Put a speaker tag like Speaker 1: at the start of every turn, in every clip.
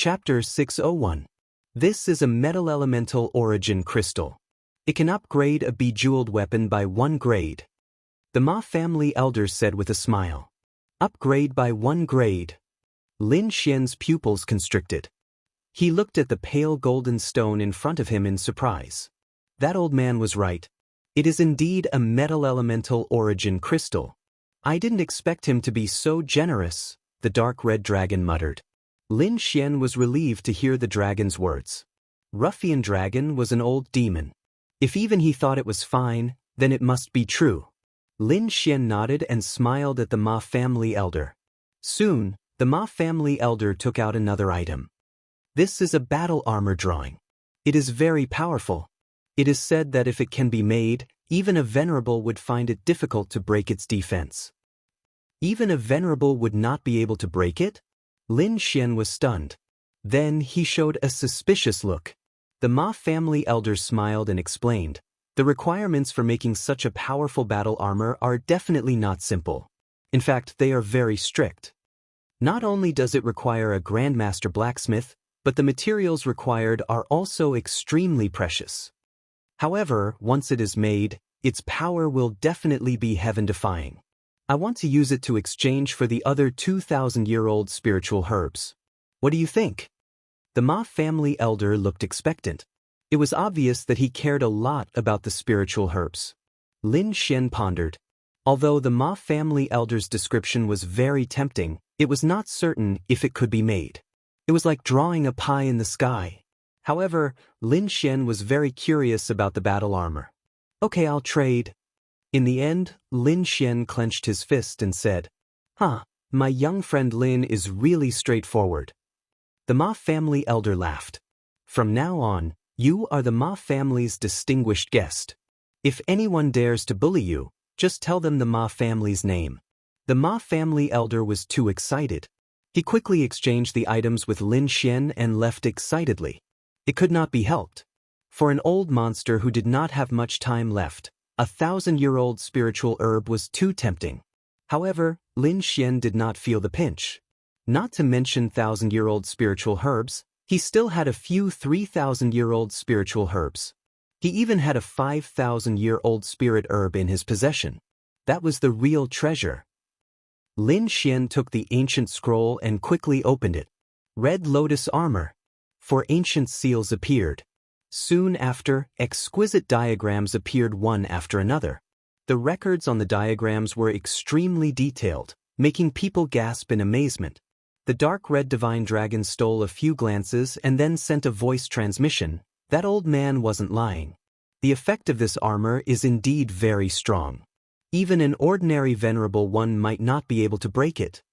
Speaker 1: Chapter 601. This is a metal elemental origin crystal. It can upgrade a bejeweled weapon by 1 grade. The Ma family elder said with a smile. Upgrade by 1 grade. Lin Xian's pupils constricted. He looked at the pale golden stone in front of him in surprise. That old man was right. It is indeed a metal elemental origin crystal. I didn't expect him to be so generous, the dark red dragon muttered. Lin Xian was relieved to hear the dragon's words. Ruffian dragon was an old demon. If even he thought it was fine, then it must be true. Lin Xian nodded and smiled at the Ma family elder. Soon, the Ma family elder took out another item. This is a battle armor drawing. It is very powerful. It is said that if it can be made, even a venerable would find it difficult to break its defense. Even a venerable would not be able to break it? Lin Xian was stunned. Then he showed a suspicious look. The Ma family elder smiled and explained, the requirements for making such a powerful battle armor are definitely not simple. In fact, they are very strict. Not only does it require a grandmaster blacksmith, but the materials required are also extremely precious. However, once it is made, its power will definitely be heaven-defying. I want to use it to exchange for the other 2,000-year-old spiritual herbs. What do you think? The Ma family elder looked expectant. It was obvious that he cared a lot about the spiritual herbs. Lin Xian pondered. Although the Ma family elder's description was very tempting, it was not certain if it could be made. It was like drawing a pie in the sky. However, Lin Xian was very curious about the battle armor. Okay, I'll trade. In the end, Lin Xian clenched his fist and said, my young friend Lin is really straightforward. The Ma family elder laughed. From now on, you are the Ma family's distinguished guest. If anyone dares to bully you, just tell them the Ma family's name. The Ma family elder was too excited. He quickly exchanged the items with Lin Xian and left excitedly. It could not be helped. For an old monster who did not have much time left, 1,000-year-old spiritual herb was too tempting. However, Lin Xian did not feel the pinch. Not to mention 1,000-year-old spiritual herbs, he still had a few 3,000-year-old spiritual herbs. He even had a 5,000-year-old spirit herb in his possession. That was the real treasure. Lin Xian took the ancient scroll and quickly opened it. Red lotus armor. 4 ancient seals appeared. Soon after, exquisite diagrams appeared one after another. The records on the diagrams were extremely detailed, making people gasp in amazement. The dark red divine dragon stole a few glances and then sent a voice transmission. That old man wasn't lying. The effect of this armor is indeed very strong. Even an ordinary venerable one might not be able to break it.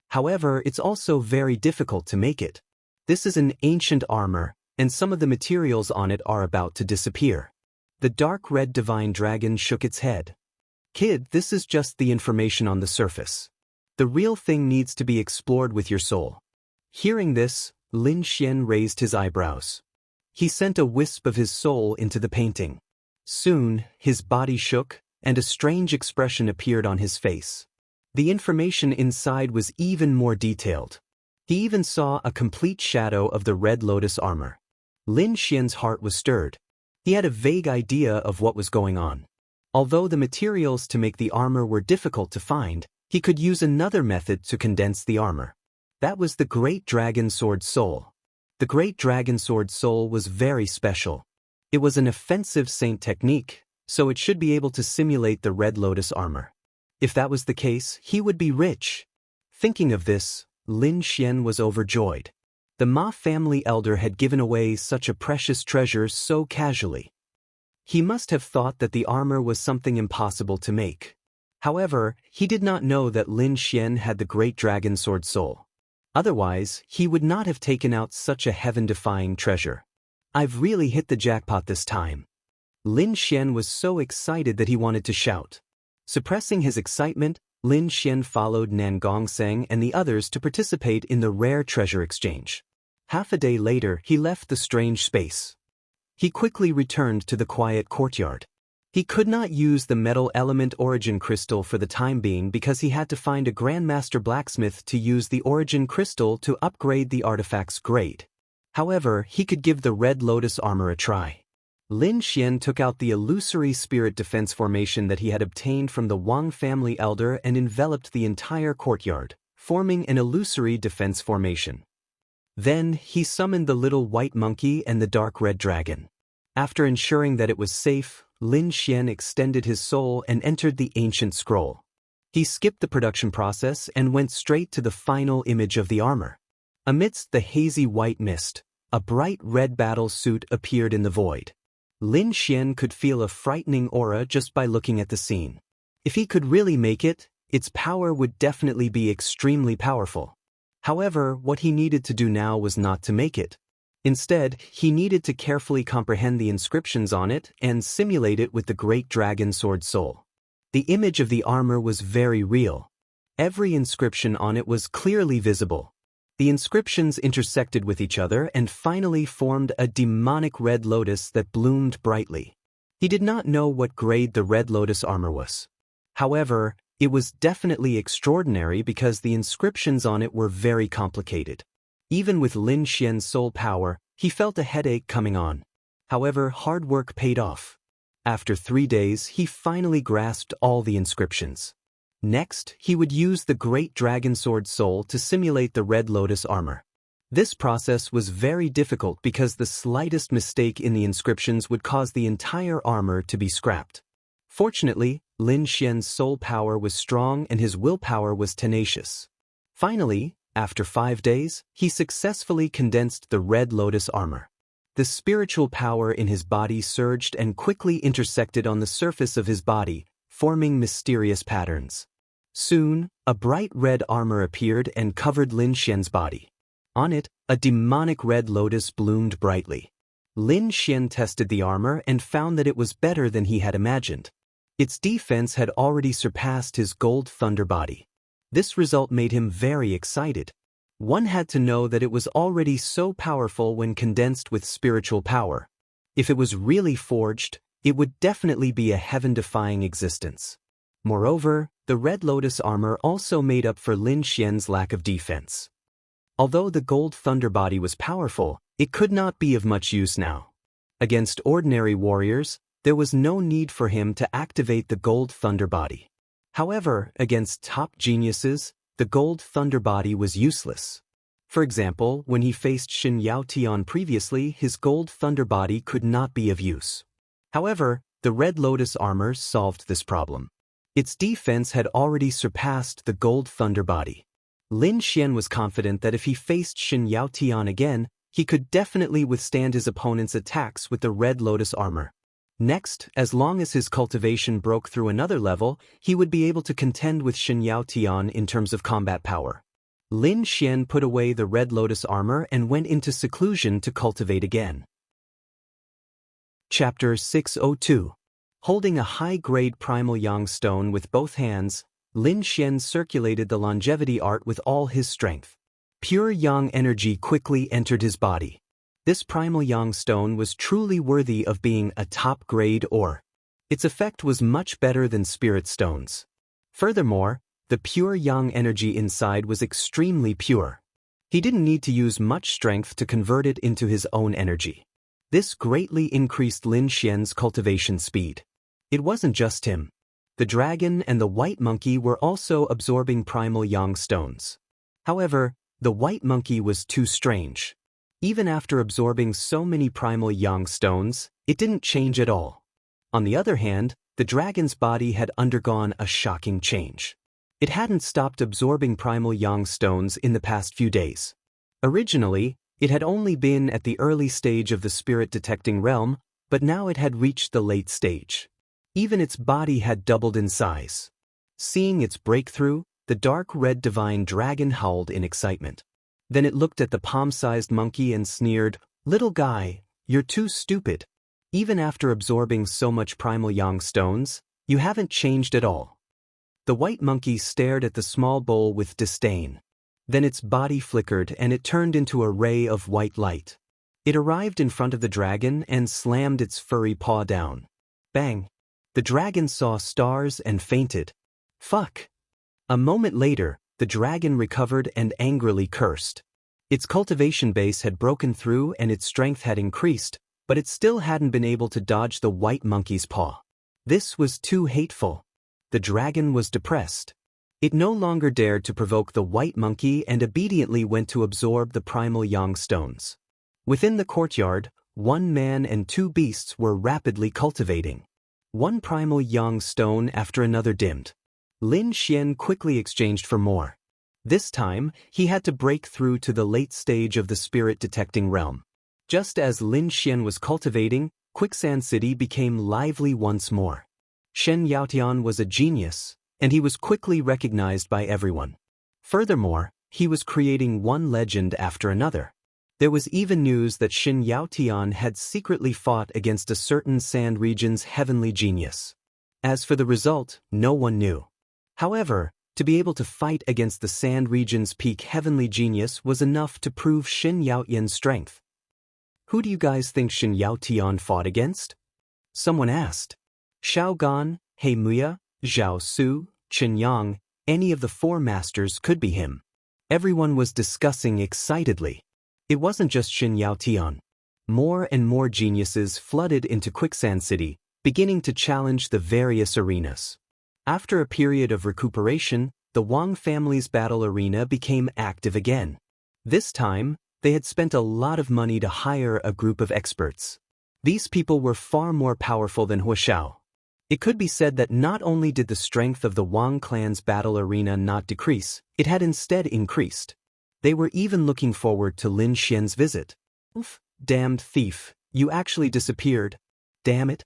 Speaker 1: However, it's also very difficult to make it. This is an ancient armor, and some of the materials on it are about to disappear. The dark red divine dragon shook its head. Kid, this is just the information on the surface. The real thing needs to be explored with your soul. Hearing this, Lin Xian raised his eyebrows. He sent a wisp of his soul into the painting. Soon, his body shook, and a strange expression appeared on his face. The information inside was even more detailed. He even saw a complete shadow of the red lotus armor. Lin Xian's heart was stirred. He had a vague idea of what was going on. Although the materials to make the armor were difficult to find, he could use another method to condense the armor. That was the Great Dragon Sword Soul. The Great Dragon Sword Soul was very special. It was an offensive saint technique, so it should be able to simulate the red lotus armor. If that was the case, he would be rich. Thinking of this, Lin Xian was overjoyed. The Ma family elder had given away such a precious treasure so casually. He must have thought that the armor was something impossible to make. However, he did not know that Lin Xian had the Great Dragon Sword Soul. Otherwise, he would not have taken out such a heaven-defying treasure. I've really hit the jackpot this time. Lin Xian was so excited that he wanted to shout. Suppressing his excitement, Lin Xian followed Nan Gongseng and the others to participate in the rare treasure exchange. Half a day later, he left the strange space. He quickly returned to the quiet courtyard. He could not use the metal element origin crystal for the time being because he had to find a Grandmaster blacksmith to use the origin crystal to upgrade the artifact's grade. However, he could give the Red Lotus armor a try. Lin Xian took out the illusory spirit defense formation that he had obtained from the Wang family elder and enveloped the entire courtyard, forming an illusory defense formation. Then, he summoned the little white monkey and the dark red dragon. After ensuring that it was safe, Lin Xian extended his soul and entered the ancient scroll. He skipped the production process and went straight to the final image of the armor. Amidst the hazy white mist, a bright red battle suit appeared in the void. Lin Xian could feel a frightening aura just by looking at the scene. If he could really make it, its power would definitely be extremely powerful. However, what he needed to do now was not to make it. Instead, he needed to carefully comprehend the inscriptions on it and simulate it with the Great Dragon Sword Soul. The image of the armor was very real. Every inscription on it was clearly visible. The inscriptions intersected with each other and finally formed a demonic red lotus that bloomed brightly. He did not know what grade the Red Lotus armor was. However, it was definitely extraordinary because the inscriptions on it were very complicated. Even with Lin Xian's soul power, he felt a headache coming on. However, hard work paid off. After 3 days, he finally grasped all the inscriptions. Next, he would use the Great Dragon Sword Soul to simulate the Red Lotus armor. This process was very difficult because the slightest mistake in the inscriptions would cause the entire armor to be scrapped. Fortunately, Lin Xian's soul power was strong and his willpower was tenacious. Finally, after 5 days, he successfully condensed the Red Lotus armor. The spiritual power in his body surged and quickly intersected on the surface of his body, forming mysterious patterns. Soon, a bright red armor appeared and covered Lin Xian's body. On it, a demonic red lotus bloomed brightly. Lin Xian tested the armor and found that it was better than he had imagined. Its defense had already surpassed his gold thunder body. This result made him very excited. One had to know that it was already so powerful when condensed with spiritual power. If it was really forged, it would definitely be a heaven-defying existence. Moreover, the Red Lotus armor also made up for Lin Xian's lack of defense. Although the gold thunder body was powerful, it could not be of much use now. Against ordinary warriors, there was no need for him to activate the gold thunder body. However, against top geniuses, the gold thunder body was useless. For example, when he faced Shin Yao Tian previously, his gold thunder body could not be of use. However, the Red Lotus armor solved this problem. Its defense had already surpassed the gold thunder body. Lin Xian was confident that if he faced Shin Yao Tian again, he could definitely withstand his opponent's attacks with the Red Lotus armor. Next, as long as his cultivation broke through another level, he would be able to contend with Shin Yao Tian in terms of combat power. Lin Xian put away the Red Lotus armor and went into seclusion to cultivate again. Chapter 602. Holding a high-grade primal yang stone with both hands, Lin Xian circulated the longevity art with all his strength. Pure yang energy quickly entered his body. This primal yang stone was truly worthy of being a top-grade ore. Its effect was much better than spirit stones. Furthermore, the pure yang energy inside was extremely pure. He didn't need to use much strength to convert it into his own energy. This greatly increased Lin Xian's cultivation speed. It wasn't just him. The dragon and the white monkey were also absorbing primal yang stones. However, the white monkey was too strange. Even after absorbing so many primal yang stones, it didn't change at all. On the other hand, the dragon's body had undergone a shocking change. It hadn't stopped absorbing primal yang stones in the past few days. Originally, it had only been at the early stage of the spirit-detecting realm, but now it had reached the late stage. Even its body had doubled in size. Seeing its breakthrough, the dark red divine dragon howled in excitement. Then it looked at the palm-sized monkey and sneered, "Little guy, you're too stupid. Even after absorbing so much primal yang stones, you haven't changed at all." The white monkey stared at the small bowl with disdain. Then its body flickered and it turned into a ray of white light. It arrived in front of the dragon and slammed its furry paw down. Bang! The dragon saw stars and fainted. Fuck. A moment later, the dragon recovered and angrily cursed. Its cultivation base had broken through and its strength had increased, but it still hadn't been able to dodge the white monkey's paw. This was too hateful. The dragon was depressed. It no longer dared to provoke the white monkey and obediently went to absorb the primal yang stones. Within the courtyard, one man and two beasts were rapidly cultivating. One primal yang stone after another dimmed. Lin Xian quickly exchanged for more. This time, he had to break through to the late stage of the spirit-detecting realm. Just as Lin Xian was cultivating, Quicksand City became lively once more. Shen Yaotian was a genius, and he was quickly recognized by everyone. Furthermore, he was creating one legend after another. There was even news that Shen Yaotian had secretly fought against a certain Sand region's heavenly genius. As for the result, no one knew. However, to be able to fight against the Sand region's peak heavenly genius was enough to prove Shen Yaotian's strength. Who do you guys think Shen Yaotian fought against? Someone asked. Xiao Gan, He Muya, Zhao Su, Chen Yang, any of the four masters could be him. Everyone was discussing excitedly. It wasn't just Shen Yaotian. More and more geniuses flooded into Quicksand City, beginning to challenge the various arenas. After a period of recuperation, the Wang family's battle arena became active again. This time, they had spent a lot of money to hire a group of experts. These people were far more powerful than Huashao. It could be said that not only did the strength of the Wang clan's battle arena not decrease, it had instead increased. They were even looking forward to Lin Xian's visit. Oof, damned thief, you actually disappeared. Damn it.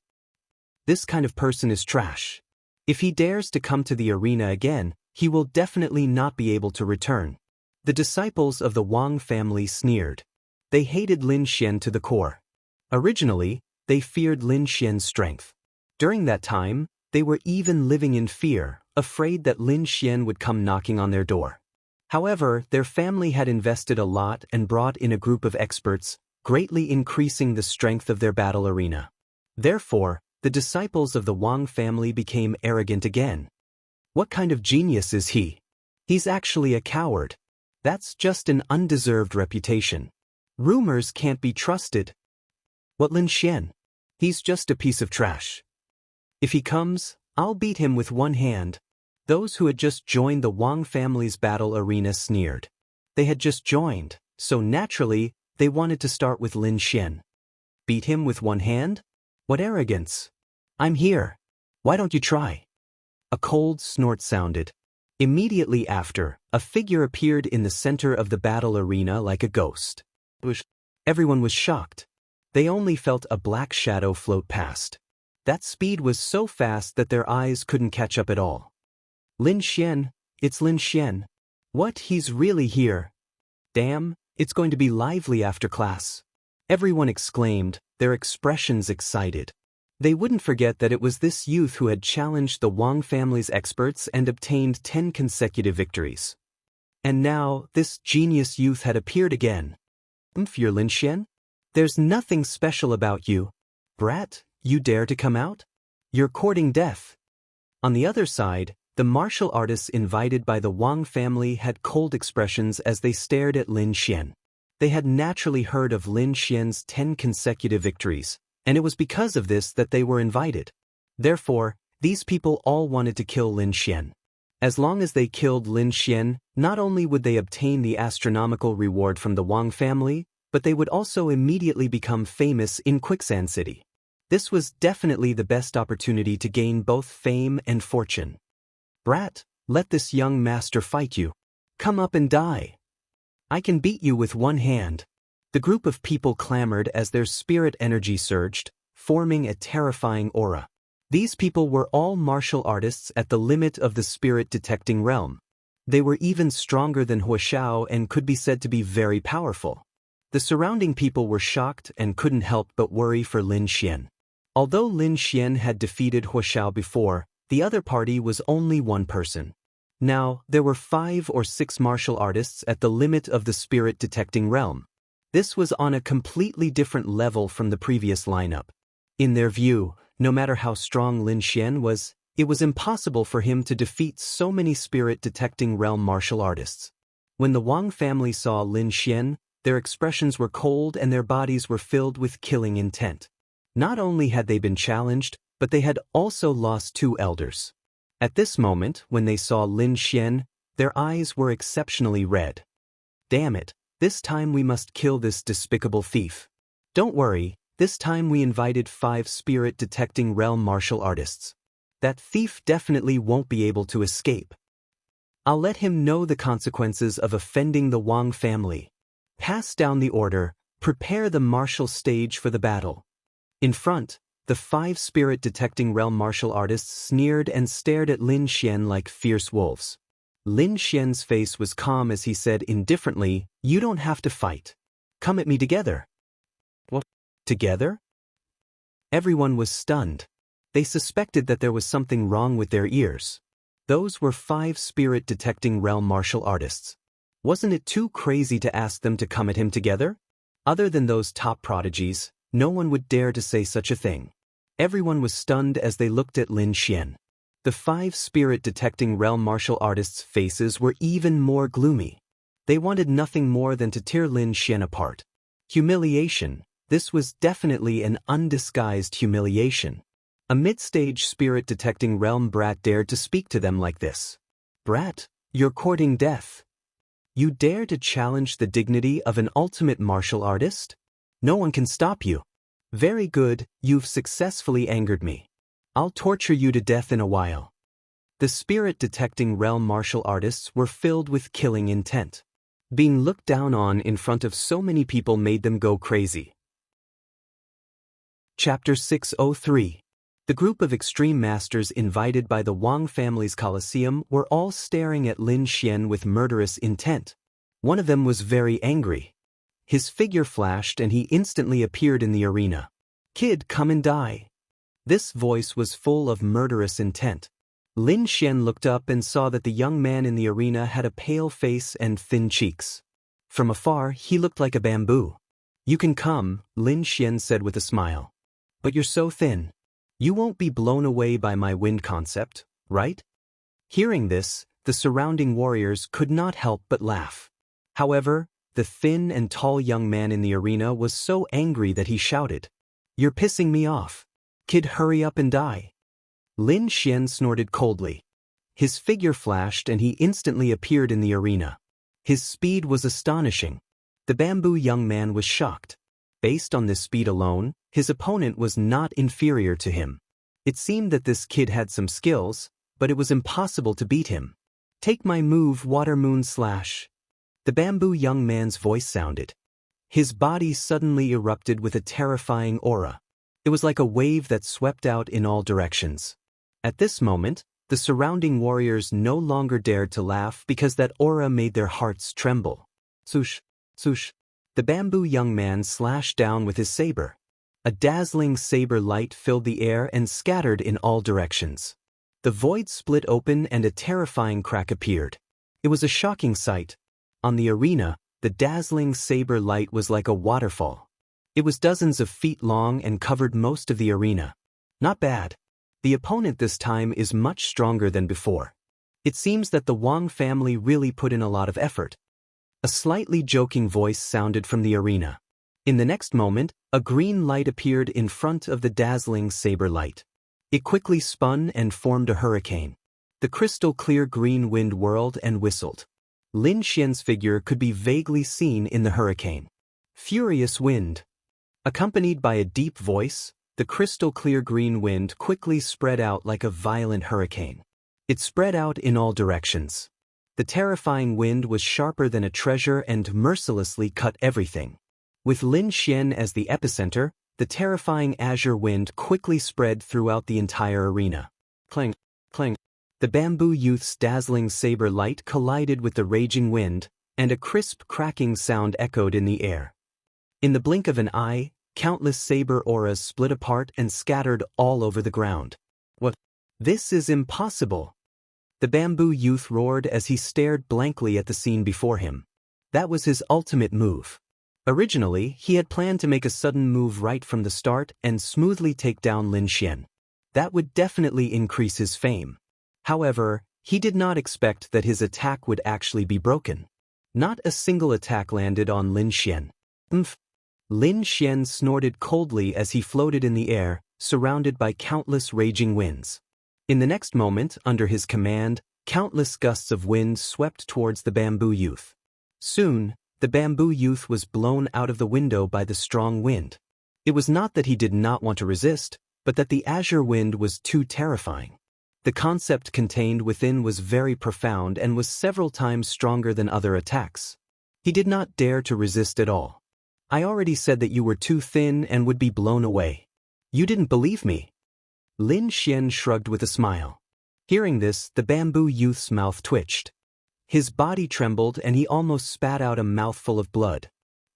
Speaker 1: This kind of person is trash. If he dares to come to the arena again, he will definitely not be able to return. The disciples of the Wang family sneered. They hated Lin Xian to the core. Originally, they feared Lin Xian's strength. During that time, they were even living in fear, afraid that Lin Xian would come knocking on their door. However, their family had invested a lot and brought in a group of experts, greatly increasing the strength of their battle arena. Therefore, the disciples of the Wang family became arrogant again. What kind of genius is he? He's actually a coward. That's just an undeserved reputation. Rumors can't be trusted. What Lin Xian? He's just a piece of trash. If he comes, I'll beat him with one hand. Those who had just joined the Wang family's battle arena sneered. They had just joined, so naturally, they wanted to start with Lin Xian. Beat him with one hand? What arrogance! I'm here. Why don't you try? A cold snort sounded. Immediately after, a figure appeared in the center of the battle arena like a ghost. Everyone was shocked. They only felt a black shadow float past. That speed was so fast that their eyes couldn't catch up at all. Lin Xian, it's Lin Xian. What, he's really here? Damn, it's going to be lively after class. Everyone exclaimed, their expressions excited. They wouldn't forget that it was this youth who had challenged the Wang family's experts and obtained 10 consecutive victories. And now, this genius youth had appeared again. You're Lin Xian? There's nothing special about you. Brat, you dare to come out? You're courting death. On the other side, the martial artists invited by the Wang family had cold expressions as they stared at Lin Xian. They had naturally heard of Lin Xian's 10 consecutive victories, and it was because of this that they were invited. Therefore, these people all wanted to kill Lin Xian. As long as they killed Lin Xian, not only would they obtain the astronomical reward from the Wang family, but they would also immediately become famous in Quicksand City. This was definitely the best opportunity to gain both fame and fortune. Brat, let this young master fight you. Come up and die. I can beat you with one hand. The group of people clamored as their spirit energy surged, forming a terrifying aura. These people were all martial artists at the limit of the spirit-detecting realm. They were even stronger than Huashao and could be said to be very powerful. The surrounding people were shocked and couldn't help but worry for Lin Xian. Although Lin Xian had defeated Huashao before, the other party was only one person. Now, there were 5 or 6 martial artists at the limit of the spirit-detecting realm. This was on a completely different level from the previous lineup. In their view, no matter how strong Lin Xian was, it was impossible for him to defeat so many spirit-detecting realm martial artists. When the Wang family saw Lin Xian, their expressions were cold and their bodies were filled with killing intent. Not only had they been challenged, but they had also lost 2 elders. At this moment, when they saw Lin Xian, their eyes were exceptionally red. Damn it, this time we must kill this despicable thief. Don't worry, this time we invited 5 spirit-detecting realm martial artists. That thief definitely won't be able to escape. I'll let him know the consequences of offending the Wang family. Pass down the order, prepare the martial stage for the battle. In front, the 5 spirit-detecting realm martial artists sneered and stared at Lin Xian like fierce wolves. Lin Xian's face was calm as he said indifferently, "You don't have to fight. Come at me together." What? Together? Everyone was stunned. They suspected that there was something wrong with their ears. Those were 5 spirit-detecting realm martial artists. Wasn't it too crazy to ask them to come at him together? Other than those top prodigies, no one would dare to say such a thing. Everyone was stunned as they looked at Lin Xian. The 5 spirit-detecting realm martial artists' faces were even more gloomy. They wanted nothing more than to tear Lin Xian apart. Humiliation. This was definitely an undisguised humiliation. A mid-stage spirit-detecting realm brat dared to speak to them like this. "Brat, you're courting death. You dare to challenge the dignity of an ultimate martial artist? No one can stop you. Very good, you've successfully angered me. I'll torture you to death in a while." The spirit-detecting realm martial artists were filled with killing intent. Being looked down on in front of so many people made them go crazy. Chapter 603. The group of extreme masters invited by the Wang family's Colosseum were all staring at Lin Xian with murderous intent. One of them was very angry. His figure flashed and he instantly appeared in the arena. "Kid, come and die." This voice was full of murderous intent. Lin Xian looked up and saw that the young man in the arena had a pale face and thin cheeks. From afar, he looked like a bamboo. "You can come," Lin Xian said with a smile. "But you're so thin. You won't be blown away by my wind concept, right?" Hearing this, the surrounding warriors could not help but laugh. However, the thin and tall young man in the arena was so angry that he shouted, "You're pissing me off. Kid, hurry up and die." Lin Xian snorted coldly. His figure flashed and he instantly appeared in the arena. His speed was astonishing. The bamboo young man was shocked. Based on this speed alone, his opponent was not inferior to him. It seemed that this kid had some skills, but it was impossible to beat him. "Take my move, Water Moon Slash." The bamboo young man's voice sounded. His body suddenly erupted with a terrifying aura. It was like a wave that swept out in all directions. At this moment, the surrounding warriors no longer dared to laugh because that aura made their hearts tremble. Swoosh, swoosh. The bamboo young man slashed down with his saber. A dazzling saber light filled the air and scattered in all directions. The void split open and a terrifying crack appeared. It was a shocking sight. On the arena, the dazzling saber light was like a waterfall. It was dozens of feet long and covered most of the arena. Not bad. The opponent this time is much stronger than before. It seems that the Wang family really put in a lot of effort. A slightly joking voice sounded from the arena. In the next moment, a green light appeared in front of the dazzling saber light. It quickly spun and formed a hurricane. The crystal-clear green wind whirled and whistled. Lin Xian's figure could be vaguely seen in the hurricane. Furious wind. Accompanied by a deep voice, the crystal-clear green wind quickly spread out like a violent hurricane. It spread out in all directions. The terrifying wind was sharper than a treasure and mercilessly cut everything. With Lin Xian as the epicenter, the terrifying azure wind quickly spread throughout the entire arena. Clang, clang. The bamboo youth's dazzling saber light collided with the raging wind, and a crisp cracking sound echoed in the air. In the blink of an eye, countless saber auras split apart and scattered all over the ground. "What? This is impossible!" The bamboo youth roared as he stared blankly at the scene before him. That was his ultimate move. Originally, he had planned to make a sudden move right from the start and smoothly take down Lin Xian. That would definitely increase his fame. However, he did not expect that his attack would actually be broken. Not a single attack landed on Lin Xian. Lin Xian snorted coldly as he floated in the air, surrounded by countless raging winds. In the next moment, under his command, countless gusts of wind swept towards the bamboo youth. Soon, the bamboo youth was blown out of the window by the strong wind. It was not that he did not want to resist, but that the azure wind was too terrifying. The concept contained within was very profound and was several times stronger than other attacks. He did not dare to resist at all. I already said that you were too thin and would be blown away. You didn't believe me. Lin Xian shrugged with a smile. Hearing this, the bamboo youth's mouth twitched. His body trembled and he almost spat out a mouthful of blood.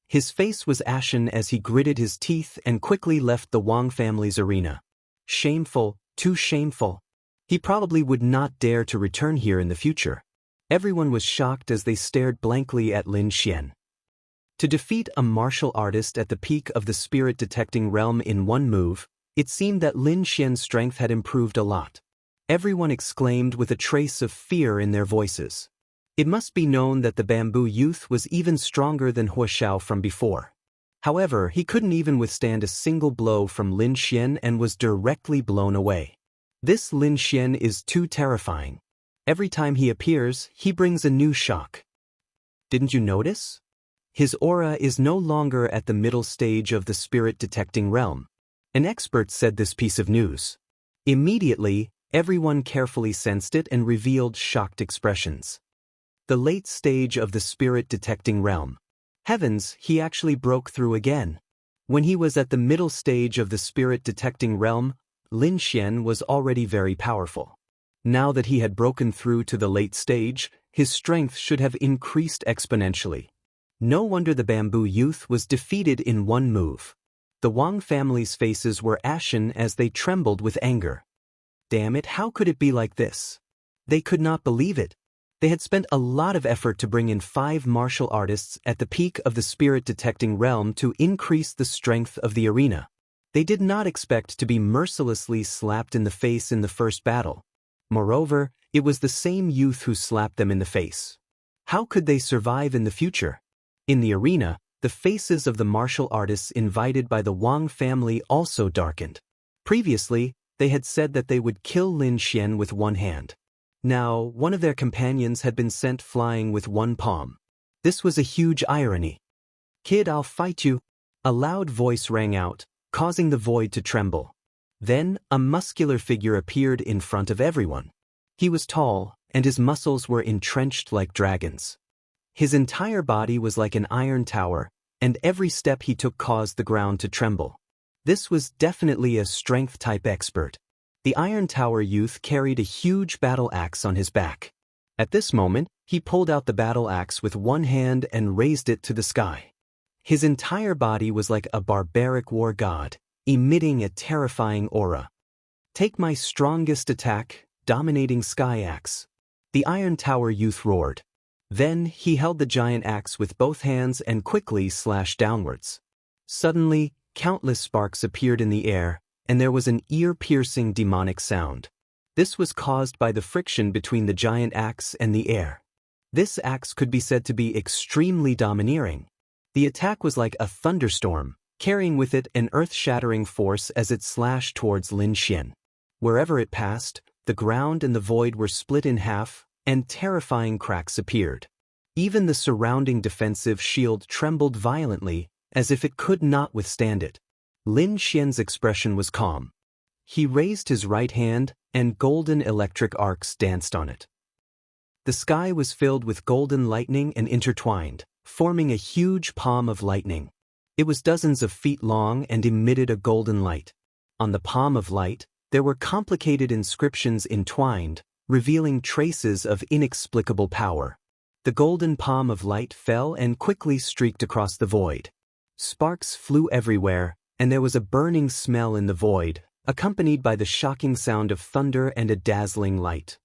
Speaker 1: His face was ashen as he gritted his teeth and quickly left the Wang family's arena. Shameful, too shameful. He probably would not dare to return here in the future. Everyone was shocked as they stared blankly at Lin Xian. To defeat a martial artist at the peak of the spirit-detecting realm in one move, it seemed that Lin Xian's strength had improved a lot. Everyone exclaimed with a trace of fear in their voices. It must be known that the bamboo youth was even stronger than Huo Xiao from before. However, he couldn't even withstand a single blow from Lin Xian and was directly blown away. This Lin Xian is too terrifying. Every time he appears, he brings a new shock. Didn't you notice? His aura is no longer at the middle stage of the spirit-detecting realm. An expert said this piece of news. Immediately, everyone carefully sensed it and revealed shocked expressions. The late stage of the spirit-detecting realm. Heavens, he actually broke through again. When he was at the middle stage of the spirit-detecting realm, Lin Xian was already very powerful. Now that he had broken through to the late stage, his strength should have increased exponentially. No wonder the bamboo youth was defeated in one move. The Wang family's faces were ashen as they trembled with anger. Damn it, how could it be like this? They could not believe it. They had spent a lot of effort to bring in 5 martial artists at the peak of the spirit-detecting realm to increase the strength of the arena. They did not expect to be mercilessly slapped in the face in the first battle. Moreover, it was the same youth who slapped them in the face. How could they survive in the future? In the arena, the faces of the martial artists invited by the Wang family also darkened. Previously, they had said that they would kill Lin Xian with one hand. Now, one of their companions had been sent flying with one palm. This was a huge irony. "Kid, I'll fight you." A loud voice rang out, causing the void to tremble. Then, a muscular figure appeared in front of everyone. He was tall, and his muscles were entrenched like dragons. His entire body was like an iron tower, and every step he took caused the ground to tremble. This was definitely a strength-type expert. The Iron Tower youth carried a huge battle axe on his back. At this moment, he pulled out the battle axe with one hand and raised it to the sky. His entire body was like a barbaric war god, emitting a terrifying aura. "Take my strongest attack, dominating sky axe." The Iron Tower youth roared. Then, he held the giant axe with both hands and quickly slashed downwards. Suddenly, countless sparks appeared in the air, and there was an ear-piercing demonic sound. This was caused by the friction between the giant axe and the air. This axe could be said to be extremely domineering. The attack was like a thunderstorm, carrying with it an earth-shattering force as it slashed towards Lin Xian. Wherever it passed, the ground and the void were split in half, and terrifying cracks appeared. Even the surrounding defensive shield trembled violently, as if it could not withstand it. Lin Xian's expression was calm. He raised his right hand, and golden electric arcs danced on it. The sky was filled with golden lightning and intertwined, forming a huge palm of lightning. It was dozens of feet long and emitted a golden light. On the palm of light, there were complicated inscriptions entwined, revealing traces of inexplicable power. The golden palm of light fell and quickly streaked across the void. Sparks flew everywhere, and there was a burning smell in the void, accompanied by the shocking sound of thunder and a dazzling light.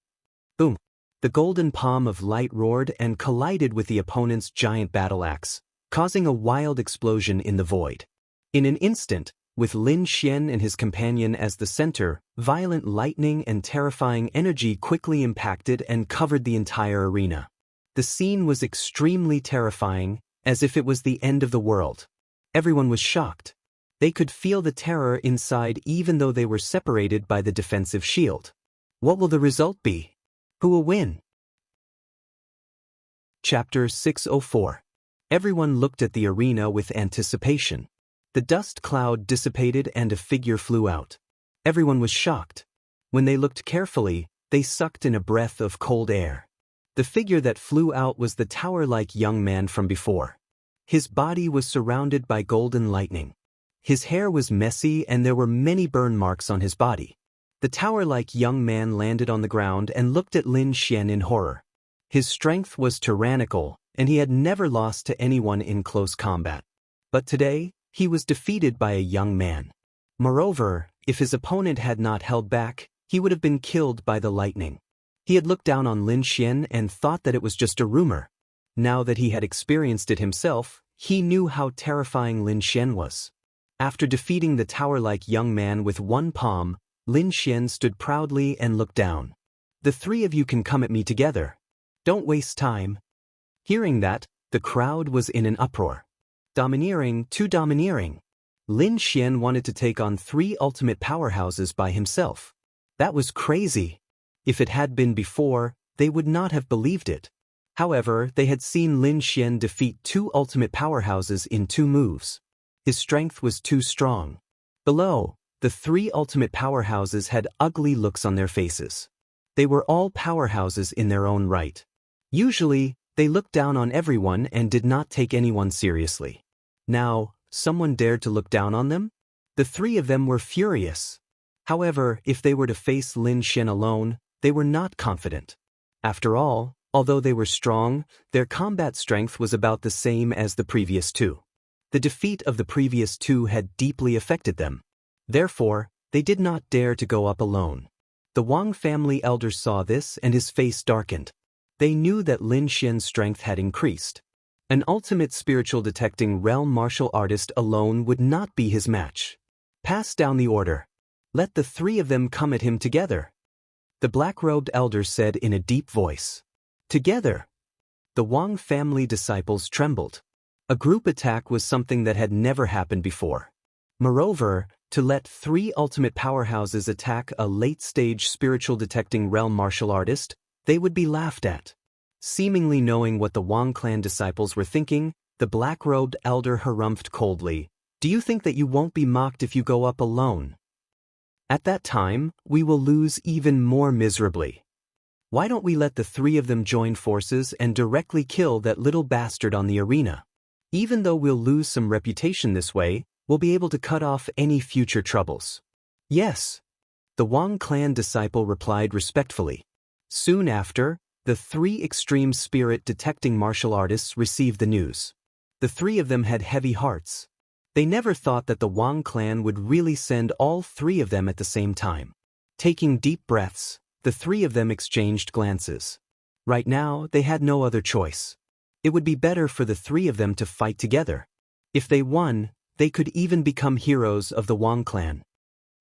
Speaker 1: Boom! The golden palm of light roared and collided with the opponent's giant battle axe, causing a wild explosion in the void. In an instant, With Lin Xian and his companion as the center, violent lightning and terrifying energy quickly impacted and covered the entire arena. The scene was extremely terrifying, as if it was the end of the world. Everyone was shocked. They could feel the terror inside even though they were separated by the defensive shield. What will the result be? Who will win? Chapter 604. Everyone looked at the arena with anticipation. The dust cloud dissipated and a figure flew out. Everyone was shocked. When they looked carefully, they sucked in a breath of cold air. The figure that flew out was the tower-like young man from before. His body was surrounded by golden lightning. His hair was messy and there were many burn marks on his body. The tower-like young man landed on the ground and looked at Lin Xian in horror. His strength was tyrannical, and he had never lost to anyone in close combat. But today, he was defeated by a young man. Moreover, if his opponent had not held back, he would have been killed by the lightning. He had looked down on Lin Xian and thought that it was just a rumor. Now that he had experienced it himself, he knew how terrifying Lin Xian was. After defeating the tower-like young man with one palm, Lin Xian stood proudly and looked down. "The three of you can come at me together. Don't waste time." Hearing that, the crowd was in an uproar. Domineering, too domineering. Lin Xian wanted to take on 3 ultimate powerhouses by himself. That was crazy. If it had been before, they would not have believed it. However, they had seen Lin Xian defeat 2 ultimate powerhouses in 2 moves. His strength was too strong. Below, the 3 ultimate powerhouses had ugly looks on their faces. They were all powerhouses in their own right. Usually, they looked down on everyone and did not take anyone seriously. Now, someone dared to look down on them? The 3 of them were furious. However, if they were to face Lin Xian alone, they were not confident. After all, although they were strong, their combat strength was about the same as the previous 2. The defeat of the previous 2 had deeply affected them. Therefore, they did not dare to go up alone. The Wang family elder saw this and his face darkened. They knew that Lin Xian's strength had increased. An ultimate spiritual detecting realm martial artist alone would not be his match. Pass down the order. Let the 3 of them come at him together. The black-robed elder said in a deep voice. Together. The Wang family disciples trembled. A group attack was something that had never happened before. Moreover, to let 3 ultimate powerhouses attack a late-stage spiritual detecting realm martial artist, they would be laughed at. Seemingly knowing what the Wang clan disciples were thinking, the black-robed elder harumphed coldly. "Do you think that you won't be mocked if you go up alone? At that time, we will lose even more miserably. Why don't we let the 3 of them join forces and directly kill that little bastard on the arena? Even though we'll lose some reputation this way, we'll be able to cut off any future troubles." "Yes." The Wang clan disciple replied respectfully. Soon after, the 3 extreme spirit detecting martial artists received the news. The 3 of them had heavy hearts. They never thought that the Wang clan would really send all 3 of them at the same time. Taking deep breaths, the 3 of them exchanged glances. Right now, they had no other choice. It would be better for the 3 of them to fight together. If they won, they could even become heroes of the Wang clan.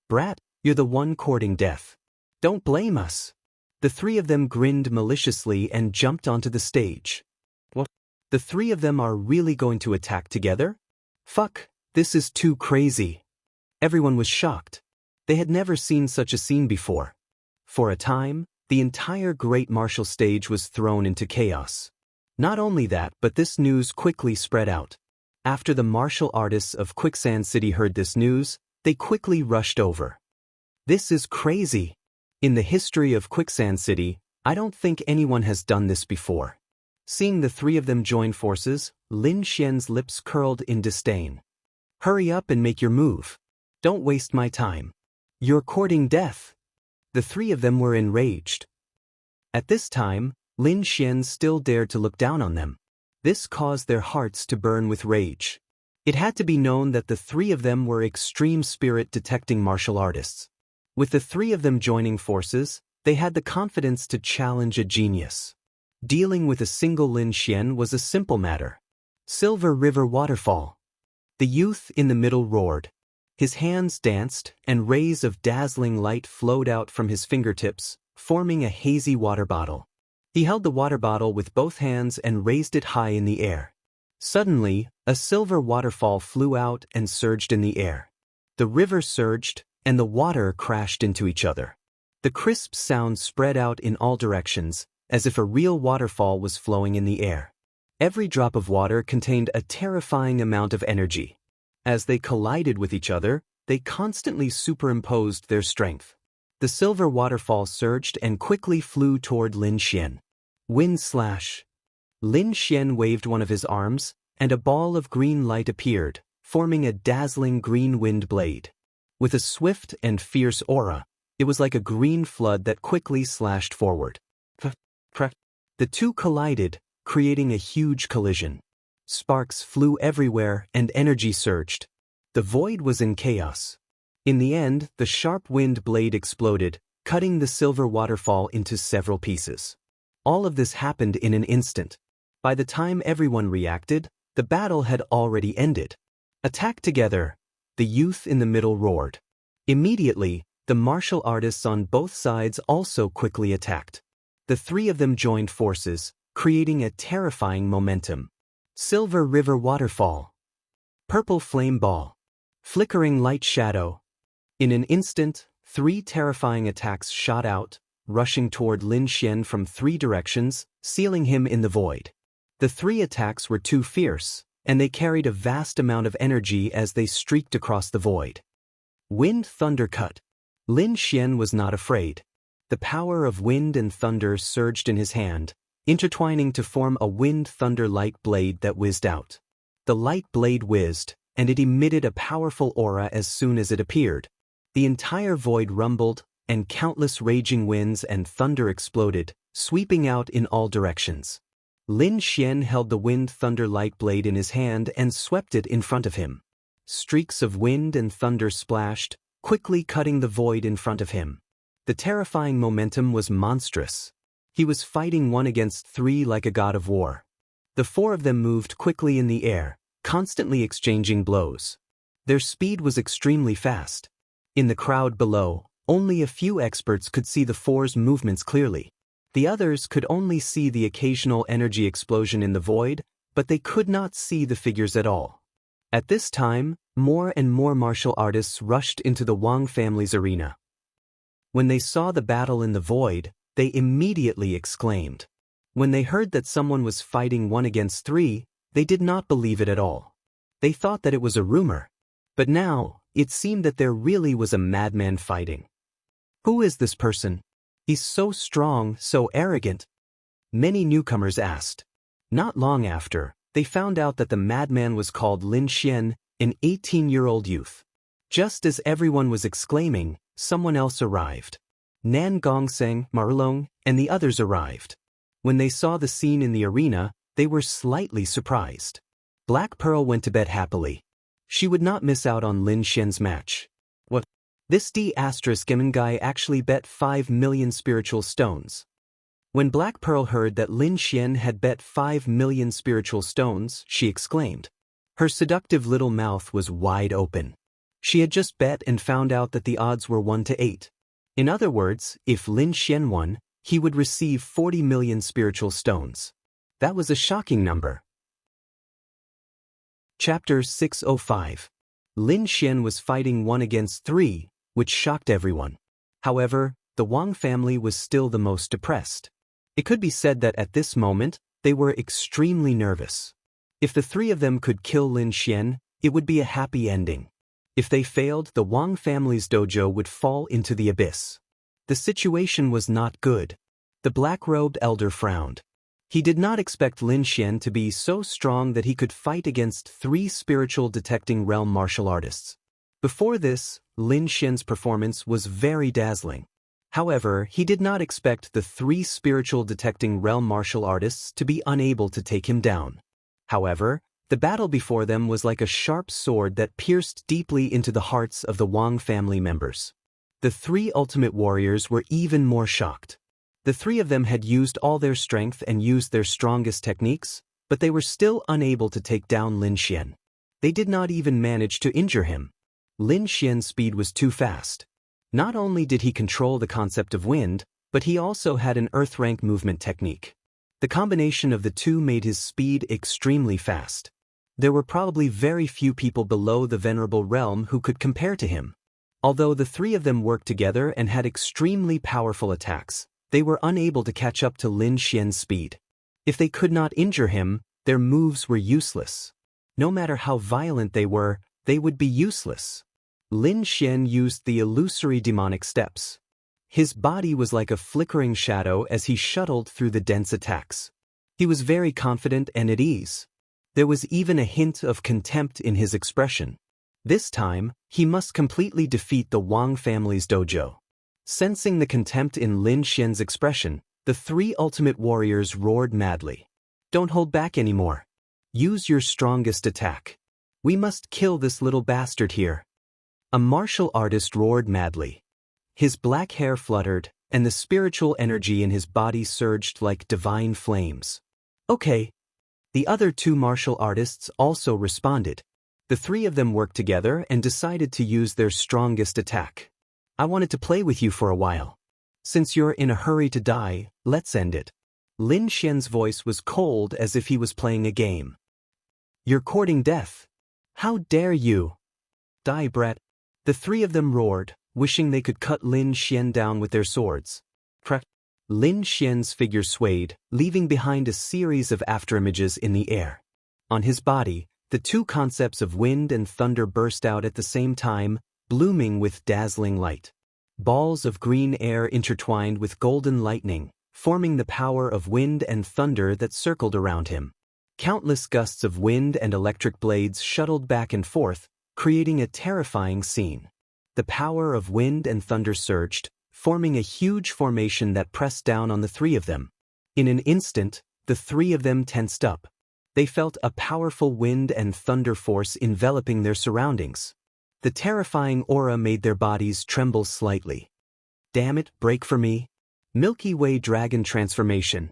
Speaker 1: "Brat, you're the one courting death. Don't blame us." The 3 of them grinned maliciously and jumped onto the stage. "What? The 3 of them are really going to attack together? Fuck, this is too crazy." Everyone was shocked. They had never seen such a scene before. For a time, the entire great martial stage was thrown into chaos. Not only that, but this news quickly spread out. After the martial artists of Quicksand City heard this news, they quickly rushed over. "This is crazy. In the history of Quicksand City, I don't think anyone has done this before." Seeing the 3 of them join forces, Lin Xian's lips curled in disdain. "Hurry up and make your move. Don't waste my time. You're courting death." The 3 of them were enraged. At this time, Lin Xian still dared to look down on them. This caused their hearts to burn with rage. It had to be known that the 3 of them were extreme spirit detecting martial artists. With the 3 of them joining forces, they had the confidence to challenge a genius. Dealing with a single Lin Xian was a simple matter. Silver River Waterfall. The youth in the middle roared. His hands danced, and rays of dazzling light flowed out from his fingertips, forming a hazy water bottle. He held the water bottle with both hands and raised it high in the air. Suddenly, a silver waterfall flew out and surged in the air. The river surged, and the water crashed into each other. The crisp sound spread out in all directions, as if a real waterfall was flowing in the air. Every drop of water contained a terrifying amount of energy. As they collided with each other, they constantly superimposed their strength. The silver waterfall surged and quickly flew toward Lin Xian. Wind slash. Lin Xian waved one of his arms, and a ball of green light appeared, forming a dazzling green wind blade. With a swift and fierce aura, it was like a green flood that quickly slashed forward. The two collided, creating a huge collision. Sparks flew everywhere and energy surged. The void was in chaos. In the end, the sharp wind blade exploded, cutting the silver waterfall into several pieces. All of this happened in an instant. By the time everyone reacted, the battle had already ended. Attack together, the youth in the middle roared. Immediately, the martial artists on both sides also quickly attacked. The three of them joined forces, creating a terrifying momentum. Silver River Waterfall. Purple Flame Ball. Flickering Light Shadow. In an instant, three terrifying attacks shot out, rushing toward Lin Xian from three directions, sealing him in the void. The three attacks were too fierce, and they carried a vast amount of energy as they streaked across the void. Wind Thunder Cut. Lin Xian was not afraid. The power of wind and thunder surged in his hand, intertwining to form a wind thunder light blade that whizzed out. The light blade whizzed, and it emitted a powerful aura as soon as it appeared. The entire void rumbled, and countless raging winds and thunder exploded, sweeping out in all directions. Lin Xian held the wind thunder light blade in his hand and swept it in front of him. Streaks of wind and thunder splashed, quickly cutting the void in front of him. The terrifying momentum was monstrous. He was fighting one against three like a god of war. The four of them moved quickly in the air, constantly exchanging blows. Their speed was extremely fast. In the crowd below, only a few experts could see the four's movements clearly. The others could only see the occasional energy explosion in the void, but they could not see the figures at all. At this time, more and more martial artists rushed into the Wang family's arena. When they saw the battle in the void, they immediately exclaimed. When they heard that someone was fighting one against three, they did not believe it at all. They thought that it was a rumor. But now, it seemed that there really was a madman fighting. Who is this person? He's so strong, so arrogant. Many newcomers asked. Not long after, they found out that the madman was called Lin Xian, an 18-year-old youth. Just as everyone was exclaiming, someone else arrived. Nan Gongseng, Marlong, and the others arrived. When they saw the scene in the arena, they were slightly surprised. Black Pearl went to bed happily. She would not miss out on Lin Xian's match. What? This D***Gemini guy actually bet 5 million spiritual stones. When Black Pearl heard that Lin Xian had bet 5 million spiritual stones, she exclaimed. Her seductive little mouth was wide open. She had just bet and found out that the odds were 1 to 8. In other words, if Lin Xian won, he would receive 40 million spiritual stones. That was a shocking number. Chapter 605. Lin Xian was fighting 1 against 3, which shocked everyone. However, the Wang family was still the most depressed. It could be said that at this moment, they were extremely nervous. If the three of them could kill Lin Xian, it would be a happy ending. If they failed, the Wang family's dojo would fall into the abyss. The situation was not good. The black-robed elder frowned. He did not expect Lin Xian to be so strong that he could fight against 3 spiritual detecting realm martial artists. Before this, Lin Xian's performance was very dazzling. However, he did not expect the 3 spiritual detecting realm martial artists to be unable to take him down. However, the battle before them was like a sharp sword that pierced deeply into the hearts of the Wang family members. The 3 ultimate warriors were even more shocked. The 3 of them had used all their strength and used their strongest techniques, but they were still unable to take down Lin Xian. They did not even manage to injure him. Lin Xian's speed was too fast. Not only did he control the concept of wind, but he also had an earth-rank movement technique. The combination of the two made his speed extremely fast. There were probably very few people below the Venerable Realm who could compare to him. Although the three of them worked together and had extremely powerful attacks, they were unable to catch up to Lin Xian's speed. If they could not injure him, their moves were useless. No matter how violent they were, they would be useless. Lin Xian used the illusory demonic steps. His body was like a flickering shadow as he shuttled through the dense attacks. He was very confident and at ease. There was even a hint of contempt in his expression. This time, he must completely defeat the Wang family's dojo. Sensing the contempt in Lin Xian's expression, the three ultimate warriors roared madly. "Don't hold back anymore. Use your strongest attack. We must kill this little bastard here." A martial artist roared madly. His black hair fluttered, and the spiritual energy in his body surged like divine flames. "Okay." The other two martial artists also responded. The three of them worked together and decided to use their strongest attack. "I wanted to play with you for a while. Since you're in a hurry to die, let's end it." Lin Xian's voice was cold as if he was playing a game. "You're courting death. How dare you? Die, brat." The three of them roared, wishing they could cut Lin Xian down with their swords. Crack! Lin Xian's figure swayed, leaving behind a series of afterimages in the air. On his body, the two concepts of wind and thunder burst out at the same time, blooming with dazzling light. Balls of green air intertwined with golden lightning, forming the power of wind and thunder that circled around him. Countless gusts of wind and electric blades shuttled back and forth, creating a terrifying scene. The power of wind and thunder surged, forming a huge formation that pressed down on the three of them. In an instant, the three of them tensed up. They felt a powerful wind and thunder force enveloping their surroundings. The terrifying aura made their bodies tremble slightly. "Damn it, break for me." Milky Way dragon transformation.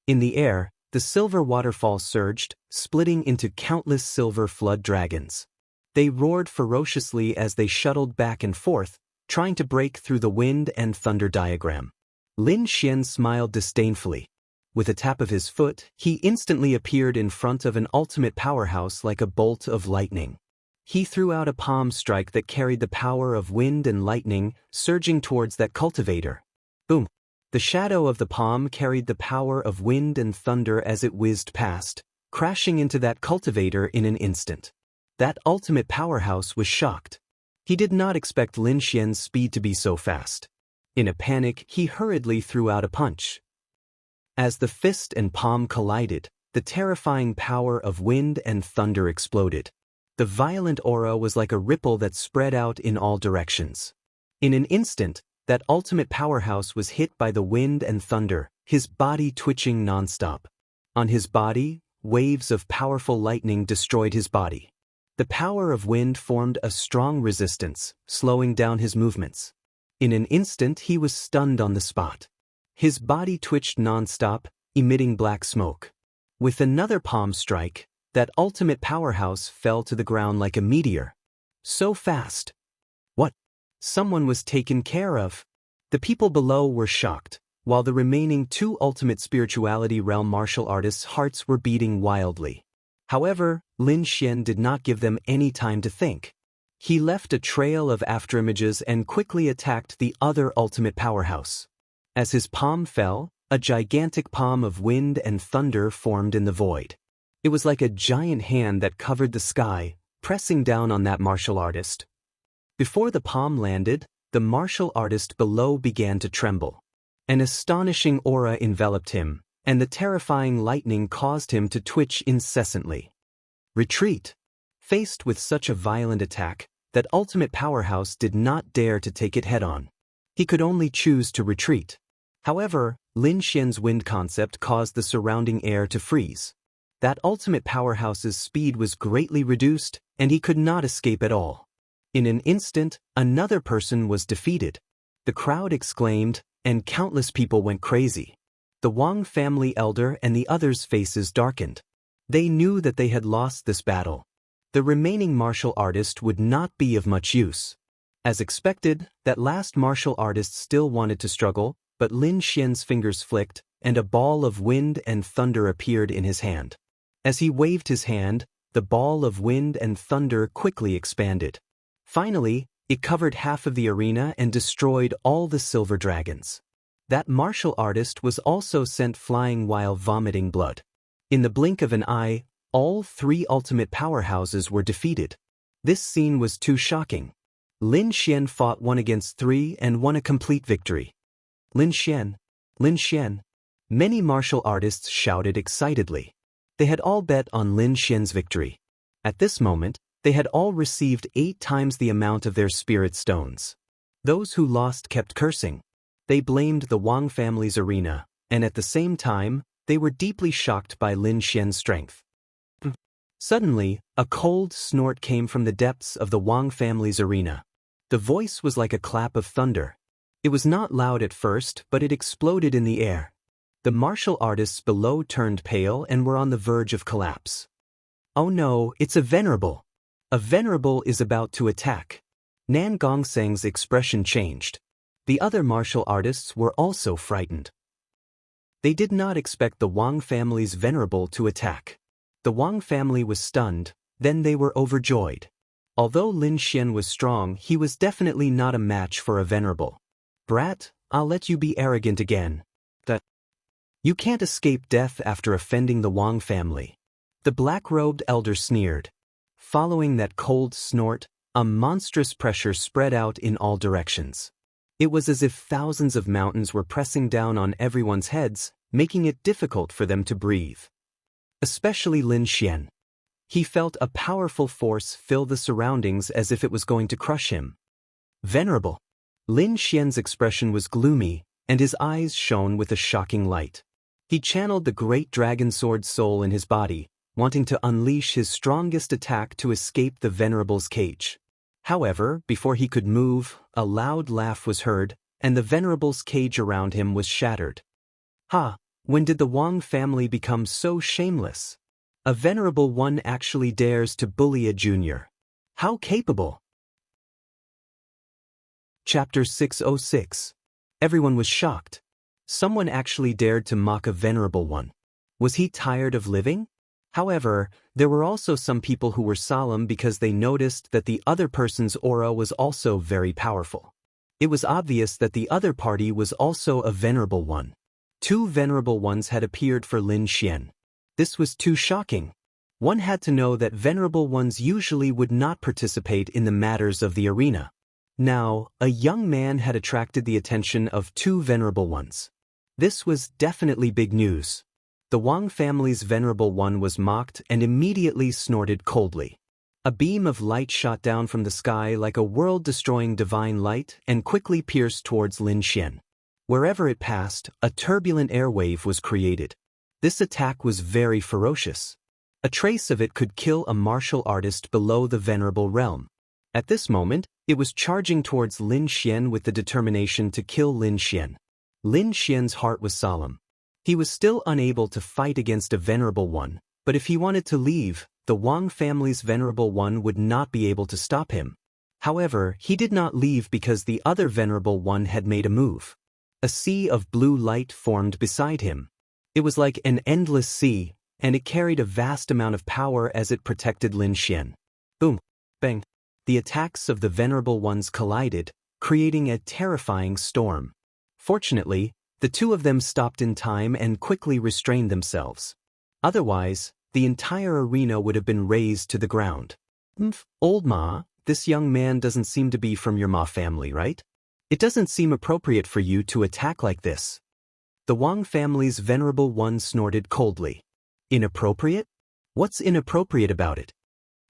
Speaker 1: In the air, the silver waterfall surged, splitting into countless silver flood dragons. They roared ferociously as they shuttled back and forth, trying to break through the wind and thunder diagram. Lin Xian smiled disdainfully. With a tap of his foot, he instantly appeared in front of an ultimate powerhouse like a bolt of lightning. He threw out a palm strike that carried the power of wind and lightning, surging towards that cultivator. Boom! The shadow of the palm carried the power of wind and thunder as it whizzed past, crashing into that cultivator in an instant. That ultimate powerhouse was shocked. He did not expect Lin Xian's speed to be so fast. In a panic, he hurriedly threw out a punch. As the fist and palm collided, the terrifying power of wind and thunder exploded. The violent aura was like a ripple that spread out in all directions. In an instant, that ultimate powerhouse was hit by the wind and thunder, his body twitching nonstop. On his body, waves of powerful lightning destroyed his body. The power of wind formed a strong resistance, slowing down his movements. In an instant he was stunned on the spot. His body twitched nonstop, emitting black smoke. With another palm strike, that ultimate powerhouse fell to the ground like a meteor. So fast. What? Someone was taken care of. The people below were shocked, while the remaining two ultimate spirituality realm martial artists' hearts were beating wildly. However, Lin Xian did not give them any time to think. He left a trail of afterimages and quickly attacked the other ultimate powerhouse. As his palm fell, a gigantic palm of wind and thunder formed in the void. It was like a giant hand that covered the sky, pressing down on that martial artist. Before the palm landed, the martial artist below began to tremble. An astonishing aura enveloped him, and the terrifying lightning caused him to twitch incessantly. Retreat. Faced with such a violent attack, that ultimate powerhouse did not dare to take it head-on. He could only choose to retreat. However, Lin Xian's wind concept caused the surrounding air to freeze. That ultimate powerhouse's speed was greatly reduced, and he could not escape at all. In an instant, another person was defeated. The crowd exclaimed, and countless people went crazy. The Wang family elder and the others' faces darkened. They knew that they had lost this battle. The remaining martial artist would not be of much use. As expected, that last martial artist still wanted to struggle, but Lin Xian's fingers flicked, and a ball of wind and thunder appeared in his hand. As he waved his hand, the ball of wind and thunder quickly expanded. Finally, it covered half of the arena and destroyed all the silver dragons. That martial artist was also sent flying while vomiting blood. In the blink of an eye, all three ultimate powerhouses were defeated. This scene was too shocking. Lin Xian fought 1 against 3 and won a complete victory. Lin Xian! Lin Xian! Many martial artists shouted excitedly. They had all bet on Lin Xian's victory. At this moment, they had all received 8 times the amount of their spirit stones. Those who lost kept cursing. They blamed the Wang family's arena, and at the same time, they were deeply shocked by Lin Xian's strength. Suddenly, a cold snort came from the depths of the Wang family's arena. The voice was like a clap of thunder. It was not loud at first, but it exploded in the air. The martial artists below turned pale and were on the verge of collapse. Oh no, it's a venerable! A venerable is about to attack. Nan Gongseng's expression changed. The other martial artists were also frightened. They did not expect the Wang family's venerable to attack. The Wang family was stunned, then they were overjoyed. Although Lin Xian was strong, he was definitely not a match for a venerable. Brat, I'll let you be arrogant again. You can't escape death after offending the Wang family. The black-robed elder sneered. Following that cold snort, a monstrous pressure spread out in all directions. It was as if thousands of mountains were pressing down on everyone's heads, making it difficult for them to breathe. Especially Lin Xian. He felt a powerful force fill the surroundings as if it was going to crush him. Venerable! Lin Xian's expression was gloomy, and his eyes shone with a shocking light. He channeled the great dragon sword soul in his body, wanting to unleash his strongest attack to escape the venerable's cage. However, before he could move, a loud laugh was heard, and the venerable's cage around him was shattered. Ha! When did the Wang family become so shameless? A venerable one actually dares to bully a junior. How capable! Chapter 606. Everyone was shocked. Someone actually dared to mock a venerable one. Was he tired of living? However, there were also some people who were solemn because they noticed that the other person's aura was also very powerful. It was obvious that the other party was also a venerable one. 2 venerable ones had appeared for Lin Xian. This was too shocking. One had to know that venerable ones usually would not participate in the matters of the arena. Now, a young man had attracted the attention of 2 venerable ones. This was definitely big news. The Wang family's venerable one was mocked and immediately snorted coldly. A beam of light shot down from the sky like a world-destroying divine light and quickly pierced towards Lin Xian. Wherever it passed, a turbulent air wave was created. This attack was very ferocious. A trace of it could kill a martial artist below the venerable realm. At this moment, it was charging towards Lin Xian with the determination to kill Lin Xian. Lin Xian's heart was solemn. He was still unable to fight against a venerable one, but if he wanted to leave, the Wang family's venerable one would not be able to stop him. However, he did not leave because the other venerable one had made a move. A sea of blue light formed beside him. It was like an endless sea, and it carried a vast amount of power as it protected Lin Xian. Boom! Bang! The attacks of the venerable ones collided, creating a terrifying storm. Fortunately, the 2 of them stopped in time and quickly restrained themselves. Otherwise, the entire arena would have been razed to the ground. Old Ma, this young man doesn't seem to be from your Ma family, right? It doesn't seem appropriate for you to attack like this. The Wang family's venerable one snorted coldly. Inappropriate? What's inappropriate about it?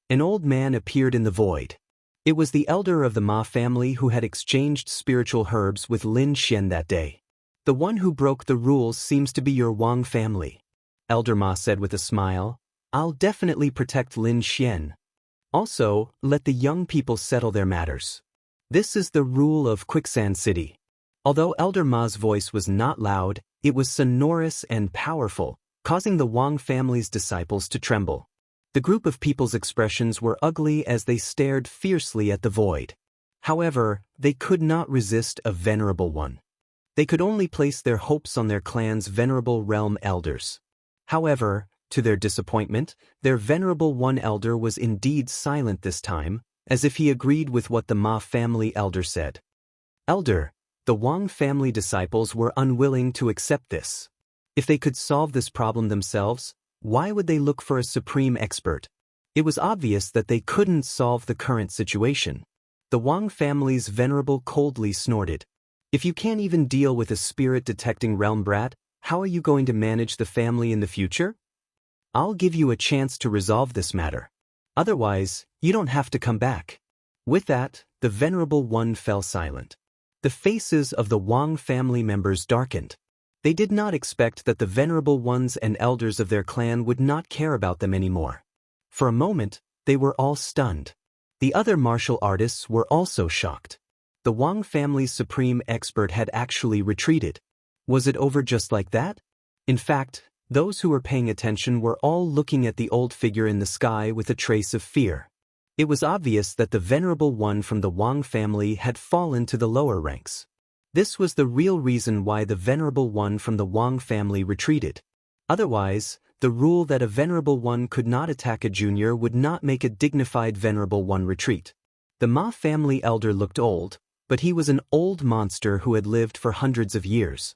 Speaker 1: An old man appeared in the void. It was the elder of the Ma family who had exchanged spiritual herbs with Lin Xian that day. The one who broke the rules seems to be your Wang family. Elder Ma said with a smile. I'll definitely protect Lin Xian. Also, let the young people settle their matters. This is the rule of Quicksand City. Although Elder Ma's voice was not loud, it was sonorous and powerful, causing the Wang family's disciples to tremble. The group of people's expressions were ugly as they stared fiercely at the void. However, they could not resist a venerable one. They could only place their hopes on their clan's venerable realm elders. However, to their disappointment, their venerable one elder was indeed silent this time, as if he agreed with what the Ma family elder said. Elder, the Wang family disciples were unwilling to accept this. If they could solve this problem themselves, why would they look for a supreme expert? It was obvious that they couldn't solve the current situation. The Wang family's venerable coldly snorted. If you can't even deal with a spirit-detecting realm brat, how are you going to manage the family in the future? I'll give you a chance to resolve this matter. Otherwise, you don't have to come back. With that, the venerable one fell silent. The faces of the Wang family members darkened. They did not expect that the venerable ones and elders of their clan would not care about them anymore. For a moment, they were all stunned. The other martial artists were also shocked. The Wang family's supreme expert had actually retreated. Was it over just like that? In fact, those who were paying attention were all looking at the old figure in the sky with a trace of fear. It was obvious that the venerable one from the Wang family had fallen to the lower ranks. This was the real reason why the venerable one from the Wang family retreated. Otherwise, the rule that a venerable one could not attack a junior would not make a dignified venerable one retreat. The Ma family elder looked old, but he was an old monster who had lived for hundreds of years.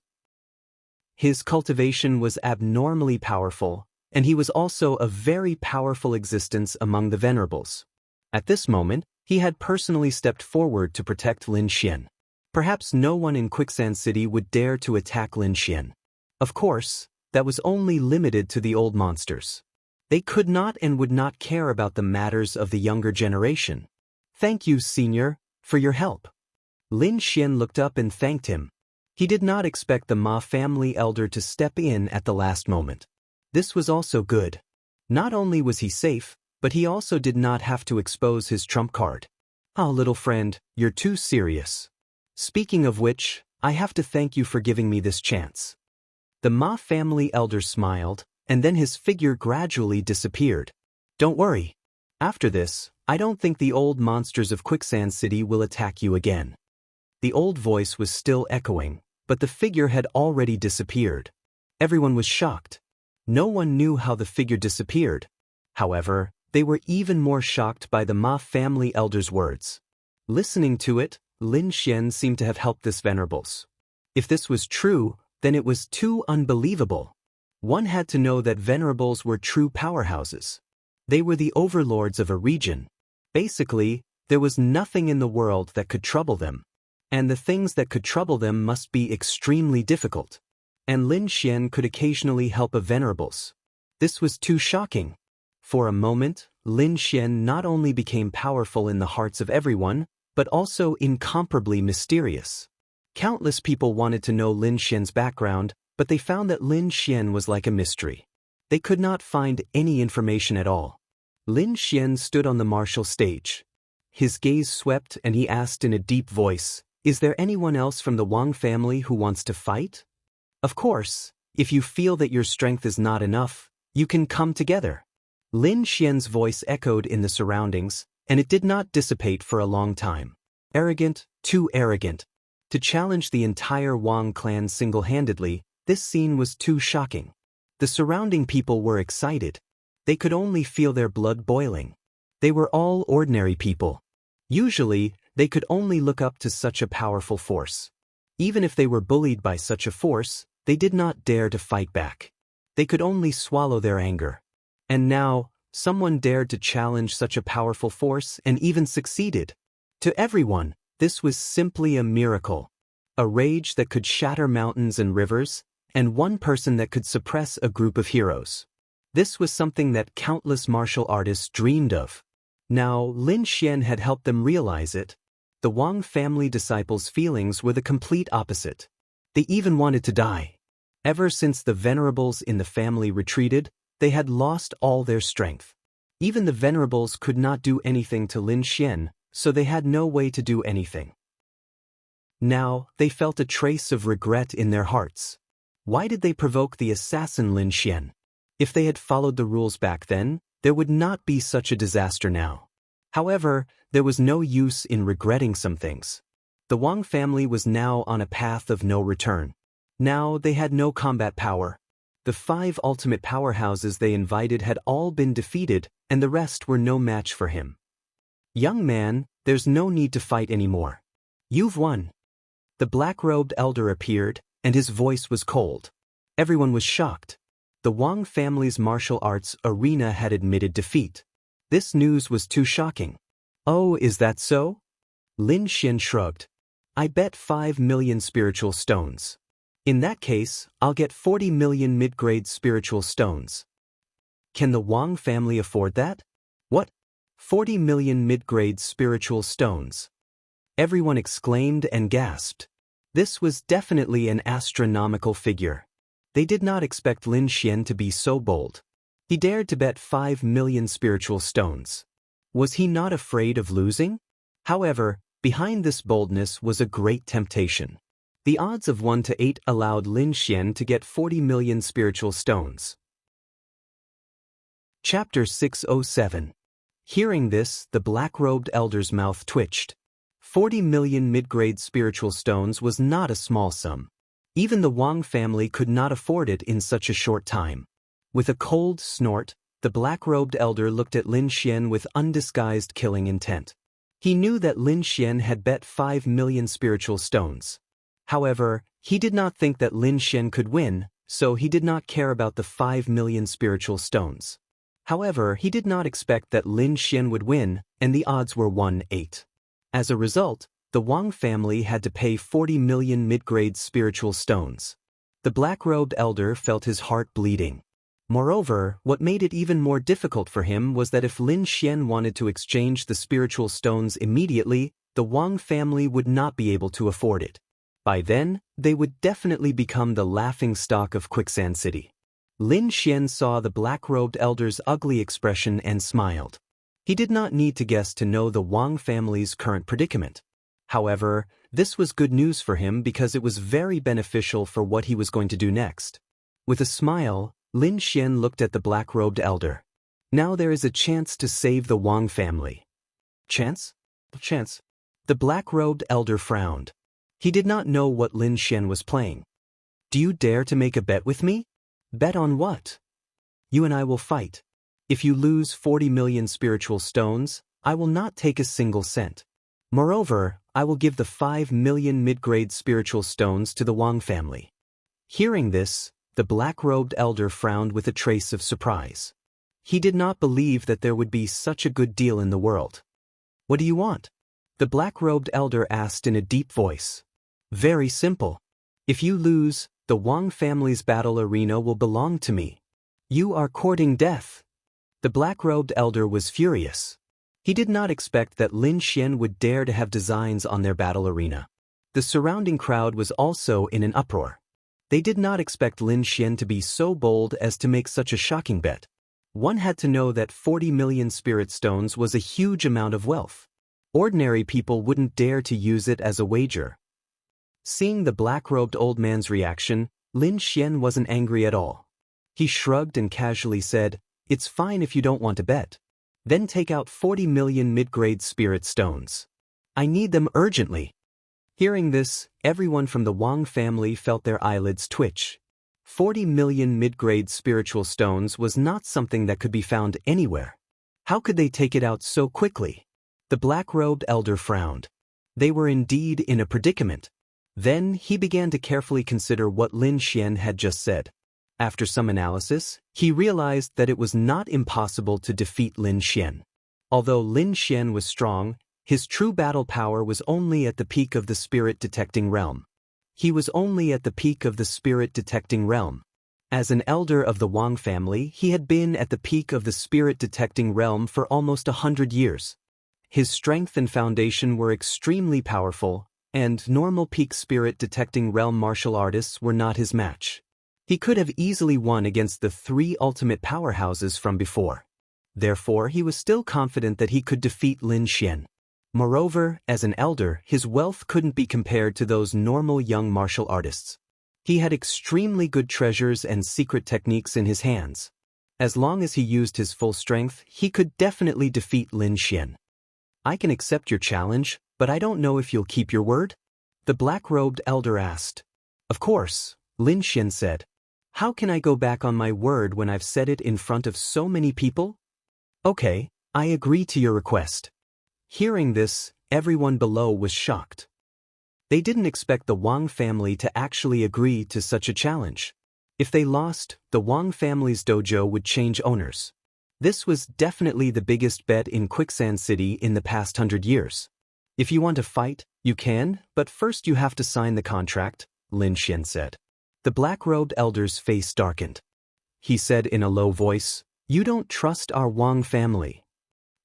Speaker 1: His cultivation was abnormally powerful, and he was also a very powerful existence among the venerables. At this moment, he had personally stepped forward to protect Lin Xian. Perhaps no one in Quicksand City would dare to attack Lin Xian. Of course, that was only limited to the old monsters. They could not and would not care about the matters of the younger generation. Thank you, Senior, for your help. Lin Xian looked up and thanked him. He did not expect the Ma family elder to step in at the last moment. This was also good. Not only was he safe, but he also did not have to expose his trump card. Ah, little friend, you're too serious. Speaking of which, I have to thank you for giving me this chance. The Ma family elder smiled, and then his figure gradually disappeared. Don't worry. After this, I don't think the old monsters of Quicksand City will attack you again. The old voice was still echoing, but the figure had already disappeared. Everyone was shocked. No one knew how the figure disappeared. However, they were even more shocked by the Ma family elder's words. Listening to it, Lin Xian seemed to have helped this venerables. If this was true, then it was too unbelievable. One had to know that venerables were true powerhouses. They were the overlords of a region. Basically, there was nothing in the world that could trouble them. And the things that could trouble them must be extremely difficult. And Lin Xian could occasionally help a venerables. This was too shocking. For a moment, Lin Xian not only became powerful in the hearts of everyone, but also incomparably mysterious. Countless people wanted to know Lin Xian's background, but they found that Lin Xian was like a mystery. They could not find any information at all. Lin Xian stood on the martial stage. His gaze swept and he asked in a deep voice, "Is there anyone else from the Wang family who wants to fight? Of course, if you feel that your strength is not enough, you can come together." Lin Xian's voice echoed in the surroundings, and it did not dissipate for a long time. Arrogant, too arrogant. To challenge the entire Wang clan single-handedly, this scene was too shocking. The surrounding people were excited. They could only feel their blood boiling. They were all ordinary people. Usually, they could only look up to such a powerful force. Even if they were bullied by such a force, they did not dare to fight back. They could only swallow their anger. And now, someone dared to challenge such a powerful force and even succeeded. To everyone, this was simply a miracle. A rage that could shatter mountains and rivers, and one person that could suppress a group of heroes. This was something that countless martial artists dreamed of. Now, Lin Xian had helped them realize it. The Wang family disciples' feelings were the complete opposite. They even wanted to die. Ever since the venerables in the family retreated, they had lost all their strength. Even the venerables could not do anything to Lin Xian, so they had no way to do anything. Now, they felt a trace of regret in their hearts. Why did they provoke the assassin Lin Xian? If they had followed the rules back then, there would not be such a disaster now. However, there was no use in regretting some things. The Wang family was now on a path of no return. Now they had no combat power. The 5 ultimate powerhouses they invited had all been defeated, and the rest were no match for him. Young man, there's no need to fight anymore. You've won. The black-robed elder appeared, and his voice was cold. Everyone was shocked. The Wang family's martial arts arena had admitted defeat. This news was too shocking. Oh, is that so? Lin Xian shrugged. I bet 5 million spiritual stones. In that case, I'll get 40 million mid-grade spiritual stones. Can the Wang family afford that? What? 40 million mid-grade spiritual stones. Everyone exclaimed and gasped. This was definitely an astronomical figure. They did not expect Lin Xian to be so bold. He dared to bet 5 million spiritual stones. Was he not afraid of losing? However, behind this boldness was a great temptation. The odds of 1 to 8 allowed Lin Xian to get 40 million spiritual stones. Chapter 607. Hearing this, the black-robed elder's mouth twitched. 40 million mid-grade spiritual stones was not a small sum. Even the Wang family could not afford it in such a short time. With a cold snort, the black-robed elder looked at Lin Xian with undisguised killing intent. He knew that Lin Xian had bet 5 million spiritual stones. However, he did not think that Lin Xian could win, so he did not care about the 5 million spiritual stones. However, he did not expect that Lin Xian would win, and the odds were 1-8. As a result, the Wang family had to pay 40 million mid-grade spiritual stones. The black-robed elder felt his heart bleeding. Moreover, what made it even more difficult for him was that if Lin Xian wanted to exchange the spiritual stones immediately, the Wang family would not be able to afford it. By then, they would definitely become the laughingstock of Quicksand City. Lin Xian saw the black-robed elder's ugly expression and smiled. He did not need to guess to know the Wang family's current predicament. However, this was good news for him because it was very beneficial for what he was going to do next. With a smile, Lin Xian looked at the black-robed elder. Now there is a chance to save the Wang family. Chance? Chance. The black-robed elder frowned. He did not know what Lin Xian was playing. Do you dare to make a bet with me? Bet on what? You and I will fight. If you lose 40 million spiritual stones, I will not take a single cent. Moreover, I will give the 5 million mid-grade spiritual stones to the Wang family. Hearing this, the black-robed elder frowned with a trace of surprise. He did not believe that there would be such a good deal in the world. What do you want? The black-robed elder asked in a deep voice. Very simple. If you lose, the Wang family's battle arena will belong to me. You are courting death. The black-robed elder was furious. He did not expect that Lin Xian would dare to have designs on their battle arena. The surrounding crowd was also in an uproar. They did not expect Lin Xian to be so bold as to make such a shocking bet. One had to know that 40 million spirit stones was a huge amount of wealth. Ordinary people wouldn't dare to use it as a wager. Seeing the black-robed old man's reaction, Lin Xian wasn't angry at all. He shrugged and casually said, "It's fine if you don't want to bet. Then take out 40 million mid-grade spirit stones. I need them urgently." Hearing this, everyone from the Wang family felt their eyelids twitch. 40 million mid-grade spiritual stones was not something that could be found anywhere. How could they take it out so quickly? The black-robed elder frowned. They were indeed in a predicament. Then he began to carefully consider what Lin Xian had just said. After some analysis, he realized that it was not impossible to defeat Lin Xian. Although Lin Xian was strong, his true battle power was only at the peak of the spirit-detecting realm. He was only at the peak of the spirit-detecting realm. As an elder of the Wang family, he had been at the peak of the spirit-detecting realm for almost 100 years. His strength and foundation were extremely powerful, and normal peak spirit-detecting realm martial artists were not his match. He could have easily won against the 3 ultimate powerhouses from before. Therefore, he was still confident that he could defeat Lin Xian. Moreover, as an elder, his wealth couldn't be compared to those normal young martial artists. He had extremely good treasures and secret techniques in his hands. As long as he used his full strength, he could definitely defeat Lin Xian. I can accept your challenge, but I don't know if you'll keep your word? The black-robed elder asked. Of course, Lin Xian said. How can I go back on my word when I've said it in front of so many people? Okay, I agree to your request. Hearing this, everyone below was shocked. They didn't expect the Wang family to actually agree to such a challenge. If they lost, the Wang family's dojo would change owners. This was definitely the biggest bet in Quicksand City in the past 100 years. If you want to fight, you can, but first you have to sign the contract, Lin Xian said. The black-robed elder's face darkened. He said in a low voice, You don't trust our Wang family.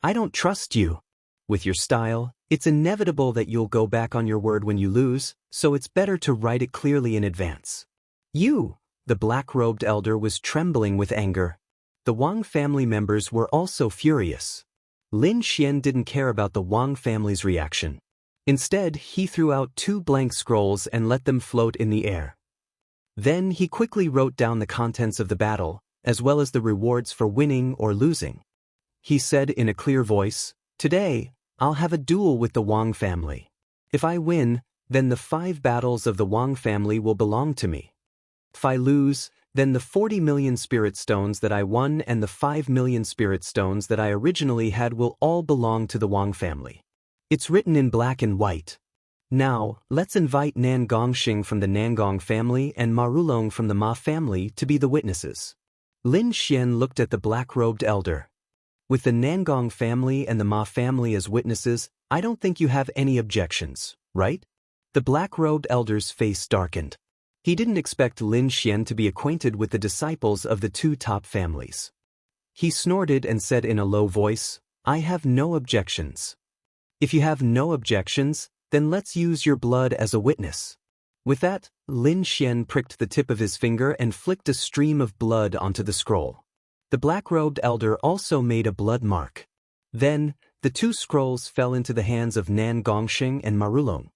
Speaker 1: I don't trust you. With your style, it's inevitable that you'll go back on your word when you lose, so it's better to write it clearly in advance. You! The black-robed elder was trembling with anger. The Wang family members were also furious. Lin Xian didn't care about the Wang family's reaction. Instead, he threw out 2 blank scrolls and let them float in the air. Then he quickly wrote down the contents of the battle, as well as the rewards for winning or losing. He said in a clear voice, Today, I'll have a duel with the Wang family. If I win, then the 5 battles of the Wang family will belong to me. If I lose, then the 40 million spirit stones that I won and the 5 million spirit stones that I originally had will all belong to the Wang family. It's written in black and white. Now, let's invite Nan Gongxing from the Nangong family and Marulong from the Ma family to be the witnesses. Lin Xian looked at the black-robed elder. With the Nangong family and the Ma family as witnesses, I don't think you have any objections, right? The black-robed elder's face darkened. He didn't expect Lin Xian to be acquainted with the disciples of the 2 top families. He snorted and said in a low voice, I have no objections. If you have no objections, then let's use your blood as a witness. With that, Lin Xian pricked the tip of his finger and flicked a stream of blood onto the scroll. The black-robed elder also made a blood mark. Then, the 2 scrolls fell into the hands of Nan Gongxing and Marulong.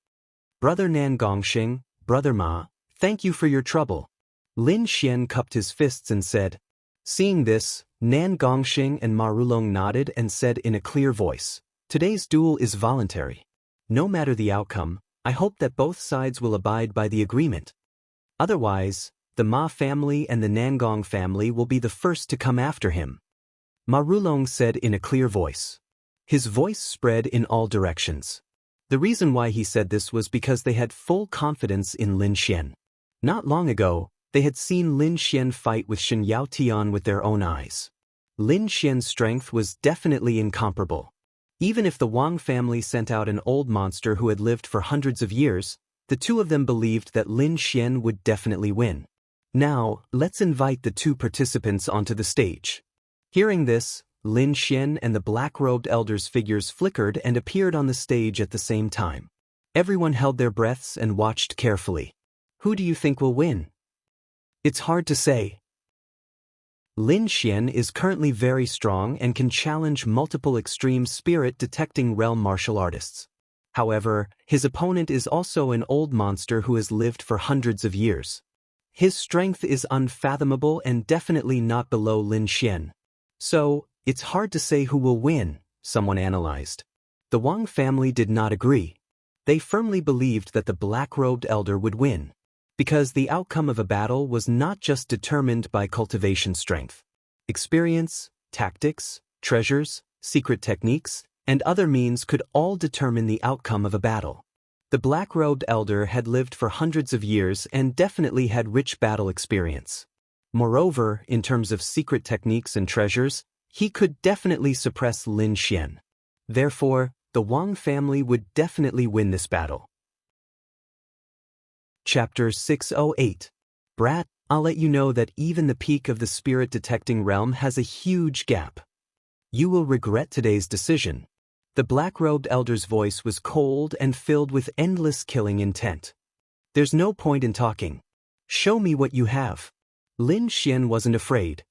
Speaker 1: Brother Nan Gongxing, Brother Ma, thank you for your trouble. Lin Xian cupped his fists and said. Seeing this, Nan Gongxing and Marulong nodded and said in a clear voice, Today's duel is voluntary. No matter the outcome, I hope that both sides will abide by the agreement. Otherwise, the Ma family and the Nangong family will be the first to come after him. Marulong said in a clear voice. His voice spread in all directions. The reason why he said this was because they had full confidence in Lin Xian. Not long ago, they had seen Lin Xian fight with Shen Yaotian with their own eyes. Lin Xian's strength was definitely incomparable. Even if the Wang family sent out an old monster who had lived for hundreds of years, the 2 of them believed that Lin Xian would definitely win. Now, let's invite the 2 participants onto the stage. Hearing this, Lin Xian and the black-robed elder's figures flickered and appeared on the stage at the same time. Everyone held their breaths and watched carefully. Who do you think will win? It's hard to say. Lin Xian is currently very strong and can challenge multiple extreme spirit-detecting realm martial artists. However, his opponent is also an old monster who has lived for hundreds of years. His strength is unfathomable and definitely not below Lin Xian. So, it's hard to say who will win, someone analyzed. The Wang family did not agree. They firmly believed that the black-robed elder would win, because the outcome of a battle was not just determined by cultivation strength. Experience, tactics, treasures, secret techniques, and other means could all determine the outcome of a battle. The black-robed elder had lived for hundreds of years and definitely had rich battle experience. Moreover, in terms of secret techniques and treasures, he could definitely suppress Lin Xian. Therefore, the Wang family would definitely win this battle. Chapter 608. Brat, I'll let you know that even the peak of the spirit-detecting realm has a huge gap. You will regret today's decision. The black-robed elder's voice was cold and filled with endless killing intent. There's no point in talking. Show me what you have. Lin Xian wasn't afraid.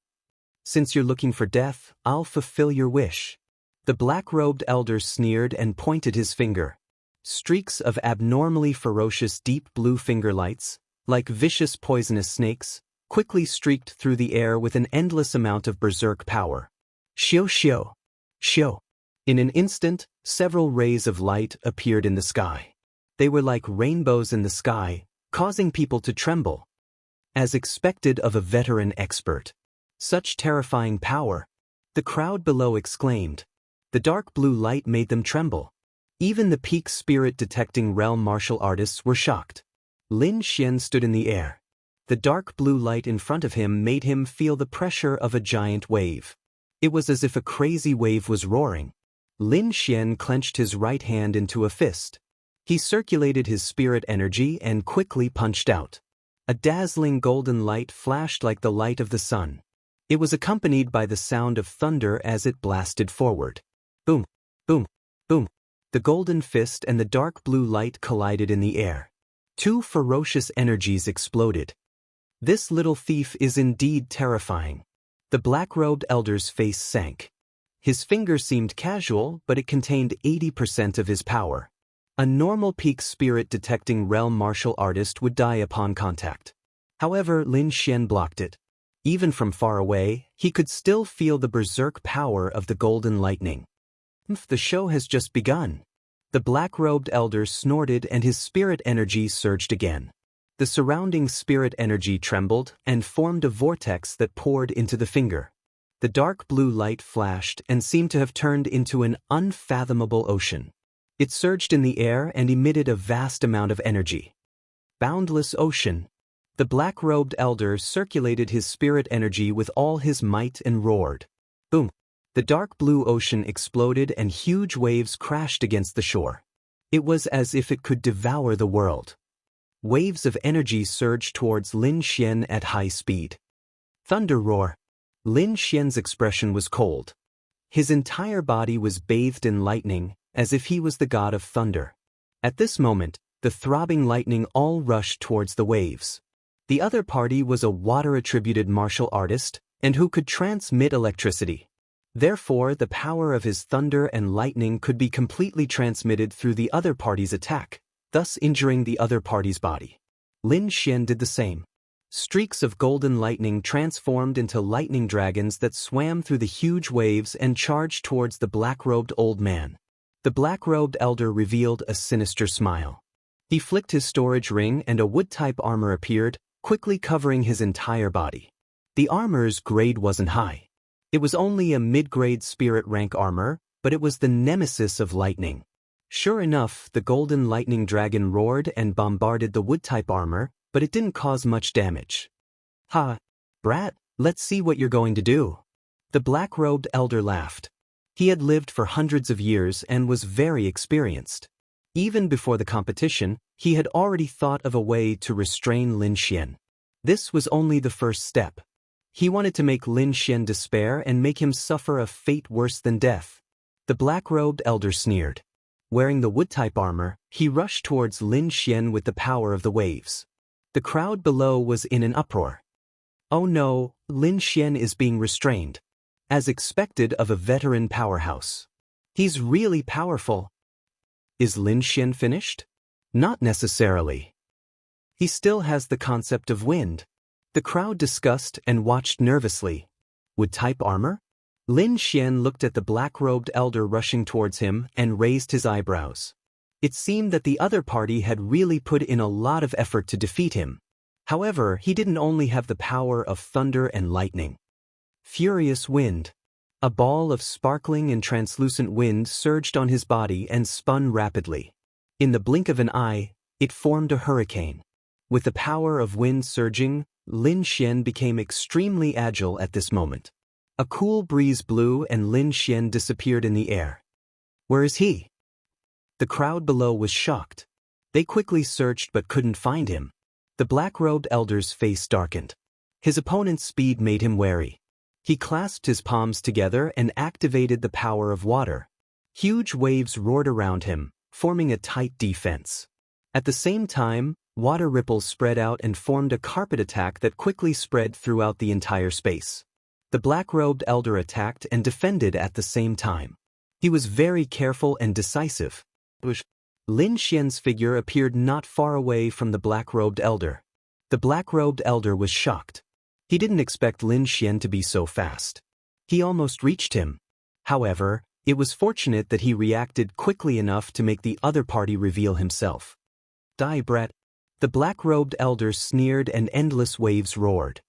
Speaker 1: Since you're looking for death, I'll fulfill your wish. The black-robed elder sneered and pointed his finger. Streaks of abnormally ferocious deep blue finger lights, like vicious poisonous snakes, quickly streaked through the air with an endless amount of berserk power. Xiu xiu. Xiu. In an instant, several rays of light appeared in the sky. They were like rainbows in the sky, causing people to tremble. As expected of a veteran expert. Such terrifying power. The crowd below exclaimed. The dark blue light made them tremble. Even the peak spirit detecting realm martial artists were shocked. Lin Xian stood in the air. The dark blue light in front of him made him feel the pressure of a giant wave. It was as if a crazy wave was roaring. Lin Xian clenched his right hand into a fist. He circulated his spirit energy and quickly punched out. A dazzling golden light flashed like the light of the sun. It was accompanied by the sound of thunder as it blasted forward. Boom, boom, boom. The golden fist and the dark blue light collided in the air. Two ferocious energies exploded. This little thief is indeed terrifying. The black-robed elder's face sank. His finger seemed casual, but it contained 80% of his power. A normal peak spirit detecting realm martial artist would die upon contact. However, Lin Xian blocked it. Even from far away, he could still feel the berserk power of the golden lightning. The show has just begun. The black-robed elder snorted and his spirit energy surged again. The surrounding spirit energy trembled and formed a vortex that poured into the finger. The dark blue light flashed and seemed to have turned into an unfathomable ocean. It surged in the air and emitted a vast amount of energy. Boundless ocean. The black-robed elder circulated his spirit energy with all his might and roared. Boom. The dark blue ocean exploded and huge waves crashed against the shore. It was as if it could devour the world. Waves of energy surged towards Lin Xian at high speed. Thunder roar. Lin Xian's expression was cold. His entire body was bathed in lightning, as if he was the god of thunder. At this moment, the throbbing lightning all rushed towards the waves. The other party was a water-attributed martial artist, and who could transmit electricity. Therefore, the power of his thunder and lightning could be completely transmitted through the other party's attack, thus injuring the other party's body. Lin Xian did the same. Streaks of golden lightning transformed into lightning dragons that swam through the huge waves and charged towards the black-robed old man. The black-robed elder revealed a sinister smile. He flicked his storage ring and a wood-type armor appeared, quickly covering his entire body. The armor's grade wasn't high. It was only a mid-grade spirit rank armor, but it was the nemesis of lightning. Sure enough, the golden lightning dragon roared and bombarded the wood-type armor, but it didn't cause much damage. Ha! Brat, let's see what you're going to do. The black-robed elder laughed. He had lived for hundreds of years and was very experienced. Even before the competition, he had already thought of a way to restrain Lin Xian. This was only the first step. He wanted to make Lin Xian despair and make him suffer a fate worse than death. The black-robed elder sneered. Wearing the wood-type armor, he rushed towards Lin Xian with the power of the waves. The crowd below was in an uproar. Oh no, Lin Xian is being restrained. As expected of a veteran powerhouse. He's really powerful. Is Lin Xian finished? Not necessarily. He still has the concept of wind. The crowd discussed and watched nervously. Wood-type armor? Lin Xian looked at the black-robed elder rushing towards him and raised his eyebrows. It seemed that the other party had really put in a lot of effort to defeat him. However, he didn't only have the power of thunder and lightning. Furious wind. A ball of sparkling and translucent wind surged on his body and spun rapidly. In the blink of an eye, it formed a hurricane. With the power of wind surging, Lin Xian became extremely agile at this moment. A cool breeze blew and Lin Xian disappeared in the air. Where is he? The crowd below was shocked. They quickly searched but couldn't find him. The black-robed elder's face darkened. His opponent's speed made him wary. He clasped his palms together and activated the power of water. Huge waves roared around him, forming a tight defense. At the same time, water ripples spread out and formed a carpet attack that quickly spread throughout the entire space. The black-robed elder attacked and defended at the same time. He was very careful and decisive. Lin Xian's figure appeared not far away from the black-robed elder. The black-robed elder was shocked. He didn't expect Lin Xian to be so fast. He almost reached him. However, it was fortunate that he reacted quickly enough to make the other party reveal himself. Die, brat. The black-robed elder sneered and endless waves roared.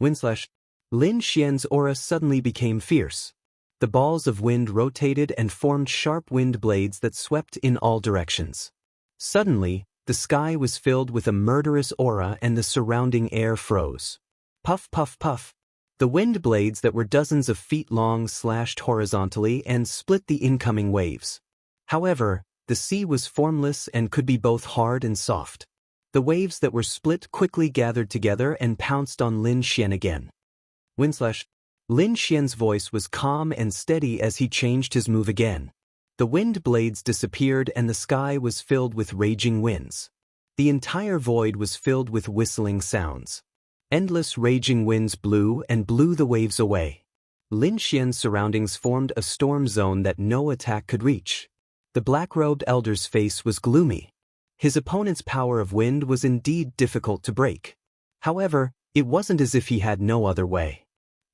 Speaker 1: Windslash. Lin Xian's aura suddenly became fierce. The balls of wind rotated and formed sharp wind blades that swept in all directions. Suddenly, the sky was filled with a murderous aura and the surrounding air froze. Puff, puff, puff. The wind blades that were dozens of feet long slashed horizontally and split the incoming waves. However, the sea was formless and could be both hard and soft. The waves that were split quickly gathered together and pounced on Lin Xian again. Windslash. Lin Xian's voice was calm and steady as he changed his move again. The wind blades disappeared and the sky was filled with raging winds. The entire void was filled with whistling sounds. Endless raging winds blew the waves away. Lin Xian's surroundings formed a storm zone that no attack could reach. The black-robed elder's face was gloomy. His opponent's power of wind was indeed difficult to break. However, it wasn't as if he had no other way.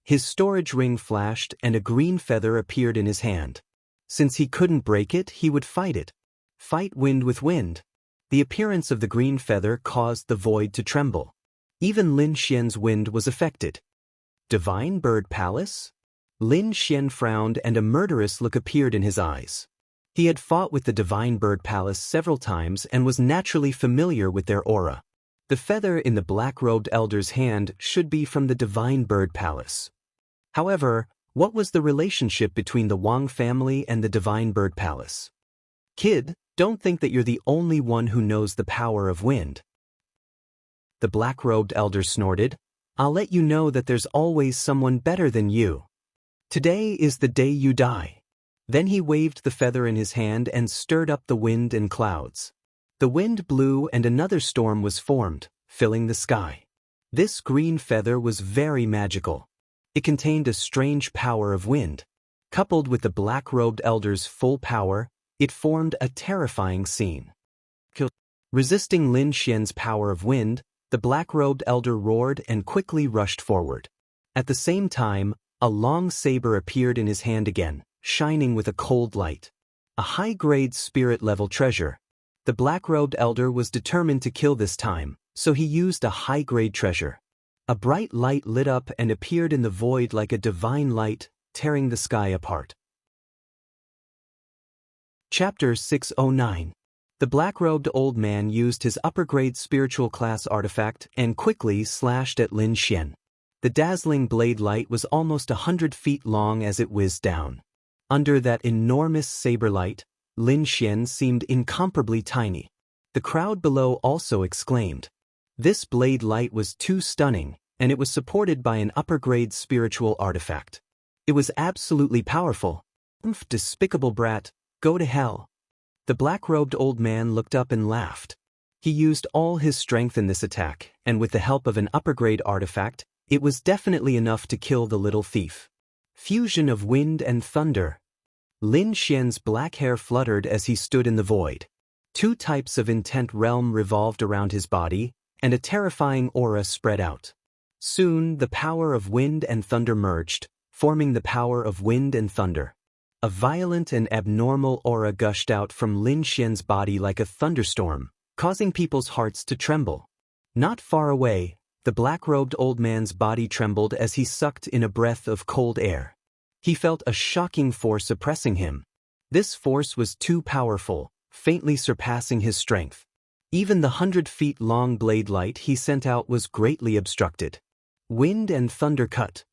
Speaker 1: His storage ring flashed and a green feather appeared in his hand. Since he couldn't break it, he would fight it. Fight wind with wind. The appearance of the green feather caused the void to tremble. Even Lin Xian's wind was affected. Divine Bird Palace? Lin Xian frowned and a murderous look appeared in his eyes. He had fought with the Divine Bird Palace several times and was naturally familiar with their aura. The feather in the black-robed elder's hand should be from the Divine Bird Palace. However, what was the relationship between the Wang family and the Divine Bird Palace? Kid, don't think that you're the only one who knows the power of wind. The black-robed elder snorted. I'll let you know that there's always someone better than you. Today is the day you die. Then he waved the feather in his hand and stirred up the wind and clouds. The wind blew and another storm was formed, filling the sky. This green feather was very magical. It contained a strange power of wind. Coupled with the black-robed elder's full power, it formed a terrifying scene. Resisting Lin Xian's power of wind, the black-robed elder roared and quickly rushed forward. At the same time, a long saber appeared in his hand again, shining with a cold light. A high-grade spirit-level treasure. The black-robed elder was determined to kill this time, so he used a high-grade treasure. A bright light lit up and appeared in the void like a divine light, tearing the sky apart. Chapter 609. The black-robed old man used his upper-grade spiritual class artifact and quickly slashed at Lin Xian. The dazzling blade light was almost 100 feet long as it whizzed down. Under that enormous saber light, Lin Xian seemed incomparably tiny. The crowd below also exclaimed. This blade light was too stunning, and it was supported by an upper-grade spiritual artifact. It was absolutely powerful. Despicable brat, go to hell. The black-robed old man looked up and laughed. He used all his strength in this attack, and with the help of an upper-grade artifact, it was definitely enough to kill the little thief. Fusion of wind and thunder. Lin Xian's black hair fluttered as he stood in the void. Two types of intent realm revolved around his body, and a terrifying aura spread out. Soon, the power of wind and thunder merged, forming the power of wind and thunder. A violent and abnormal aura gushed out from Lin Xian's body like a thunderstorm, causing people's hearts to tremble. Not far away, the black-robed old man's body trembled as he sucked in a breath of cold air. He felt a shocking force oppressing him. This force was too powerful, faintly surpassing his strength. Even the 100-feet-long blade light he sent out was greatly obstructed. Wind and thunder cut.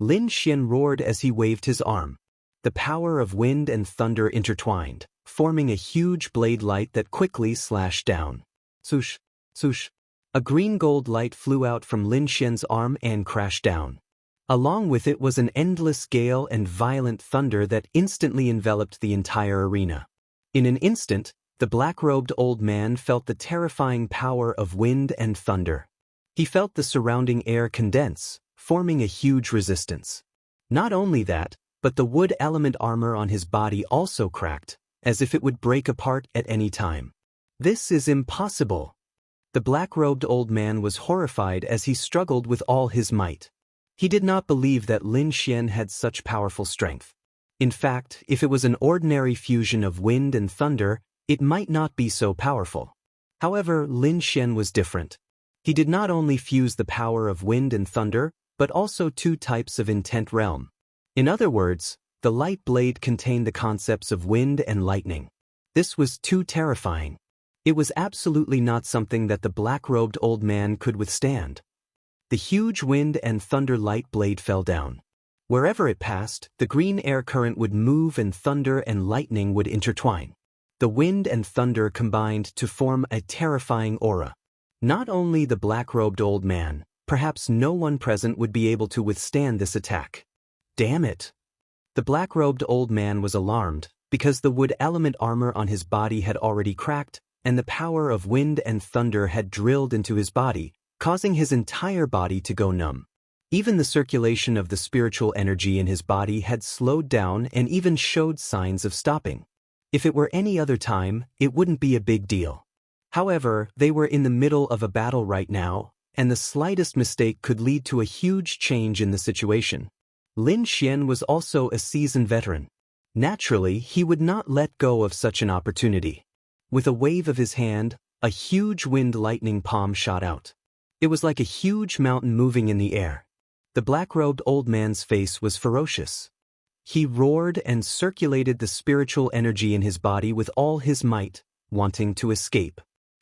Speaker 1: Lin Xian roared as he waved his arm. The power of wind and thunder intertwined, forming a huge blade light that quickly slashed down. Swoosh, swoosh. A green-gold light flew out from Lin Xian's arm and crashed down. Along with it was an endless gale and violent thunder that instantly enveloped the entire arena. In an instant, the black-robed old man felt the terrifying power of wind and thunder. He felt the surrounding air condense, forming a huge resistance. Not only that, but the wood element armor on his body also cracked, as if it would break apart at any time. This is impossible. The black-robed old man was horrified as he struggled with all his might. He did not believe that Lin Xian had such powerful strength. In fact, if it was an ordinary fusion of wind and thunder, it might not be so powerful. However, Lin Xian was different. He did not only fuse the power of wind and thunder, but also two types of intent realm. In other words, the light blade contained the concepts of wind and lightning. This was too terrifying. It was absolutely not something that the black-robed old man could withstand. The huge wind and thunder light blade fell down. Wherever it passed, the green air current would move and thunder and lightning would intertwine. The wind and thunder combined to form a terrifying aura. Not only the black-robed old man, perhaps no one present would be able to withstand this attack. Damn it! The black-robed old man was alarmed, because the wood element armor on his body had already cracked, and the power of wind and thunder had drilled into his body, causing his entire body to go numb. Even the circulation of the spiritual energy in his body had slowed down and even showed signs of stopping. If it were any other time, it wouldn't be a big deal. However, they were in the middle of a battle right now, and the slightest mistake could lead to a huge change in the situation. Lin Xian was also a seasoned veteran. Naturally, he would not let go of such an opportunity. With a wave of his hand, a huge wind lightning palm shot out. It was like a huge mountain moving in the air. The black-robed old man's face was ferocious. He roared and circulated the spiritual energy in his body with all his might, wanting to escape.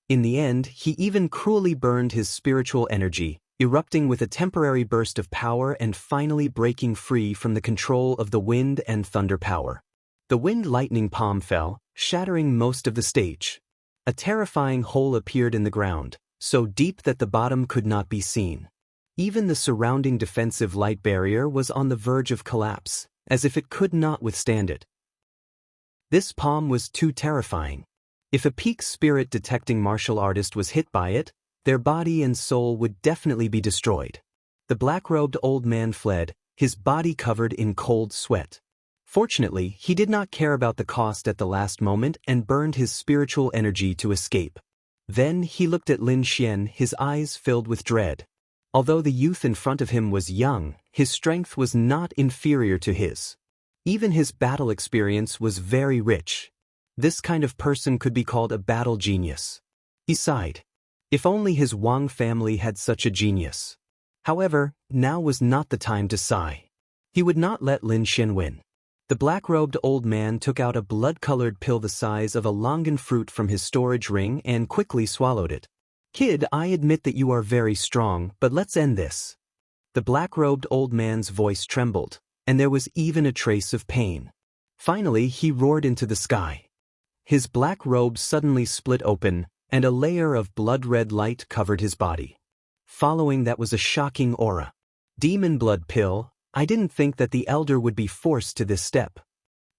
Speaker 1: In the end, he even cruelly burned his spiritual energy, erupting with a temporary burst of power and finally breaking free from the control of the wind and thunder power. The wind lightning palm fell, shattering most of the stage. A terrifying hole appeared in the ground, so deep that the bottom could not be seen. Even the surrounding defensive light barrier was on the verge of collapse, as if it could not withstand it. This palm was too terrifying. If a peak spirit-detecting martial artist was hit by it, their body and soul would definitely be destroyed. The black-robed old man fled, his body covered in cold sweat. Fortunately, he did not care about the cost at the last moment and burned his spiritual energy to escape. Then he looked at Lin Xian, his eyes filled with dread. Although the youth in front of him was young, his strength was not inferior to his. Even his battle experience was very rich. This kind of person could be called a battle genius. He sighed. If only his Wang family had such a genius. However, now was not the time to sigh. He would not let Lin Xian win. The black-robed old man took out a blood-colored pill the size of a longan fruit from his storage ring and quickly swallowed it. "Kid, I admit that you are very strong, but let's end this." The black-robed old man's voice trembled, and there was even a trace of pain. Finally, he roared into the sky. His black robe suddenly split open, and a layer of blood-red light covered his body. Following that was a shocking aura. Demon blood pill. I didn't think that the elder would be forced to this step.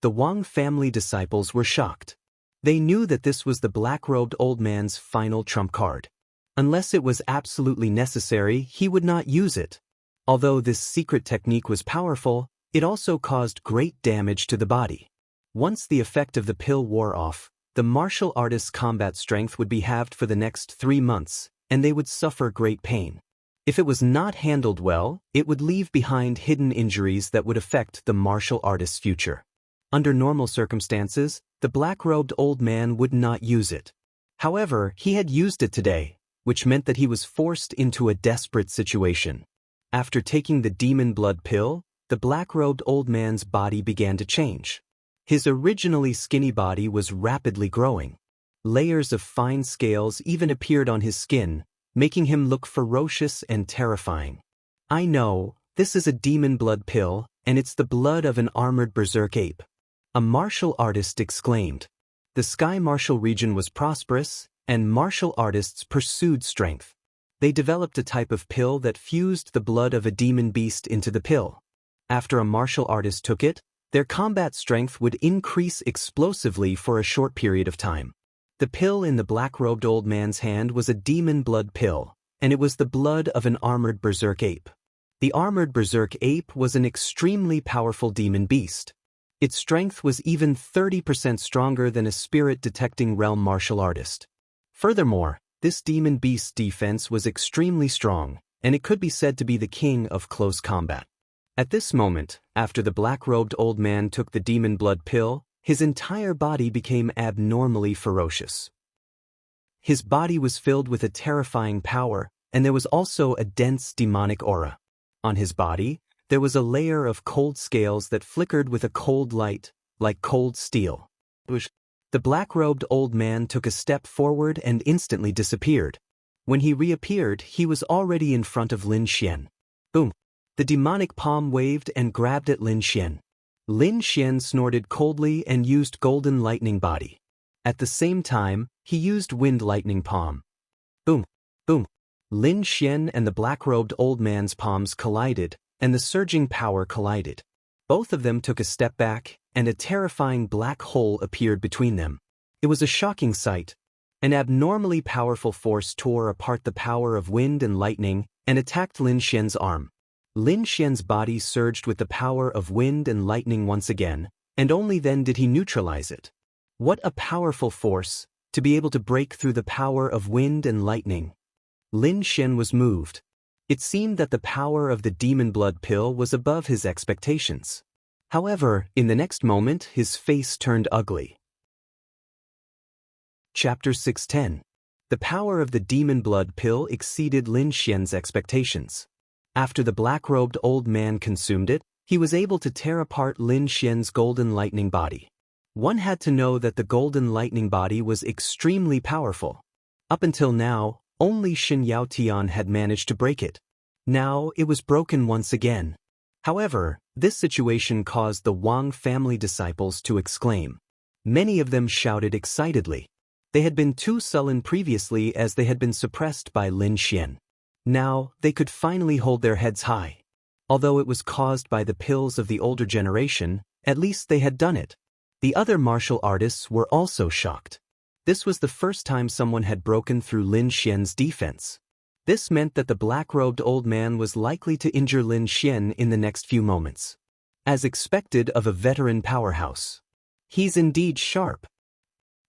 Speaker 1: The Wang family disciples were shocked. They knew that this was the black-robed old man's final trump card. Unless it was absolutely necessary, he would not use it. Although this secret technique was powerful, it also caused great damage to the body. Once the effect of the pill wore off, the martial artist's combat strength would be halved for the next 3 months, and they would suffer great pain. If it was not handled well, it would leave behind hidden injuries that would affect the martial artist's future. Under normal circumstances, the black-robed old man would not use it. However, he had used it today, which meant that he was forced into a desperate situation. After taking the demon blood pill, the black-robed old man's body began to change. His originally skinny body was rapidly growing. Layers of fine scales even appeared on his skin, making him look ferocious and terrifying. "I know, this is a demon blood pill, and it's the blood of an armored berserk ape," a martial artist exclaimed. The Sky Martial region was prosperous, and martial artists pursued strength. They developed a type of pill that fused the blood of a demon beast into the pill. After a martial artist took it, their combat strength would increase explosively for a short period of time. The pill in the black-robed old man's hand was a demon blood pill, and it was the blood of an armored berserk ape. The armored berserk ape was an extremely powerful demon beast. Its strength was even 30% stronger than a spirit-detecting realm martial artist. Furthermore, This demon beast's defense was extremely strong, and it could be said to be the king of close combat. At this moment, after the black-robed old man took the demon blood pill, his entire body became abnormally ferocious. His body was filled with a terrifying power, and there was also a dense demonic aura. On his body, there was a layer of cold scales that flickered with a cold light, like cold steel. The black-robed old man took a step forward and instantly disappeared. When he reappeared, he was already in front of Lin Xian. Boom! The demonic palm waved and grabbed at Lin Xian. Lin Xian snorted coldly and used golden lightning body. At the same time, he used wind lightning palm. Boom! Boom! Lin Xian and the black-robed old man's palms collided, and the surging power collided. Both of them took a step back, and a terrifying black hole appeared between them. It was a shocking sight. An abnormally powerful force tore apart the power of wind and lightning and attacked Lin Xian's arm. Lin Xian's body surged with the power of wind and lightning once again, and only then did he neutralize it. What a powerful force, to be able to break through the power of wind and lightning. Lin Xian was moved. It seemed that the power of the demon blood pill was above his expectations. However, in the next moment, his face turned ugly. Chapter 610. The power of the demon blood pill exceeded Lin Xian's expectations. After the black-robed old man consumed it, he was able to tear apart Lin Xian's golden lightning body. One had to know that the golden lightning body was extremely powerful. Up until now, only Shin Yao Tian had managed to break it. Now it was broken once again. However, this situation caused the Wang family disciples to exclaim. Many of them shouted excitedly. They had been too sullen previously as they had been suppressed by Lin Xian. Now, they could finally hold their heads high. Although it was caused by the pills of the older generation, at least they had done it. The other martial artists were also shocked. This was the first time someone had broken through Lin Xian's defense. This meant that the black-robed old man was likely to injure Lin Xian in the next few moments. As expected of a veteran powerhouse. He's indeed sharp.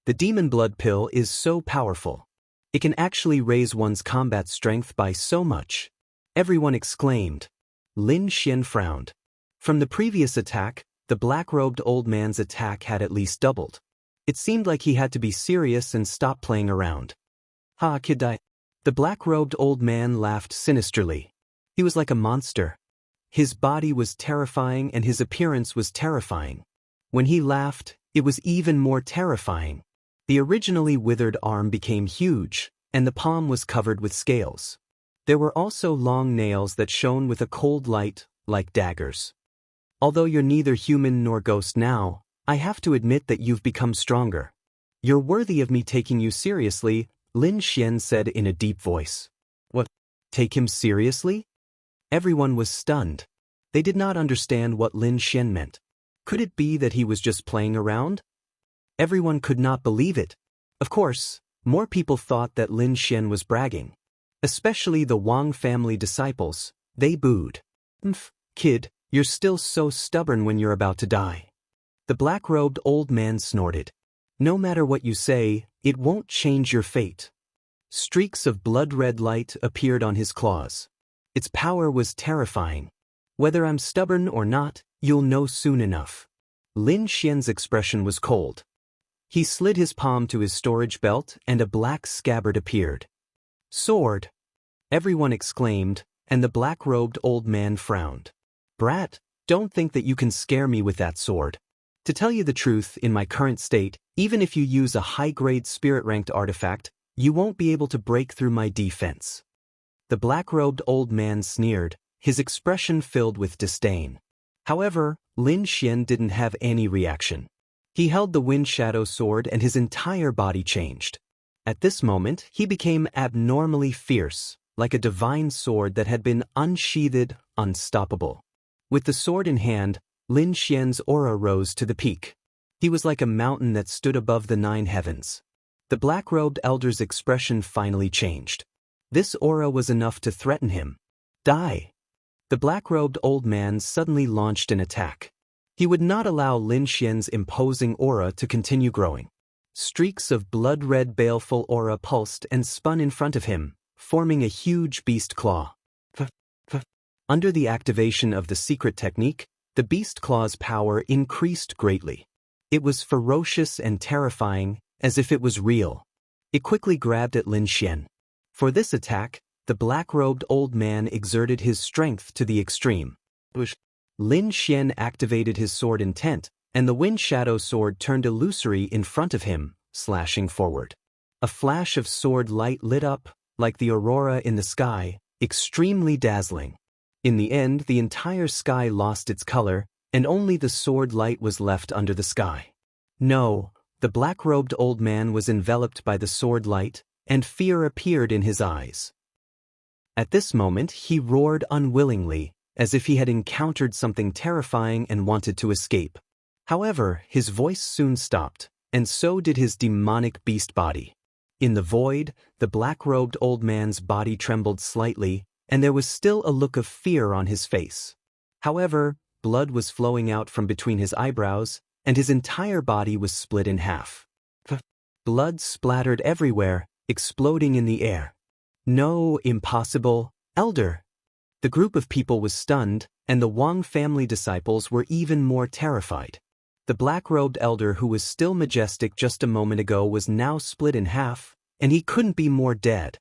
Speaker 1: The demon blood pill is so powerful. It can actually raise one's combat strength by so much. Everyone exclaimed. Lin Xian frowned. From the previous attack, the black-robed old man's attack had at least doubled. It seemed like he had to be serious and stop playing around. Ha, kidai. The black-robed old man laughed sinisterly. He was like a monster. His body was terrifying and his appearance was terrifying. When he laughed, it was even more terrifying. The originally withered arm became huge, and the palm was covered with scales. There were also long nails that shone with a cold light, like daggers. Although you're neither human nor ghost now, I have to admit that you've become stronger. You're worthy of me taking you seriously, Lin Xian said in a deep voice. What? Take him seriously? Everyone was stunned. They did not understand what Lin Xian meant. Could it be that he was just playing around? Everyone could not believe it. Of course, more people thought that Lin Xian was bragging. Especially the Wang family disciples. They booed. Kid, you're still so stubborn when you're about to die. The black-robed old man snorted. No matter what you say, it won't change your fate. Streaks of blood-red light appeared on his claws. Its power was terrifying. Whether I'm stubborn or not, you'll know soon enough. Lin Xian's expression was cold. He slid his palm to his storage belt and a black scabbard appeared. Sword! Everyone exclaimed, and the black-robed old man frowned. Brat, don't think that you can scare me with that sword. To tell you the truth, in my current state, even if you use a high-grade spirit-ranked artifact, you won't be able to break through my defense. The black-robed old man sneered, his expression filled with disdain. However, Lin Xian didn't have any reaction. He held the wind shadow sword and his entire body changed. At this moment, he became abnormally fierce, like a divine sword that had been unsheathed, unstoppable. With the sword in hand, Lin Xian's aura rose to the peak. He was like a mountain that stood above the 9 heavens. The black-robed elder's expression finally changed. This aura was enough to threaten him. Die! The black-robed old man suddenly launched an attack. He would not allow Lin Xian's imposing aura to continue growing. Streaks of blood-red baleful aura pulsed and spun in front of him, forming a huge beast claw. Under the activation of the secret technique, the beast claw's power increased greatly. It was ferocious and terrifying, as if it was real. It quickly grabbed at Lin Xian. For this attack, the black-robed old man exerted his strength to the extreme. Lin Xian activated his sword intent, and the wind shadow sword turned illusory in front of him, slashing forward. A flash of sword light lit up, like the aurora in the sky, extremely dazzling. In the end, the entire sky lost its color, and only the sword light was left under the sky. No, the black-robed old man was enveloped by the sword light, and fear appeared in his eyes. At this moment, he roared unwillingly, as if he had encountered something terrifying and wanted to escape. However, his voice soon stopped, and so did his demonic beast body. In the void, the black-robed old man's body trembled slightly, and there was still a look of fear on his face. However, blood was flowing out from between his eyebrows, and his entire body was split in half. Blood splattered everywhere, exploding in the air. No, impossible, elder. The group of people was stunned, and the Wang family disciples were even more terrified. The black-robed elder who was still majestic just a moment ago was now split in half, and he couldn't be more dead.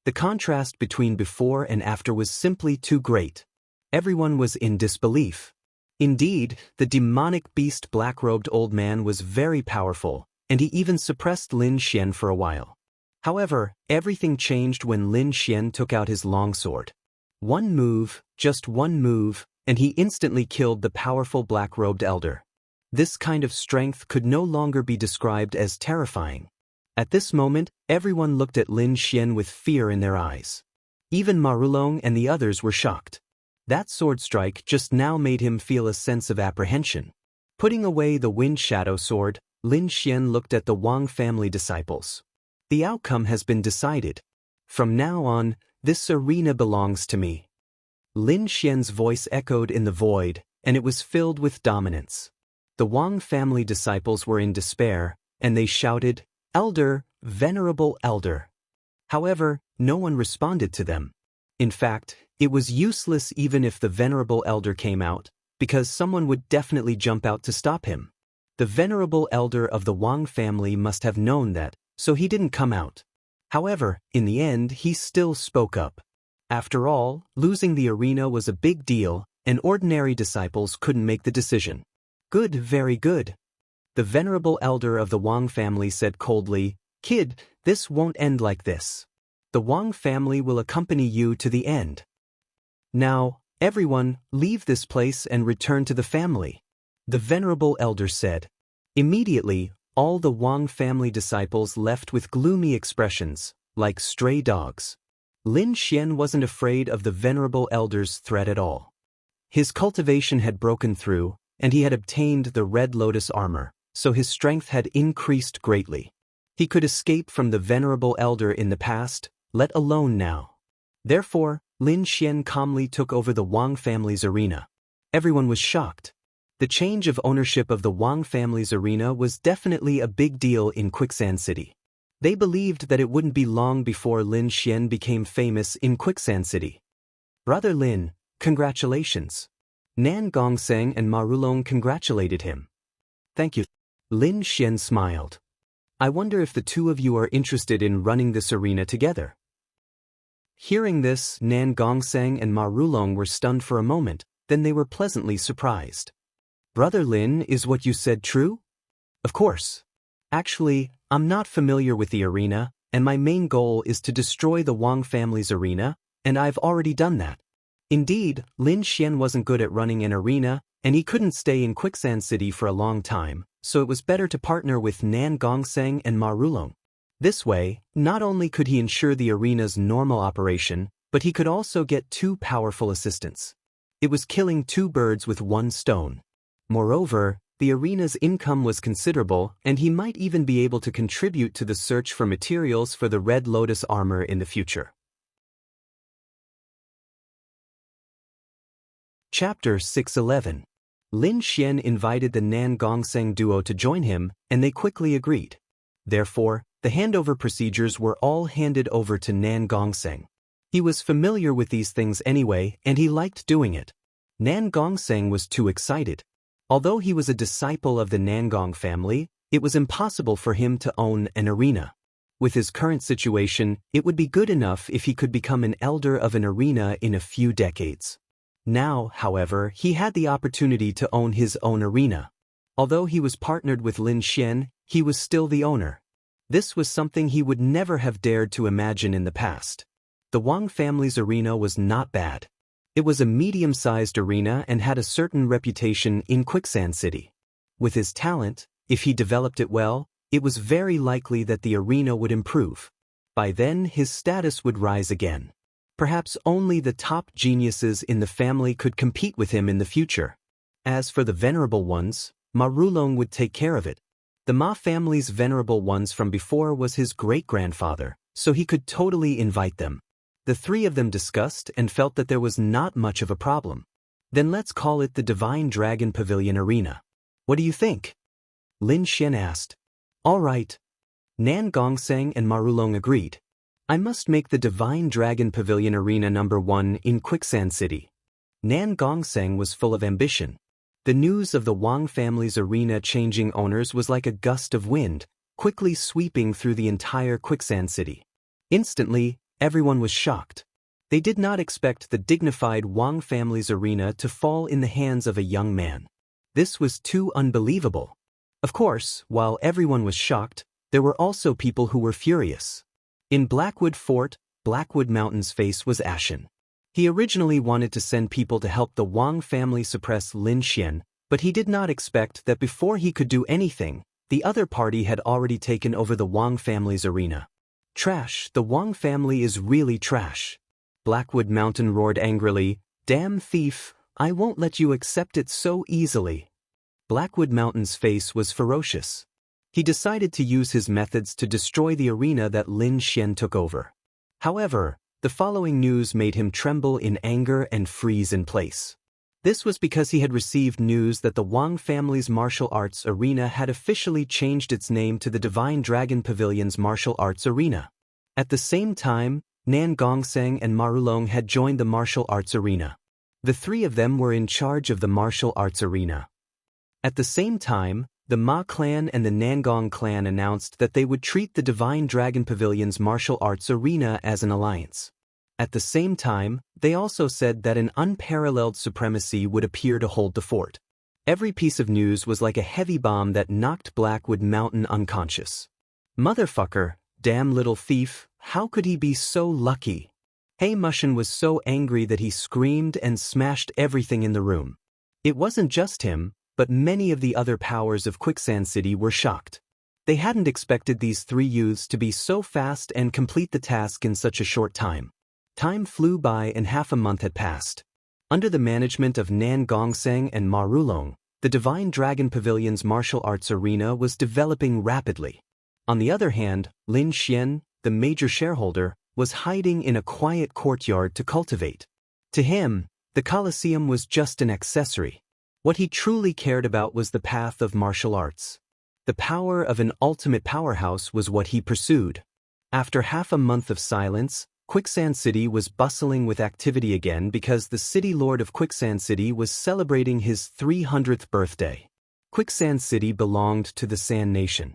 Speaker 1: The contrast between before and after was simply too great. Everyone was in disbelief. Indeed, the demonic beast black-robed old man was very powerful, and he even suppressed Lin Xian for a while. However, everything changed when Lin Xian took out his longsword. One move, just one move, and he instantly killed the powerful black-robed elder. This kind of strength could no longer be described as terrifying. At this moment, everyone looked at Lin Xian with fear in their eyes. Even Marulong and the others were shocked. That sword strike just now made him feel a sense of apprehension. Putting away the wind shadow sword, Lin Xian looked at the Wang family disciples. The outcome has been decided. From now on, this arena belongs to me. Lin Xian's voice echoed in the void, and it was filled with dominance. The Wang family disciples were in despair, and they shouted, "Elder, venerable elder." However, no one responded to them. In fact, it was useless even if the venerable elder came out, because someone would definitely jump out to stop him. The venerable elder of the Wang family must have known that, so he didn't come out. However, in the end, he still spoke up. After all, losing the arena was a big deal, and ordinary disciples couldn't make the decision. Good, very good. The venerable elder of the Wang family said coldly, "Kid, this won't end like this. The Wang family will accompany you to the end. Now, everyone, leave this place and return to the family," the venerable elder said. Immediately, all the Wang family disciples left with gloomy expressions, like stray dogs. Lin Xian wasn't afraid of the venerable elder's threat at all. His cultivation had broken through, and he had obtained the red lotus armor, so his strength had increased greatly. He could escape from the venerable elder in the past, let alone now. Therefore, Lin Xian calmly took over the Wang family's arena. Everyone was shocked. The change of ownership of the Wang family's arena was definitely a big deal in Quicksand City. They believed that it wouldn't be long before Lin Xian became famous in Quicksand City. "Brother Lin, congratulations." Nan Gongseng and Marulong congratulated him. "Thank you." Lin Xian smiled. "I wonder if the two of you are interested in running this arena together." Hearing this, Nan Gongseng and Marulong were stunned for a moment, then they were pleasantly surprised. "Brother Lin, is what you said true?" "Of course. Actually, I'm not familiar with the arena, and my main goal is to destroy the Wang family's arena, and I've already done that." Indeed, Lin Xian wasn't good at running an arena, and he couldn't stay in Quicksand City for a long time, so it was better to partner with Nan Gongseng and Marulong. This way, not only could he ensure the arena's normal operation, but he could also get two powerful assistants. It was killing two birds with one stone. Moreover, the arena's income was considerable, and he might even be able to contribute to the search for materials for the Red Lotus armor in the future. Chapter 611. Lin Xian invited the Nan Gongseng duo to join him, and they quickly agreed. Therefore, the handover procedures were all handed over to Nan Gongseng. He was familiar with these things anyway, and he liked doing it. Nan Gongseng was too excited. Although he was a disciple of the Nangong family, it was impossible for him to own an arena. With his current situation, it would be good enough if he could become an elder of an arena in a few decades. Now, however, he had the opportunity to own his own arena. Although he was partnered with Lin Xian, he was still the owner. This was something he would never have dared to imagine in the past. The Wang family's arena was not bad. It was a medium-sized arena and had a certain reputation in Quicksand City. With his talent, if he developed it well, it was very likely that the arena would improve. By then, his status would rise again. Perhaps only the top geniuses in the family could compete with him in the future. As for the venerable ones, Ma Rulong would take care of it. The Ma family's venerable ones from before was his great-grandfather, so he could totally invite them. The three of them discussed and felt that there was not much of a problem. Then let's call it the Divine Dragon Pavilion Arena. What do you think? Lin Xian asked. All right. Nan Gongseng and Ma Rulong agreed. I must make the Divine Dragon Pavilion Arena #1 in Quicksand City. Nan Gongseng was full of ambition. The news of the Wang family's arena changing owners was like a gust of wind, quickly sweeping through the entire Quicksand City. Instantly, everyone was shocked. They did not expect the dignified Wang family's arena to fall in the hands of a young man. This was too unbelievable. Of course, while everyone was shocked, there were also people who were furious. In Blackwood Fort, Blackwood Mountain's face was ashen. He originally wanted to send people to help the Wang family suppress Lin Xian, but he did not expect that before he could do anything, the other party had already taken over the Wang family's arena. Trash, the Wang family is really trash. Blackwood Mountain roared angrily, Damn thief, I won't let you accept it so easily. Blackwood Mountain's face was ferocious. He decided to use his methods to destroy the arena that Lin Xian took over. However, the following news made him tremble in anger and freeze in place. This was because he had received news that the Wang family's martial arts arena had officially changed its name to the Divine Dragon Pavilion's martial arts arena. At the same time, Nan Gongseng and Ma Rulong had joined the martial arts arena. The three of them were in charge of the martial arts arena. At the same time, the Ma clan and the Nangong clan announced that they would treat the Divine Dragon Pavilion's martial arts arena as an alliance. At the same time, they also said that an unparalleled supremacy would appear to hold the fort. Every piece of news was like a heavy bomb that knocked Blackwood Mountain unconscious. Motherfucker, damn little thief, how could he be so lucky? Hey Mushin was so angry that he screamed and smashed everything in the room. It wasn't just him, but many of the other powers of Quicksand City were shocked. They hadn't expected these three youths to be so fast and complete the task in such a short time. Time flew by and half a month had passed. Under the management of Nan Gongseng and Ma Rulong, the Divine Dragon Pavilion's martial arts arena was developing rapidly. On the other hand, Lin Xian, the major shareholder, was hiding in a quiet courtyard to cultivate. To him, the Colosseum was just an accessory. What he truly cared about was the path of martial arts. The power of an ultimate powerhouse was what he pursued. After half a month of silence, Quicksand City was bustling with activity again because the city lord of Quicksand City was celebrating his 300th birthday. Quicksand City belonged to the Sand Nation.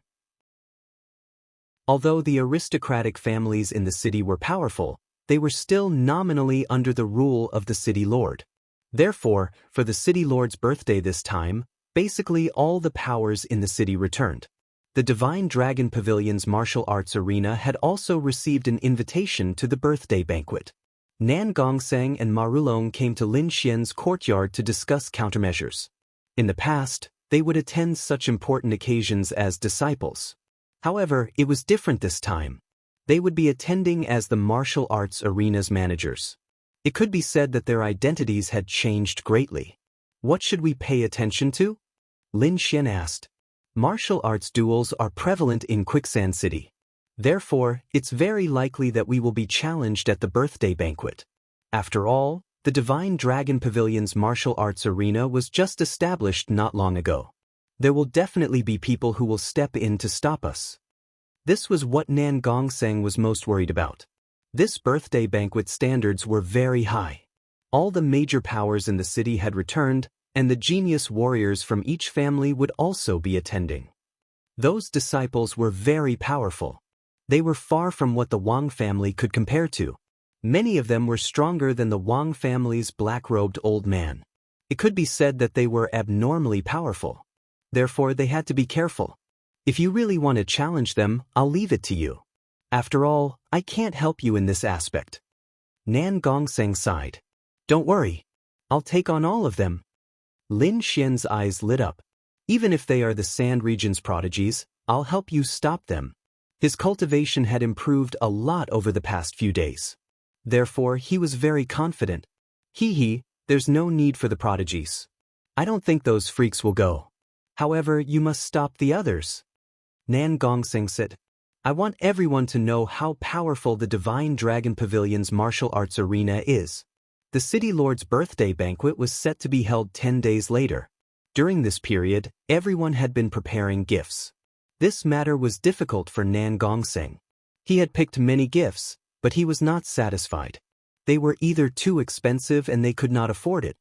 Speaker 1: Although the aristocratic families in the city were powerful, they were still nominally under the rule of the city lord. Therefore, for the city lord's birthday this time, basically all the powers in the city returned. The Divine Dragon Pavilion's martial arts arena had also received an invitation to the birthday banquet. Nan Gongseng and Ma Rulong came to Lin Xian's courtyard to discuss countermeasures. In the past, they would attend such important occasions as disciples. However, it was different this time. They would be attending as the martial arts arena's managers. It could be said that their identities had changed greatly. What should we pay attention to? Lin Xian asked. Martial arts duels are prevalent in Quicksand City. Therefore, it's very likely that we will be challenged at the birthday banquet. After all, the Divine Dragon Pavilion's martial arts arena was just established not long ago. There will definitely be people who will step in to stop us. This was what Nan Gongseng was most worried about. This birthday banquet standards were very high. All the major powers in the city had returned, and the genius warriors from each family would also be attending. Those disciples were very powerful. They were far from what the Wang family could compare to. Many of them were stronger than the Wang family's black-robed old man. It could be said that they were abnormally powerful. Therefore, they had to be careful. If you really want to challenge them, I'll leave it to you. After all, I can't help you in this aspect. Nan Gongseng sighed. Don't worry. I'll take on all of them. Lin Xian's eyes lit up. Even if they are the Sand Region's prodigies, I'll help you stop them. His cultivation had improved a lot over the past few days. Therefore, he was very confident. There's no need for the prodigies. I don't think those freaks will go. However, you must stop the others. Nan Gongseng said, I want everyone to know how powerful the Divine Dragon Pavilion's martial arts arena is. The City Lord's birthday banquet was set to be held 10 days later. During this period, everyone had been preparing gifts. This matter was difficult for Nan Gongseng. He had picked many gifts, but he was not satisfied. They were either too expensive and they could not afford it.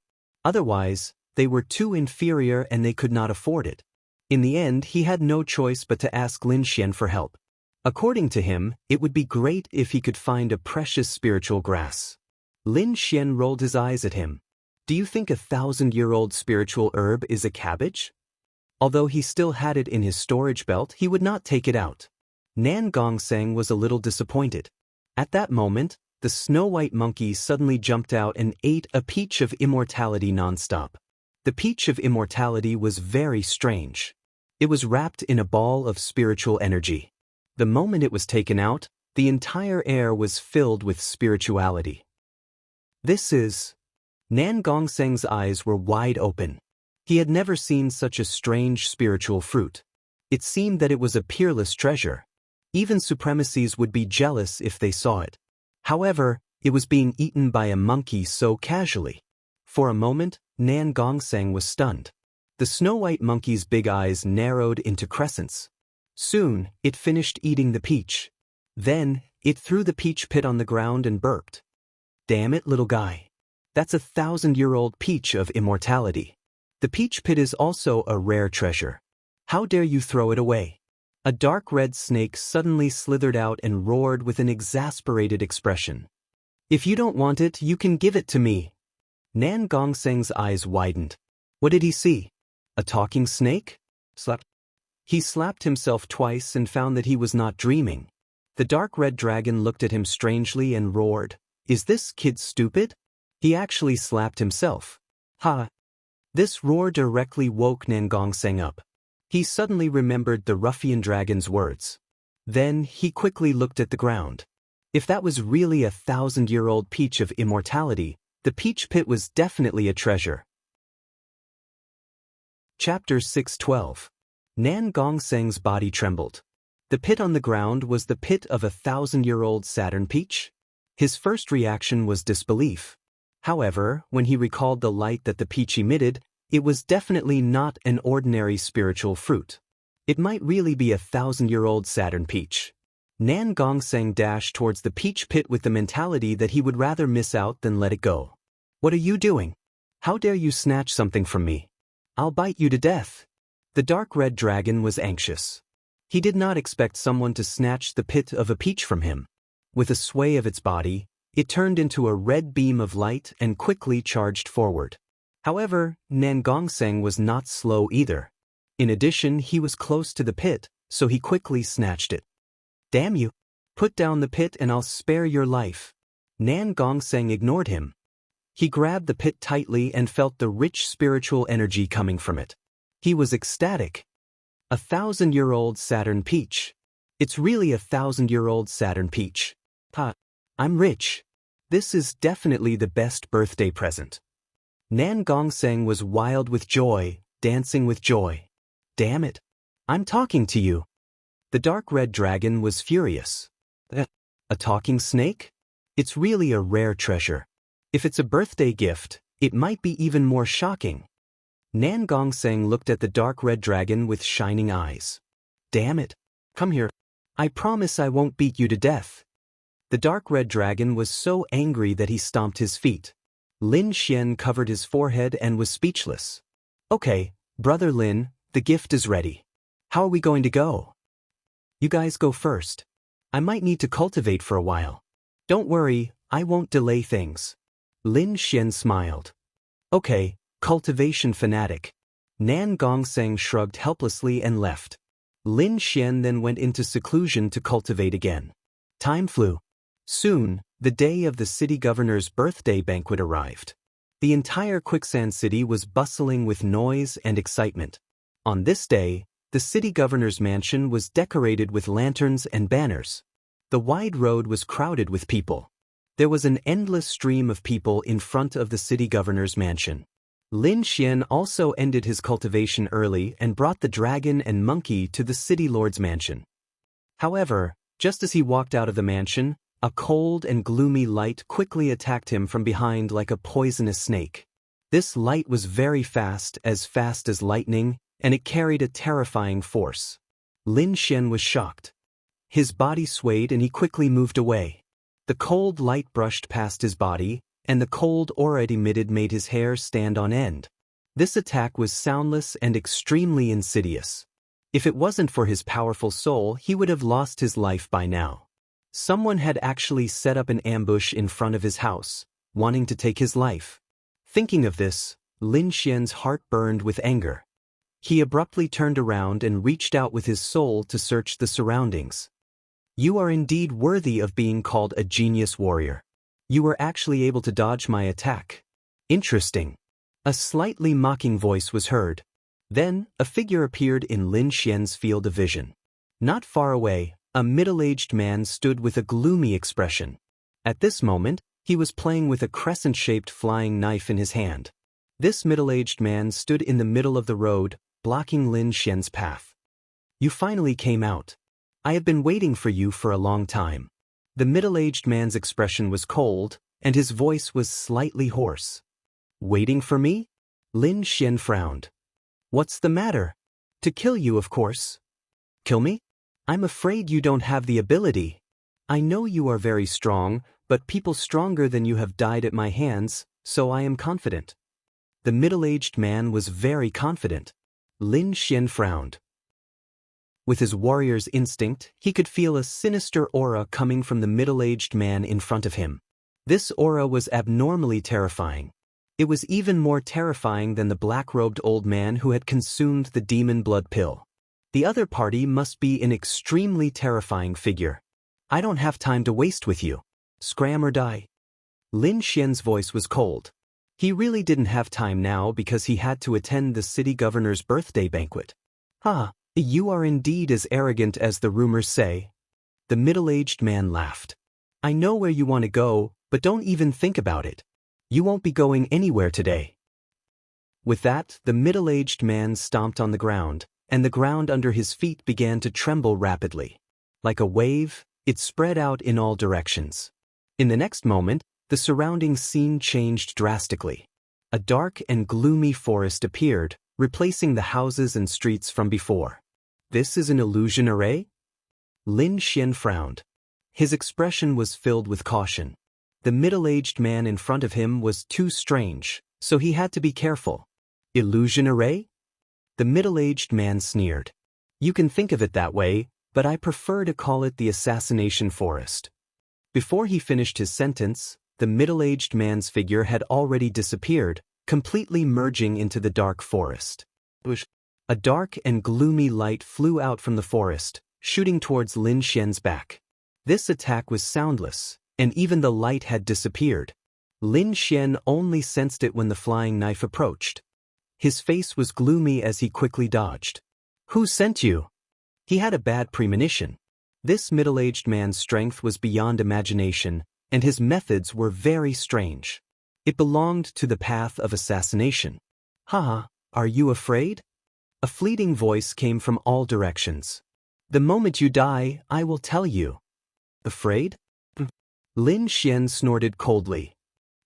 Speaker 1: Otherwise, they were too inferior and they could not afford it. In the end, he had no choice but to ask Lin Xian for help. According to him, it would be great if he could find a precious spiritual grass. Lin Xian rolled his eyes at him. Do you think 1,000-year-old spiritual herb is a cabbage? Although he still had it in his storage belt, he would not take it out. Nan Gongseng was a little disappointed. At that moment, the snow-white monkey suddenly jumped out and ate a peach of immortality non-stop. The peach of immortality was very strange. It was wrapped in a ball of spiritual energy. The moment it was taken out, the entire air was filled with spirituality. This is... Nan Gongseng's eyes were wide open. He had never seen such a strange spiritual fruit. It seemed that it was a peerless treasure. Even supremacies would be jealous if they saw it. However, it was being eaten by a monkey so casually. For a moment, Nan Gongseng was stunned. The snow-white monkey's big eyes narrowed into crescents. Soon, it finished eating the peach. Then, it threw the peach pit on the ground and burped. Damn it, little guy. That's 1,000-year-old peach of immortality. The peach pit is also a rare treasure. How dare you throw it away? A dark red snake suddenly slithered out and roared with an exasperated expression. If you don't want it, you can give it to me. Nan Gongseng's eyes widened. What did he see? A talking snake? Slap. He slapped himself twice and found that he was not dreaming. The dark red dragon looked at him strangely and roared. Is this kid stupid? He actually slapped himself. Ha! This roar directly woke Nan Gongseng up. He suddenly remembered the ruffian dragon's words. Then he quickly looked at the ground. If that was really 1,000-year-old peach of immortality, the peach pit was definitely a treasure. Chapter 6:12. Nan Gongseng's body trembled. The pit on the ground was the pit of 1,000-year-old Saturn peach? His first reaction was disbelief. However, when he recalled the light that the peach emitted, it was definitely not an ordinary spiritual fruit. It might really be 1,000-year-old Saturn peach. Nan Gongseng dashed towards the peach pit with the mentality that he would rather miss out than let it go. What are you doing? How dare you snatch something from me? I'll bite you to death. The dark red dragon was anxious. He did not expect someone to snatch the pit of a peach from him. With a sway of its body, it turned into a red beam of light and quickly charged forward. However, Nan Gongseng was not slow either. In addition, he was close to the pit, so he quickly snatched it. Damn you! Put down the pit and I'll spare your life. Nan Gongseng ignored him. He grabbed the pit tightly and felt the rich spiritual energy coming from it. He was ecstatic. 1,000-year-old Saturn peach. It's really 1,000-year-old Saturn peach. Ha! I'm rich. This is definitely the best birthday present. Nan Gongseng was wild with joy, dancing with joy. Damn it! I'm talking to you. The dark red dragon was furious. A talking snake? It's really a rare treasure. If it's a birthday gift, it might be even more shocking. Nan Gongseng looked at the dark red dragon with shining eyes. Damn it! Come here. I promise I won't beat you to death. The dark red dragon was so angry that he stomped his feet. Lin Xian covered his forehead and was speechless. Okay, Brother Lin, the gift is ready. How are we going to go? You guys go first. I might need to cultivate for a while. Don't worry, I won't delay things. Lin Xian smiled. Okay, cultivation fanatic. Nan Gongseng shrugged helplessly and left. Lin Xian then went into seclusion to cultivate again. Time flew. Soon, the day of the city governor's birthday banquet arrived. The entire Quicksand City was bustling with noise and excitement. On this day, the city governor's mansion was decorated with lanterns and banners. The wide road was crowded with people. There was an endless stream of people in front of the city governor's mansion. Lin Xian also ended his cultivation early and brought the dragon and monkey to the city lord's mansion. However, just as he walked out of the mansion, a cold and gloomy light quickly attacked him from behind like a poisonous snake. This light was very fast as lightning, and it carried a terrifying force. Lin Xian was shocked. His body swayed and he quickly moved away. The cold light brushed past his body, and the cold aura it emitted made his hair stand on end. This attack was soundless and extremely insidious. If it wasn't for his powerful soul, he would have lost his life by now. Someone had actually set up an ambush in front of his house, wanting to take his life. Thinking of this, Lin Xian's heart burned with anger. He abruptly turned around and reached out with his soul to search the surroundings. You are indeed worthy of being called a genius warrior. You were actually able to dodge my attack. Interesting. A slightly mocking voice was heard. Then, a figure appeared in Lin Xian's field of vision. Not far away, a middle-aged man stood with a gloomy expression. At this moment, he was playing with a crescent-shaped flying knife in his hand. This middle-aged man stood in the middle of the road, blocking Lin Xian's path. You finally came out. I have been waiting for you for a long time. The middle-aged man's expression was cold, and his voice was slightly hoarse. Waiting for me? Lin Xian frowned. What's the matter? To kill you, of course. Kill me? I'm afraid you don't have the ability. I know you are very strong, but people stronger than you have died at my hands, so I am confident. The middle-aged man was very confident. Lin Xian frowned. With his warrior's instinct, he could feel a sinister aura coming from the middle-aged man in front of him. This aura was abnormally terrifying. It was even more terrifying than the black-robed old man who had consumed the demon blood pill. The other party must be an extremely terrifying figure. I don't have time to waste with you. Scram or die. Lin Xian's voice was cold. He really didn't have time now because he had to attend the city governor's birthday banquet. You are indeed as arrogant as the rumors say. The middle-aged man laughed. I know where you want to go, but don't even think about it. You won't be going anywhere today. With that, the middle-aged man stomped on the ground, and the ground under his feet began to tremble rapidly. Like a wave, it spread out in all directions. In the next moment, the surrounding scene changed drastically. A dark and gloomy forest appeared, replacing the houses and streets from before. This is an illusion array? Lin Xian frowned. His expression was filled with caution. The middle-aged man in front of him was too strange, so he had to be careful. Illusion array? The middle-aged man sneered. You can think of it that way, but I prefer to call it the assassination forest. Before he finished his sentence, the middle-aged man's figure had already disappeared, completely merging into the dark forest. A dark and gloomy light flew out from the forest, shooting towards Lin Xian's back. This attack was soundless, and even the light had disappeared. Lin Xian only sensed it when the flying knife approached. His face was gloomy as he quickly dodged. Who sent you? He had a bad premonition. This middle-aged man's strength was beyond imagination, and his methods were very strange. It belonged to the path of assassination. Are you afraid? A fleeting voice came from all directions. The moment you die, I will tell you. Afraid? Lin Xian snorted coldly.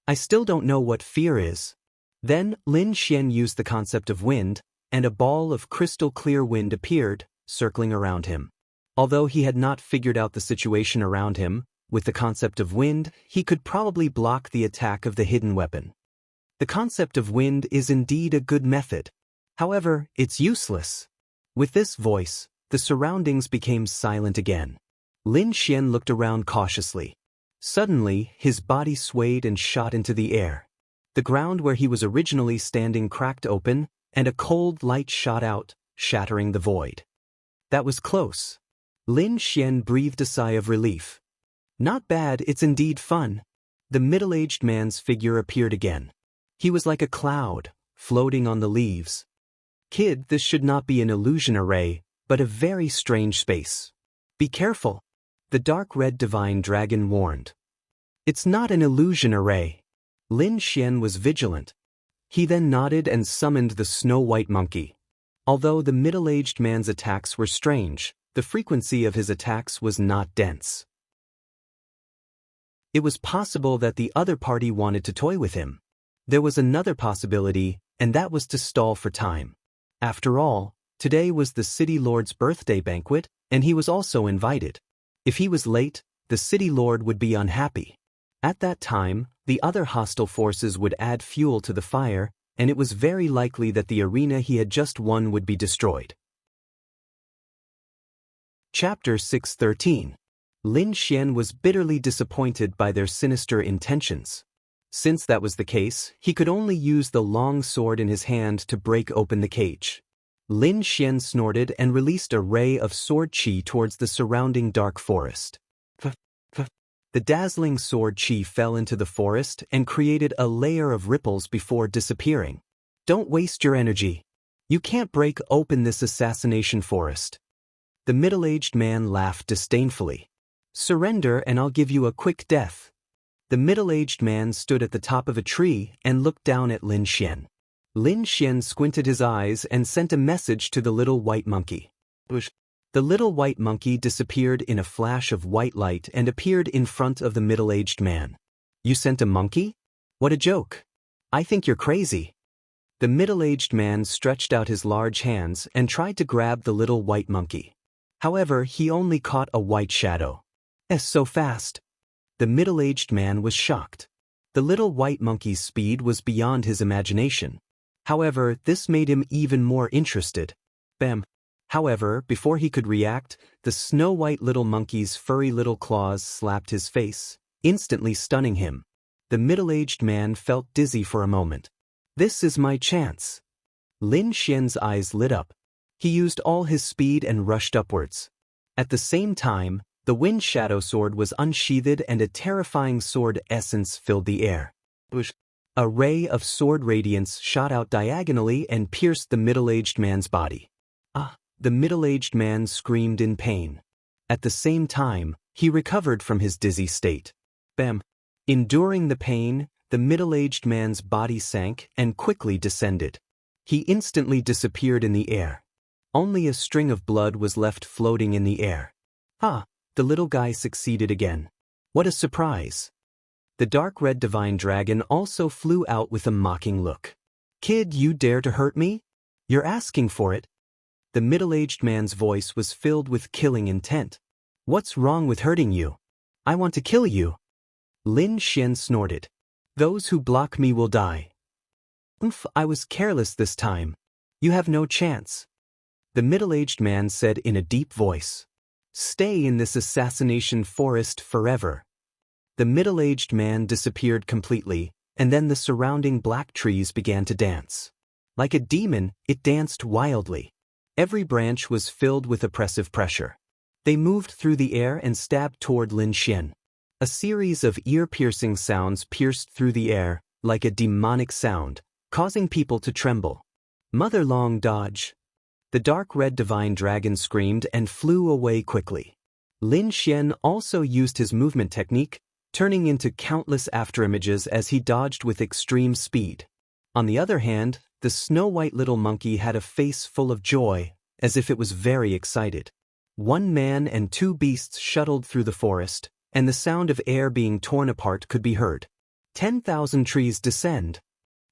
Speaker 1: I still don't know what fear is. Then Lin Xian used the concept of wind, and a ball of crystal clear wind appeared, circling around him. Although he had not figured out the situation around him, with the concept of wind, he could probably block the attack of the hidden weapon. The concept of wind is indeed a good method. However, it's useless. With this voice, the surroundings became silent again. Lin Xian looked around cautiously. Suddenly, his body swayed and shot into the air. The ground where he was originally standing cracked open, and a cold light shot out, shattering the void. That was close. Lin Xian breathed a sigh of relief. Not bad, it's indeed fun. The middle-aged man's figure appeared again. He was like a cloud, floating on the leaves. Kid, this should not be an illusion array, but a very strange space. Be careful, the dark red divine dragon warned. It's not an illusion array. Lin Xian was vigilant. He then nodded and summoned the snow-white monkey. Although the middle-aged man's attacks were strange, the frequency of his attacks was not dense. It was possible that the other party wanted to toy with him. There was another possibility, and that was to stall for time. After all, today was the city lord's birthday banquet, and he was also invited. If he was late, the city lord would be unhappy. At that time, the other hostile forces would add fuel to the fire, and it was very likely that the arena he had just won would be destroyed. Chapter 6:13. Lin Xian was bitterly disappointed by their sinister intentions. Since that was the case, he could only use the long sword in his hand to break open the cage. Lin Xian snorted and released a ray of sword chi towards the surrounding dark forest. The dazzling sword chi fell into the forest and created a layer of ripples before disappearing. Don't waste your energy. You can't break open this assassination forest. The middle-aged man laughed disdainfully. Surrender and I'll give you a quick death. The middle-aged man stood at the top of a tree and looked down at Lin Xian. Lin Xian squinted his eyes and sent a message to the little white monkey. The little white monkey disappeared in a flash of white light and appeared in front of the middle-aged man. You sent a monkey? What a joke. I think you're crazy. The middle-aged man stretched out his large hands and tried to grab the little white monkey. However, he only caught a white shadow. So fast. The middle-aged man was shocked. The little white monkey's speed was beyond his imagination. However, this made him even more interested. Bam! However, before he could react, the snow-white little monkey's furry little claws slapped his face, instantly stunning him. The middle-aged man felt dizzy for a moment. This is my chance. Lin Xian's eyes lit up. He used all his speed and rushed upwards. At the same time, the wind shadow sword was unsheathed and a terrifying sword essence filled the air. A ray of sword radiance shot out diagonally and pierced the middle-aged man's body. The middle-aged man screamed in pain. At the same time, he recovered from his dizzy state. Bam! Enduring the pain, the middle-aged man's body sank and quickly descended. He instantly disappeared in the air. Only a string of blood was left floating in the air. The little guy succeeded again. What a surprise! The dark red divine dragon also flew out with a mocking look. Kid, you dare to hurt me? You're asking for it. The middle-aged man's voice was filled with killing intent. What's wrong with hurting you? I want to kill you. Lin Xian snorted. Those who block me will die. I was careless this time. You have no chance. The middle-aged man said in a deep voice. Stay in this assassination forest forever. The middle-aged man disappeared completely, and then the surrounding black trees began to dance. Like a demon, it danced wildly. Every branch was filled with oppressive pressure. They moved through the air and stabbed toward Lin Xian. A series of ear-piercing sounds pierced through the air, like a demonic sound, causing people to tremble. Mother-long dodge. The dark red divine dragon screamed and flew away quickly. Lin Xian also used his movement technique, turning into countless afterimages as he dodged with extreme speed. On the other hand, the snow-white little monkey had a face full of joy, as if it was very excited. One man and two beasts shuttled through the forest, and the sound of air being torn apart could be heard. 10,000 trees descend.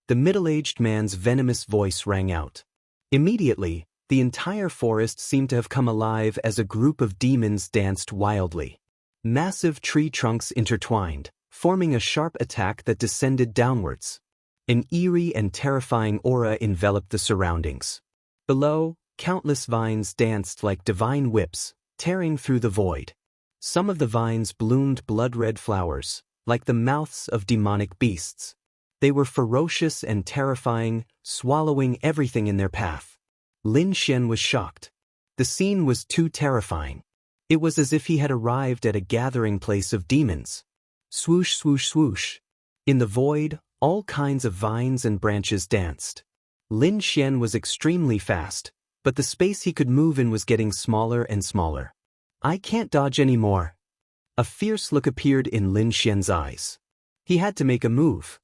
Speaker 1: The middle-aged man's venomous voice rang out. Immediately, The entire forest seemed to have come alive as a group of demons danced wildly. Massive tree trunks intertwined, forming a sharp attack that descended downwards. An eerie and terrifying aura enveloped the surroundings. Below, countless vines danced like divine whips, tearing through the void. Some of the vines bloomed blood-red flowers, like the mouths of demonic beasts. They were ferocious and terrifying, swallowing everything in their path. Lin Xian was shocked. The scene was too terrifying. It was as if he had arrived at a gathering place of demons. Swoosh, swoosh, swoosh. In the void, all kinds of vines and branches danced. Lin Xian was extremely fast, but the space he could move in was getting smaller and smaller. I can't dodge anymore. A fierce look appeared in Lin Xian's eyes. He had to make a move.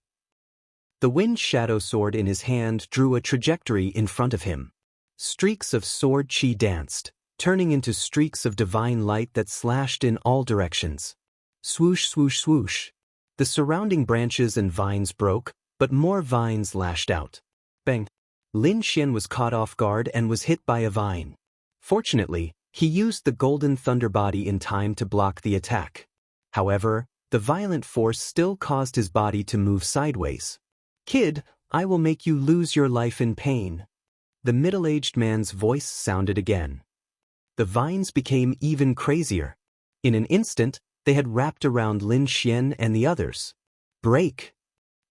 Speaker 1: The wind shadow sword in his hand drew a trajectory in front of him. Streaks of sword chi danced, turning into streaks of divine light that slashed in all directions. Swoosh, swoosh, swoosh. The surrounding branches and vines broke, but more vines lashed out. Bang! Lin Xian was caught off guard and was hit by a vine. Fortunately, he used the golden thunder body in time to block the attack. However, the violent force still caused his body to move sideways. Kid, I will make you lose your life in pain. The middle-aged man's voice sounded again. The vines became even crazier. In an instant, they had wrapped around Lin Xian and the others. Break!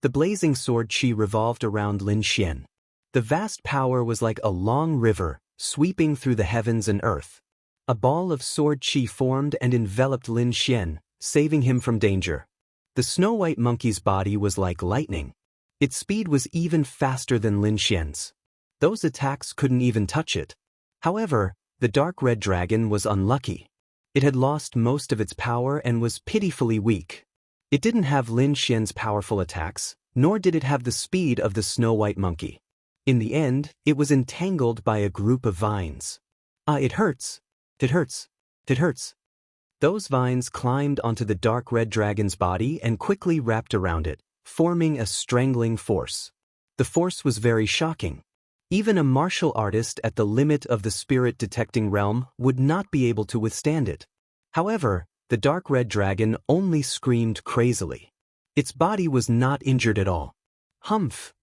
Speaker 1: The blazing sword chi revolved around Lin Xian. The vast power was like a long river, sweeping through the heavens and earth. A ball of sword chi formed and enveloped Lin Xian, saving him from danger. The snow-white monkey's body was like lightning. Its speed was even faster than Lin Xian's. Those attacks couldn't even touch it. However, the dark red dragon was unlucky. It had lost most of its power and was pitifully weak. It didn't have Lin Xian's powerful attacks, nor did it have the speed of the snow-white monkey. In the end, it was entangled by a group of vines. It hurts. It hurts. It hurts. Those vines climbed onto the dark red dragon's body and quickly wrapped around it, forming a strangling force. The force was very shocking. Even a martial artist at the limit of the spirit-detecting realm would not be able to withstand it. However, the dark red dragon only screamed crazily. Its body was not injured at all. Humph!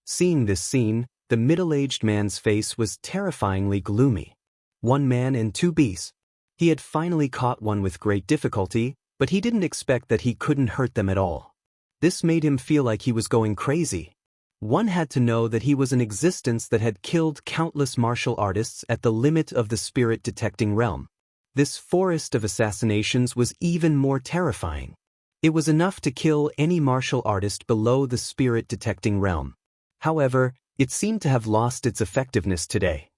Speaker 1: Seeing this scene, the middle-aged man's face was terrifyingly gloomy. One man and two beasts. He had finally caught one with great difficulty, but he didn't expect that he couldn't hurt them at all. This made him feel like he was going crazy. One had to know that he was an existence that had killed countless martial artists at the limit of the spirit-detecting realm. This forest of assassinations was even more terrifying. It was enough to kill any martial artist below the spirit-detecting realm. However, it seemed to have lost its effectiveness today.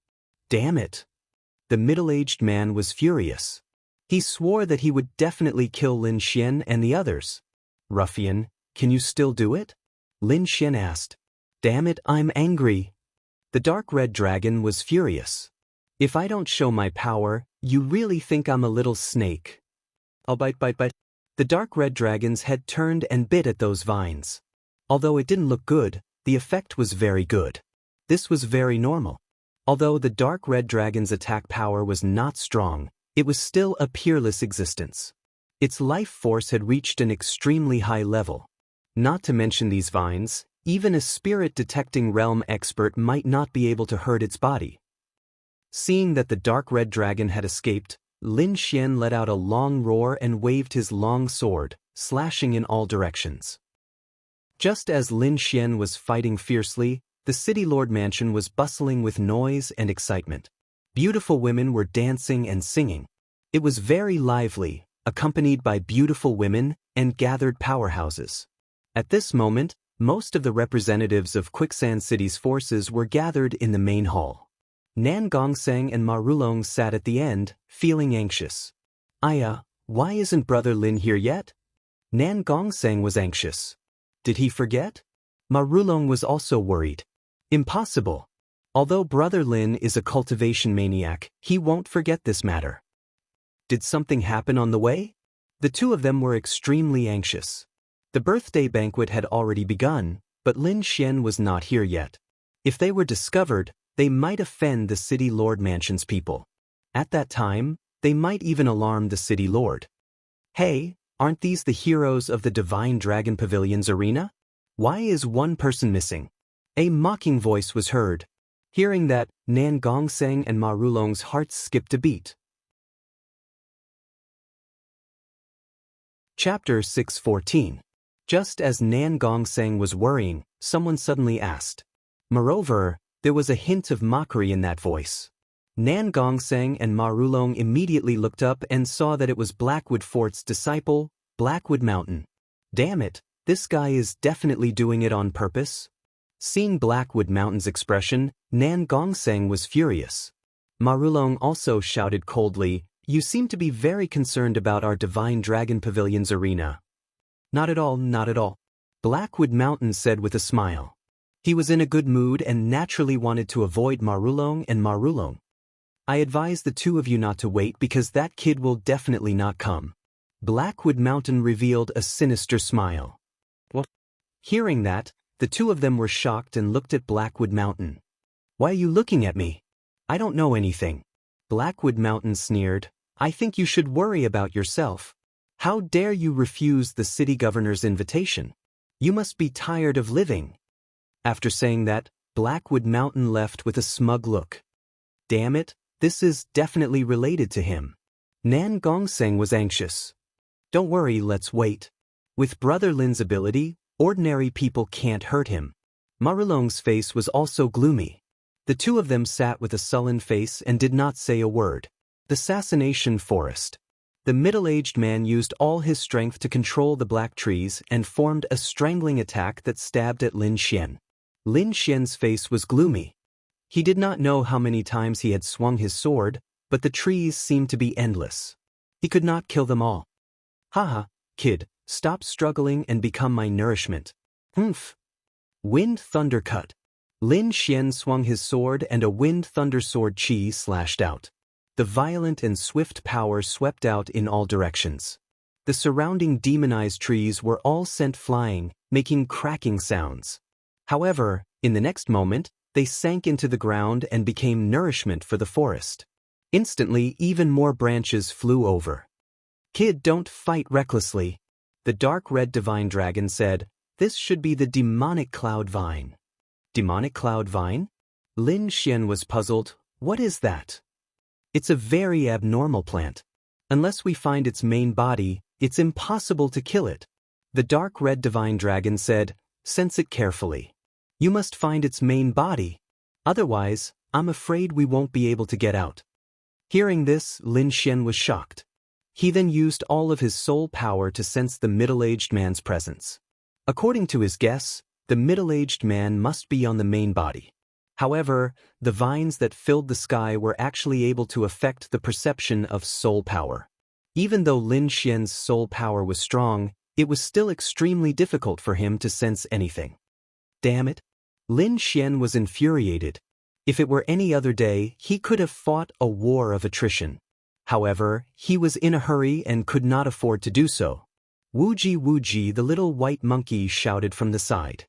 Speaker 1: Damn it! The middle-aged man was furious. He swore that he would definitely kill Lin Xian and the others. Ruffian, can you still do it? Lin Xian asked. Damn it, I'm angry. The dark red dragon was furious. If I don't show my power, you really think I'm a little snake? I'll bite. The dark red dragon's head turned and bit at those vines. Although it didn't look good, the effect was very good. This was very normal. Although the dark red dragon's attack power was not strong, it was still a peerless existence. Its life force had reached an extremely high level. Not to mention these vines, even a spirit-detecting realm expert might not be able to hurt its body. Seeing that the dark red dragon had escaped, Lin Xian let out a long roar and waved his long sword, slashing in all directions. Just as Lin Xian was fighting fiercely, the city lord mansion was bustling with noise and excitement. Beautiful women were dancing and singing. It was very lively, accompanied by beautiful women and gathered powerhouses. At this moment, most of the representatives of Quicksand City's forces were gathered in the main hall. Nan Gongseng and Ma Rulong sat at the end, feeling anxious. Why isn't Brother Lin here yet? Nan Gongseng was anxious. Did he forget? Ma Rulong was also worried. Impossible. Although Brother Lin is a cultivation maniac, he won't forget this matter. Did something happen on the way? The two of them were extremely anxious. The birthday banquet had already begun, but Lin Xian was not here yet. If they were discovered, they might offend the city lord mansion's people. At that time, they might even alarm the city lord. Hey, aren't these the heroes of the Divine Dragon Pavilion's arena? Why is one person missing? A mocking voice was heard. Hearing that, Nan Gongseng and Ma Rulong's hearts skipped a beat. Chapter 614. Just as Nan Gongseng was worrying, someone suddenly asked. Moreover, there was a hint of mockery in that voice. Nan Gongseng and Ma Rulong immediately looked up and saw that it was Blackwood Fort's disciple, Blackwood Mountain. Damn it, this guy is definitely doing it on purpose. Seeing Blackwood Mountain's expression, Nan Gongseng was furious. Ma Rulong also shouted coldly, "You seem to be very concerned about our Divine Dragon Pavilion's arena." Not at all, not at all. Blackwood Mountain said with a smile. He was in a good mood and naturally wanted to avoid Ma Rulong and Ma Rulong. I advise the two of you not to wait because that kid will definitely not come. Blackwood Mountain revealed a sinister smile. What? Hearing that, the two of them were shocked and looked at Blackwood Mountain. Why are you looking at me? I don't know anything. Blackwood Mountain sneered. I think you should worry about yourself. How dare you refuse the city governor's invitation? You must be tired of living. After saying that, Blackwood Mountain left with a smug look. Damn it, this is definitely related to him. Nan Gongseng was anxious. Don't worry, let's wait. With Brother Lin's ability, ordinary people can't hurt him. Ma Rulong's face was also gloomy. The two of them sat with a sullen face and did not say a word. The Assassination Forest. The middle-aged man used all his strength to control the black trees and formed a strangling attack that stabbed at Lin Xian. Lin Xian's face was gloomy. He did not know how many times he had swung his sword, but the trees seemed to be endless. He could not kill them all. Haha, kid, stop struggling and become my nourishment. Humph. Wind Thunder Cut. Lin Xian swung his sword and a Wind Thunder Sword chi slashed out. The violent and swift power swept out in all directions. The surrounding demonized trees were all sent flying, making cracking sounds. However, in the next moment, they sank into the ground and became nourishment for the forest. Instantly, even more branches flew over. Kid, don't fight recklessly. The dark red divine dragon said, this should be the demonic cloud vine. Demonic cloud vine? Lin Xian was puzzled. What is that? It's a very abnormal plant. Unless we find its main body, it's impossible to kill it. The dark red divine dragon said, sense it carefully. You must find its main body. Otherwise, I'm afraid we won't be able to get out. Hearing this, Lin Xian was shocked. He then used all of his soul power to sense the middle-aged man's presence. According to his guess, the middle-aged man must be on the main body. However, the vines that filled the sky were actually able to affect the perception of soul power. Even though Lin Xian's soul power was strong, it was still extremely difficult for him to sense anything. Damn it! Lin Xian was infuriated. If it were any other day, he could have fought a war of attrition. However, he was in a hurry and could not afford to do so. Wuji Wuji, the little white monkey shouted from the side.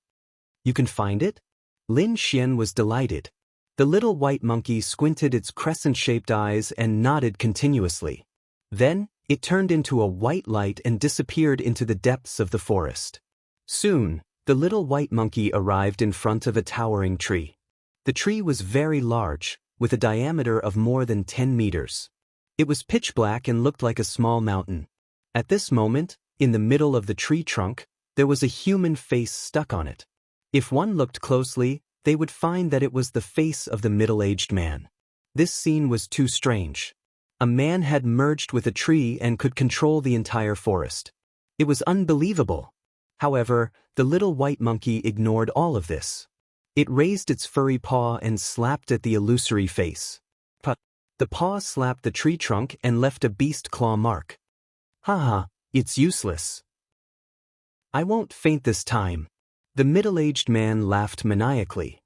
Speaker 1: You can find it? Lin Xian was delighted. The little white monkey squinted its crescent-shaped eyes and nodded continuously. Then, it turned into a white light and disappeared into the depths of the forest. Soon, the little white monkey arrived in front of a towering tree. The tree was very large, with a diameter of more than 10 meters. It was pitch black and looked like a small mountain. At this moment, in the middle of the tree trunk, there was a human face stuck on it. If one looked closely, they would find that it was the face of the middle-aged man. This scene was too strange. A man had merged with a tree and could control the entire forest. It was unbelievable. However, the little white monkey ignored all of this. It raised its furry paw and slapped at the illusory face. The paw slapped the tree trunk and left a beast claw mark. Haha, it's useless. I won't faint this time. The middle-aged man laughed maniacally.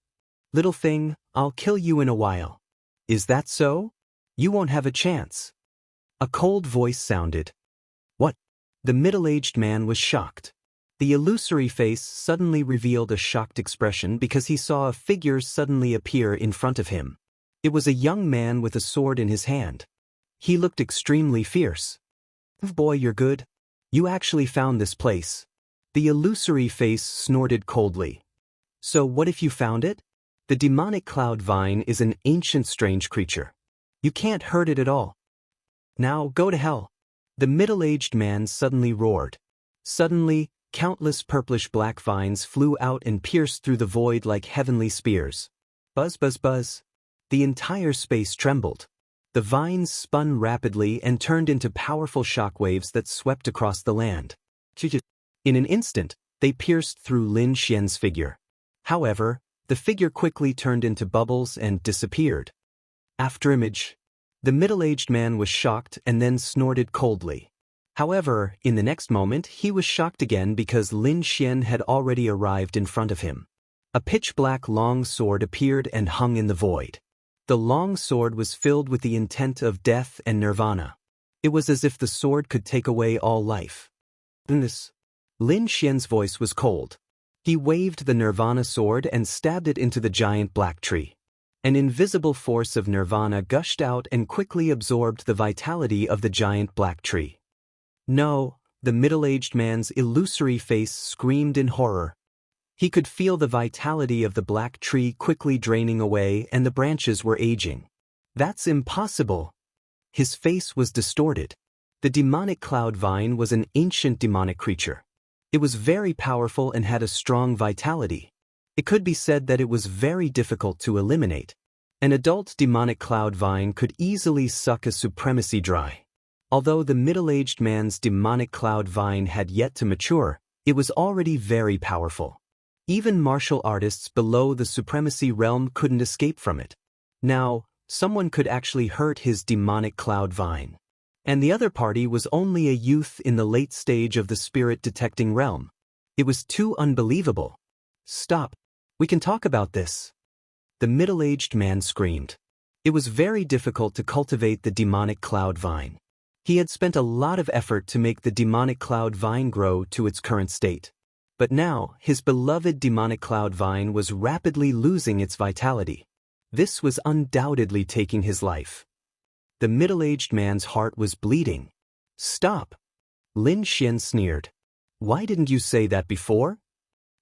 Speaker 1: Little thing, I'll kill you in a while. Is that so? You won't have a chance. A cold voice sounded. What? The middle-aged man was shocked. The illusory face suddenly revealed a shocked expression because he saw a figure suddenly appear in front of him. It was a young man with a sword in his hand. He looked extremely fierce. "Boy, you're good. You actually found this place." The illusory face snorted coldly. "So what if you found it? The demonic cloud vine is an ancient strange creature. You can't hurt it at all. Now go to hell." The middle-aged man suddenly roared. Suddenly, countless purplish-black vines flew out and pierced through the void like heavenly spears. Buzz, buzz, buzz. The entire space trembled. The vines spun rapidly and turned into powerful shockwaves that swept across the land. In an instant, they pierced through Lin Xian's figure. However, the figure quickly turned into bubbles and disappeared. Afterimage. The middle-aged man was shocked and then snorted coldly. However, in the next moment he was shocked again because Lin Xian had already arrived in front of him. A pitch-black long sword appeared and hung in the void. The long sword was filled with the intent of death and nirvana. It was as if the sword could take away all life. Lin Xian's voice was cold. He waved the nirvana sword and stabbed it into the giant black tree. An invisible force of nirvana gushed out and quickly absorbed the vitality of the giant black tree. "No," the middle-aged man's illusory face screamed in horror. He could feel the vitality of the black tree quickly draining away and the branches were aging. "That's impossible." His face was distorted. The demonic cloud vine was an ancient demonic creature. It was very powerful and had a strong vitality. It could be said that it was very difficult to eliminate. An adult demonic cloud vine could easily suck a supremacy dry. Although the middle-aged man's demonic cloud vine had yet to mature, it was already very powerful. Even martial artists below the supremacy realm couldn't escape from it. Now, someone could actually hurt his demonic cloud vine. And the other party was only a youth in the late stage of the spirit-detecting realm. It was too unbelievable. "Stop. We can talk about this." The middle-aged man screamed. It was very difficult to cultivate the demonic cloud vine. He had spent a lot of effort to make the demonic cloud vine grow to its current state. But now, his beloved demonic cloud vine was rapidly losing its vitality. This was undoubtedly taking his life. The middle-aged man's heart was bleeding. "Stop." Lin Xian sneered. "Why didn't you say that before?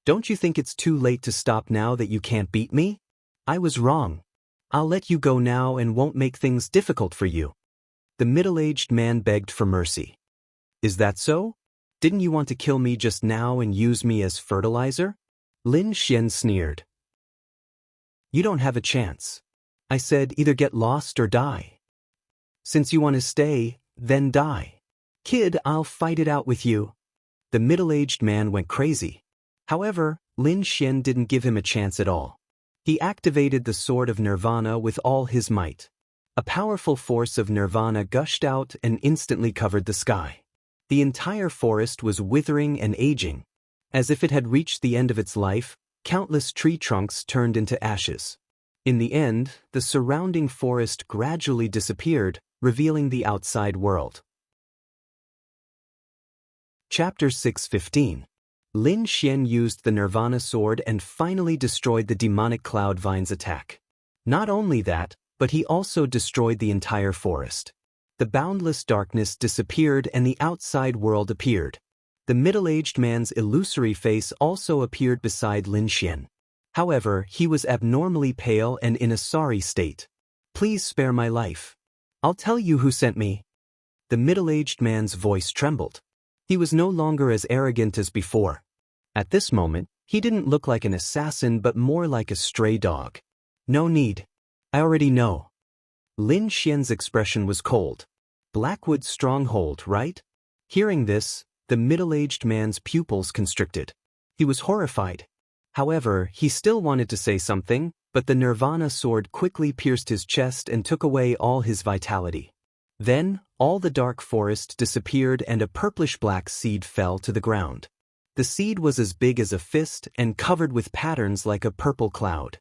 Speaker 1: Don't you think it's too late to stop now that you can't beat me? I was wrong. I'll let you go now and won't make things difficult for you." The middle-aged man begged for mercy. "Is that so? Didn't you want to kill me just now and use me as fertilizer?" Lin Xian sneered. "You don't have a chance. I said either get lost or die. Since you want to stay, then die. Kid, I'll fight it out with you." The middle-aged man went crazy. However, Lin Xian didn't give him a chance at all. He activated the Sword of Nirvana with all his might. A powerful force of nirvana gushed out and instantly covered the sky. The entire forest was withering and aging. As if it had reached the end of its life, countless tree trunks turned into ashes. In the end, the surrounding forest gradually disappeared, revealing the outside world. Chapter 6:15. Lin Xian used the Nirvana sword and finally destroyed the demonic cloud vine's attack. Not only that, but he also destroyed the entire forest. The boundless darkness disappeared and the outside world appeared. The middle-aged man's illusory face also appeared beside Lin Xian. However, he was abnormally pale and in a sorry state. "Please spare my life. I'll tell you who sent me." The middle-aged man's voice trembled. He was no longer as arrogant as before. At this moment, he didn't look like an assassin but more like a stray dog. "No need. I already know." Lin Xian's expression was cold. "Blackwood's stronghold, right?" Hearing this, the middle-aged man's pupils constricted. He was horrified. However, he still wanted to say something, but the Nirvana sword quickly pierced his chest and took away all his vitality. Then, all the dark forest disappeared and a purplish-black seed fell to the ground. The seed was as big as a fist and covered with patterns like a purple cloud.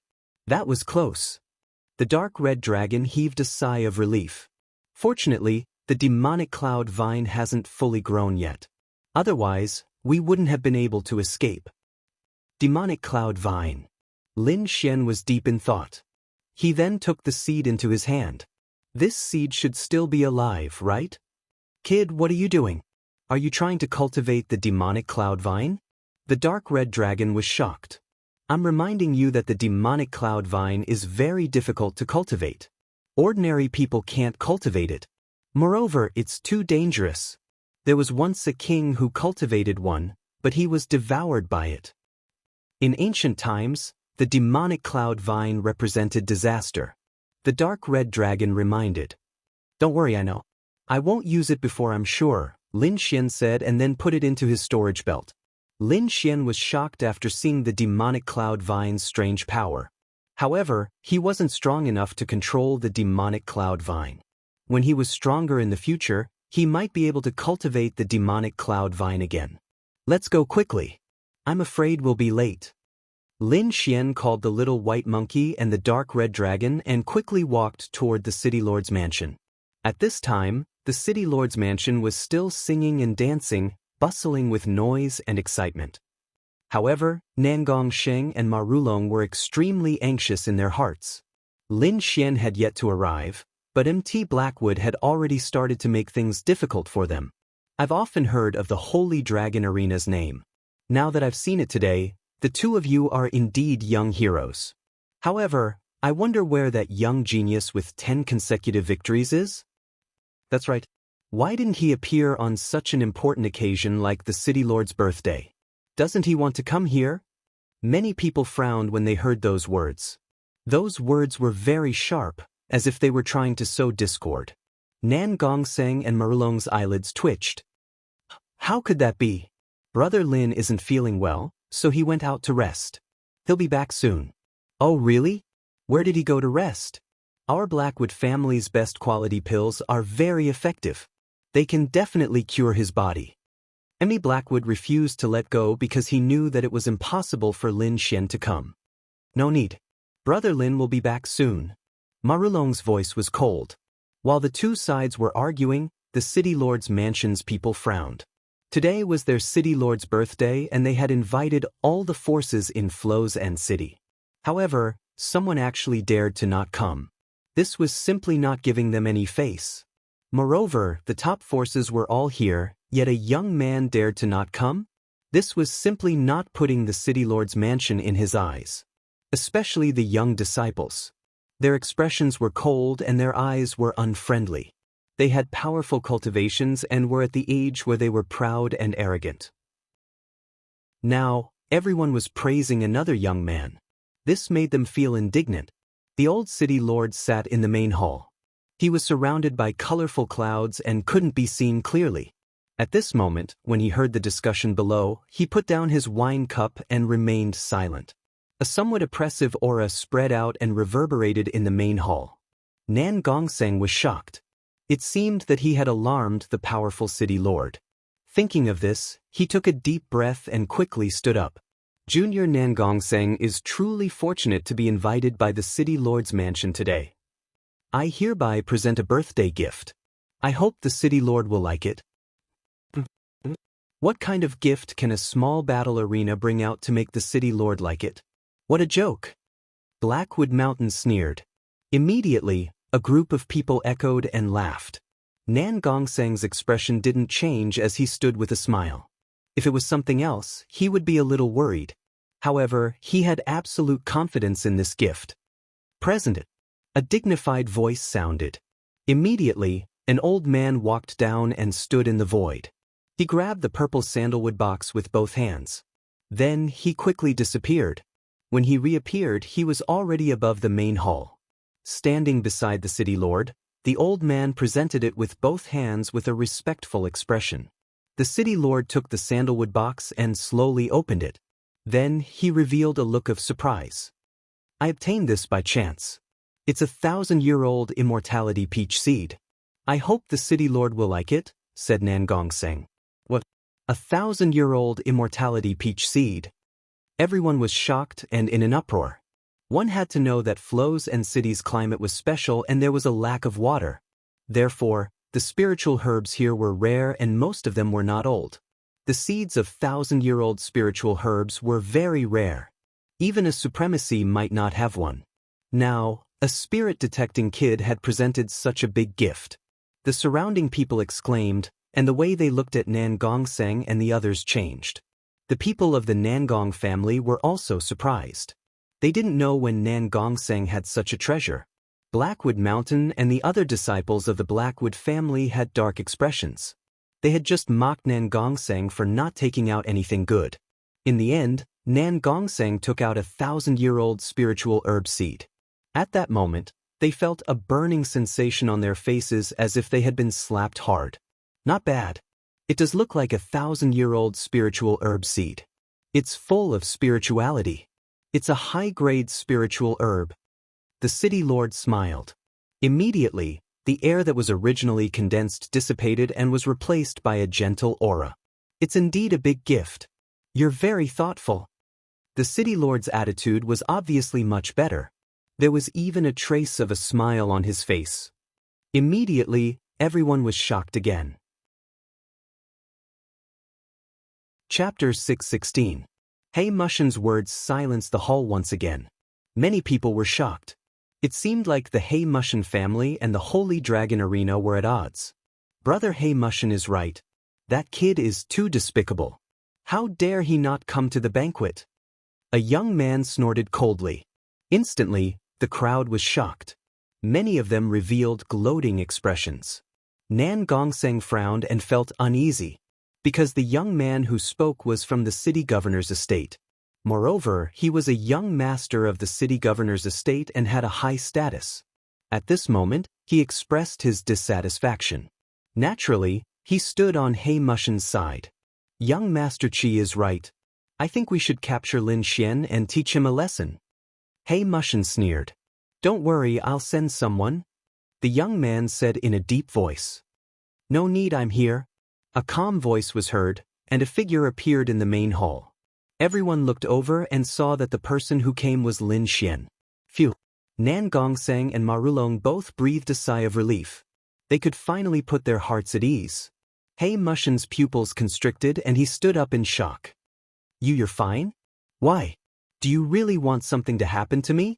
Speaker 1: That was close. The dark red dragon heaved a sigh of relief. Fortunately, the demonic cloud vine hasn't fully grown yet. Otherwise, we wouldn't have been able to escape. Demonic cloud vine. Lin Xian was deep in thought. He then took the seed into his hand. This seed should still be alive, right? Kid, what are you doing? Are you trying to cultivate the demonic cloud vine? The dark red dragon was shocked. I'm reminding you that the demonic cloud vine is very difficult to cultivate. Ordinary people can't cultivate it. Moreover, it's too dangerous. There was once a king who cultivated one, but he was devoured by it. In ancient times, the demonic cloud vine represented disaster. The dark red dragon reminded. Don't worry, I know. I won't use it before I'm sure, Lin Xian said and then put it into his storage belt. Lin Xian was shocked after seeing the demonic cloud vine's strange power. However, he wasn't strong enough to control the demonic cloud vine. When he was stronger in the future, he might be able to cultivate the demonic cloud vine again. Let's go quickly. I'm afraid we'll be late. Lin Xian called the little white monkey and the dark red dragon and quickly walked toward the city lord's mansion. At this time, the city lord's mansion was still singing and dancing, bustling with noise and excitement. However, Nangong Sheng and Marulong were extremely anxious in their hearts. Lin Xian had yet to arrive, but MT Blackwood had already started to make things difficult for them. I've often heard of the Holy Dragon Arena's name. Now that I've seen it today, the two of you are indeed young heroes. However, I wonder where that young genius with 10 consecutive victories is? That's right. Why didn't he appear on such an important occasion like the City Lord's birthday? Doesn't he want to come here? Many people frowned when they heard those words. Those words were very sharp, as if they were trying to sow discord. Nan Gongseng and Marulong's eyelids twitched. How could that be? Brother Lin isn't feeling well, so he went out to rest. He'll be back soon. Oh really? Where did he go to rest? Our Blackwood family's best quality pills are very effective. They can definitely cure his body. Emmy Blackwood refused to let go because he knew that it was impossible for Lin Xian to come. No need. Brother Lin will be back soon. Marulong's voice was cold. While the two sides were arguing, the City Lord's mansion's people frowned. Today was their City Lord's birthday and they had invited all the forces in Flo's End City. However, someone actually dared to not come. This was simply not giving them any face. Moreover, the top forces were all here, yet a young man dared to not come? This was simply not putting the City Lord's mansion in his eyes. Especially the young disciples. Their expressions were cold and their eyes were unfriendly. They had powerful cultivations and were at the age where they were proud and arrogant. Now, everyone was praising another young man. This made them feel indignant. The old City Lord sat in the main hall. He was surrounded by colorful clouds and couldn't be seen clearly. At this moment, when he heard the discussion below, he put down his wine cup and remained silent. A somewhat oppressive aura spread out and reverberated in the main hall. Nan Gongseng was shocked. It seemed that he had alarmed the powerful City Lord. Thinking of this, he took a deep breath and quickly stood up. Junior Nan Gongseng is truly fortunate to be invited by the City Lord's mansion today. I hereby present a birthday gift. I hope the City Lord will like it. What kind of gift can a small battle arena bring out to make the City Lord like it? What a joke! Blackwood Mountain sneered. Immediately, a group of people echoed and laughed. Nan Gongseng's expression didn't change as he stood with a smile. If it was something else, he would be a little worried. However, he had absolute confidence in this gift. Present it. A dignified voice sounded. Immediately, an old man walked down and stood in the void. He grabbed the purple sandalwood box with both hands. Then he quickly disappeared. When he reappeared, he was already above the main hall. Standing beside the City Lord, the old man presented it with both hands with a respectful expression. The City Lord took the sandalwood box and slowly opened it. Then he revealed a look of surprise. I obtained this by chance. It's a 1,000-year-old immortality peach seed. I hope the City Lord will like it, said Nan Gongseng. What? A 1,000-year-old immortality peach seed? Everyone was shocked and in an uproar. One had to know that Flo's End City's climate was special and there was a lack of water. Therefore, the spiritual herbs here were rare and most of them were not old. The seeds of thousand-year-old spiritual herbs were very rare. Even a supremacy might not have one. Now, a spirit-detecting kid had presented such a big gift. The surrounding people exclaimed, and the way they looked at Nan Gongseng and the others changed. The people of the Nangong family were also surprised. They didn't know when Nan Gongseng had such a treasure. Blackwood Mountain and the other disciples of the Blackwood family had dark expressions. They had just mocked Nan Gongseng for not taking out anything good. In the end, Nan Gongseng took out a 1,000-year-old spiritual herb seed. At that moment, they felt a burning sensation on their faces as if they had been slapped hard. Not bad. It does look like a 1,000-year-old spiritual herb seed. It's full of spirituality. It's a high-grade spiritual herb. The city lord smiled. Immediately, the air that was originally condensed dissipated and was replaced by a gentle aura. It's indeed a big gift. You're very thoughtful. The city lord's attitude was obviously much better. There was even a trace of a smile on his face. Immediately, everyone was shocked again. Chapter 6:16. Hei Mushin's words silenced the hall once again. Many people were shocked. It seemed like the Hei Mushin family and the Holy Dragon Arena were at odds. Brother Hei Mushin is right. That kid is too despicable. How dare he not come to the banquet? A young man snorted coldly. Instantly, the crowd was shocked. Many of them revealed gloating expressions. Nan Gongseng frowned and felt uneasy, because the young man who spoke was from the city governor's estate. Moreover, he was a young master of the city governor's estate and had a high status. At this moment, he expressed his dissatisfaction. Naturally, he stood on Hei Mushin's side. Young Master Qi is right. I think we should capture Lin Xian and teach him a lesson. Hei Mushin sneered. Don't worry, I'll send someone. The young man said in a deep voice. No need, I'm here. A calm voice was heard, and a figure appeared in the main hall. Everyone looked over and saw that the person who came was Lin Xian. Phew! Nan Gongseng and Marulong both breathed a sigh of relief. They could finally put their hearts at ease. Hei Mushin's pupils constricted and he stood up in shock. You're fine? Why? Do you really want something to happen to me?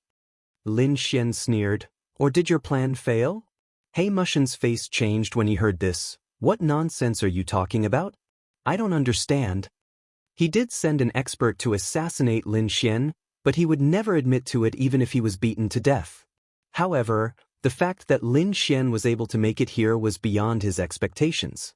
Speaker 1: Lin Xian sneered. Or did your plan fail? Hei Mushin's face changed when he heard this. What nonsense are you talking about? I don't understand. He did send an expert to assassinate Lin Xian, but he would never admit to it even if he was beaten to death. However, the fact that Lin Xian was able to make it here was beyond his expectations.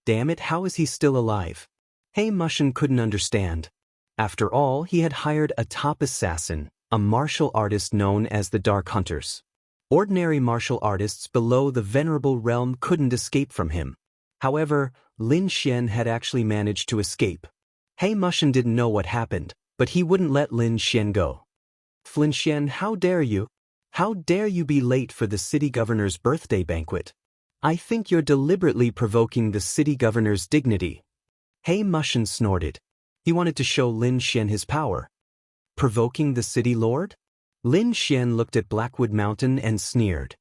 Speaker 1: Damn it, how is he still alive? Hei Mushin couldn't understand. After all, he had hired a top assassin, a martial artist known as the Dark Hunters. Ordinary martial artists below the Venerable Realm couldn't escape from him. However, Lin Xian had actually managed to escape. Hei Mushin didn't know what happened, but he wouldn't let Lin Xian go. Lin Xian, how dare you? How dare you be late for the city governor's birthday banquet? I think you're deliberately provoking the city governor's dignity. Hei Mushin snorted. He wanted to show Lin Xian his power. Provoking the city lord? Lin Xian looked at Blackwood Mountain and sneered.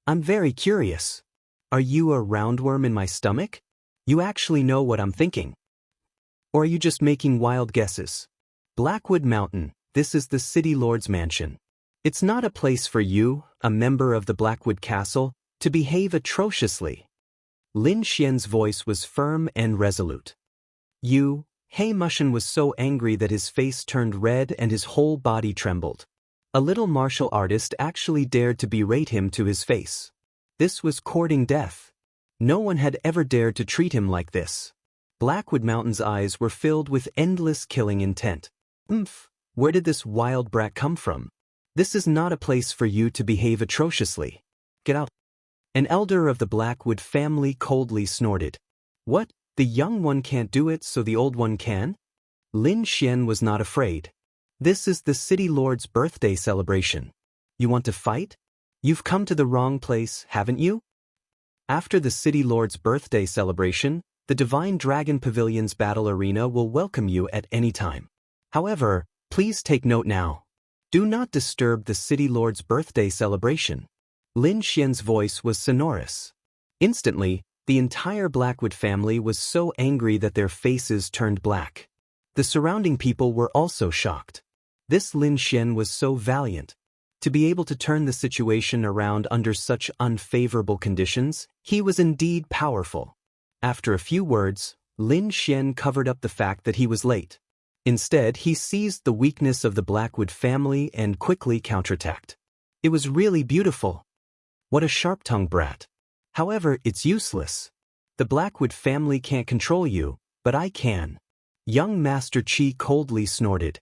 Speaker 1: I'm very curious. Are you a roundworm in my stomach? You actually know what I'm thinking. Or are you just making wild guesses? Blackwood Mountain, this is the city lord's mansion. It's not a place for you, a member of the Blackwood Castle, to behave atrociously. Lin Xian's voice was firm and resolute. Hei Mushin was so angry that his face turned red and his whole body trembled. A little martial artist actually dared to berate him to his face. This was courting death. No one had ever dared to treat him like this. Blackwood Mountain's eyes were filled with endless killing intent. Where did this wild brat come from? This is not a place for you to behave atrociously. Get out. An elder of the Blackwood family coldly snorted. What? The young one can't do it, so the old one can? Lin Xian was not afraid. This is the city lord's birthday celebration. You want to fight? You've come to the wrong place, haven't you? After the city lord's birthday celebration, the Divine Dragon Pavilion's battle arena will welcome you at any time. However, please take note now. Do not disturb the city lord's birthday celebration. Lin Xian's voice was sonorous. Instantly, The entire Blackwood family was so angry that their faces turned black. The surrounding people were also shocked. This Lin Xian was so valiant. To be able to turn the situation around under such unfavorable conditions, he was indeed powerful. After a few words, Lin Xian covered up the fact that he was late. Instead, he seized the weakness of the Blackwood family and quickly counterattacked. It was really beautiful. What a sharp-tongued brat. However, it's useless. The Blackwood family can't control you, but I can. Young Master Qi coldly snorted.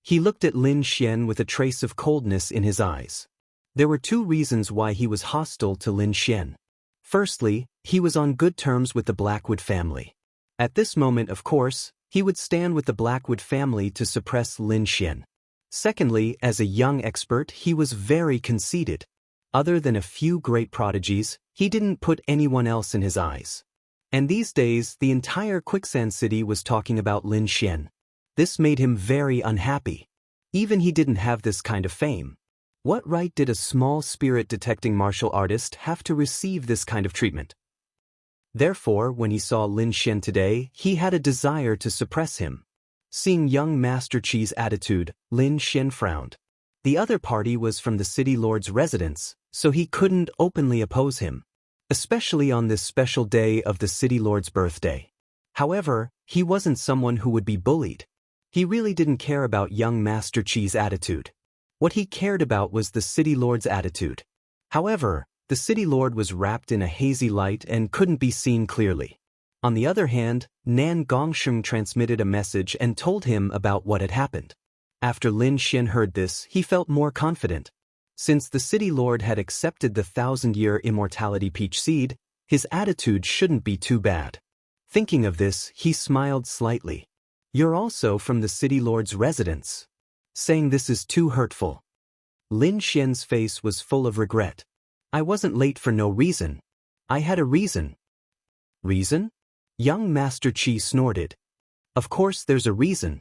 Speaker 1: He looked at Lin Xian with a trace of coldness in his eyes. There were two reasons why he was hostile to Lin Xian. Firstly, he was on good terms with the Blackwood family. At this moment, of course, he would stand with the Blackwood family to suppress Lin Xian. Secondly, as a young expert, he was very conceited. Other than a few great prodigies, he didn't put anyone else in his eyes. And these days, the entire Quicksand City was talking about Lin Xian. This made him very unhappy. Even he didn't have this kind of fame. What right did a small spirit-detecting martial artist have to receive this kind of treatment? Therefore, when he saw Lin Xian today, he had a desire to suppress him. Seeing young Master Qi's attitude, Lin Xian frowned. The other party was from the city lord's residence, so he couldn't openly oppose him, especially on this special day of the city lord's birthday. However, he wasn't someone who would be bullied. He really didn't care about young Master Qi's attitude. What he cared about was the city lord's attitude. However, the city lord was wrapped in a hazy light and couldn't be seen clearly. On the other hand, Nan Gongsheng transmitted a message and told him about what had happened. After Lin Xian heard this, he felt more confident. Since the city lord had accepted the 1,000-year immortality peach seed, his attitude shouldn't be too bad. Thinking of this, he smiled slightly. "You're also from the city lord's residence." Saying this is too hurtful. Lin Xian's face was full of regret. "I wasn't late for no reason. I had a reason." "Reason?" Young Master Qi snorted. "Of course there's a reason.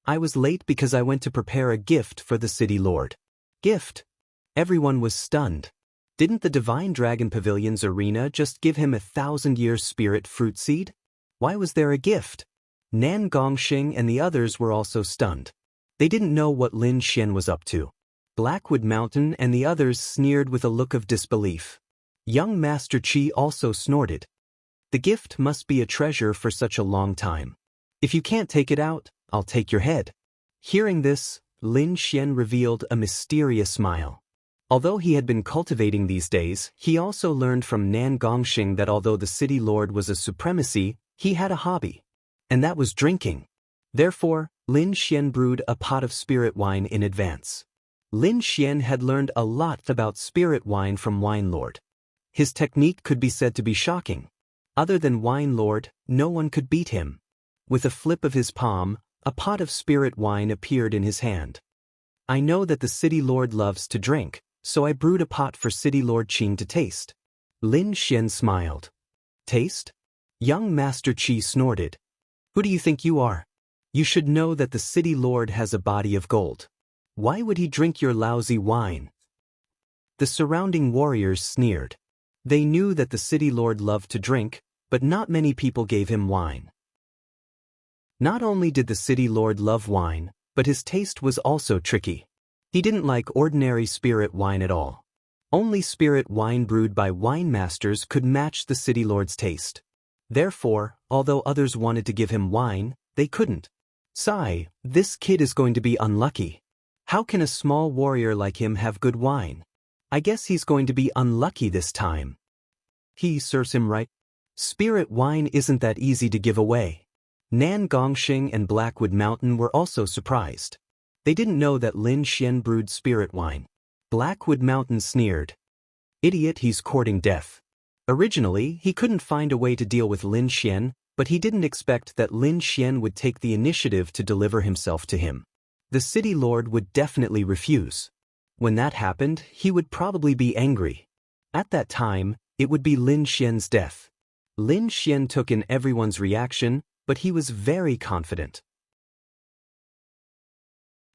Speaker 1: I was late because I went to prepare a gift for the city lord." "Gift?" Everyone was stunned. Didn't the Divine Dragon Pavilion's arena just give him a 1,000-year spirit fruit seed? Why was there a gift? Nan Gongsheng and the others were also stunned. They didn't know what Lin Xian was up to. Blackwood Mountain and the others sneered with a look of disbelief. Young Master Qi also snorted. "The gift must be a treasure for such a long time. If you can't take it out, I'll take your head." Hearing this, Lin Xian revealed a mysterious smile. Although he had been cultivating these days, he also learned from Nan Gongsheng that although the city lord was a supremacy, he had a hobby. And that was drinking. Therefore, Lin Xian brewed a pot of spirit wine in advance. Lin Xian had learned a lot about spirit wine from Wine Lord. His technique could be said to be shocking. Other than Wine Lord, no one could beat him. With a flip of his palm, a pot of spirit wine appeared in his hand. "I know that the city lord loves to drink, so I brewed a pot for city lord Qin to taste." Lin Xian smiled. "Taste?" Young Master Qi snorted. "Who do you think you are? You should know that the city lord has a body of gold. Why would he drink your lousy wine?" The surrounding warriors sneered. They knew that the city lord loved to drink, but not many people gave him wine. Not only did the city lord love wine, but his taste was also tricky. He didn't like ordinary spirit wine at all. Only spirit wine brewed by wine masters could match the city lord's taste. Therefore, although others wanted to give him wine, they couldn't. "Sigh, this kid is going to be unlucky. How can a small warrior like him have good wine? I guess he's going to be unlucky this time." He serves him right. Spirit wine isn't that easy to give away. Nan Gongsheng and Blackwood Mountain were also surprised. They didn't know that Lin Xian brewed spirit wine. Blackwood Mountain sneered. "Idiot, he's courting death." Originally, he couldn't find a way to deal with Lin Xian, but he didn't expect that Lin Xian would take the initiative to deliver himself to him. The city lord would definitely refuse. When that happened, he would probably be angry. At that time, it would be Lin Xian's death. Lin Xian took in everyone's reaction, but he was very confident.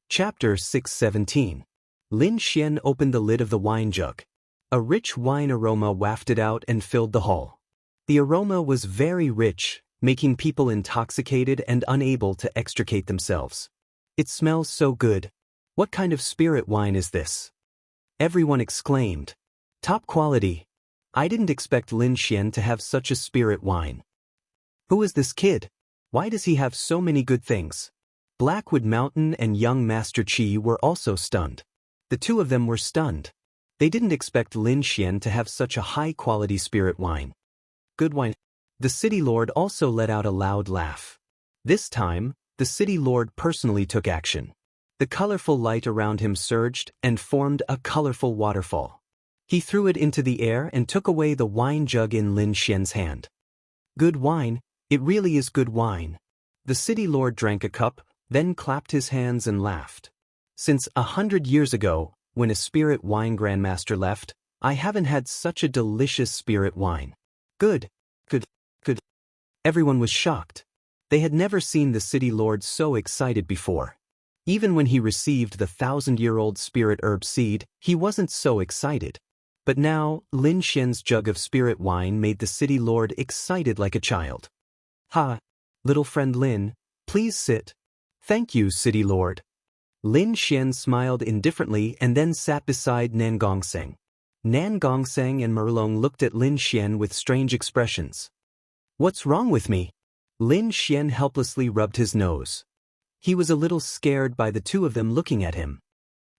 Speaker 1: Chapter 617. Lin Xian opened the lid of the wine jug. A rich wine aroma wafted out and filled the hall. The aroma was very rich, making people intoxicated and unable to extricate themselves. It smells so good. What kind of spirit wine is this? Everyone exclaimed. Top quality. I didn't expect Lin Xian to have such a spirit wine. Who is this kid? Why does he have so many good things? Blackwood Mountain and young Master Qi were also stunned. The two of them were stunned. They didn't expect Lin Xian to have such a high-quality spirit wine. Good wine. The city lord also let out a loud laugh. This time, the city lord personally took action. The colorful light around him surged and formed a colorful waterfall. He threw it into the air and took away the wine jug in Lin Xian's hand. Good wine, it really is good wine. The city lord drank a cup, then clapped his hands and laughed. Since 100 years ago, when a spirit wine grandmaster left, I haven't had such a delicious spirit wine. Good. Everyone was shocked. They had never seen the city lord so excited before. Even when he received the 1,000-year-old spirit herb seed, he wasn't so excited. But now, Lin Xian's jug of spirit wine made the city lord excited like a child. Ha! Little friend Lin, please sit. Thank you, city lord. Lin Xian smiled indifferently and then sat beside Nan Gongseng. Nan Gongseng and Merlong looked at Lin Xian with strange expressions. What's wrong with me? Lin Xian helplessly rubbed his nose. He was a little scared by the two of them looking at him.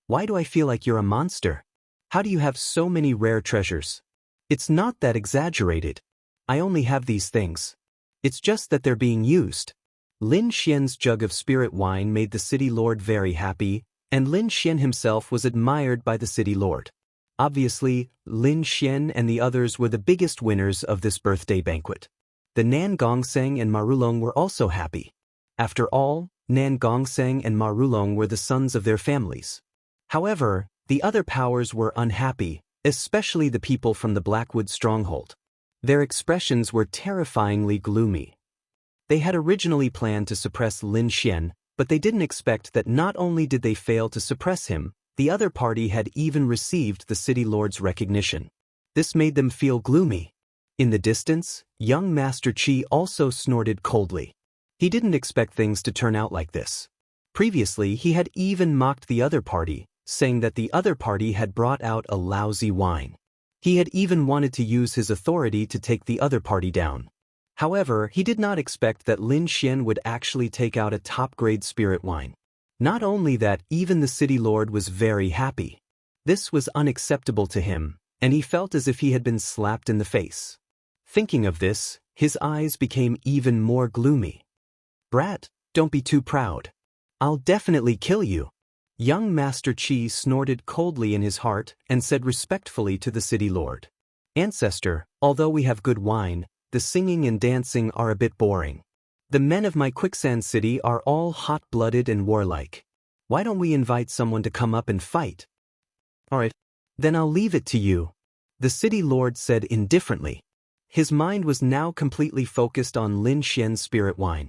Speaker 1: Why do I feel like you're a monster? How do you have so many rare treasures? It's not that exaggerated. I only have these things. It's just that they're being used. Lin Xian's jug of spirit wine made the city lord very happy, and Lin Xian himself was admired by the city lord. Obviously, Lin Xian and the others were the biggest winners of this birthday banquet. The Nan Gongseng and Marulong were also happy. After all, Nan Gongseng and Marulong were the sons of their families. However, the other powers were unhappy, especially the people from the Blackwood stronghold. Their expressions were terrifyingly gloomy. They had originally planned to suppress Lin Xian, but they didn't expect that not only did they fail to suppress him, the other party had even received the city lord's recognition. This made them feel gloomy. In the distance, young Master Qi also snorted coldly. He didn't expect things to turn out like this. Previously, he had even mocked the other party, saying that the other party had brought out a lousy wine. He had even wanted to use his authority to take the other party down. However, he did not expect that Lin Xian would actually take out a top-grade spirit wine. Not only that, even the city lord was very happy. This was unacceptable to him, and he felt as if he had been slapped in the face. Thinking of this, his eyes became even more gloomy. Brat, don't be too proud. I'll definitely kill you. Young Master Qi snorted coldly in his heart and said respectfully to the city lord. Ancestor, although we have good wine, the singing and dancing are a bit boring. The men of my quicksand city are all hot-blooded and warlike. Why don't we invite someone to come up and fight? Alright, then I'll leave it to you, the city lord said indifferently. His mind was now completely focused on Lin Xian's spirit wine.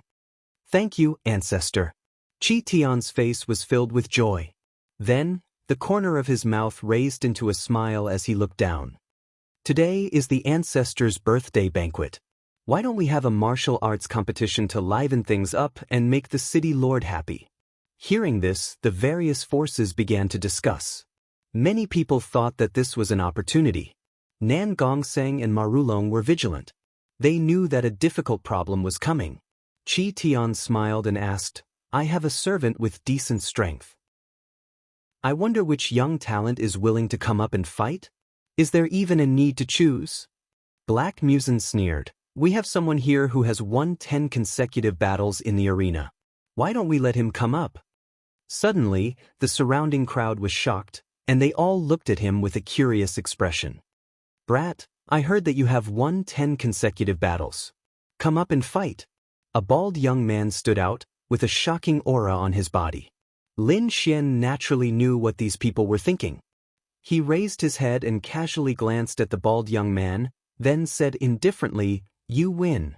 Speaker 1: Thank you, ancestor. Qi Tian's face was filled with joy. Then, the corner of his mouth raised into a smile as he looked down. Today is the ancestor's birthday banquet. Why don't we have a martial arts competition to liven things up and make the city lord happy? Hearing this, the various forces began to discuss. Many people thought that this was an opportunity. Nan Gongseng and Marulong were vigilant. They knew that a difficult problem was coming. Qi Tian smiled and asked, I have a servant with decent strength. I wonder which young talent is willing to come up and fight? Is there even a need to choose? Black Musin sneered. We have someone here who has won 10 consecutive battles in the arena. Why don't we let him come up? Suddenly, the surrounding crowd was shocked, and they all looked at him with a curious expression. Brat, I heard that you have won 10 consecutive battles. Come up and fight. A bald young man stood out, with a shocking aura on his body. Lin Xian naturally knew what these people were thinking. He raised his head and casually glanced at the bald young man, then said indifferently, You win.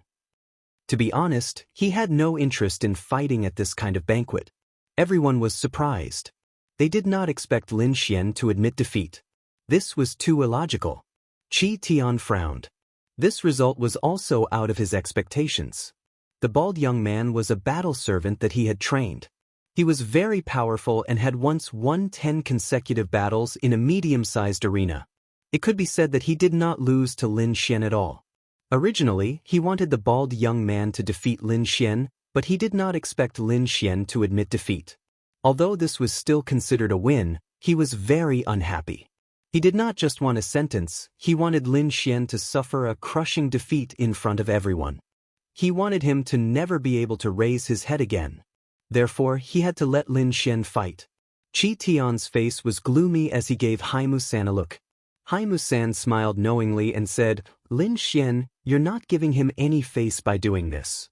Speaker 1: To be honest, he had no interest in fighting at this kind of banquet. Everyone was surprised. They did not expect Lin Xian to admit defeat. This was too illogical. Qi Tian frowned. This result was also out of his expectations. The bald young man was a battle servant that he had trained. He was very powerful and had once won 10 consecutive battles in a medium-sized arena. It could be said that he did not lose to Lin Xian at all. Originally, he wanted the bald young man to defeat Lin Xian, but he did not expect Lin Xian to admit defeat. Although this was still considered a win, he was very unhappy. He did not just want a sentence, he wanted Lin Xian to suffer a crushing defeat in front of everyone. He wanted him to never be able to raise his head again. Therefore, he had to let Lin Xian fight. Qi Tian's face was gloomy as he gave Hai Musan a look. Hai Musan smiled knowingly and said, "Lin Xian, you're not giving him any face by doing this.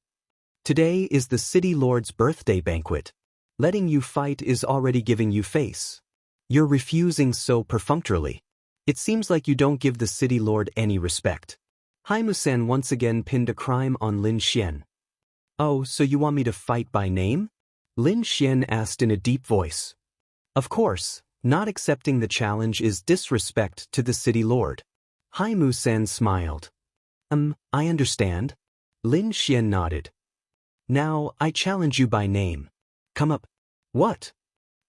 Speaker 1: Today is the city lord's birthday banquet. Letting you fight is already giving you face. You're refusing so perfunctorily. It seems like you don't give the city lord any respect." Hai Musan once again pinned a crime on Lin Xian. "Oh, so you want me to fight by name?" Lin Xian asked in a deep voice. Of course, not accepting the challenge is disrespect to the city lord. Hai Musan smiled. I understand." Lin Xian nodded. "Now, I challenge you by name. Come up." "What?"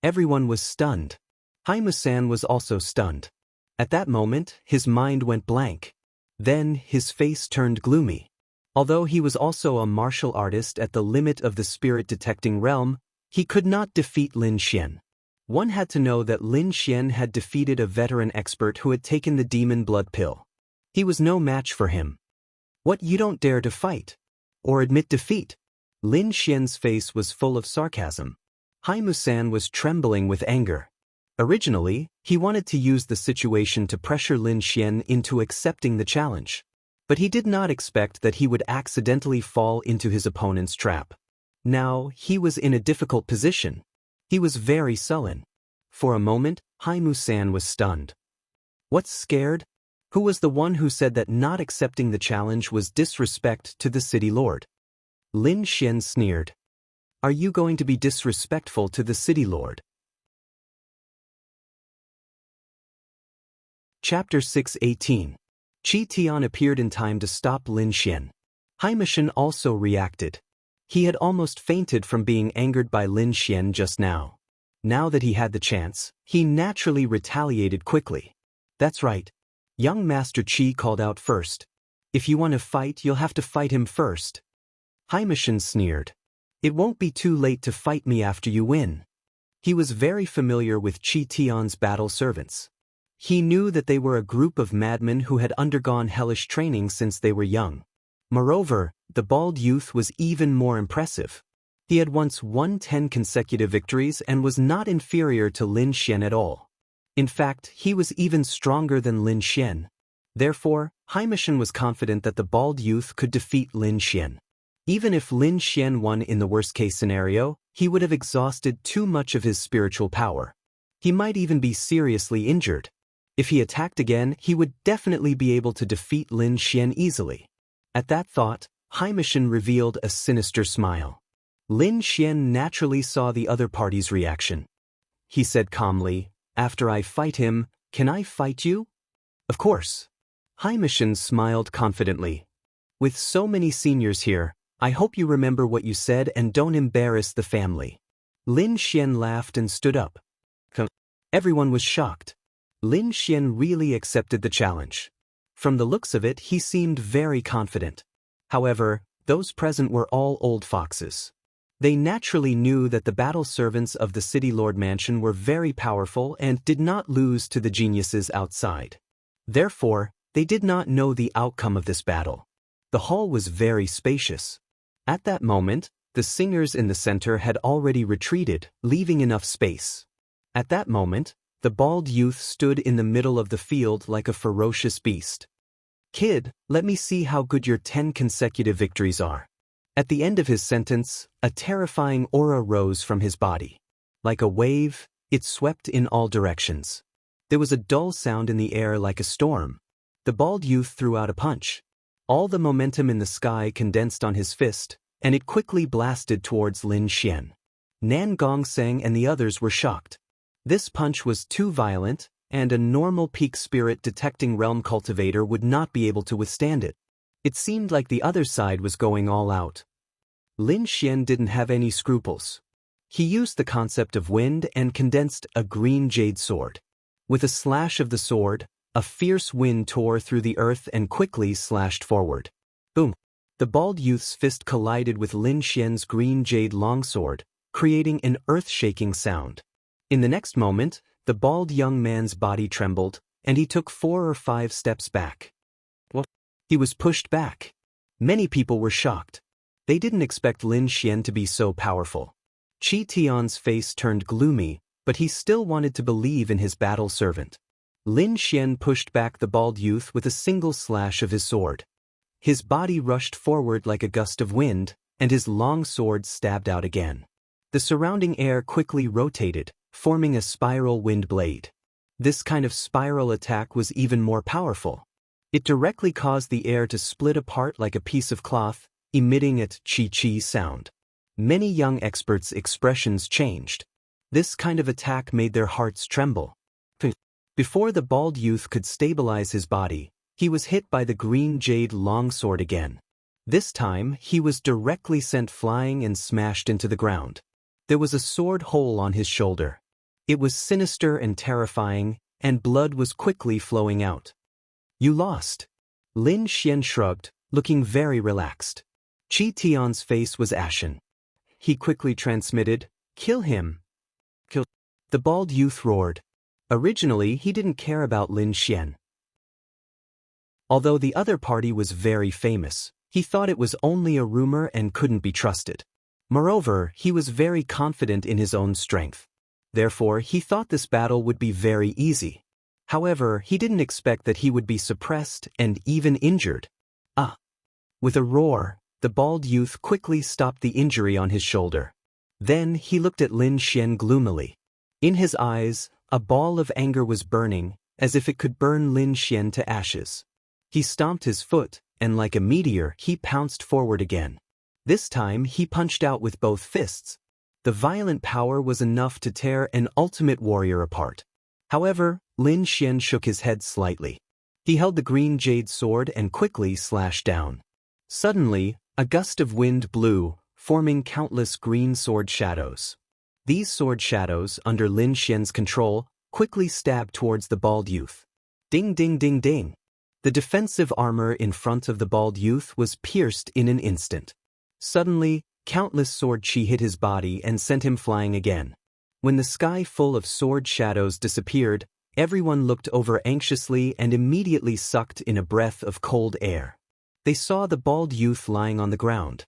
Speaker 1: Everyone was stunned. Hai Musan was also stunned. At that moment, his mind went blank. Then, his face turned gloomy. Although he was also a martial artist at the limit of the spirit-detecting realm, he could not defeat Lin Xian. One had to know that Lin Xian had defeated a veteran expert who had taken the demon blood pill. He was no match for him. "What, you don't dare to fight? Or admit defeat?" Lin Xian's face was full of sarcasm. Hai Musan was trembling with anger. Originally, he wanted to use the situation to pressure Lin Xian into accepting the challenge. But he did not expect that he would accidentally fall into his opponent's trap. Now, he was in a difficult position. He was very sullen. For a moment, Hai Musan was stunned. What's scared? Who was the one who said that not accepting the challenge was disrespect to the city lord? Lin Xian sneered. Are you going to be disrespectful to the city lord? Chapter 6:18. Qi Tian appeared in time to stop Lin Xian. Hai Musan also reacted. He had almost fainted from being angered by Lin Xian just now. Now that he had the chance, he naturally retaliated quickly. That's right. Young Master Qi called out first. If you want to fight, you'll have to fight him first. Hai Musan sneered. It won't be too late to fight me after you win. He was very familiar with Qi Tian's battle servants. He knew that they were a group of madmen who had undergone hellish training since they were young. Moreover, the bald youth was even more impressive. He had once won 10 consecutive victories and was not inferior to Lin Xian at all. In fact, he was even stronger than Lin Xian. Therefore, Hai Musan was confident that the bald youth could defeat Lin Xian. Even if Lin Xian won in the worst-case scenario, he would have exhausted too much of his spiritual power. He might even be seriously injured. If he attacked again, he would definitely be able to defeat Lin Xian easily. At that thought, Hai Musan revealed a sinister smile. Lin Xian naturally saw the other party's reaction. He said calmly, "After I fight him, can I fight you?" "Of course." Hai Musan smiled confidently. "With so many seniors here, I hope you remember what you said and don't embarrass the family." Lin Xian laughed and stood up. Everyone was shocked. Lin Xian really accepted the challenge. From the looks of it, he seemed very confident. However, those present were all old foxes. They naturally knew that the battle servants of the City Lord Mansion were very powerful and did not lose to the geniuses outside. Therefore, they did not know the outcome of this battle. The hall was very spacious. At that moment, the singers in the center had already retreated, leaving enough space. At that moment, the bald youth stood in the middle of the field like a ferocious beast. "Kid, let me see how good your 10 consecutive victories are." At the end of his sentence, a terrifying aura rose from his body. Like a wave, it swept in all directions. There was a dull sound in the air like a storm. The bald youth threw out a punch. All the momentum in the sky condensed on his fist, and it quickly blasted towards Lin Xian. Nan Gongseng and the others were shocked. This punch was too violent, and a normal peak spirit detecting realm cultivator would not be able to withstand it. It seemed like the other side was going all out. Lin Xian didn't have any scruples. He used the concept of wind and condensed a green jade sword. With a slash of the sword, a fierce wind tore through the earth and quickly slashed forward. Boom! The bald youth's fist collided with Lin Xian's green jade longsword, creating an earth-shaking sound. In the next moment, the bald young man's body trembled, and he took 4 or 5 steps back. What? He was pushed back. Many people were shocked. They didn't expect Lin Xian to be so powerful. Qi Tian's face turned gloomy, but he still wanted to believe in his battle servant. Lin Xian pushed back the bald youth with a single slash of his sword. His body rushed forward like a gust of wind, and his long sword stabbed out again. The surrounding air quickly rotated, forming a spiral wind blade. This kind of spiral attack was even more powerful. It directly caused the air to split apart like a piece of cloth, emitting a chi-chi sound. Many young experts' expressions changed. This kind of attack made their hearts tremble. Before the bald youth could stabilize his body, he was hit by the green jade longsword again. This time, he was directly sent flying and smashed into the ground. There was a sword hole on his shoulder. It was sinister and terrifying, and blood was quickly flowing out. You lost. Lin Xian shrugged, looking very relaxed. Qi Tian's face was ashen. He quickly transmitted, "Kill him." Kill. The bald youth roared. Originally, he didn't care about Lin Xian. Although the other party was very famous, he thought it was only a rumor and couldn't be trusted. Moreover, he was very confident in his own strength. Therefore, he thought this battle would be very easy. However, he didn't expect that he would be suppressed and even injured. Ah! With a roar, the bald youth quickly stopped the injury on his shoulder. Then he looked at Lin Xian gloomily. In his eyes, a ball of anger was burning, as if it could burn Lin Xian to ashes. He stomped his foot, and like a meteor, he pounced forward again. This time, he punched out with both fists. The violent power was enough to tear an ultimate warrior apart. However, Lin Xian shook his head slightly. He held the green jade sword and quickly slashed down. Suddenly, a gust of wind blew, forming countless green sword shadows. These sword shadows, under Lin Xian's control, quickly stabbed towards the bald youth. Ding ding ding ding. The defensive armor in front of the bald youth was pierced in an instant. Suddenly, countless sword chi hit his body and sent him flying again. When the sky full of sword shadows disappeared, everyone looked over anxiously and immediately sucked in a breath of cold air. They saw the bald youth lying on the ground.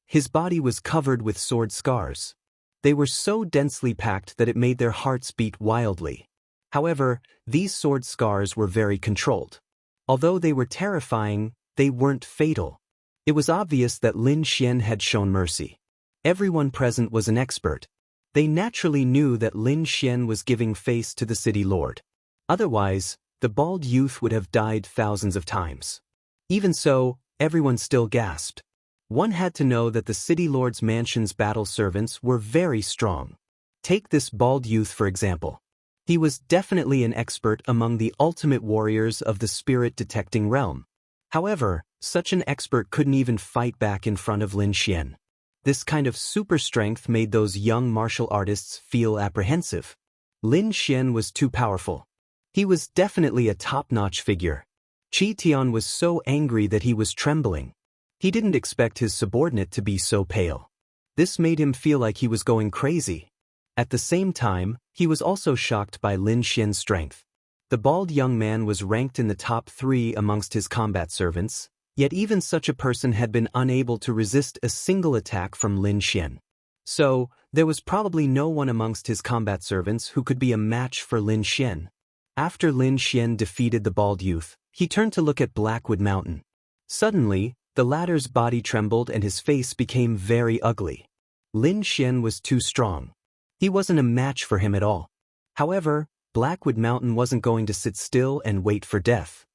Speaker 1: His body was covered with sword scars. They were so densely packed that it made their hearts beat wildly. However, these sword scars were very controlled. Although they were terrifying, they weren't fatal. It was obvious that Lin Xian had shown mercy. Everyone present was an expert. They naturally knew that Lin Xian was giving face to the city lord. Otherwise, the bald youth would have died thousands of times. Even so, everyone still gasped. One had to know that the city lord's mansion's battle servants were very strong. Take this bald youth for example. He was definitely an expert among the ultimate warriors of the spirit-detecting realm. However, such an expert couldn't even fight back in front of Lin Xian. This kind of super strength made those young martial artists feel apprehensive. Lin Xian was too powerful. He was definitely a top-notch figure. Qi Tian was so angry that he was trembling. He didn't expect his subordinate to be so pale. This made him feel like he was going crazy. At the same time, he was also shocked by Lin Xian's strength. The bald young man was ranked in the top 3 amongst his combat servants, yet even such a person had been unable to resist a single attack from Lin Xian. So, there was probably no one amongst his combat servants who could be a match for Lin Xian. After Lin Xian defeated the bald youth, he turned to look at Blackwood Mountain. Suddenly, the latter's body trembled and his face became very ugly. Lin Xian was too strong. He wasn't a match for him at all. However, Blackwood Mountain wasn't going to sit still and wait for death.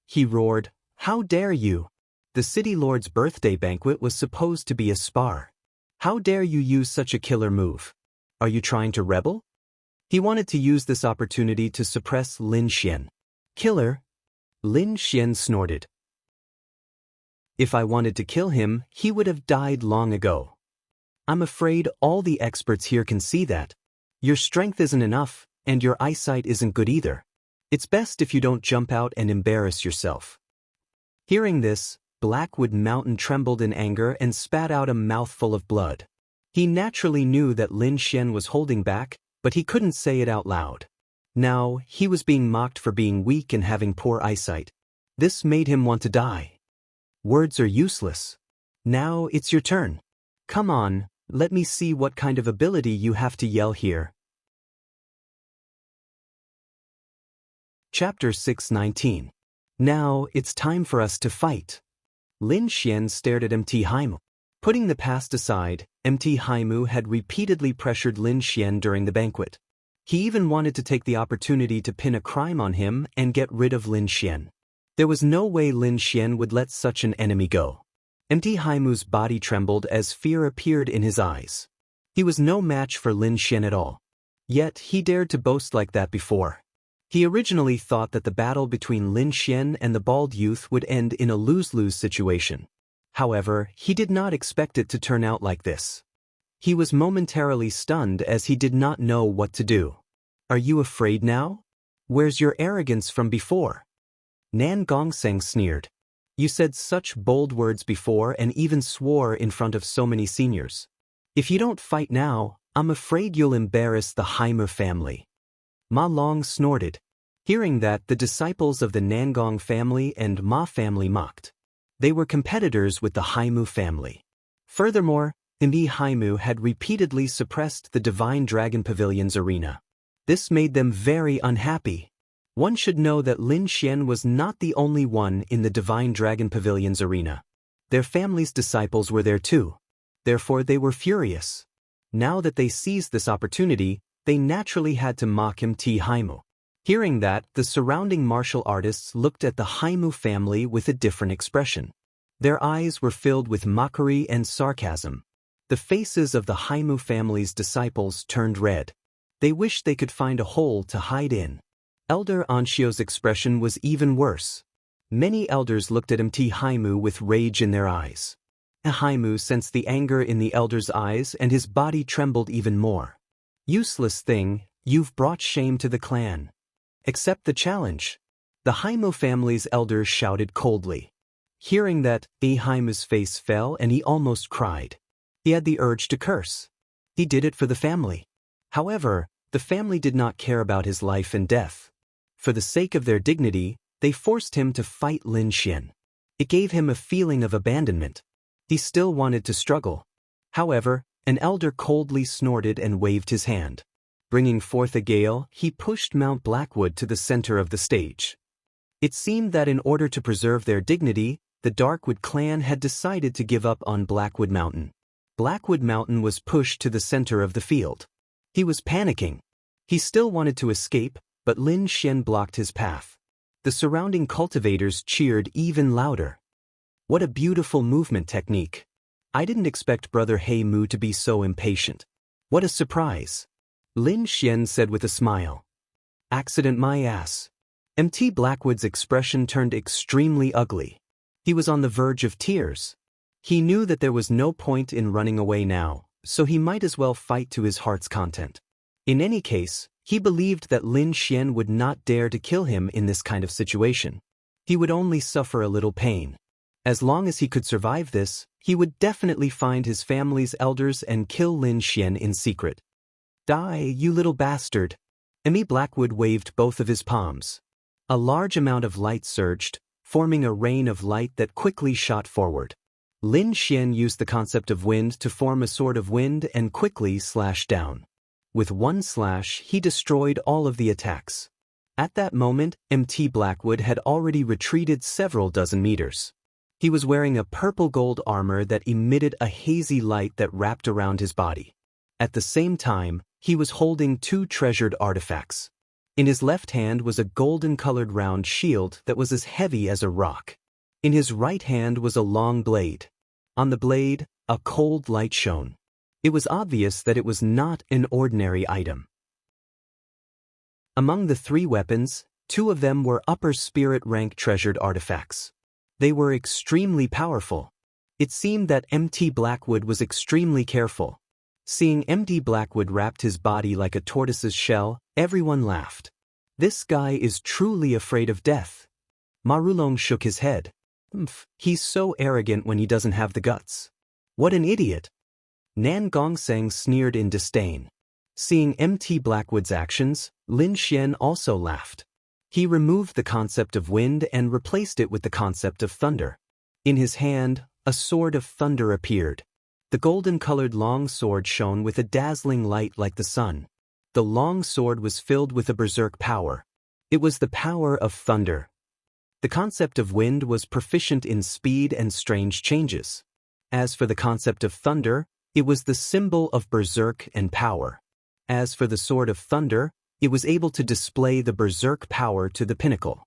Speaker 1: He roared, "How dare you! The city lord's birthday banquet was supposed to be a spar. How dare you use such a killer move? Are you trying to rebel?" He wanted to use this opportunity to suppress Lin Xian. Killer? Lin Xian snorted. If I wanted to kill him, he would have died long ago. I'm afraid all the experts here can see that. Your strength isn't enough, and your eyesight isn't good either. It's best if you don't jump out and embarrass yourself. Hearing this, Blackwood Mountain trembled in anger and spat out a mouthful of blood. He naturally knew that Lin Xian was holding back, but he couldn't say it out loud. Now, he was being mocked for being weak and having poor eyesight. This made him want to die. Words are useless. Now it's your turn. Come on, let me see what kind of ability you have to yell here. Chapter 619. Now it's time for us to fight. Lin Xian stared at Mt. Haimu. Putting the past aside, Mt. Haimu had repeatedly pressured Lin Xian during the banquet. He even wanted to take the opportunity to pin a crime on him and get rid of Lin Xian. There was no way Lin Xian would let such an enemy go. Mt. Haimu's body trembled as fear appeared in his eyes. He was no match for Lin Xian at all. Yet he dared to boast like that before. He originally thought that the battle between Lin Xian and the bald youth would end in a lose-lose situation. However, he did not expect it to turn out like this. He was momentarily stunned as he did not know what to do. Are you afraid now? Where's your arrogance from before? Nan Gongseng sneered. You said such bold words before and even swore in front of so many seniors. If you don't fight now, I'm afraid you'll embarrass the Haimu family. Ma Long snorted. Hearing that, the disciples of the Nangong family and Ma family mocked. They were competitors with the Haimu family. Furthermore, Mt. Haimu had repeatedly suppressed the Divine Dragon Pavilion's arena. This made them very unhappy. One should know that Lin Xian was not the only one in the Divine Dragon Pavilion's arena. Their family's disciples were there too. Therefore they were furious. Now that they seized this opportunity, they naturally had to mock Mt. Haimu. Hearing that, the surrounding martial artists looked at the Haimu family with a different expression. Their eyes were filled with mockery and sarcasm. The faces of the Haimu family's disciples turned red. They wished they could find a hole to hide in. Elder Anxio's expression was even worse. Many elders looked at Mt. Haimu with rage in their eyes. Haimu sensed the anger in the elder's eyes and his body trembled even more. Useless thing, you've brought shame to the clan. Accept the challenge. The Haimu family's elders shouted coldly. Hearing that, Haimu's face fell and he almost cried. He had the urge to curse. He did it for the family. However, the family did not care about his life and death. For the sake of their dignity, they forced him to fight Lin Xian. It gave him a feeling of abandonment. He still wanted to struggle. However, an elder coldly snorted and waved his hand. Bringing forth a gale, he pushed Mount Blackwood to the center of the stage. It seemed that in order to preserve their dignity, the Darkwood clan had decided to give up on Blackwood Mountain. Blackwood Mountain was pushed to the center of the field. He was panicking. He still wanted to escape, but Lin Xian blocked his path. The surrounding cultivators cheered even louder. What a beautiful movement technique. I didn't expect Brother Hei Mu to be so impatient. What a surprise. Lin Xian said with a smile. Accident my ass. Mt. Blackwood's expression turned extremely ugly. He was on the verge of tears. He knew that there was no point in running away now, so he might as well fight to his heart's content. In any case, he believed that Lin Xian would not dare to kill him in this kind of situation. He would only suffer a little pain. As long as he could survive this, he would definitely find his family's elders and kill Lin Xian in secret. Die, you little bastard. Mt. Blackwood waved both of his palms. A large amount of light surged, forming a rain of light that quickly shot forward. Lin Xian used the concept of wind to form a sword of wind and quickly slashed down. With one slash, he destroyed all of the attacks. At that moment, Mt. Blackwood had already retreated several dozen meters. He was wearing a purple-gold armor that emitted a hazy light that wrapped around his body. At the same time, he was holding two treasured artifacts. In his left hand was a golden-colored round shield that was as heavy as a rock. In his right hand was a long blade. On the blade, a cold light shone. It was obvious that it was not an ordinary item. Among the 3 weapons, 2 of them were upper spirit rank treasured artifacts. They were extremely powerful. It seemed that MT Blackwood was extremely careful. Seeing MT Blackwood wrapped his body like a tortoise's shell, everyone laughed. This guy is truly afraid of death. Marulong shook his head. He's so arrogant when he doesn't have the guts. What an idiot. Nan Gongseng sneered in disdain. Seeing MT Blackwood's actions, Lin Xian also laughed. He removed the concept of wind and replaced it with the concept of thunder. In his hand, a sword of thunder appeared. The golden-colored long sword shone with a dazzling light like the sun. The long sword was filled with a berserk power. It was the power of thunder. The concept of wind was proficient in speed and strange changes. As for the concept of thunder, it was the symbol of berserk and power. As for the sword of thunder, it was able to display the berserk power to the pinnacle.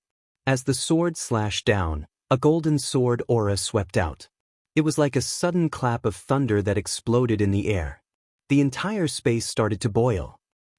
Speaker 1: As the sword slashed down, a golden sword aura swept out. It was like a sudden clap of thunder that exploded in the air. The entire space started to boil.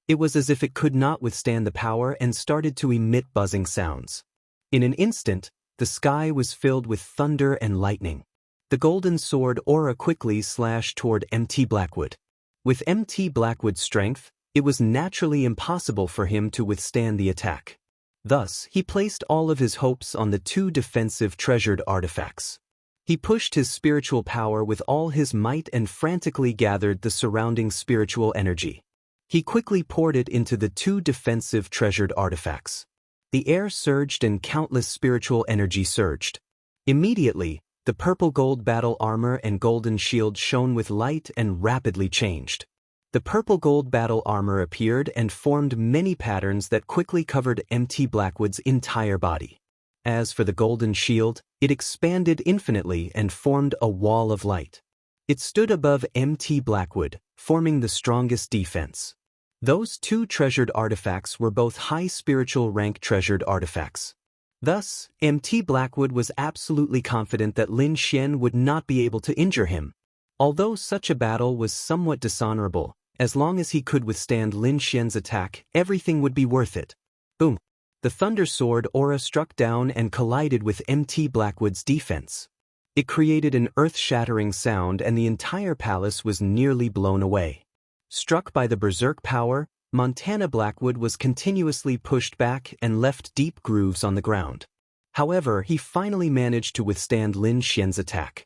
Speaker 1: It was as if it could not withstand the power and started to emit buzzing sounds. In an instant, the sky was filled with thunder and lightning. The golden sword aura quickly slashed toward MT Blackwood. With MT Blackwood's strength, it was naturally impossible for him to withstand the attack. Thus, he placed all of his hopes on the 2 defensive treasured artifacts. He pushed his spiritual power with all his might and frantically gathered the surrounding spiritual energy. He quickly poured it into the 2 defensive treasured artifacts. The air surged and countless spiritual energy surged. Immediately, the purple gold battle armor and golden shield shone with light and rapidly changed. The purple gold battle armor appeared and formed many patterns that quickly covered MT Blackwood's entire body. As for the golden shield, it expanded infinitely and formed a wall of light. It stood above MT Blackwood, forming the strongest defense. Those 2 treasured artifacts were both high spiritual rank treasured artifacts. Thus, MT Blackwood was absolutely confident that Lin Xian would not be able to injure him. Although such a battle was somewhat dishonorable, as long as he could withstand Lin Xian's attack, everything would be worth it. Boom! The Thunder Sword aura struck down and collided with MT Blackwood's defense. It created an earth-shattering sound and the entire palace was nearly blown away. Struck by the berserk power, Montana Blackwood was continuously pushed back and left deep grooves on the ground. However, he finally managed to withstand Lin Xian's attack.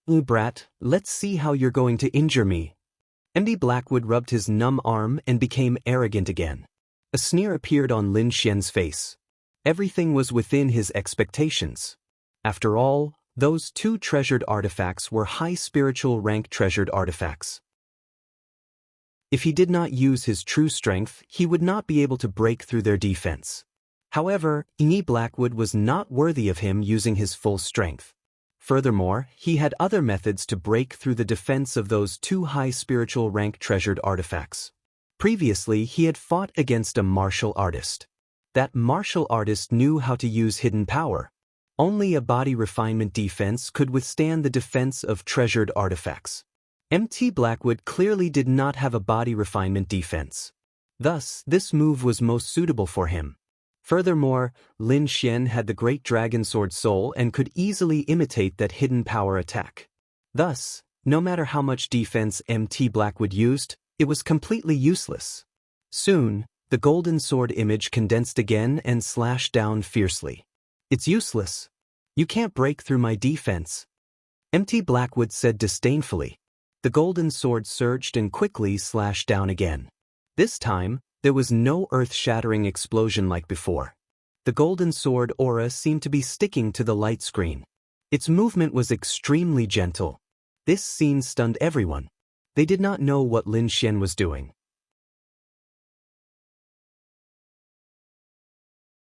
Speaker 1: Brat, let's see how you're going to injure me. MT Blackwood rubbed his numb arm and became arrogant again. A sneer appeared on Lin Xian's face. Everything was within his expectations. After all, those 2 treasured artifacts were high spiritual rank treasured artifacts. If he did not use his true strength, he would not be able to break through their defense. However, MT Blackwood was not worthy of him using his full strength. Furthermore, he had other methods to break through the defense of those 2 high spiritual rank treasured artifacts. Previously, he had fought against a martial artist. That martial artist knew how to use hidden power. Only a body refinement defense could withstand the defense of treasured artifacts. MT Blackwood clearly did not have a body refinement defense. Thus, this move was most suitable for him. Furthermore, Lin Xian had the Great Dragon Sword Soul and could easily imitate that hidden power attack. Thus, no matter how much defense MT Blackwood used, it was completely useless. Soon, the golden sword image condensed again and slashed down fiercely. It's useless. You can't break through my defense. MT Blackwood said disdainfully. The golden sword surged and quickly slashed down again. This time, there was no earth-shattering explosion like before. The golden sword aura seemed to be sticking to the light screen. Its movement was extremely gentle. This scene stunned everyone. They did not know what Lin Xian was doing.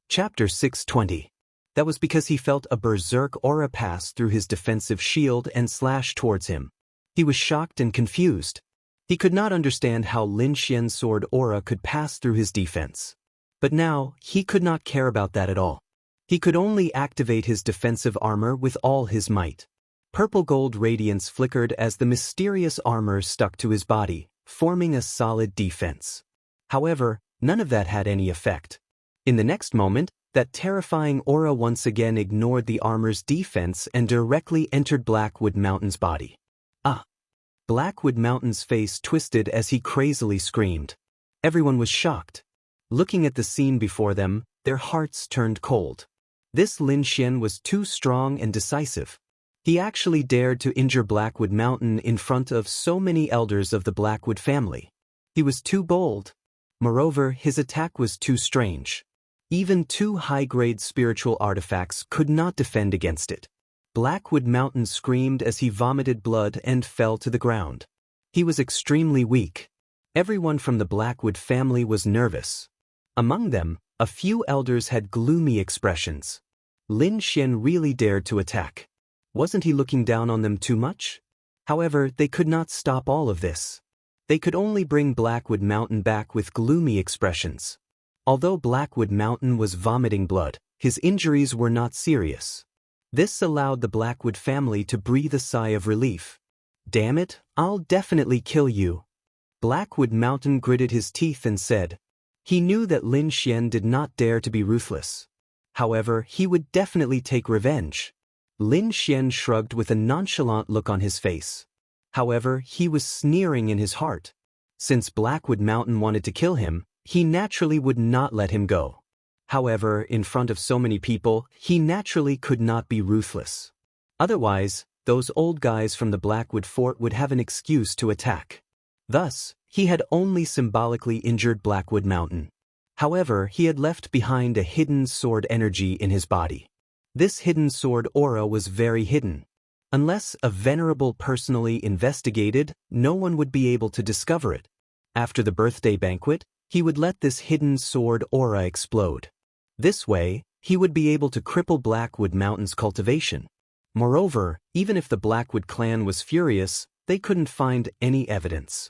Speaker 1: Chapter 620. That was because he felt a berserk aura pass through his defensive shield and slash towards him. He was shocked and confused. He could not understand how Lin Xian's sword aura could pass through his defense. But now, he could not care about that at all. He could only activate his defensive armor with all his might. Purple gold radiance flickered as the mysterious armor stuck to his body, forming a solid defense. However, None of that had any effect. In the next moment, that terrifying aura once again ignored the armor's defense and directly entered Blackwood Mountain's body. Ah! Blackwood Mountain's face twisted as he crazily screamed. Everyone was shocked. Looking at the scene before them, their hearts turned cold. This Lin Xian was too strong and decisive. He actually dared to injure Blackwood Mountain in front of so many elders of the Blackwood family. He was too bold. Moreover, his attack was too strange. Even 2 high-grade spiritual artifacts could not defend against it. Blackwood Mountain screamed as he vomited blood and fell to the ground. He was extremely weak. Everyone from the Blackwood family was nervous. Among them, a few elders had gloomy expressions. Lin Xian really dared to attack. Wasn't he looking down on them too much? However, they could not stop all of this. They could only bring Blackwood Mountain back with gloomy expressions. Although Blackwood Mountain was vomiting blood, his injuries were not serious. This allowed the Blackwood family to breathe a sigh of relief. Damn it, I'll definitely kill you. Blackwood Mountain gritted his teeth and said. He knew that Lin Xian did not dare to be ruthless. However, he would definitely take revenge. Lin Xian shrugged with a nonchalant look on his face. However, he was sneering in his heart. Since Blackwood Mountain wanted to kill him, he naturally would not let him go. However, in front of so many people, he naturally could not be ruthless. Otherwise, those old guys from the Blackwood Fort would have an excuse to attack. Thus, he had only symbolically injured Blackwood Mountain. However, he had left behind a hidden sword energy in his body. This hidden sword aura was very hidden. Unless a venerable personally investigated, no one would be able to discover it. After the birthday banquet, he would let this hidden sword aura explode. This way, he would be able to cripple Blackwood Mountain's cultivation. Moreover, even if the Blackwood clan was furious, they couldn't find any evidence.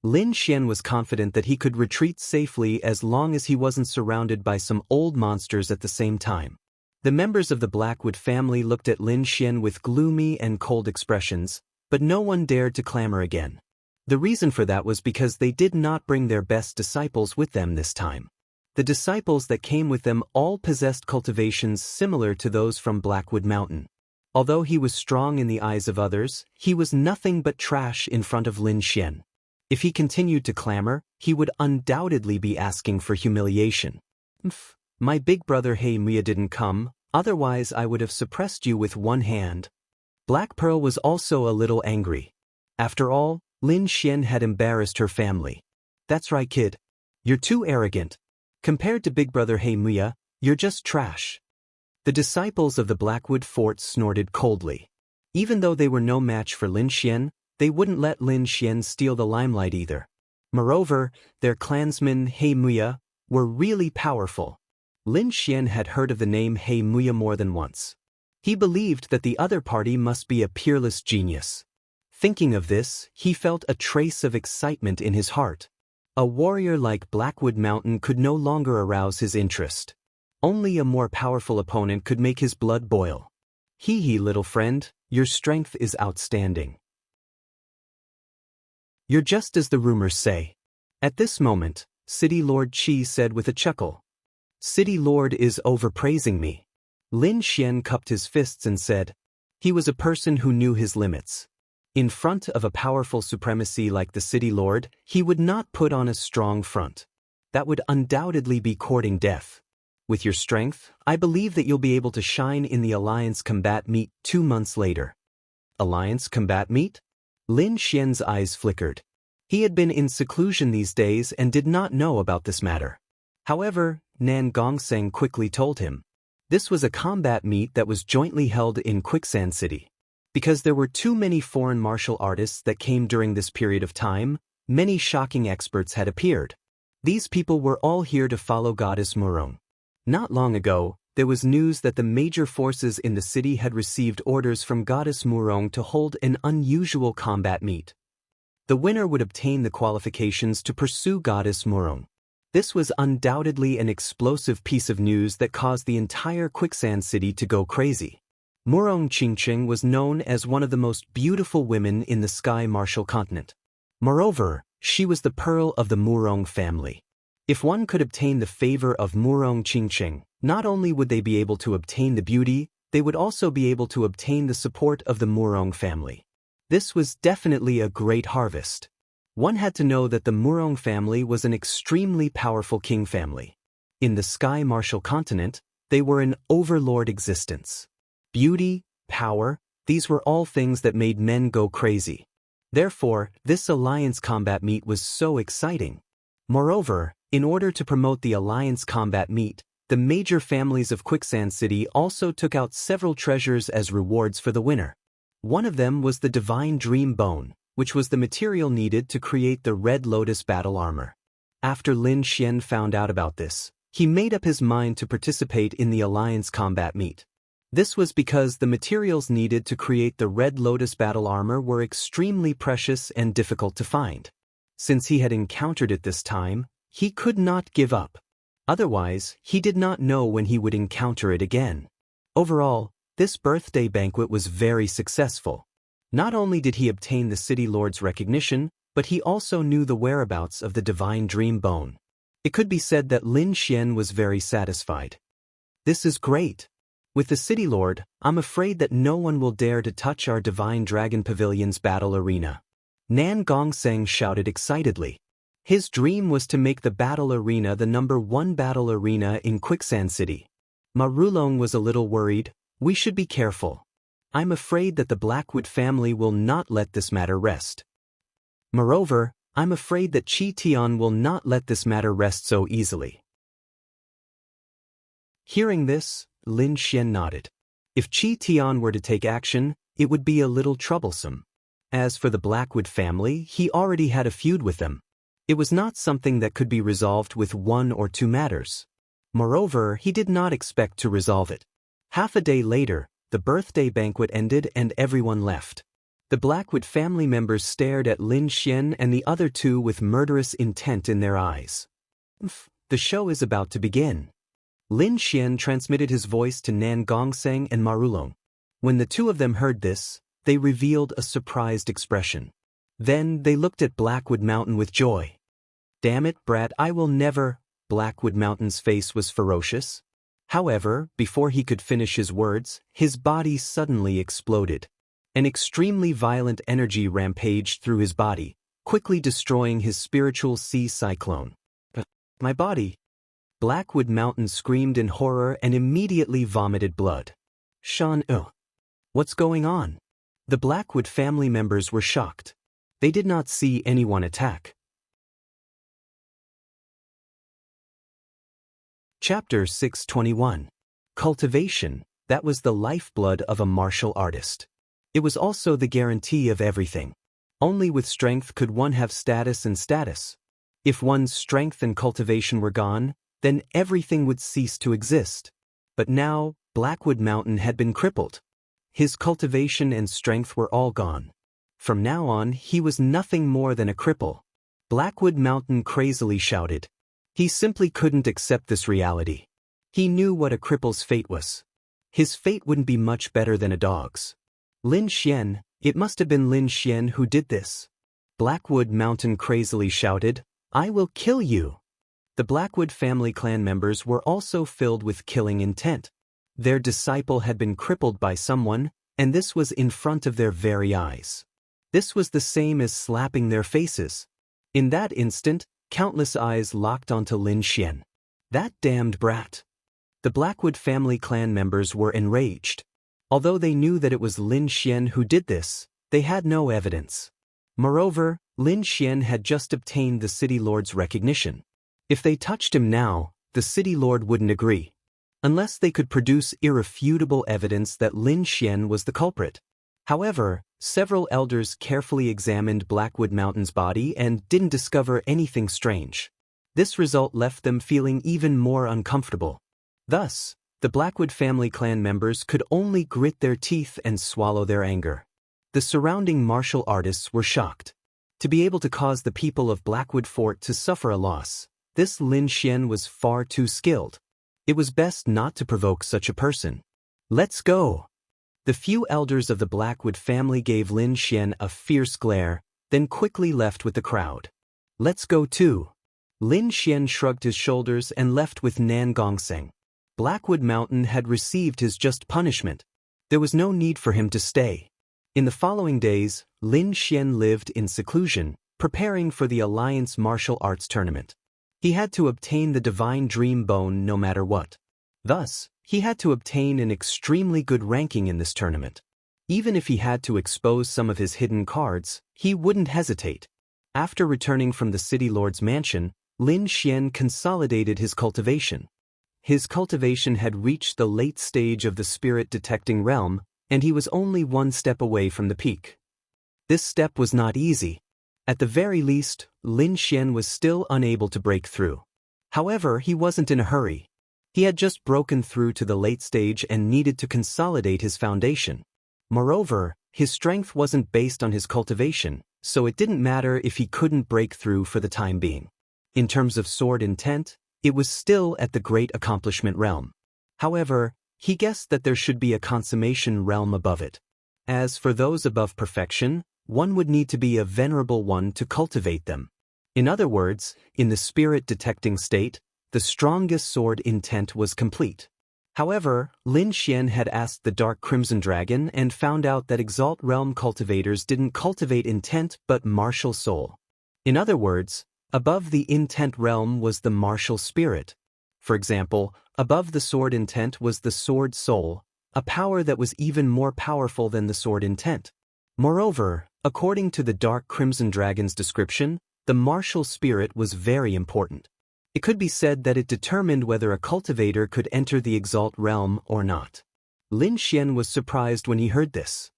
Speaker 1: Lin Xian was confident that he could retreat safely as long as he wasn't surrounded by some old monsters at the same time. The members of the Blackwood family looked at Lin Xian with gloomy and cold expressions, but no one dared to clamor again. The reason for that was because they did not bring their best disciples with them this time. The disciples that came with them all possessed cultivations similar to those from Blackwood Mountain. Although he was strong in the eyes of others, he was nothing but trash in front of Lin Xian. If he continued to clamor, he would undoubtedly be asking for humiliation. My big brother Muya didn't come, otherwise I would have suppressed you with one hand. Black Pearl was also a little angry. After all, Lin Xian had embarrassed her family. That's right, kid. You're too arrogant. Compared to big brother Muya, you're just trash. The disciples of the Blackwood Fort snorted coldly. Even though they were no match for Lin Xian, they wouldn't let Lin Xian steal the limelight either. Moreover, their clansmen Muya were really powerful. Lin Xian had heard of the name Muya more than once. He believed that the other party must be a peerless genius. Thinking of this, he felt a trace of excitement in his heart. A warrior like Blackwood Mountain could no longer arouse his interest. Only a more powerful opponent could make his blood boil. Hee little friend, your strength is outstanding. You're just as the rumors say. At this moment, City Lord Qi said with a chuckle. City Lord is overpraising me. Lin Xian cupped his fists and said. He was a person who knew his limits. In front of a powerful supremacy like the City Lord, he would not put on a strong front. That would undoubtedly be courting death. With your strength, I believe that you'll be able to shine in the Alliance Combat Meet 2 months later. Alliance Combat Meet? Lin Xian's eyes flickered. He had been in seclusion these days and did not know about this matter. However, Nan Gongseng quickly told him. This was a combat meet that was jointly held in Quicksand City. Because there were too many foreign martial artists that came during this period of time, many shocking experts had appeared. These people were all here to follow Goddess Murong. Not long ago, there was news that the major forces in the city had received orders from Goddess Murong to hold an unusual combat meet. The winner would obtain the qualifications to pursue Goddess Murong. This was undoubtedly an explosive piece of news that caused the entire Quicksand City to go crazy. Murong Qingqing was known as one of the most beautiful women in the Sky Martial Continent. Moreover, she was the pearl of the Murong family. If one could obtain the favor of Murong Qingqing, not only would they be able to obtain the beauty, they would also be able to obtain the support of the Murong family. This was definitely a great harvest. One had to know that the Murong family was an extremely powerful king family. In the Sky Martial continent, they were an overlord existence. Beauty, power, these were all things that made men go crazy. Therefore, this alliance combat meet was so exciting. Moreover, in order to promote the alliance combat meet, the major families of Quicksand City also took out several treasures as rewards for the winner. One of them was the Divine Dream Bone, which was the material needed to create the Red Lotus battle armor. After Lin Xian found out about this, he made up his mind to participate in the alliance combat meet. This was because the materials needed to create the Red Lotus battle armor were extremely precious and difficult to find. Since he had encountered it this time, he could not give up. Otherwise, he did not know when he would encounter it again. Overall, this birthday banquet was very successful. Not only did he obtain the City Lord's recognition, but he also knew the whereabouts of the Divine Dream Bone. It could be said that Lin Xian was very satisfied. This is great. With the City Lord, I'm afraid that no one will dare to touch our Divine Dragon Pavilion's battle arena. Nan Gongseng shouted excitedly. His dream was to make the battle arena the #1 battle arena in Quicksand City. Marulong was a little worried. We should be careful. I'm afraid that the Blackwood family will not let this matter rest. Moreover, I'm afraid that Qi Tian will not let this matter rest so easily. Hearing this, Lin Xian nodded. If Qi Tian were to take action, it would be a little troublesome. As for the Blackwood family, he already had a feud with them. It was not something that could be resolved with 1 or 2 matters. Moreover, he did not expect to resolve it. Half a day later, the birthday banquet ended and everyone left. The Blackwood family members stared at Lin Xian and the other two with murderous intent in their eyes. The show is about to begin. Lin Xian transmitted his voice to Nan Gongseng and Marulong. When the two of them heard this, they revealed a surprised expression. Then they looked at Blackwood Mountain with joy. Damn it, brat, I will never. Blackwood Mountain's face was ferocious. However, before he could finish his words, his body suddenly exploded. An extremely violent energy rampaged through his body, quickly destroying his spiritual sea cyclone. My body! Blackwood Mountain screamed in horror and immediately vomited blood. Shan, what's going on? The Blackwood family members were shocked. They did not see anyone attack. Chapter 621. Cultivation, that was the lifeblood of a martial artist. It was also the guarantee of everything. Only with strength could one have status and status. If one's strength and cultivation were gone, then everything would cease to exist. But now, Blackwood Mountain had been crippled. His cultivation and strength were all gone. From now on, he was nothing more than a cripple. Blackwood Mountain crazily shouted. He simply couldn't accept this reality. He knew what a cripple's fate was. His fate wouldn't be much better than a dog's. Lin Xian, it must have been Lin Xian who did this. Blackwood Mountain crazily shouted, I will kill you. The Blackwood family clan members were also filled with killing intent. Their disciple had been crippled by someone, and this was in front of their very eyes. This was the same as slapping their faces. In that instant, countless eyes locked onto Lin Xian. That damned brat. The Blackwood family clan members were enraged. Although they knew that it was Lin Xian who did this, they had no evidence. Moreover, Lin Xian had just obtained the City Lord's recognition. If they touched him now, the City Lord wouldn't agree. Unless they could produce irrefutable evidence that Lin Xian was the culprit. However, several elders carefully examined Blackwood Mountain's body and didn't discover anything strange. This result left them feeling even more uncomfortable. Thus, the Blackwood family clan members could only grit their teeth and swallow their anger. The surrounding martial artists were shocked. To be able to cause the people of Blackwood Fort to suffer a loss, this Lin Xian was far too skilled. It was best not to provoke such a person. Let's go! The few elders of the Blackwood family gave Lin Xian a fierce glare, then quickly left with the crowd. Let's go too. Lin Xian shrugged his shoulders and left with Nan Gongseng. Blackwood Mountain had received his just punishment. There was no need for him to stay. In the following days, Lin Xian lived in seclusion, preparing for the Alliance martial arts tournament. He had to obtain the Divine Dream Bone no matter what. Thus, he had to obtain an extremely good ranking in this tournament. Even if he had to expose some of his hidden cards, he wouldn't hesitate. After returning from the city lord's mansion, Lin Xian consolidated his cultivation. His cultivation had reached the late stage of the spirit-detecting realm, and he was only one step away from the peak. This step was not easy. At the very least, Lin Xian was still unable to break through. However, he wasn't in a hurry. He had just broken through to the late stage and needed to consolidate his foundation. Moreover, his strength wasn't based on his cultivation, so it didn't matter if he couldn't break through for the time being. In terms of sword intent, it was still at the great accomplishment realm. However, he guessed that there should be a consummation realm above it. As for those above perfection, one would need to be a venerable one to cultivate them. In other words, in the spirit-detecting state, the strongest sword intent was complete. However, Lin Xian had asked the Dark Crimson Dragon and found out that Exalt Realm cultivators didn't cultivate intent but martial soul. In other words, above the intent realm was the martial spirit. For example, above the sword intent was the sword soul, a power that was even more powerful than the sword intent. Moreover, according to the Dark Crimson Dragon's description, the martial spirit was very important. It could be said that it determined whether a cultivator could enter the Exalt realm or not. Lin Xian was surprised when he heard this.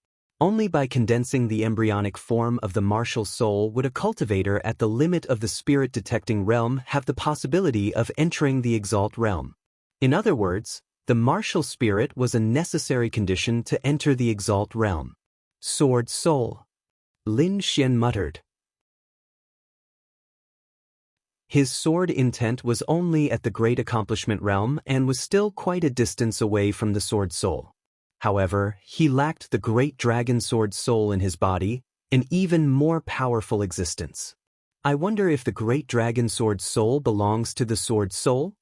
Speaker 1: Only by condensing the embryonic form of the martial soul would a cultivator at the limit of the spirit-detecting realm have the possibility of entering the Exalt realm. In other words, the martial spirit was a necessary condition to enter the Exalt realm. Sword soul. Lin Xian muttered. His sword intent was only at the great accomplishment realm and was still quite a distance away from the sword soul. However, he lacked the great dragon sword soul in his body, an even more powerful existence. I wonder if the great dragon sword soul belongs to the sword soul?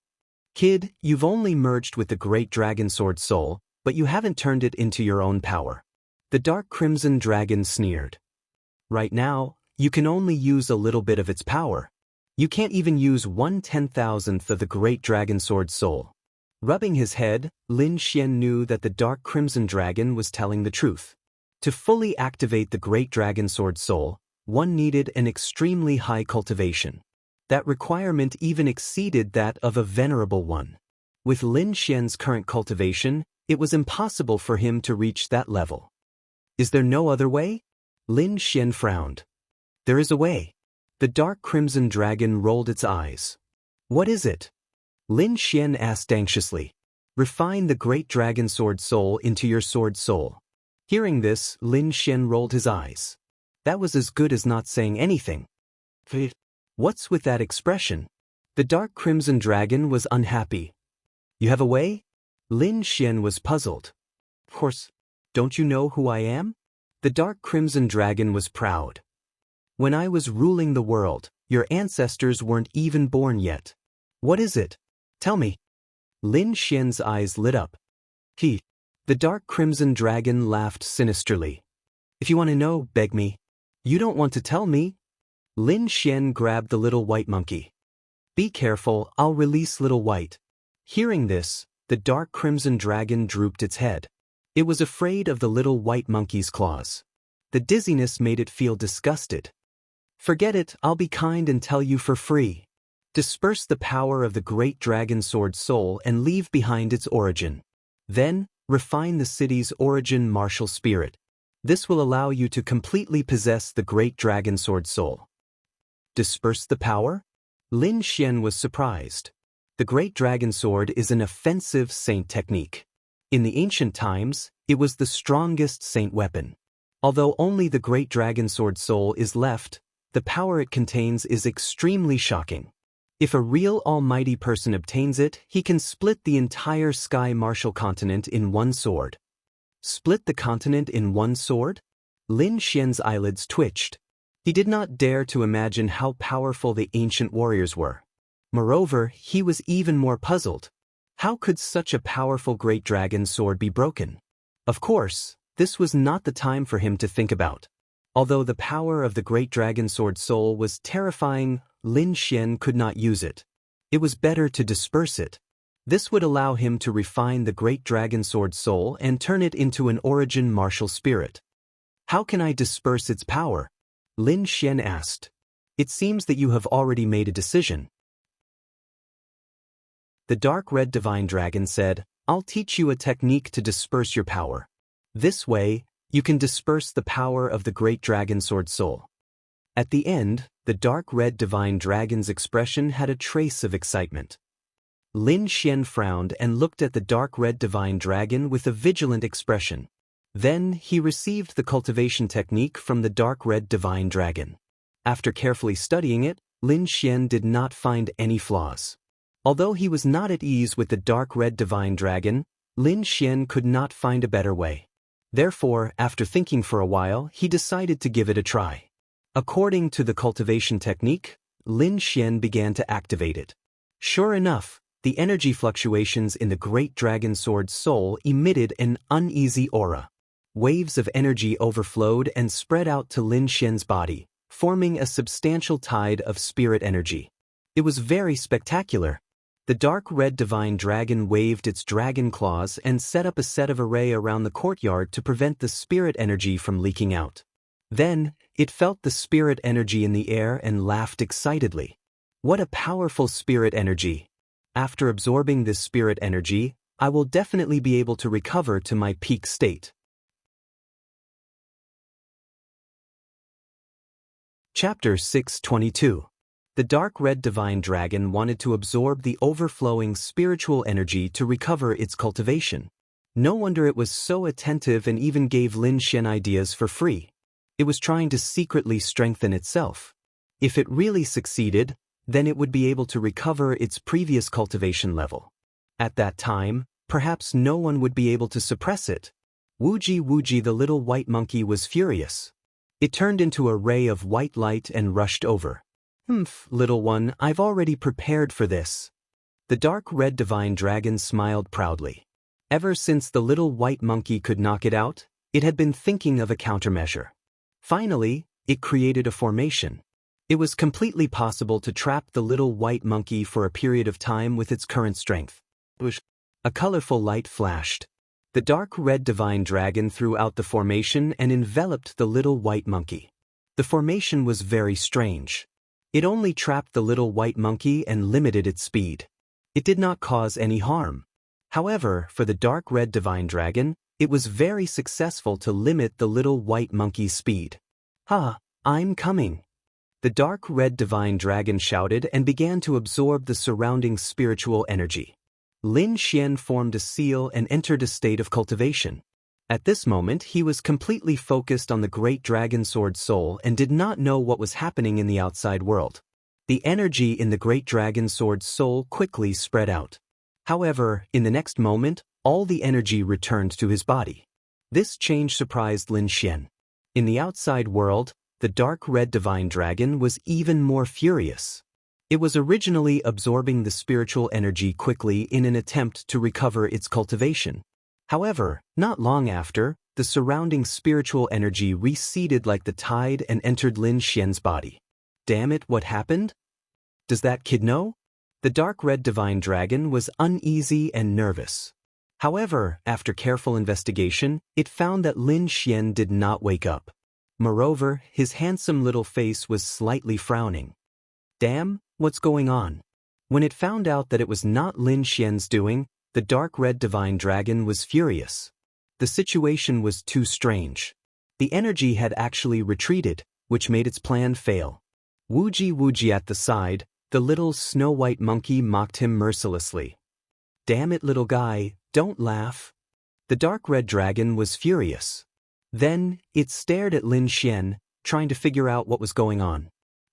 Speaker 1: Kid, you've only merged with the great dragon sword soul, but you haven't turned it into your own power. The Dark Crimson Dragon sneered. Right now, you can only use a little bit of its power. You can't even use 1/10,000th of the great dragon sword soul. Rubbing his head, Lin Xian knew that the Dark Crimson Dragon was telling the truth. To fully activate the great dragon sword soul, one needed an extremely high cultivation. That requirement even exceeded that of a venerable one. With Lin Xian's current cultivation, it was impossible for him to reach that level. Is there no other way? Lin Xian frowned. There is a way. The Dark Crimson Dragon rolled its eyes. What is it? Lin Xian asked anxiously. Refine the great dragon sword soul into your sword soul. Hearing this, Lin Xian rolled his eyes. That was as good as not saying anything. What's with that expression? The Dark Crimson Dragon was unhappy. You have a way? Lin Xian was puzzled. Of course, don't you know who I am? The Dark Crimson Dragon was proud. When I was ruling the world, your ancestors weren't even born yet. What is it? Tell me. Lin Xian's eyes lit up. The Dark Crimson Dragon laughed sinisterly. If you want to know, beg me. You don't want to tell me? Lin Xian grabbed the little white monkey. Be careful, I'll release Little White. Hearing this, the Dark Crimson Dragon drooped its head. It was afraid of the little white monkey's claws. The dizziness made it feel disgusted. Forget it, I'll be kind and tell you for free. Disperse the power of the great dragon sword soul and leave behind its origin. Then, refine the city's origin martial spirit. This will allow you to completely possess the great dragon sword soul. Disperse the power? Lin Xian was surprised. The great dragon sword is an offensive saint technique. In the ancient times, it was the strongest saint weapon. Although only the great dragon sword soul is left, the power it contains is extremely shocking. If a real almighty person obtains it, he can split the entire sky martial continent in one sword. Split the continent in one sword? Lin Xian's eyelids twitched. He did not dare to imagine how powerful the ancient warriors were. Moreover, he was even more puzzled. How could such a powerful great dragon sword be broken? Of course, this was not the time for him to think about. Although the power of the great dragon sword soul was terrifying, Lin Xian could not use it. It was better to disperse it. This would allow him to refine the great dragon sword soul and turn it into an origin martial spirit. How can I disperse its power? Lin Xian asked. It seems that you have already made a decision. The dark red divine dragon said, I'll teach you a technique to disperse your power. This way, you can disperse the power of the great dragon sword soul. At the end, the dark red divine dragon's expression had a trace of excitement. Lin Xian frowned and looked at the dark red divine dragon with a vigilant expression. Then he received the cultivation technique from the dark red divine dragon. After carefully studying it, Lin Xian did not find any flaws. Although he was not at ease with the dark red divine dragon, Lin Xian could not find a better way. Therefore, after thinking for a while, he decided to give it a try. According to the cultivation technique, Lin Xian began to activate it. Sure enough, the energy fluctuations in the great dragon sword soul emitted an uneasy aura. Waves of energy overflowed and spread out to Lin Xian's body, forming a substantial tide of spirit energy. It was very spectacular. The dark red divine dragon waved its dragon claws and set up a set of array around the courtyard to prevent the spirit energy from leaking out. Then, it felt the spirit energy in the air and laughed excitedly. What a powerful spirit energy! After absorbing this spirit energy, I will definitely be able to recover to my peak state. Chapter 622. The dark red divine dragon wanted to absorb the overflowing spiritual energy to recover its cultivation. No wonder it was so attentive and even gave Lin Xian ideas for free. It was trying to secretly strengthen itself. If it really succeeded, then it would be able to recover its previous cultivation level. At that time, perhaps no one would be able to suppress it. Wuji the little white monkey was furious. It turned into a ray of white light and rushed over. Little one, I've already prepared for this. The dark red divine dragon smiled proudly. Ever since the little white monkey could knock it out, it had been thinking of a countermeasure. Finally, it created a formation. It was completely possible to trap the little white monkey for a period of time with its current strength. A colorful light flashed. The dark red divine dragon threw out the formation and enveloped the little white monkey. The formation was very strange. It only trapped the little white monkey and limited its speed. It did not cause any harm. However, for the dark red divine dragon, it was very successful to limit the little white monkey's speed. I'm coming. The dark red divine dragon shouted and began to absorb the surrounding spiritual energy. Lin Xian formed a seal and entered a state of cultivation. At this moment, he was completely focused on the great dragon sword soul and did not know what was happening in the outside world. The energy in the great dragon sword soul quickly spread out. However, in the next moment, all the energy returned to his body. This change surprised Lin Xian. In the outside world, the dark red divine dragon was even more furious. It was originally absorbing the spiritual energy quickly in an attempt to recover its cultivation. However, not long after, the surrounding spiritual energy receded like the tide and entered Lin Xian's body. Damn it, what happened? Does that kid know? The dark red divine dragon was uneasy and nervous. However, after careful investigation, it found that Lin Xian did not wake up. Moreover, his handsome little face was slightly frowning. Damn, what's going on? When it found out that it was not Lin Xian's doing, the dark red divine dragon was furious. The situation was too strange. The energy had actually retreated, which made its plan fail. Wuji at the side, the little snow-white monkey mocked him mercilessly. Damn it, little guy, don't laugh. The dark red dragon was furious. Then, it stared at Lin Xian, trying to figure out what was going on.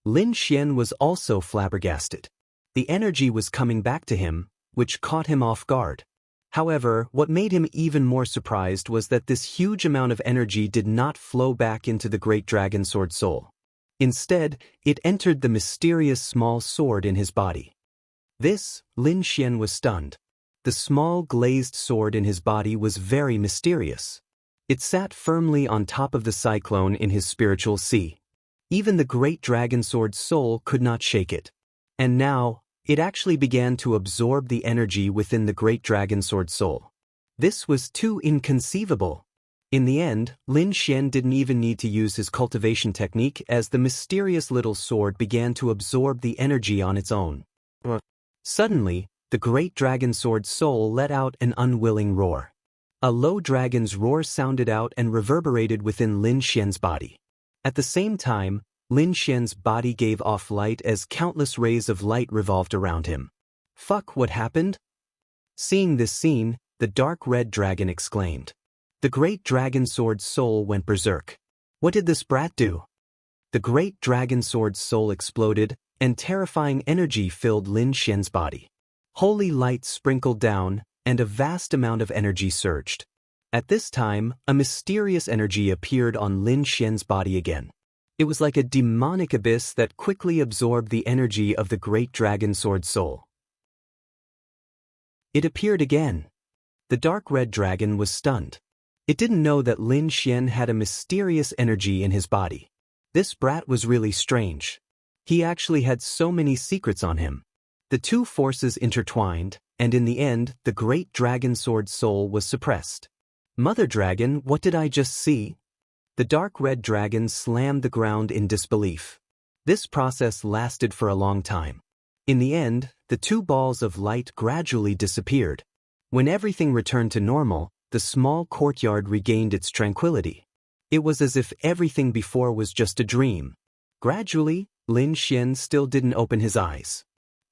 Speaker 1: Lin Xian was also flabbergasted. The energy was coming back to him, which caught him off guard. However, what made him even more surprised was that this huge amount of energy did not flow back into the great dragon sword soul. Instead, it entered the mysterious small sword in his body. This, Lin Xian was stunned. The small glazed sword in his body was very mysterious. It sat firmly on top of the cyclone in his spiritual sea. Even the great dragon sword's soul could not shake it. And now, it actually began to absorb the energy within the great dragon sword's soul. This was too inconceivable. In the end, Lin Xian didn't even need to use his cultivation technique as the mysterious little sword began to absorb the energy on its own. Suddenly, the great dragon sword's soul let out an unwilling roar. A low dragon's roar sounded out and reverberated within Lin Xian's body. At the same time, Lin Xian's body gave off light as countless rays of light revolved around him. Fuck, what happened? Seeing this scene, the dark red dragon exclaimed. The great dragon sword's soul went berserk. What did this brat do? The great dragon sword's soul exploded, and terrifying energy filled Lin Xian's body. Holy light sprinkled down, and a vast amount of energy surged. At this time, a mysterious energy appeared on Lin Xian's body again. It was like a demonic abyss that quickly absorbed the energy of the great dragon sword's soul. It appeared again. The dark red dragon was stunned. It didn't know that Lin Xian had a mysterious energy in his body. This brat was really strange. He actually had so many secrets on him. The two forces intertwined, and in the end, the great dragon sword's soul was suppressed. Mother Dragon, what did I just see? The dark red dragon slammed the ground in disbelief. This process lasted for a long time. In the end, the two balls of light gradually disappeared. When everything returned to normal, the small courtyard regained its tranquility. It was as if everything before was just a dream. Gradually, Lin Xian still didn't open his eyes.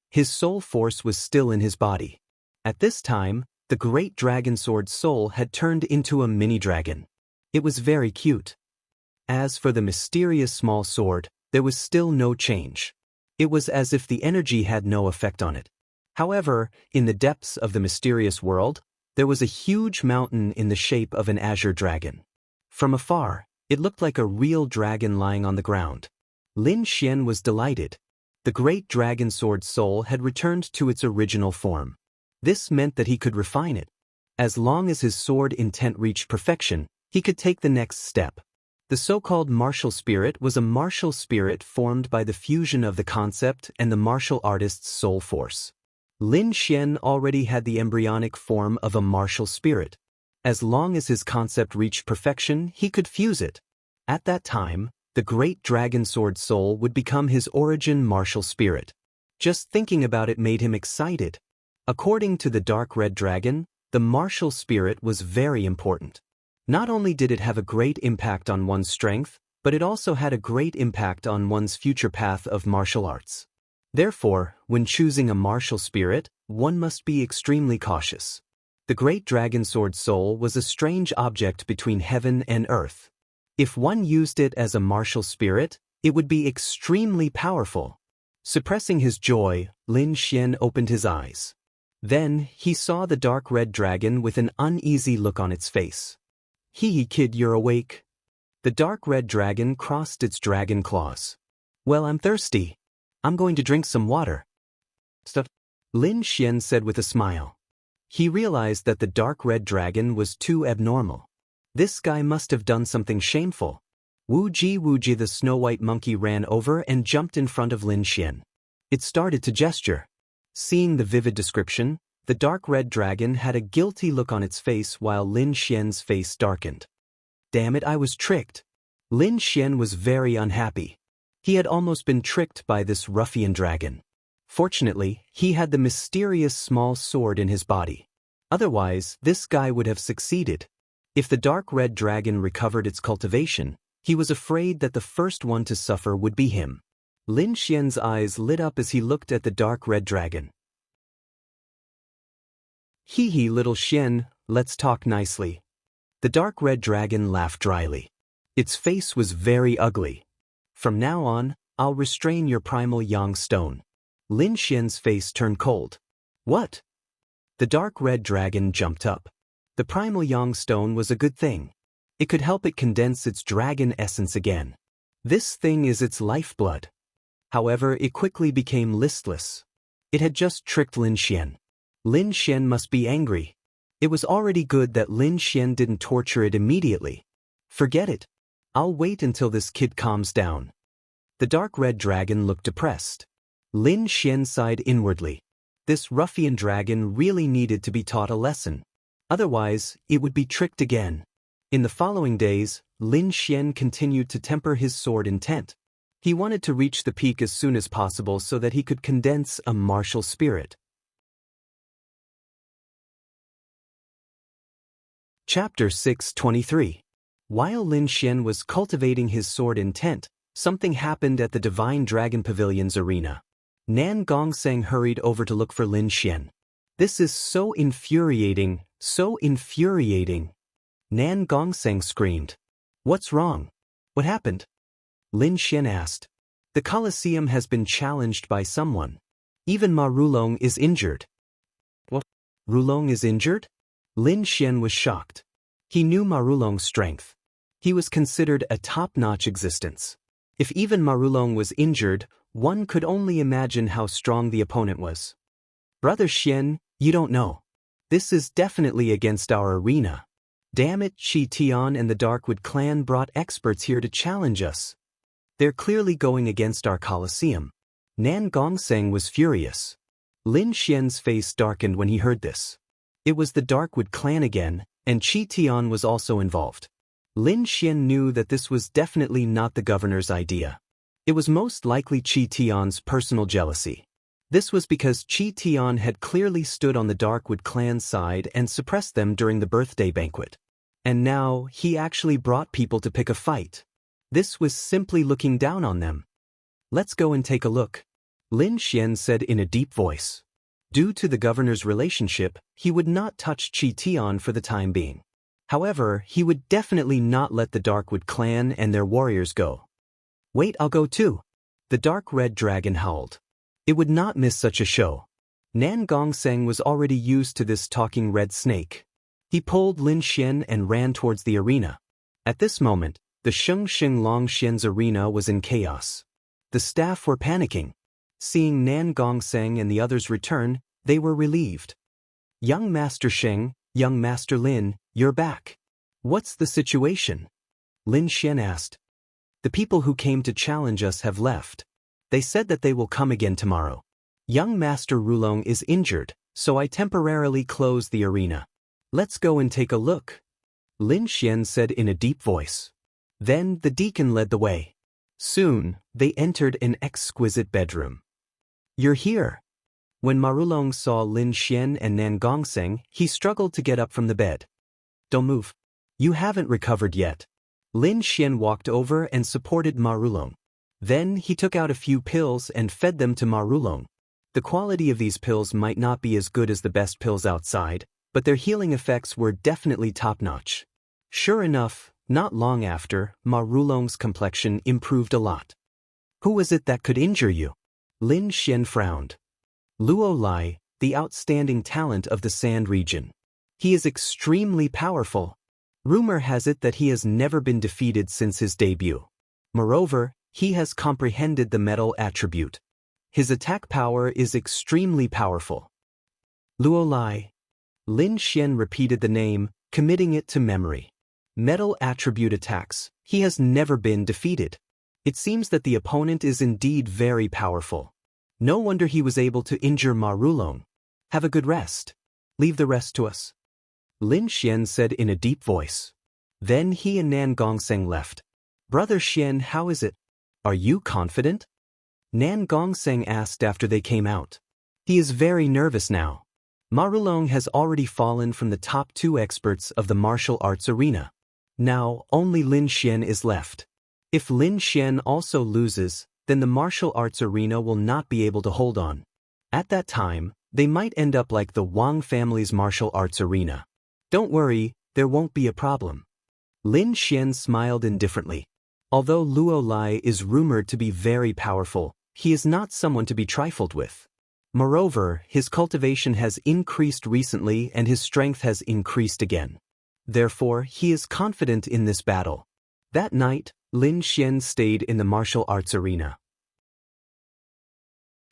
Speaker 1: His soul force was still in his body. At this time, the great dragon sword's soul had turned into a mini dragon. It was very cute. As for the mysterious small sword, there was still no change. It was as if the energy had no effect on it. However, in the depths of the mysterious world, there was a huge mountain in the shape of an azure dragon. From afar, it looked like a real dragon lying on the ground. Lin Xian was delighted. The great dragon sword's soul had returned to its original form. This meant that he could refine it. As long as his sword intent reached perfection, he could take the next step. The so-called martial spirit was a martial spirit formed by the fusion of the concept and the martial artist's soul force. Lin Xian already had the embryonic form of a martial spirit. As long as his concept reached perfection, he could fuse it. At that time, the great dragon sword soul would become his origin martial spirit. Just thinking about it made him excited. According to the dark red dragon, the martial spirit was very important. Not only did it have a great impact on one's strength, but it also had a great impact on one's future path of martial arts. Therefore, when choosing a martial spirit, one must be extremely cautious. The great dragon sword soul was a strange object between heaven and earth. If one used it as a martial spirit, it would be extremely powerful. Suppressing his joy, Lin Xian opened his eyes. Then, he saw the dark red dragon with an uneasy look on its face. Hee kid, you're awake. The dark red dragon crossed its dragon claws. Well, I'm thirsty. I'm going to drink some water. Stuff. Lin Xian said with a smile. He realized that the dark red dragon was too abnormal. This guy must have done something shameful. Wooji, the snow-white monkey ran over and jumped in front of Lin Xian. It started to gesture. Seeing the vivid description, the dark red dragon had a guilty look on its face while Lin Xian's face darkened. Damn it, I was tricked. Lin Xian was very unhappy. He had almost been tricked by this ruffian dragon. Fortunately, he had the mysterious small sword in his body. Otherwise, this guy would have succeeded. If the dark red dragon recovered its cultivation, he was afraid that the first one to suffer would be him. Lin Xian's eyes lit up as he looked at the dark red dragon. Hee little Xian, let's talk nicely. The dark red dragon laughed dryly. Its face was very ugly. From now on, I'll restrain your primal yang stone. Lin Xian's face turned cold. What? The dark red dragon jumped up. The primal yang stone was a good thing. It could help it condense its dragon essence again. This thing is its lifeblood. However, it quickly became listless. It had just tricked Lin Xian. Lin Xian must be angry. It was already good that Lin Xian didn't torture it immediately. Forget it. I'll wait until this kid calms down. The dark red dragon looked depressed. Lin Xian sighed inwardly. This ruffian dragon really needed to be taught a lesson. Otherwise, it would be tricked again. In the following days, Lin Xian continued to temper his sword intent. He wanted to reach the peak as soon as possible so that he could condense a martial spirit. Chapter 623. While Lin Xian was cultivating his sword intent, something happened at the Divine Dragon Pavilion's arena. Nan Gongseng hurried over to look for Lin Xian. This is so infuriating, so infuriating. Nan Gongseng screamed. What's wrong? What happened? Lin Xian asked. The Colosseum has been challenged by someone. Even Ma Rulong is injured. What? Rulong is injured? Lin Xian was shocked. He knew Ma Rulong's strength. He was considered a top-notch existence. If even Ma Rulong was injured, one could only imagine how strong the opponent was. Brother Xian, you don't know. This is definitely against our arena. Damn it, Qi Tian and the Darkwood clan brought experts here to challenge us. They're clearly going against our Colosseum. Nan Gongseng was furious. Lin Xian's face darkened when he heard this. It was the Darkwood clan again, and Qi Tian was also involved. Lin Xian knew that this was definitely not the governor's idea. It was most likely Qi Tian's personal jealousy. This was because Qi Tian had clearly stood on the Darkwood clan's side and suppressed them during the birthday banquet. And now, he actually brought people to pick a fight. This was simply looking down on them. Let's go and take a look, Lin Xian said in a deep voice. Due to the governor's relationship, he would not touch Qi Tian for the time being. However, he would definitely not let the Darkwood clan and their warriors go. Wait, I'll go too. The dark red dragon howled. It would not miss such a show. Nan Gongseng was already used to this talking red snake. He pulled Lin Xian and ran towards the arena. At this moment, the Shengxing Longxian's arena was in chaos. The staff were panicking. Seeing Nan Gongseng and the others return, they were relieved. Young Master Sheng, young Master Lin, you're back. What's the situation? Lin Xian asked. The people who came to challenge us have left. They said that they will come again tomorrow. Young Master Rulong is injured, so I temporarily closed the arena. Let's go and take a look, Lin Xian said in a deep voice. Then the deacon led the way. Soon, they entered an exquisite bedroom. You're here. When Ma Rulong saw Lin Xian and Nan Gongseng, he struggled to get up from the bed. Don't move. You haven't recovered yet. Lin Xian walked over and supported Ma Rulong. Then he took out a few pills and fed them to Ma Rulong. The quality of these pills might not be as good as the best pills outside, but their healing effects were definitely top-notch. Sure enough, not long after, Ma Rulong's complexion improved a lot. Who was it that could injure you? Lin Xian frowned. Luo Lai, the outstanding talent of the Sand region. He is extremely powerful. Rumor has it that he has never been defeated since his debut. Moreover, he has comprehended the metal attribute. His attack power is extremely powerful. Luo Lai. Lin Xian repeated the name, committing it to memory. Metal attribute attacks. He has never been defeated. It seems that the opponent is indeed very powerful. No wonder he was able to injure Ma Rulong. Have a good rest. Leave the rest to us, Lin Xian said in a deep voice. Then he and Nan Gongseng left. Brother Xian, how is it? Are you confident? Nan Gongseng asked after they came out. He is very nervous now. Ma Rulong has already fallen from the top 2 experts of the martial arts arena. Now, only Lin Xian is left. If Lin Xian also loses, then the martial arts arena will not be able to hold on. At that time, they might end up like the Wang family's martial arts arena. Don't worry, there won't be a problem. Lin Xian smiled indifferently. Although Luo Lai is rumored to be very powerful, he is not someone to be trifled with. Moreover, his cultivation has increased recently and his strength has increased again. Therefore, he is confident in this battle. That night, Lin Xian stayed in the martial arts arena.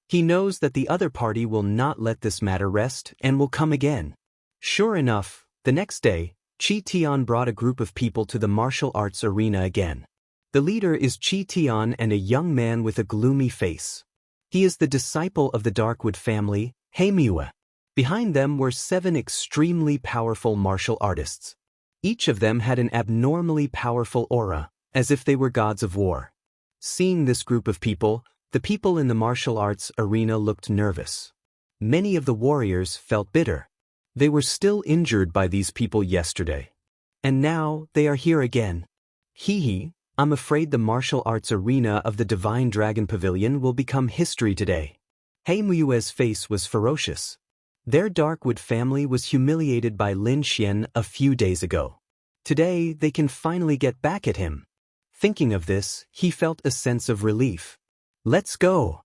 Speaker 1: He knows that the other party will not let this matter rest and will come again. Sure enough, the next day, Chi Tian brought a group of people to the martial arts arena again. The leader is Chi Tian and a young man with a gloomy face. He is the disciple of the Darkwood family, Heimue. Behind them were 7 extremely powerful martial artists. Each of them had an abnormally powerful aura, as if they were gods of war. Seeing this group of people, the people in the martial arts arena looked nervous. Many of the warriors felt bitter. They were still injured by these people yesterday. And now, they are here again. Hee, I'm afraid the martial arts arena of the Divine Dragon Pavilion will become history today. Heimue's face was ferocious. Their Darkwood family was humiliated by Lin Xian a few days ago. Today, they can finally get back at him. Thinking of this, he felt a sense of relief. Let's go.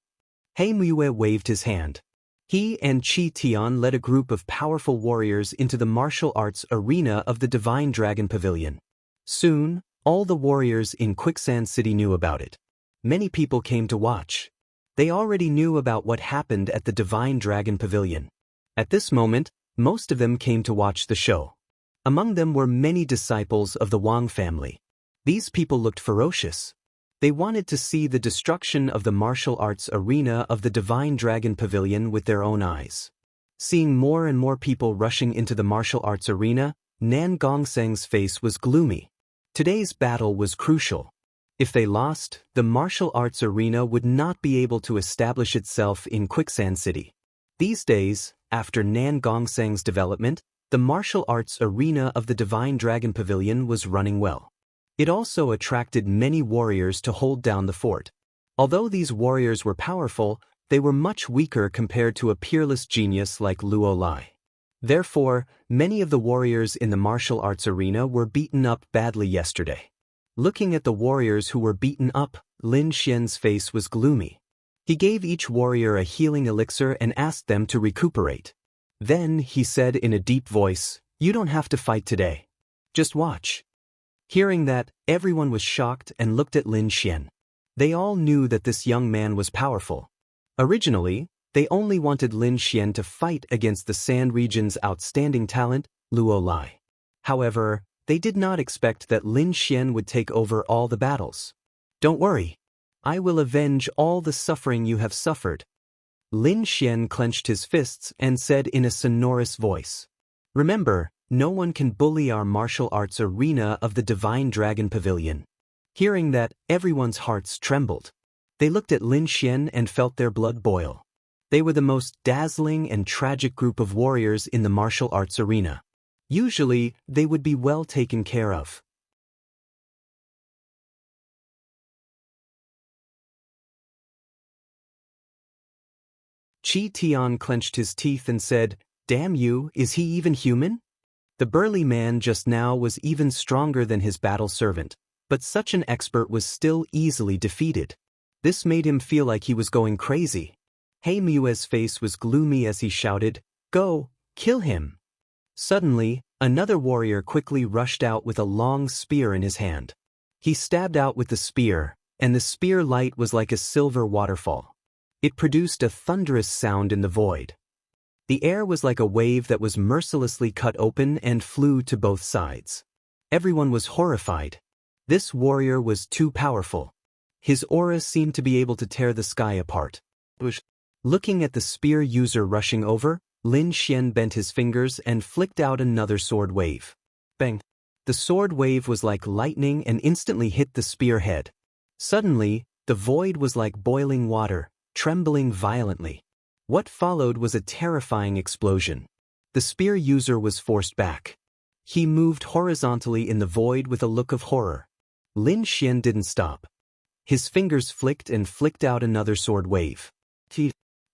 Speaker 1: Heimue waved his hand. He and Chi Tian led a group of powerful warriors into the martial arts arena of the Divine Dragon Pavilion. Soon, all the warriors in Quicksand City knew about it. Many people came to watch. They already knew about what happened at the Divine Dragon Pavilion. At this moment, most of them came to watch the show. Among them were many disciples of the Wang family. These people looked ferocious. They wanted to see the destruction of the martial arts arena of the Divine Dragon Pavilion with their own eyes. Seeing more and more people rushing into the martial arts arena, Nan Gongseng's face was gloomy. Today's battle was crucial. If they lost, the martial arts arena would not be able to establish itself in Quicksand City. These days, after Nan Gongseng's development, the martial arts arena of the Divine Dragon Pavilion was running well. It also attracted many warriors to hold down the fort. Although these warriors were powerful, they were much weaker compared to a peerless genius like Luo Lai. Therefore, many of the warriors in the martial arts arena were beaten up badly yesterday. Looking at the warriors who were beaten up, Lin Xian's face was gloomy. He gave each warrior a healing elixir and asked them to recuperate. Then, he said in a deep voice, "You don't have to fight today. Just watch." Hearing that, everyone was shocked and looked at Lin Xian. They all knew that this young man was powerful. Originally, they only wanted Lin Xian to fight against the Sand region's outstanding talent, Luo Lai. However, they did not expect that Lin Xian would take over all the battles. "Don't worry. I will avenge all the suffering you have suffered." Lin Xian clenched his fists and said in a sonorous voice, "Remember, no one can bully our martial arts arena of the Divine Dragon Pavilion." Hearing that, everyone's hearts trembled. They looked at Lin Xian and felt their blood boil. They were the most dazzling and tragic group of warriors in the martial arts arena. Usually, they would be well taken care of. Chi Tian clenched his teeth and said, "Damn you, is he even human?" The burly man just now was even stronger than his battle servant, but such an expert was still easily defeated. This made him feel like he was going crazy. Heimue's face was gloomy as he shouted, "Go, kill him!" Suddenly, another warrior quickly rushed out with a long spear in his hand. He stabbed out with the spear, and the spear light was like a silver waterfall. It produced a thunderous sound in the void. The air was like a wave that was mercilessly cut open and flew to both sides. Everyone was horrified. This warrior was too powerful. His aura seemed to be able to tear the sky apart. Looking at the spear user rushing over, Lin Xian bent his fingers and flicked out another sword wave. Bang! The sword wave was like lightning and instantly hit the spear head. Suddenly, the void was like boiling water, trembling violently. What followed was a terrifying explosion. The spear user was forced back. He moved horizontally in the void with a look of horror. Lin Xian didn't stop. His fingers flicked and flicked out another sword wave.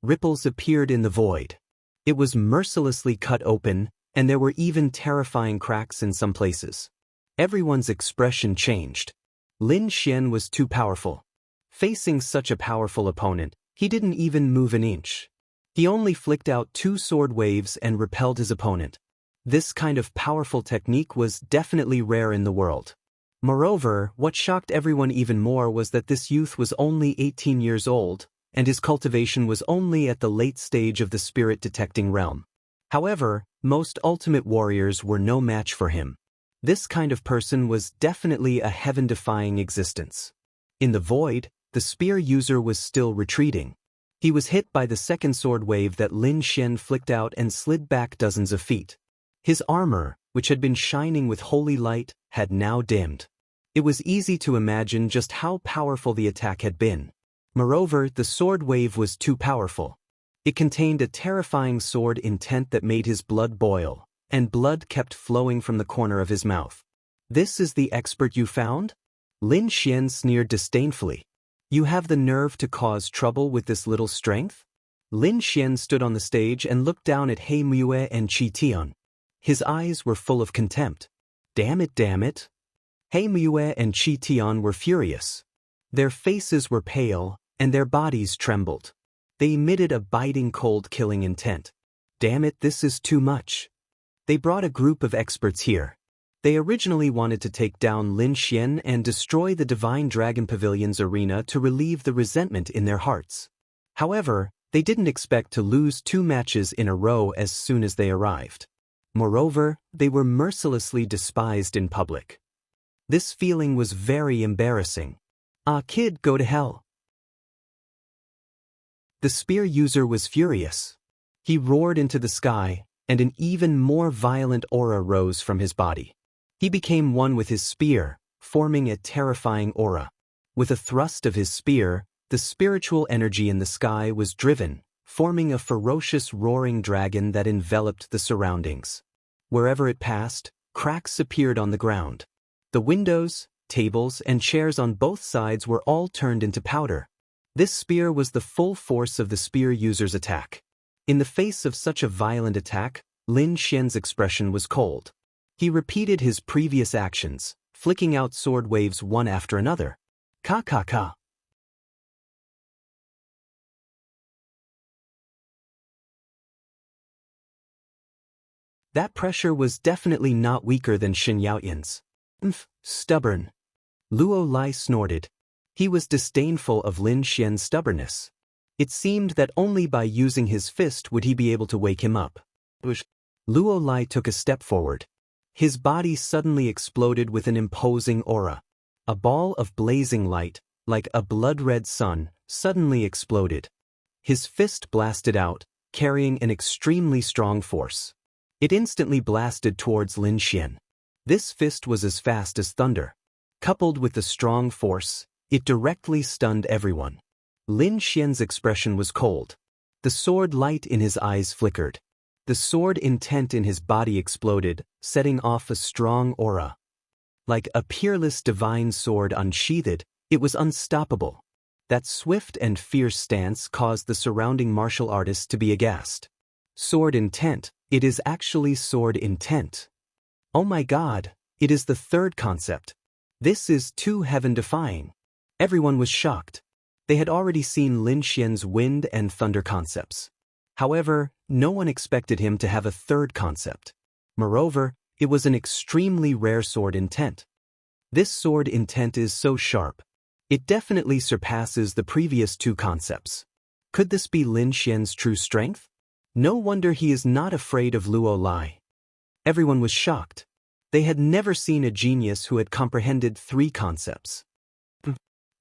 Speaker 1: Ripples appeared in the void. It was mercilessly cut open, and there were even terrifying cracks in some places. Everyone's expression changed. Lin Xian was too powerful. Facing such a powerful opponent, he didn't even move an inch. He only flicked out 2 sword waves and repelled his opponent. This kind of powerful technique was definitely rare in the world. Moreover, what shocked everyone even more was that this youth was only 18 years old, and his cultivation was only at the late stage of the spirit-detecting realm. However, most ultimate warriors were no match for him. This kind of person was definitely a heaven-defying existence. In the void, the spear user was still retreating. He was hit by the second sword wave that Lin Xian flicked out and slid back dozens of feet. His armor, which had been shining with holy light, had now dimmed. It was easy to imagine just how powerful the attack had been. Moreover, the sword wave was too powerful. It contained a terrifying sword intent that made his blood boil, and blood kept flowing from the corner of his mouth. "This is the expert you found?" Lin Xian sneered disdainfully. "You have the nerve to cause trouble with this little strength?" Lin Xian stood on the stage and looked down at He Mue and Qi Tian. His eyes were full of contempt. Damn it. He Mue and Qi Tian were furious. Their faces were pale, and their bodies trembled. They emitted a biting cold killing intent. Damn it, this is too much. They brought a group of experts here. They originally wanted to take down Lin Xian and destroy the Divine Dragon Pavilion's arena to relieve the resentment in their hearts. However, they didn't expect to lose 2 matches in a row as soon as they arrived. Moreover, they were mercilessly despised in public. This feeling was very embarrassing. "Ah, kid, go to hell." The spear user was furious. He roared into the sky, and an even more violent aura rose from his body. He became one with his spear, forming a terrifying aura. With a thrust of his spear, the spiritual energy in the sky was driven, forming a ferocious roaring dragon that enveloped the surroundings. Wherever it passed, cracks appeared on the ground. The windows, tables, and chairs on both sides were all turned into powder. This spear was the full force of the spear user's attack. In the face of such a violent attack, Lin Xian's expression was cold. He repeated his previous actions, flicking out sword waves one after another. Ka. That pressure was definitely not weaker than Shin Yaoyan's. Stubborn. Luo Lai snorted. He was disdainful of Lin Xian's stubbornness. It seemed that only by using his fist would he be able to wake him up. Luo Lai took a step forward. His body suddenly exploded with an imposing aura. A ball of blazing light, like a blood-red sun, suddenly exploded. His fist blasted out, carrying an extremely strong force. It instantly blasted towards Lin Xian. This fist was as fast as thunder. Coupled with the strong force, it directly stunned everyone. Lin Xian's expression was cold. The sword light in his eyes flickered. The sword intent in his body exploded, setting off a strong aura. Like a peerless divine sword unsheathed, it was unstoppable. That swift and fierce stance caused the surrounding martial artists to be aghast. Sword intent, it is actually sword intent. Oh my god, it is the third concept. This is too heaven-defying. Everyone was shocked. They had already seen Lin Xian's wind and thunder concepts. However, no one expected him to have a third concept. Moreover, it was an extremely rare sword intent. This sword intent is so sharp. It definitely surpasses the previous 2 concepts. Could this be Lin Xian's true strength? No wonder he is not afraid of Luo Lai. Everyone was shocked. They had never seen a genius who had comprehended 3 concepts.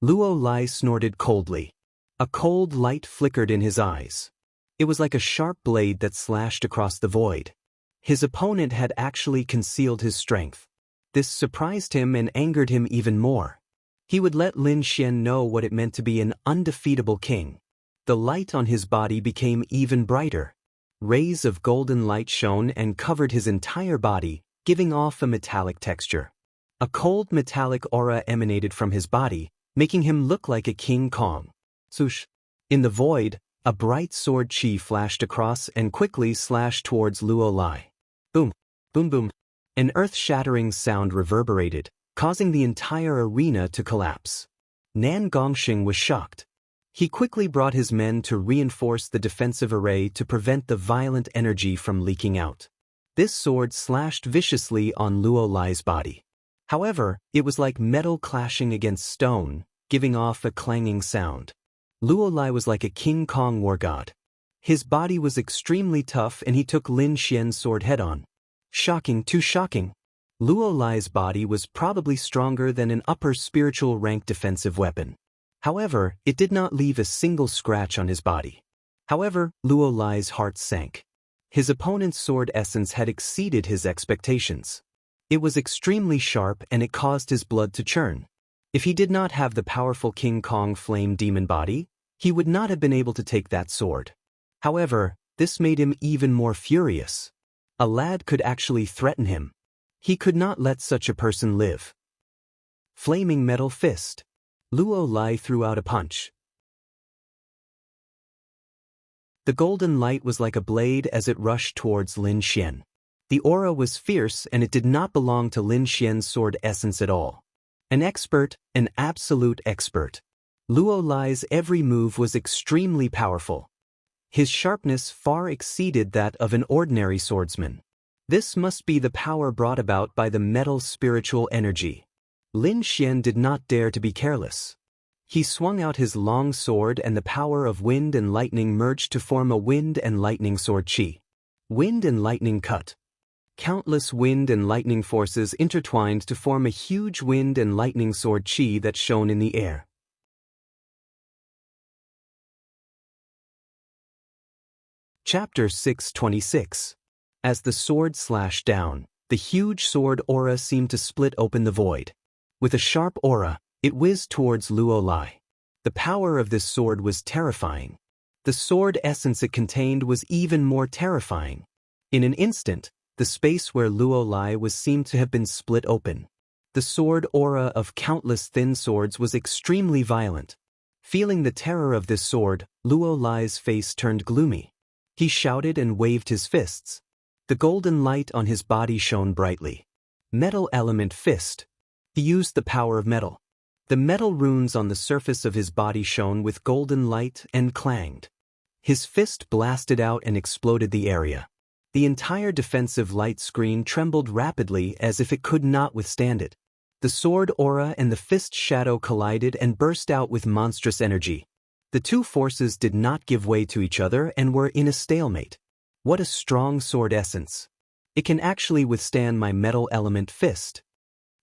Speaker 1: Luo Lai snorted coldly. A cold light flickered in his eyes. It was like a sharp blade that slashed across the void. His opponent had actually concealed his strength. This surprised him and angered him even more. He would let Lin Xian know what it meant to be an undefeatable king. The light on his body became even brighter. Rays of golden light shone and covered his entire body, giving off a metallic texture. A cold metallic aura emanated from his body, making him look like a King Kong. Swoosh. In the void, a bright sword chi flashed across and quickly slashed towards Luo Lai. Boom, boom, boom. An earth-shattering sound reverberated, causing the entire arena to collapse. Nan Gongxing was shocked. He quickly brought his men to reinforce the defensive array to prevent the violent energy from leaking out. This sword slashed viciously on Luo Lai's body. However, it was like metal clashing against stone, giving off a clanging sound. Luo Lai was like a King Kong war god. His body was extremely tough and he took Lin Xian's sword head-on. Shocking, too shocking. Luo Lai's body was probably stronger than an upper spiritual rank defensive weapon. However, it did not leave a single scratch on his body. However, Luo Lai's heart sank. His opponent's sword essence had exceeded his expectations. It was extremely sharp and it caused his blood to churn. If he did not have the powerful King Kong flame demon body, he would not have been able to take that sword. However, this made him even more furious. A lad could actually threaten him. He could not let such a person live. Flaming metal fist. Luo Lai threw out a punch. The golden light was like a blade as it rushed towards Lin Xian. The aura was fierce and it did not belong to Lin Xian's sword essence at all. An expert, an absolute expert. Luo Lai's every move was extremely powerful. His sharpness far exceeded that of an ordinary swordsman. This must be the power brought about by the metal spiritual energy. Lin Xian did not dare to be careless. He swung out his long sword and the power of wind and lightning merged to form a wind and lightning sword chi. Wind and lightning cut. Countless wind and lightning forces intertwined to form a huge wind and lightning sword chi that shone in the air. Chapter 626. As the sword slashed down, the huge sword aura seemed to split open the void. With a sharp aura, it whizzed towards Luo Lai. The power of this sword was terrifying. The sword essence it contained was even more terrifying. In an instant, the space where Luo Lai was seemed to have been split open. The sword aura of countless thin swords was extremely violent. Feeling the terror of this sword, Luo Lai's face turned gloomy. He shouted and waved his fists. The golden light on his body shone brightly. Metal element fist. He used the power of metal. The metal runes on the surface of his body shone with golden light and clanged. His fist blasted out and exploded the area. The entire defensive light screen trembled rapidly as if it could not withstand it. The sword aura and the fist shadow collided and burst out with monstrous energy. The two forces did not give way to each other and were in a stalemate. What a strong sword essence. It can actually withstand my metal element fist.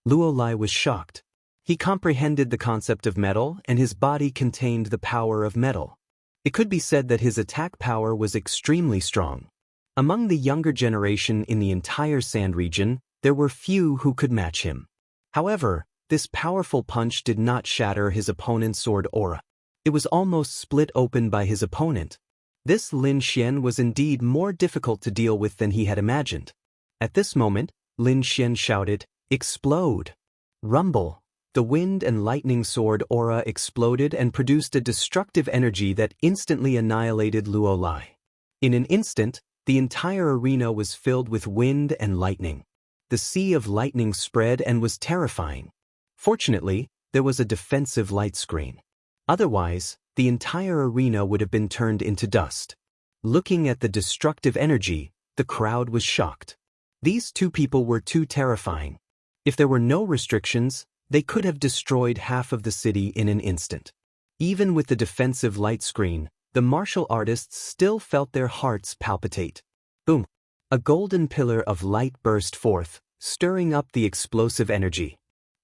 Speaker 1: Luo Lai was shocked. He comprehended the concept of metal and his body contained the power of metal. It could be said that his attack power was extremely strong. Among the younger generation in the entire Sand region, there were few who could match him. However, this powerful punch did not shatter his opponent's sword aura. It was almost split open by his opponent. This Lin Xian was indeed more difficult to deal with than he had imagined. At this moment, Lin Xian shouted, "Explode!" Rumble. The wind and lightning sword aura exploded and produced a destructive energy that instantly annihilated Luo Lai. In an instant, the entire arena was filled with wind and lightning. The sea of lightning spread and was terrifying. Fortunately, there was a defensive light screen. Otherwise, the entire arena would have been turned into dust. Looking at the destructive energy, the crowd was shocked. These two people were too terrifying. If there were no restrictions, they could have destroyed half of the city in an instant. Even with the defensive light screen, the martial artists still felt their hearts palpitate. Boom! A golden pillar of light burst forth, stirring up the explosive energy.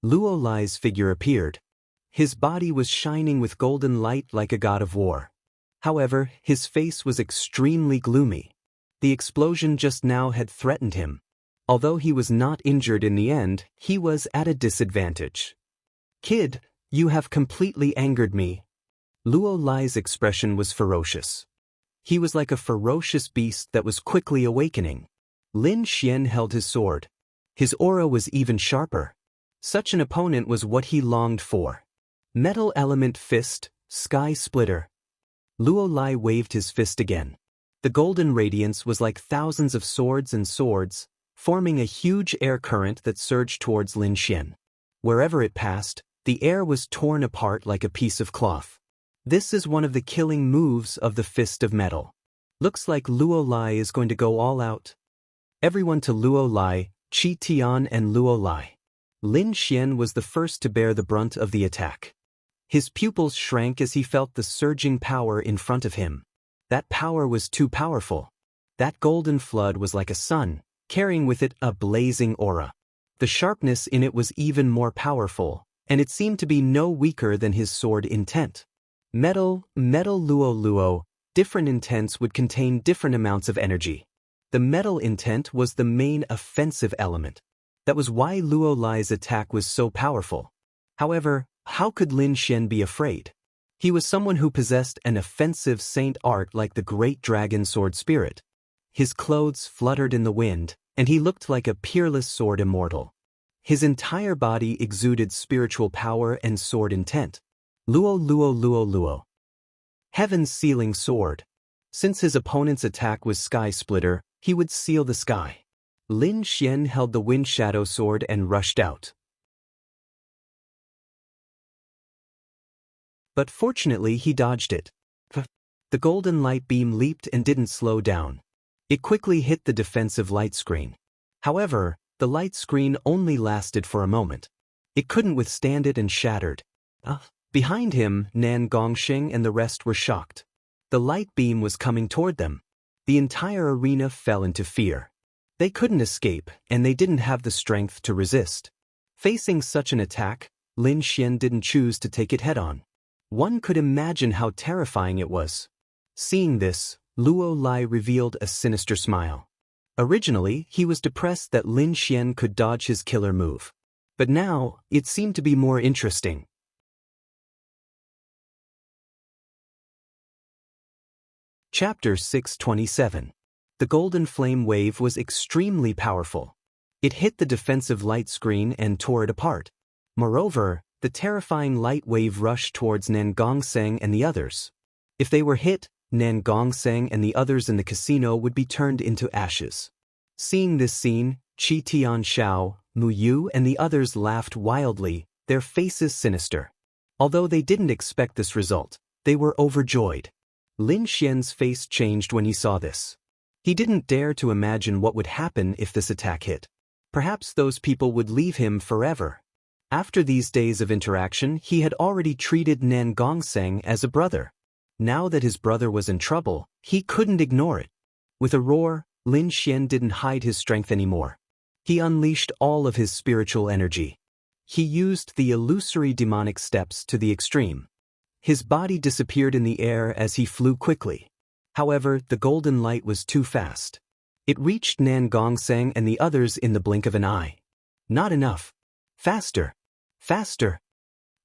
Speaker 1: Luo Lai's figure appeared. His body was shining with golden light like a god of war. However, his face was extremely gloomy. The explosion just now had threatened him. Although he was not injured in the end, he was at a disadvantage. "Kid, you have completely angered me." Luo Lai's expression was ferocious. He was like a ferocious beast that was quickly awakening. Lin Xian held his sword. His aura was even sharper. Such an opponent was what he longed for. Metal element fist, sky splitter. Luo Lai waved his fist again. The golden radiance was like thousands of swords and swords, forming a huge air current that surged towards Lin Xian. Wherever it passed, the air was torn apart like a piece of cloth. This is one of the killing moves of the Fist of Metal. Looks like Luo Lai is going to go all out. Everyone to Luo Lai, Qi Tian and Luo Lai. Lin Xian was the first to bear the brunt of the attack. His pupils shrank as he felt the surging power in front of him. That power was too powerful. That golden flood was like a sun, carrying with it a blazing aura. The sharpness in it was even more powerful, and it seemed to be no weaker than his sword intent. Metal luo luo, different intents would contain different amounts of energy. The metal intent was the main offensive element. That was why Luo Lai's attack was so powerful. However, how could Lin Xian be afraid? He was someone who possessed an offensive saint art like the great dragon sword spirit. His clothes fluttered in the wind, and he looked like a peerless sword immortal. His entire body exuded spiritual power and sword intent. Luo luo luo luo. Heaven's sealing sword. Since his opponent's attack was Sky Splitter, he would seal the sky. Lin Xian held the Wind Shadow sword and rushed out. But fortunately he dodged it. The golden light beam leaped and didn't slow down. It quickly hit the defensive light screen. However, the light screen only lasted for a moment. It couldn't withstand it and shattered. Behind him, Nan Gongxing and the rest were shocked. The light beam was coming toward them. The entire arena fell into fear. They couldn't escape, and they didn't have the strength to resist. Facing such an attack, Lin Xian didn't choose to take it head-on. One could imagine how terrifying it was. Seeing this, Luo Lai revealed a sinister smile. Originally, he was depressed that Lin Xian could dodge his killer move. But now, it seemed to be more interesting. Chapter 627. The golden flame wave was extremely powerful. It hit the defensive light screen and tore it apart. Moreover, the terrifying light wave rushed towards Nan Gongxing and the others. If they were hit, Nan Gongxing and the others in the casino would be turned into ashes. Seeing this scene, Qi Tianxiao, Mu Yu and the others laughed wildly, their faces sinister. Although they didn't expect this result, they were overjoyed. Lin Xian's face changed when he saw this. He didn't dare to imagine what would happen if this attack hit. Perhaps those people would leave him forever. After these days of interaction, he had already treated Nan Gongxing as a brother. Now that his brother was in trouble, he couldn't ignore it. With a roar, Lin Xian didn't hide his strength anymore. He unleashed all of his spiritual energy. He used the illusory demonic steps to the extreme. His body disappeared in the air as he flew quickly. However, the golden light was too fast. It reached Nan Gongxing and the others in the blink of an eye. Not enough. Faster! Faster!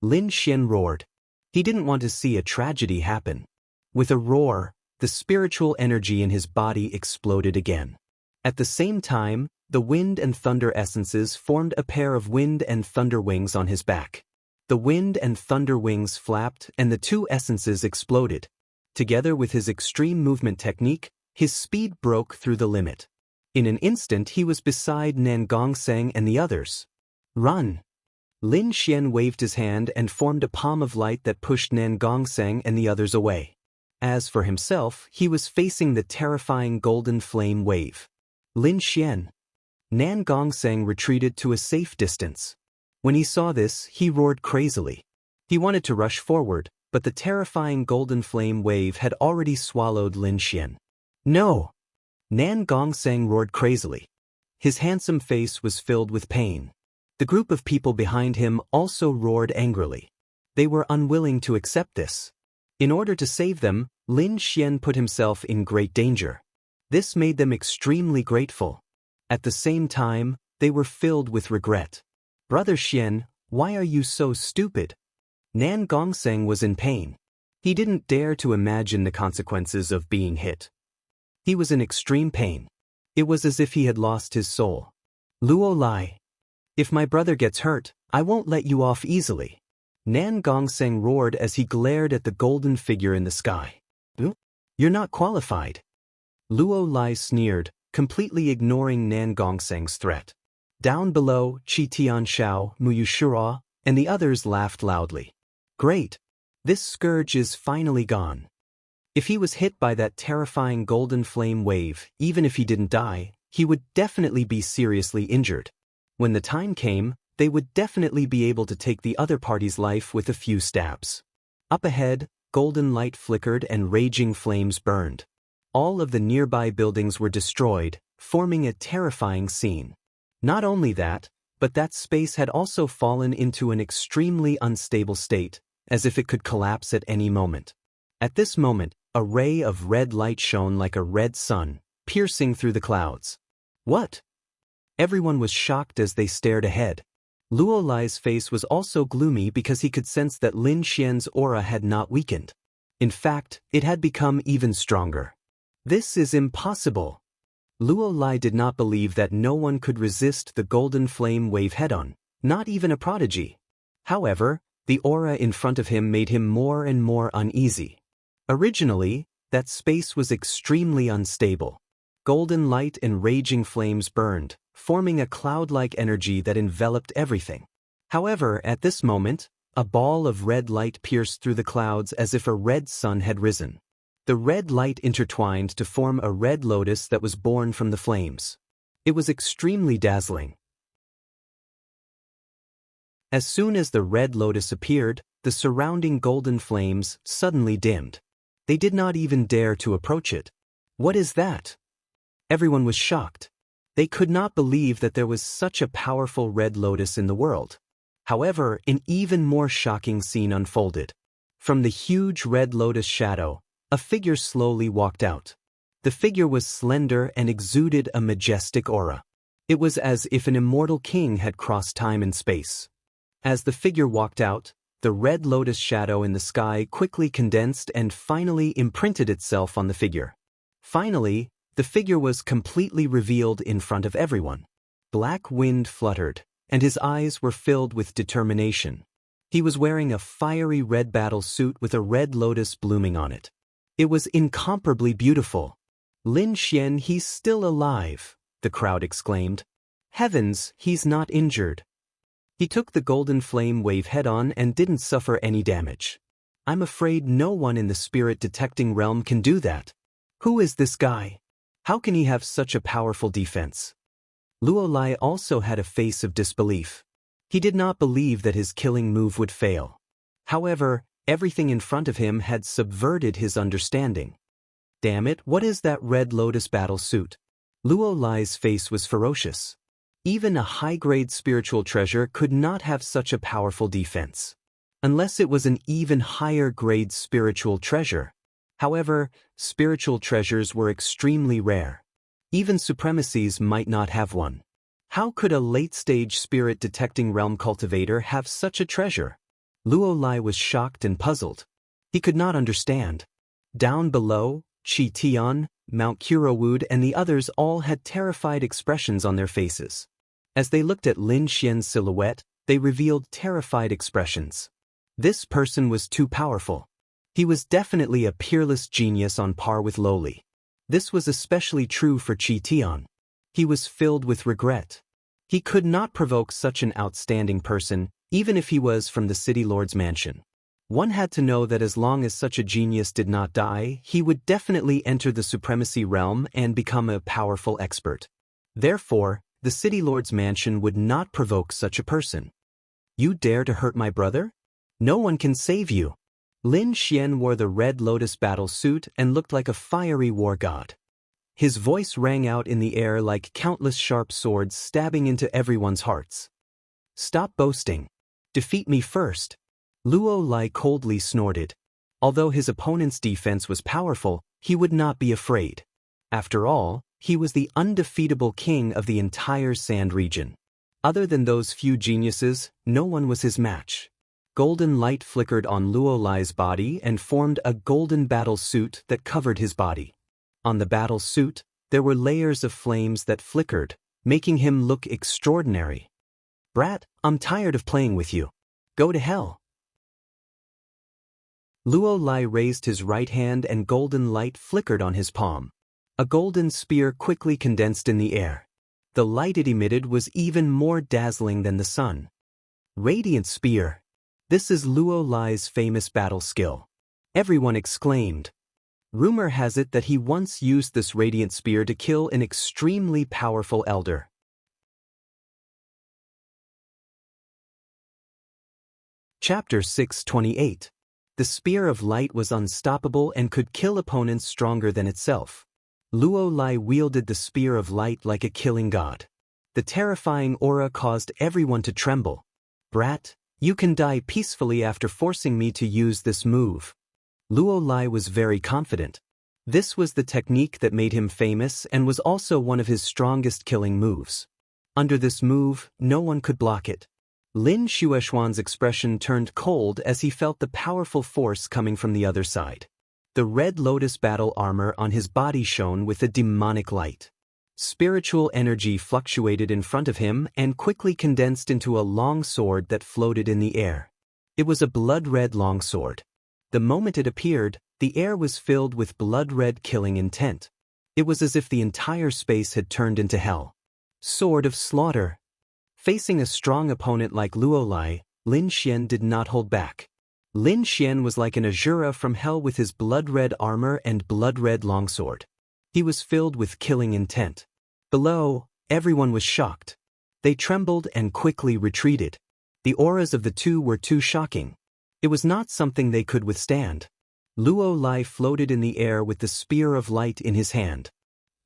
Speaker 1: Lin Xian roared. He didn't want to see a tragedy happen. With a roar, the spiritual energy in his body exploded again. At the same time, the wind and thunder essences formed a pair of wind and thunder wings on his back. The wind and thunder wings flapped and the two essences exploded. Together with his extreme movement technique, his speed broke through the limit. In an instant he was beside Nan Gongxing and the others. Run! Lin Xian waved his hand and formed a palm of light that pushed Nan Gongxing and the others away. As for himself, he was facing the terrifying golden flame wave. Lin Xian. Nan Gongxing retreated to a safe distance. When he saw this, he roared crazily. He wanted to rush forward, but the terrifying golden flame wave had already swallowed Lin Xian. No! Nan Gongxing roared crazily. His handsome face was filled with pain. The group of people behind him also roared angrily. They were unwilling to accept this. In order to save them, Lin Xian put himself in great danger. This made them extremely grateful. At the same time, they were filled with regret. Brother Xian, why are you so stupid? Nan Gongxing was in pain. He didn't dare to imagine the consequences of being hit. He was in extreme pain. It was as if he had lost his soul. Luo Lai. If my brother gets hurt, I won't let you off easily. Nan Gongxing roared as he glared at the golden figure in the sky. You're not qualified. Luo Lai sneered, completely ignoring Nan Gongxing's threat. Down below, Qi Tianxiao, Mu Yushira, and the others laughed loudly. Great! This scourge is finally gone. If he was hit by that terrifying golden flame wave, even if he didn't die, he would definitely be seriously injured. When the time came, they would definitely be able to take the other party's life with a few stabs. Up ahead, golden light flickered and raging flames burned. All of the nearby buildings were destroyed, forming a terrifying scene. Not only that, but that space had also fallen into an extremely unstable state, as if it could collapse at any moment. At this moment, a ray of red light shone like a red sun, piercing through the clouds. What? Everyone was shocked as they stared ahead. Luo Lai's face was also gloomy because he could sense that Lin Xian's aura had not weakened. In fact, it had become even stronger. This is impossible. Luo Lai did not believe that no one could resist the golden flame wave head-on, not even a prodigy. However, the aura in front of him made him more and more uneasy. Originally, that space was extremely unstable. Golden light and raging flames burned, forming a cloud-like energy that enveloped everything. However, at this moment, a ball of red light pierced through the clouds as if a red sun had risen. The red light intertwined to form a red lotus that was born from the flames. It was extremely dazzling. As soon as the red lotus appeared, the surrounding golden flames suddenly dimmed. They did not even dare to approach it. What is that? Everyone was shocked. They could not believe that there was such a powerful red lotus in the world. However, an even more shocking scene unfolded. From the huge red lotus shadow, a figure slowly walked out. The figure was slender and exuded a majestic aura. It was as if an immortal king had crossed time and space. As the figure walked out, the red lotus shadow in the sky quickly condensed and finally imprinted itself on the figure. Finally, the figure was completely revealed in front of everyone. Black wind fluttered, and his eyes were filled with determination. He was wearing a fiery red battle suit with a red lotus blooming on it. It was incomparably beautiful. Lin Xian, he's still alive, the crowd exclaimed. Heavens, he's not injured. He took the golden flame wave head-on and didn't suffer any damage. I'm afraid no one in the spirit detecting realm can do that. Who is this guy? How can he have such a powerful defense? Luo Lai also had a face of disbelief. He did not believe that his killing move would fail. However, everything in front of him had subverted his understanding. Damn it, what is that red lotus battle suit? Luo Lai's face was ferocious. Even a high-grade spiritual treasure could not have such a powerful defense. Unless it was an even higher-grade spiritual treasure. However, spiritual treasures were extremely rare. Even supremacies might not have one. How could a late-stage spirit-detecting realm cultivator have such a treasure? Luo Lai was shocked and puzzled. He could not understand. Down below, Qi Tian, Mount Kurowood and the others all had terrified expressions on their faces. As they looked at Lin Xian's silhouette, they revealed terrified expressions. This person was too powerful. He was definitely a peerless genius on par with Loli. This was especially true for Qi Tian. He was filled with regret. He could not provoke such an outstanding person, even if he was from the city lord's mansion. One had to know that as long as such a genius did not die, he would definitely enter the supremacy realm and become a powerful expert. Therefore, the city lord's mansion would not provoke such a person. You dare to hurt my brother? No one can save you. Lin Xian wore the red lotus battle suit and looked like a fiery war god. His voice rang out in the air like countless sharp swords stabbing into everyone's hearts. Stop boasting. Defeat me first. Luo Lai coldly snorted. Although his opponent's defense was powerful, he would not be afraid. After all, he was the undefeatable king of the entire Sand region. Other than those few geniuses, no one was his match. Golden light flickered on Luo Lai's body and formed a golden battle suit that covered his body. On the battle suit, there were layers of flames that flickered, making him look extraordinary. Brat, I'm tired of playing with you. Go to hell. Luo Lai raised his right hand and golden light flickered on his palm. A golden spear quickly condensed in the air. The light it emitted was even more dazzling than the sun. Radiant spear. This is Luo Lai's famous battle skill. Everyone exclaimed. Rumor has it that he once used this radiant spear to kill an extremely powerful elder. Chapter 628. The Spear of Light was unstoppable and could kill opponents stronger than itself. Luo Lai wielded the Spear of Light like a killing god. The terrifying aura caused everyone to tremble. "Brat, you can die peacefully after forcing me to use this move." Luo Lai was very confident. This was the technique that made him famous and was also one of his strongest killing moves. Under this move, no one could block it. Lin Xuexuan's expression turned cold as he felt the powerful force coming from the other side. The red lotus battle armor on his body shone with a demonic light. Spiritual energy fluctuated in front of him and quickly condensed into a long sword that floated in the air. It was a blood-red longsword. The moment it appeared, the air was filled with blood-red killing intent. It was as if the entire space had turned into hell. Sword of Slaughter. Facing a strong opponent like Luo Lai, Lin Xian did not hold back. Lin Xian was like an Asura from hell with his blood-red armor and blood-red longsword. He was filled with killing intent. Below, everyone was shocked. They trembled and quickly retreated. The auras of the two were too shocking. It was not something they could withstand. Luo Lai floated in the air with the Spear of Light in his hand.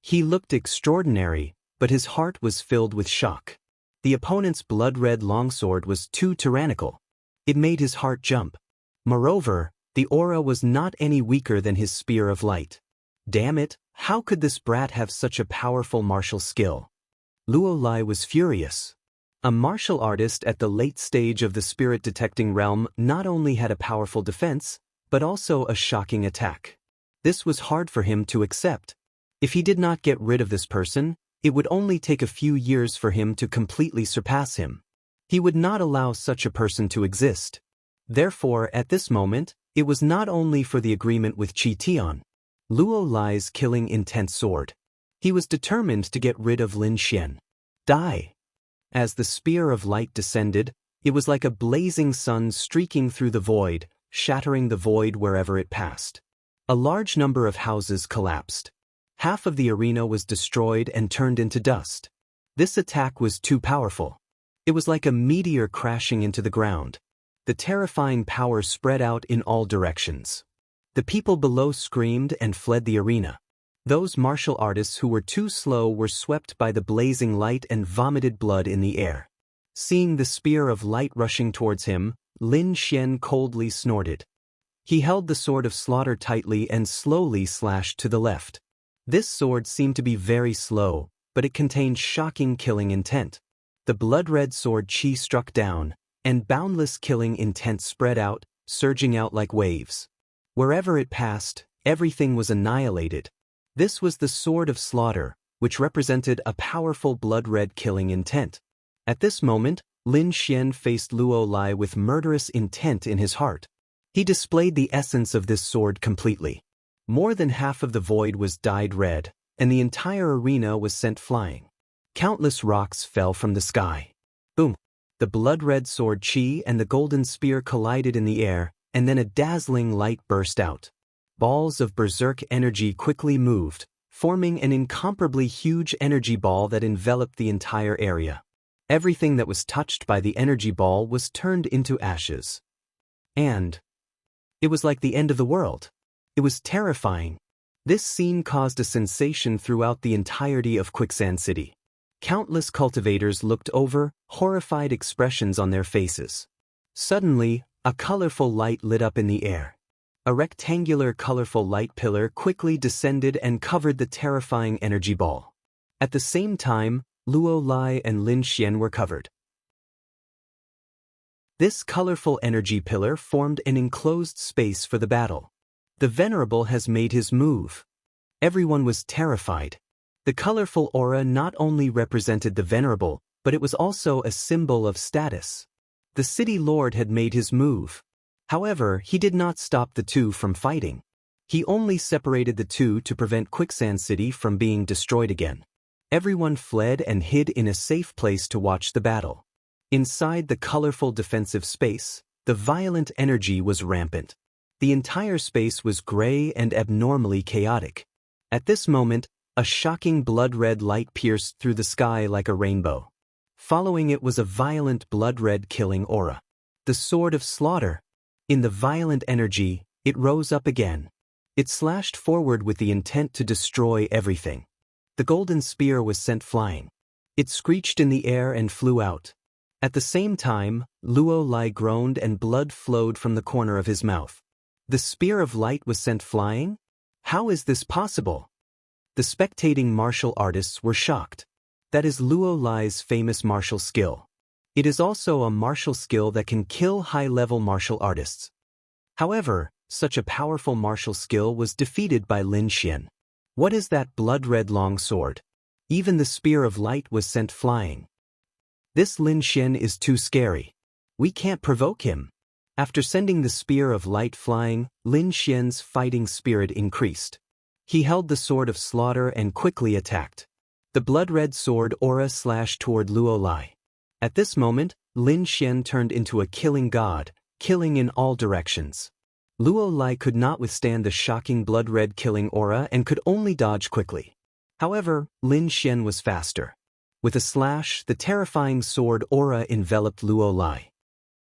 Speaker 1: He looked extraordinary, but his heart was filled with shock. The opponent's blood-red longsword was too tyrannical. It made his heart jump. Moreover, the aura was not any weaker than his Spear of Light. Damn it, how could this brat have such a powerful martial skill? Luo Lai was furious. A martial artist at the late stage of the spirit-detecting realm not only had a powerful defense, but also a shocking attack. This was hard for him to accept. If he did not get rid of this person, it would only take a few years for him to completely surpass him. He would not allow such a person to exist. Therefore, at this moment, it was not only for the agreement with Qi Tian. Luo Lai's killing intent sword. He was determined to get rid of Lin Xian. Die! As the Spear of Light descended, it was like a blazing sun streaking through the void, shattering the void wherever it passed. A large number of houses collapsed. Half of the arena was destroyed and turned into dust. This attack was too powerful. It was like a meteor crashing into the ground. The terrifying power spread out in all directions. The people below screamed and fled the arena. Those martial artists who were too slow were swept by the blazing light and vomited blood in the air. Seeing the Spear of Light rushing towards him, Lin Xian coldly snorted. He held the Sword of Slaughter tightly and slowly slashed to the left. This sword seemed to be very slow, but it contained shocking killing intent. The blood-red sword Qi struck down, and boundless killing intent spread out, surging out like waves. Wherever it passed, everything was annihilated. This was the Sword of Slaughter, which represented a powerful blood-red killing intent. At this moment, Lin Xian faced Luo Lai with murderous intent in his heart. He displayed the essence of this sword completely. More than half of the void was dyed red, and the entire arena was sent flying. Countless rocks fell from the sky. Boom! The blood-red sword Qi and the golden spear collided in the air, and then a dazzling light burst out. Balls of berserk energy quickly moved, forming an incomparably huge energy ball that enveloped the entire area. Everything that was touched by the energy ball was turned into ashes. And it was like the end of the world. It was terrifying. This scene caused a sensation throughout the entirety of Quicksand City. Countless cultivators looked over, horrified expressions on their faces. Suddenly, a colorful light lit up in the air. A rectangular colorful light pillar quickly descended and covered the terrifying energy ball. At the same time, Luo Lai and Lin Xian were covered. This colorful energy pillar formed an enclosed space for the battle. The Venerable has made his move. Everyone was terrified. The colorful aura not only represented the Venerable, but it was also a symbol of status. The City Lord had made his move. However, he did not stop the two from fighting. He only separated the two to prevent Quicksand City from being destroyed again. Everyone fled and hid in a safe place to watch the battle. Inside the colorful defensive space, the violent energy was rampant. The entire space was gray and abnormally chaotic. At this moment, a shocking blood-red light pierced through the sky like a rainbow. Following it was a violent blood-red killing aura. The the sword of slaughter. In the violent energy, it rose up again. It slashed forward with the intent to destroy everything. The golden spear was sent flying. It screeched in the air and flew out. At the same time, Luo Lai groaned and blood flowed from the corner of his mouth. The spear of light was sent flying? How is this possible? The spectating martial artists were shocked. That is Luo Lai's famous martial skill. It is also a martial skill that can kill high-level martial artists. However, such a powerful martial skill was defeated by Lin Xian. What is that blood-red long sword? Even the spear of light was sent flying. This Lin Xian is too scary. We can't provoke him. After sending the spear of light flying, Lin Xian's fighting spirit increased. He held the sword of slaughter and quickly attacked. The blood-red sword aura slashed toward Luo Lai. At this moment, Lin Xian turned into a killing god, killing in all directions. Luo Lai could not withstand the shocking blood-red killing aura and could only dodge quickly. However, Lin Xian was faster. With a slash, the terrifying sword aura enveloped Luo Lai.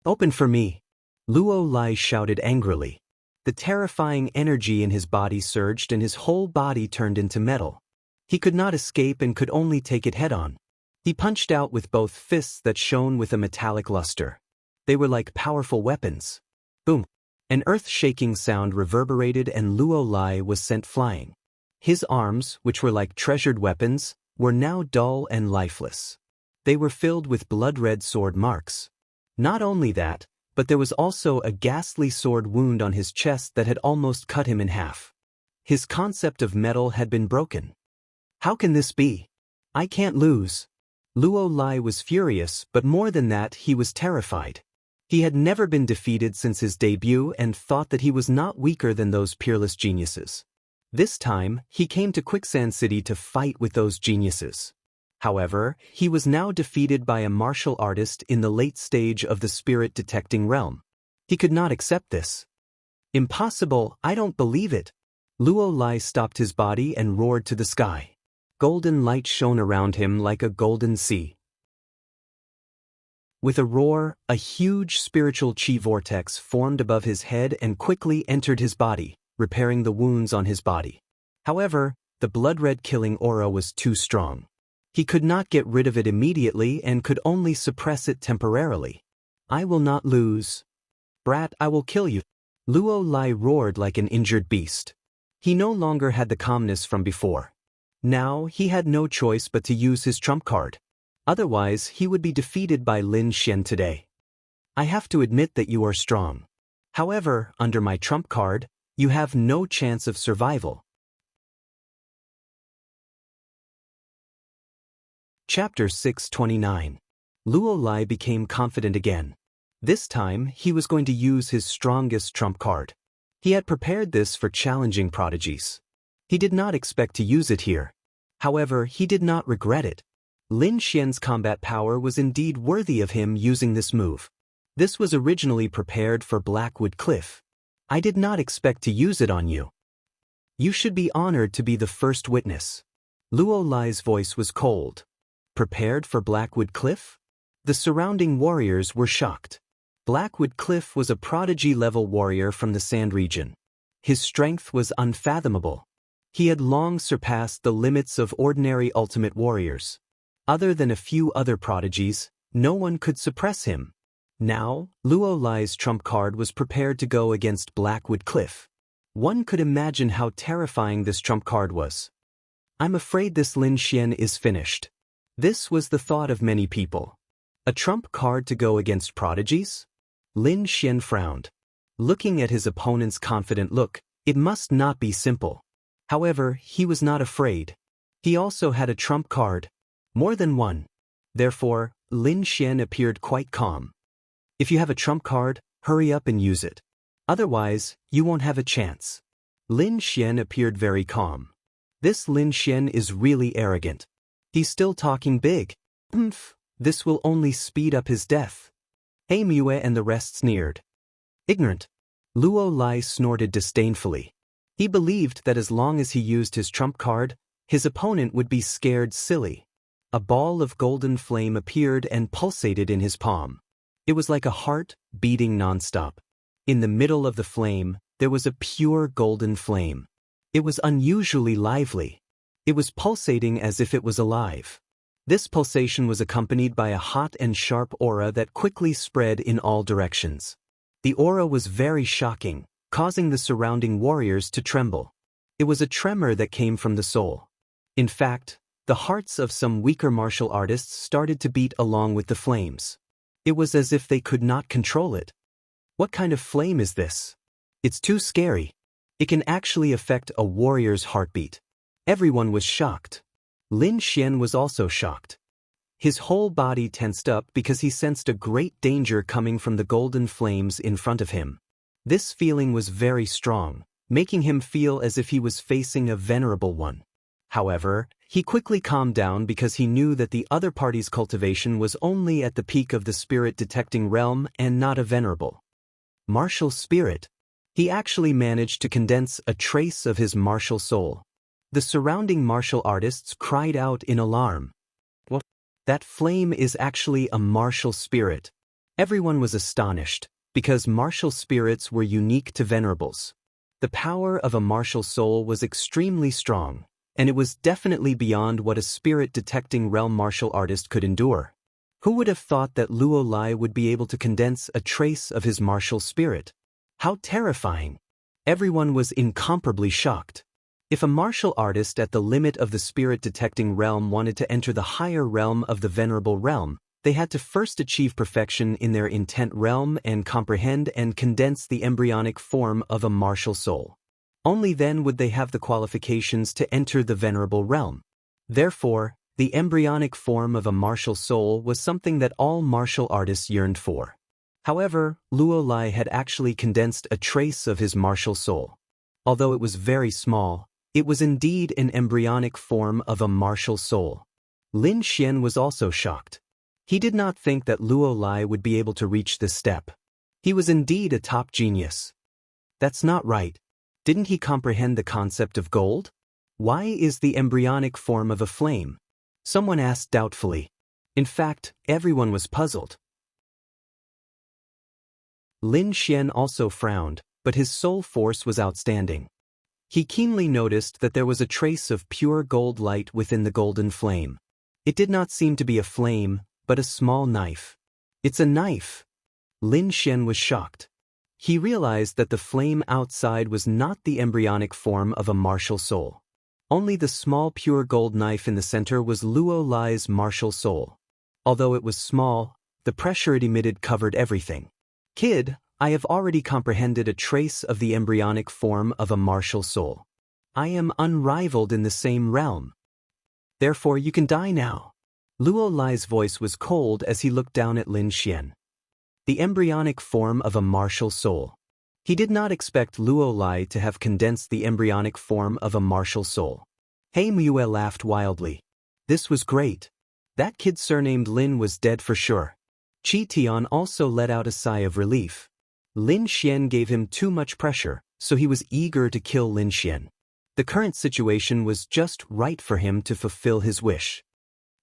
Speaker 1: "Open for me!" Luo Lai shouted angrily. The terrifying energy in his body surged and his whole body turned into metal. He could not escape and could only take it head-on. He punched out with both fists that shone with a metallic luster. They were like powerful weapons. Boom! An earth-shaking sound reverberated and Luo Lai was sent flying. His arms, which were like treasured weapons, were now dull and lifeless. They were filled with blood-red sword marks. Not only that, but there was also a ghastly sword wound on his chest that had almost cut him in half. His concept of metal had been broken. How can this be? I can't lose. Luo Lai was furious, but more than that, he was terrified. He had never been defeated since his debut and thought that he was not weaker than those peerless geniuses. This time, he came to Quicksand City to fight with those geniuses. However, he was now defeated by a martial artist in the late stage of the spirit-detecting realm. He could not accept this. Impossible, I don't believe it. Luo Lai stopped his body and roared to the sky. Golden light shone around him like a golden sea. With a roar, a huge spiritual chi vortex formed above his head and quickly entered his body, repairing the wounds on his body. However, the blood-red killing aura was too strong. He could not get rid of it immediately and could only suppress it temporarily. I will not lose. Brat, I will kill you. Luo Lai roared like an injured beast. He no longer had the calmness from before. Now, he had no choice but to use his trump card. Otherwise, he would be defeated by Lin Xian today. I have to admit that you are strong. However, under my trump card, you have no chance of survival. Chapter 629. Luo Lai became confident again. This time, he was going to use his strongest trump card. He had prepared this for challenging prodigies. He did not expect to use it here. However, he did not regret it. Lin Xian's combat power was indeed worthy of him using this move. This was originally prepared for Blackwood Cliff. I did not expect to use it on you. You should be honored to be the first witness. Luo Lai's voice was cold. Prepared for Blackwood Cliff? The surrounding warriors were shocked. Blackwood Cliff was a prodigy-level warrior from the Sand region. His strength was unfathomable. He had long surpassed the limits of ordinary ultimate warriors. Other than a few other prodigies, no one could suppress him. Now, Luo Lai's trump card was prepared to go against Blackwood Cliff. One could imagine how terrifying this trump card was. I'm afraid this Lin Xian is finished. This was the thought of many people. A trump card to go against prodigies? Lin Xian frowned. Looking at his opponent's confident look, it must not be simple. However, he was not afraid. He also had a trump card. More than one. Therefore, Lin Xian appeared quite calm. If you have a trump card, hurry up and use it. Otherwise, you won't have a chance. Lin Xian appeared very calm. This Lin Xian is really arrogant. He's still talking big. This will only speed up his death. Hey Mue and the rest sneered. Ignorant. Luo Lai snorted disdainfully. He believed that as long as he used his trump card, his opponent would be scared silly. A ball of golden flame appeared and pulsated in his palm. It was like a heart beating nonstop. In the middle of the flame, there was a pure golden flame. It was unusually lively. It was pulsating as if it was alive. This pulsation was accompanied by a hot and sharp aura that quickly spread in all directions. The aura was very shocking, causing the surrounding warriors to tremble. It was a tremor that came from the soul. In fact, the hearts of some weaker martial artists started to beat along with the flames. It was as if they could not control it. What kind of flame is this? It's too scary. It can actually affect a warrior's heartbeat. Everyone was shocked. Lin Xian was also shocked. His whole body tensed up because he sensed a great danger coming from the golden flames in front of him. This feeling was very strong, making him feel as if he was facing a venerable one. However, he quickly calmed down because he knew that the other party's cultivation was only at the peak of the spirit-detecting realm and not a venerable martial spirit. He actually managed to condense a trace of his martial soul. The surrounding martial artists cried out in alarm. What? That flame is actually a martial spirit. Everyone was astonished, because martial spirits were unique to venerables. The power of a martial soul was extremely strong, and it was definitely beyond what a spirit-detecting realm martial artist could endure. Who would have thought that Luo Lai would be able to condense a trace of his martial spirit? How terrifying! Everyone was incomparably shocked. If a martial artist at the limit of the spirit-detecting realm wanted to enter the higher realm of the venerable realm, they had to first achieve perfection in their intent realm and comprehend and condense the embryonic form of a martial soul. Only then would they have the qualifications to enter the venerable realm. Therefore, the embryonic form of a martial soul was something that all martial artists yearned for. However, Luo Lai had actually condensed a trace of his martial soul. Although it was very small, it was indeed an embryonic form of a martial soul. Lin Xian was also shocked. He did not think that Luo Lai would be able to reach this step. He was indeed a top genius. That's not right. Didn't he comprehend the concept of gold? Why is the embryonic form of a flame? Someone asked doubtfully. In fact, everyone was puzzled. Lin Xian also frowned, but his soul force was outstanding. He keenly noticed that there was a trace of pure gold light within the golden flame. It did not seem to be a flame, but a small knife. It's a knife! Lin Xian was shocked. He realized that the flame outside was not the embryonic form of a martial soul. Only the small pure gold knife in the center was Luo Lai's martial soul. Although it was small, the pressure it emitted covered everything. Kid, I have already comprehended a trace of the embryonic form of a martial soul. I am unrivaled in the same realm. Therefore you can die now. Luo Lai's voice was cold as he looked down at Lin Xian. The embryonic form of a martial soul. He did not expect Luo Lai to have condensed the embryonic form of a martial soul. He Mue laughed wildly. This was great. That kid surnamed Lin was dead for sure. Qi Tian also let out a sigh of relief. Lin Xian gave him too much pressure, so he was eager to kill Lin Xian. The current situation was just right for him to fulfill his wish.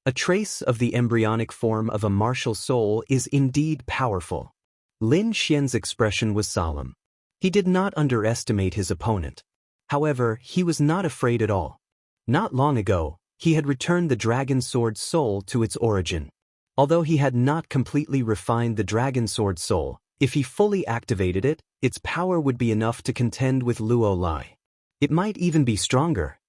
Speaker 1: A trace of the embryonic form of a martial soul is indeed powerful. Lin Xian's expression was solemn. He did not underestimate his opponent. However, he was not afraid at all. Not long ago, he had returned the dragon sword soul to its origin. Although he had not completely refined the dragon sword soul, if he fully activated it, its power would be enough to contend with Luo Lai. It might even be stronger.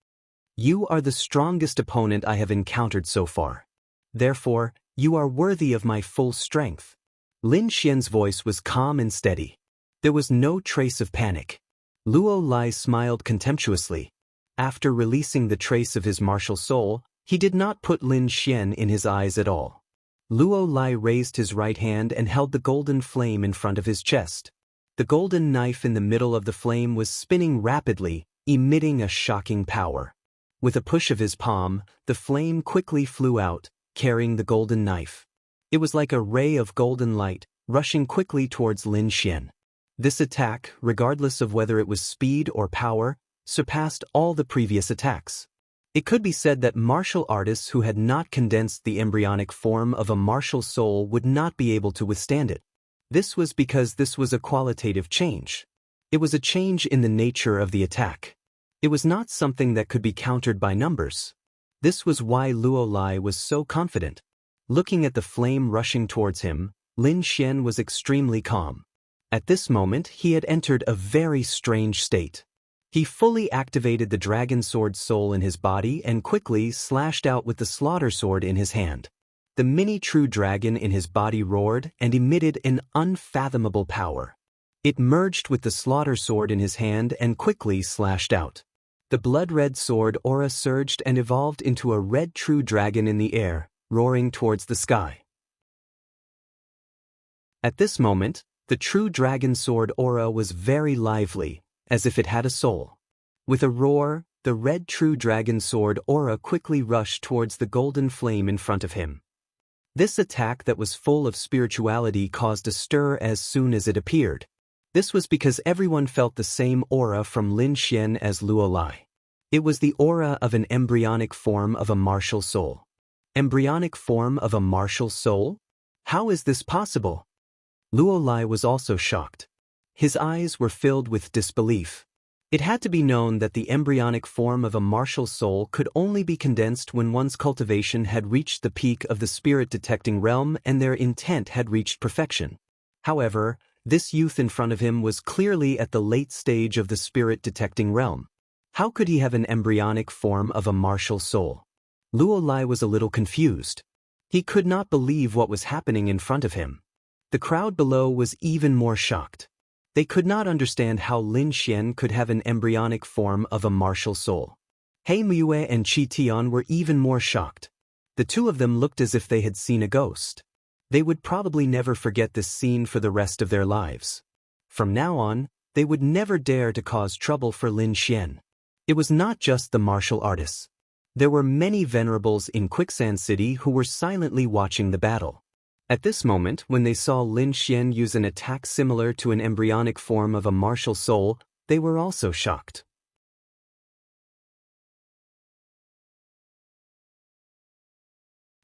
Speaker 1: You are the strongest opponent I have encountered so far. Therefore, you are worthy of my full strength. Lin Xian's voice was calm and steady. There was no trace of panic. Luo Lai smiled contemptuously. After releasing the trace of his martial soul, he did not put Lin Xian in his eyes at all. Luo Lai raised his right hand and held the golden flame in front of his chest. The golden knife in the middle of the flame was spinning rapidly, emitting a shocking power. With a push of his palm, the flame quickly flew out, carrying the golden knife. It was like a ray of golden light, rushing quickly towards Lin Xian. This attack, regardless of whether it was speed or power, surpassed all the previous attacks. It could be said that martial artists who had not condensed the embryonic form of a martial soul would not be able to withstand it. This was because this was a qualitative change. It was a change in the nature of the attack. It was not something that could be countered by numbers. This was why Luo Lai was so confident. Looking at the flame rushing towards him, Lin Xian was extremely calm. At this moment, he had entered a very strange state. He fully activated the dragon sword soul in his body and quickly slashed out with the slaughter sword in his hand. The mini true dragon in his body roared and emitted an unfathomable power. It merged with the slaughter sword in his hand and quickly slashed out. The blood-red sword aura surged and evolved into a red true dragon in the air, roaring towards the sky. At this moment, the true dragon sword aura was very lively, as if it had a soul. With a roar, the red true dragon sword aura quickly rushed towards the golden flame in front of him. This attack that was full of spirituality caused a stir as soon as it appeared. This was because everyone felt the same aura from Lin Xian as Luo Lai. It was the aura of an embryonic form of a martial soul. Embryonic form of a martial soul? How is this possible? Luo Lai was also shocked. His eyes were filled with disbelief. It had to be known that the embryonic form of a martial soul could only be condensed when one's cultivation had reached the peak of the spirit-detecting realm and their intent had reached perfection. However, this youth in front of him was clearly at the late stage of the spirit-detecting realm. How could he have an embryonic form of a martial soul? Luo Lai was a little confused. He could not believe what was happening in front of him. The crowd below was even more shocked. They could not understand how Lin Xian could have an embryonic form of a martial soul. He Mue and Qi Tian were even more shocked. The two of them looked as if they had seen a ghost. They would probably never forget this scene for the rest of their lives. From now on, they would never dare to cause trouble for Lin Xian. It was not just the martial artists. There were many venerables in Quicksand City who were silently watching the battle. At this moment, when they saw Lin Xian use an attack similar to an embryonic form of a martial soul, they were also shocked.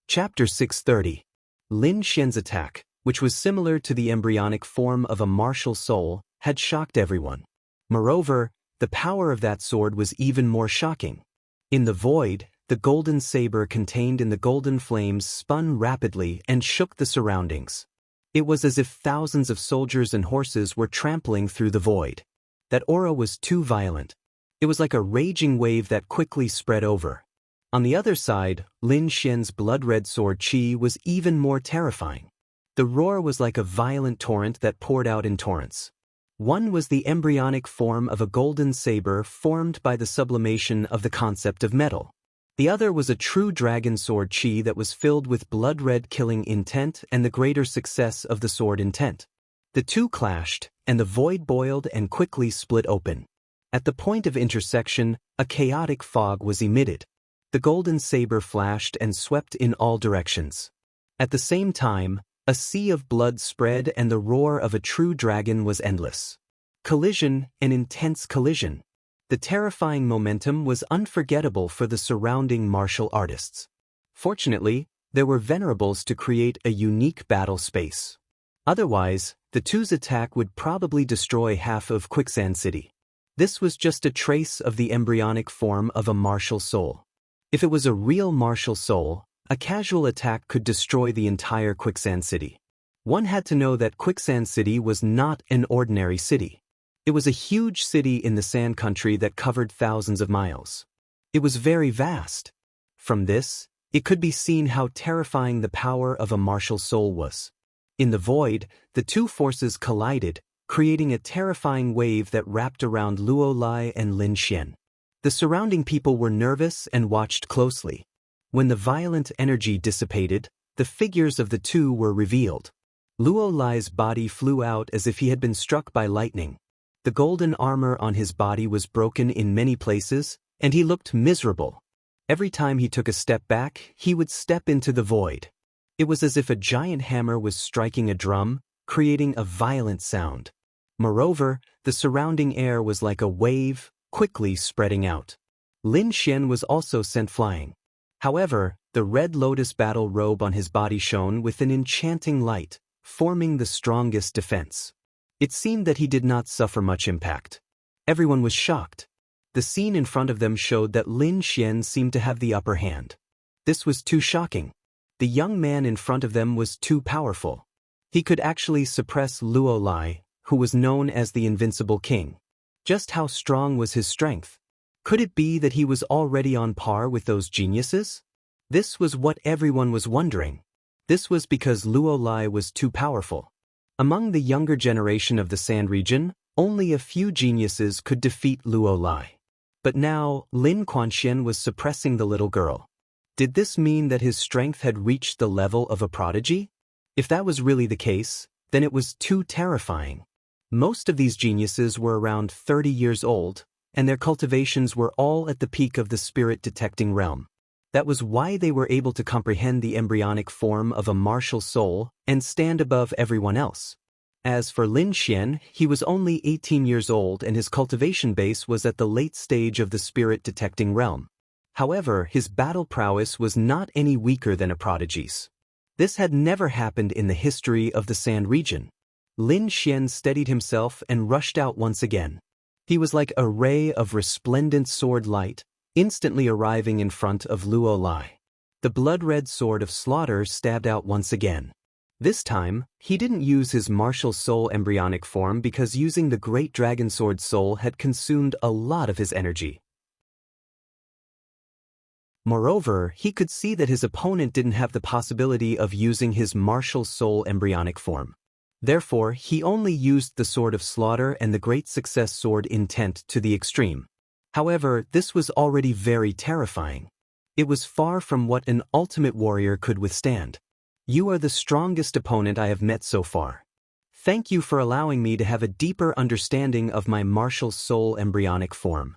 Speaker 1: Chapter 630. Lin Xian's attack, which was similar to the embryonic form of a martial soul, had shocked everyone. Moreover, the power of that sword was even more shocking. In the void, the golden saber contained in the golden flames spun rapidly and shook the surroundings. It was as if thousands of soldiers and horses were trampling through the void. That aura was too violent. It was like a raging wave that quickly spread over. On the other side, Lin Xian's blood-red sword Qi was even more terrifying. The roar was like a violent torrent that poured out in torrents. One was the embryonic form of a golden saber formed by the sublimation of the concept of metal. The other was a true dragon sword Qi that was filled with blood-red killing intent and the greater success of the sword intent. The two clashed, and the void boiled and quickly split open. At the point of intersection, a chaotic fog was emitted. The golden saber flashed and swept in all directions. At the same time, a sea of blood spread and the roar of a true dragon was endless. Collision, an intense collision. The terrifying momentum was unforgettable for the surrounding martial artists. Fortunately, there were venerables to create a unique battle space. Otherwise, the two's attack would probably destroy half of Quicksand City. This was just a trace of the embryonic form of a martial soul. If it was a real martial soul, a casual attack could destroy the entire Quicksand City. One had to know that Quicksand City was not an ordinary city. It was a huge city in the Sand Country that covered thousands of miles. It was very vast. From this, it could be seen how terrifying the power of a martial soul was. In the void, the two forces collided, creating a terrifying wave that wrapped around Luo Lai and Lin Xian. The surrounding people were nervous and watched closely. When the violent energy dissipated, the figures of the two were revealed. Luo Lai's body flew out as if he had been struck by lightning. The golden armor on his body was broken in many places, and he looked miserable. Every time he took a step back, he would step into the void. It was as if a giant hammer was striking a drum, creating a violent sound. Moreover, the surrounding air was like a wave, quickly spreading out. Lin Xian was also sent flying. However, the red lotus battle robe on his body shone with an enchanting light, forming the strongest defense. It seemed that he did not suffer much impact. Everyone was shocked. The scene in front of them showed that Lin Xian seemed to have the upper hand. This was too shocking. The young man in front of them was too powerful. He could actually suppress Luo Lai, who was known as the Invincible King. Just how strong was his strength? Could it be that he was already on par with those geniuses? This was what everyone was wondering. This was because Luo Lai was too powerful. Among the younger generation of the Sand region, only a few geniuses could defeat Luo Lai. But now, Lin Quanxian was suppressing the little girl. Did this mean that his strength had reached the level of a prodigy? If that was really the case, then it was too terrifying. Most of these geniuses were around 30 years old, and their cultivations were all at the peak of the spirit-detecting realm. That was why they were able to comprehend the embryonic form of a martial soul and stand above everyone else. As for Lin Xian, he was only 18 years old and his cultivation base was at the late stage of the spirit-detecting realm. However, his battle prowess was not any weaker than a prodigy's. This had never happened in the history of the Sand region. Lin Xian steadied himself and rushed out once again. He was like a ray of resplendent sword light, instantly arriving in front of Luo Lai. The blood-red sword of slaughter stabbed out once again. This time, he didn't use his martial soul embryonic form because using the great dragon sword soul had consumed a lot of his energy. Moreover, he could see that his opponent didn't have the possibility of using his martial soul embryonic form. Therefore, he only used the sword of slaughter and the great success sword intent to the extreme. However, this was already very terrifying. It was far from what an ultimate warrior could withstand. You are the strongest opponent I have met so far. Thank you for allowing me to have a deeper understanding of my martial soul embryonic form.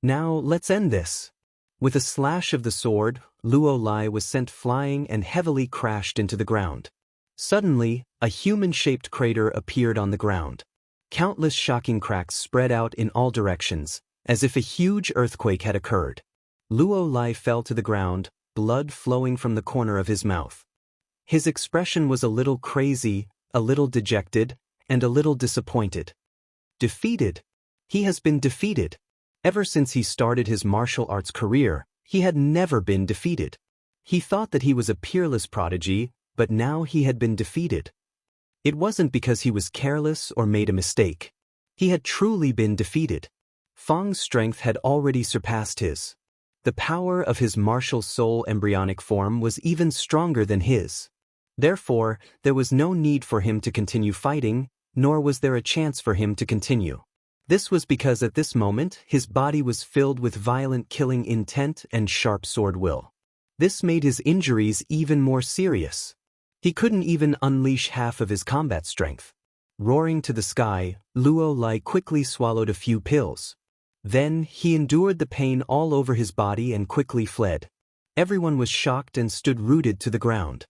Speaker 1: Now, let's end this. With a slash of the sword, Luo Lai was sent flying and heavily crashed into the ground. Suddenly, a human-shaped crater appeared on the ground. Countless shocking cracks spread out in all directions, as if a huge earthquake had occurred. Luo Lai fell to the ground, blood flowing from the corner of his mouth. His expression was a little crazy, a little dejected, and a little disappointed. Defeated? He has been defeated. Ever since he started his martial arts career, he had never been defeated. He thought that he was a peerless prodigy, but now he had been defeated. It wasn't because he was careless or made a mistake. He had truly been defeated. Fang's strength had already surpassed his. The power of his martial soul embryonic form was even stronger than his. Therefore, there was no need for him to continue fighting, nor was there a chance for him to continue. This was because at this moment, his body was filled with violent killing intent and sharp sword will. This made his injuries even more serious. He couldn't even unleash half of his combat strength. Roaring to the sky, Luo Lai quickly swallowed a few pills. Then, he endured the pain all over his body and quickly fled. Everyone was shocked and stood rooted to the ground.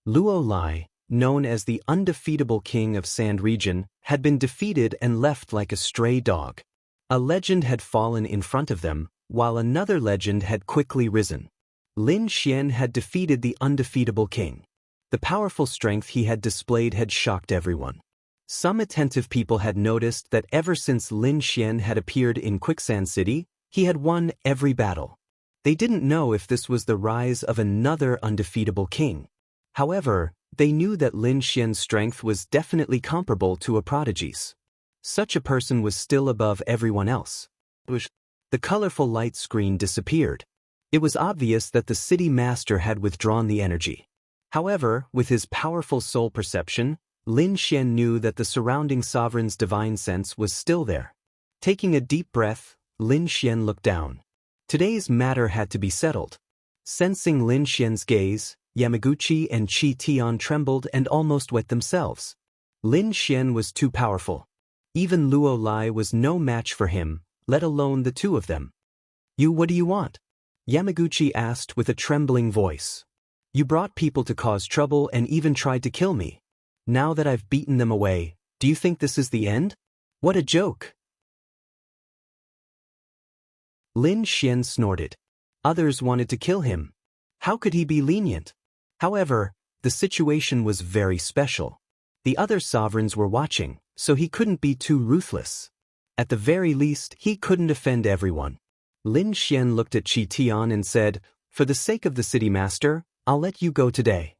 Speaker 1: Luo Lai, known as the undefeatable king of Sand region, had been defeated and left like a stray dog. A legend had fallen in front of them, while another legend had quickly risen. Lin Xian had defeated the undefeatable king. The powerful strength he had displayed had shocked everyone. Some attentive people had noticed that ever since Lin Xian had appeared in Quicksand City, he had won every battle. They didn't know if this was the rise of another undefeatable king. However, they knew that Lin Xian's strength was definitely comparable to a prodigy's. Such a person was still above everyone else. The colorful light screen disappeared. It was obvious that the city master had withdrawn the energy. However, with his powerful soul perception, Lin Xian knew that the surrounding sovereign's divine sense was still there. Taking a deep breath, Lin Xian looked down. Today's matter had to be settled. Sensing Lin Xian's gaze, Yamaguchi and Qi Tian trembled and almost wet themselves. Lin Xian was too powerful. Even Luo Lai was no match for him, let alone the two of them. What do you want? Yamaguchi asked with a trembling voice. You brought people to cause trouble and even tried to kill me. Now that I've beaten them away, do you think this is the end? What a joke! Lin Xian snorted. Others wanted to kill him. How could he be lenient? However, the situation was very special. The other sovereigns were watching, so he couldn't be too ruthless. At the very least, he couldn't offend everyone. Lin Xian looked at Qi Tian and said, "For the sake of the city master, I'll let you go today.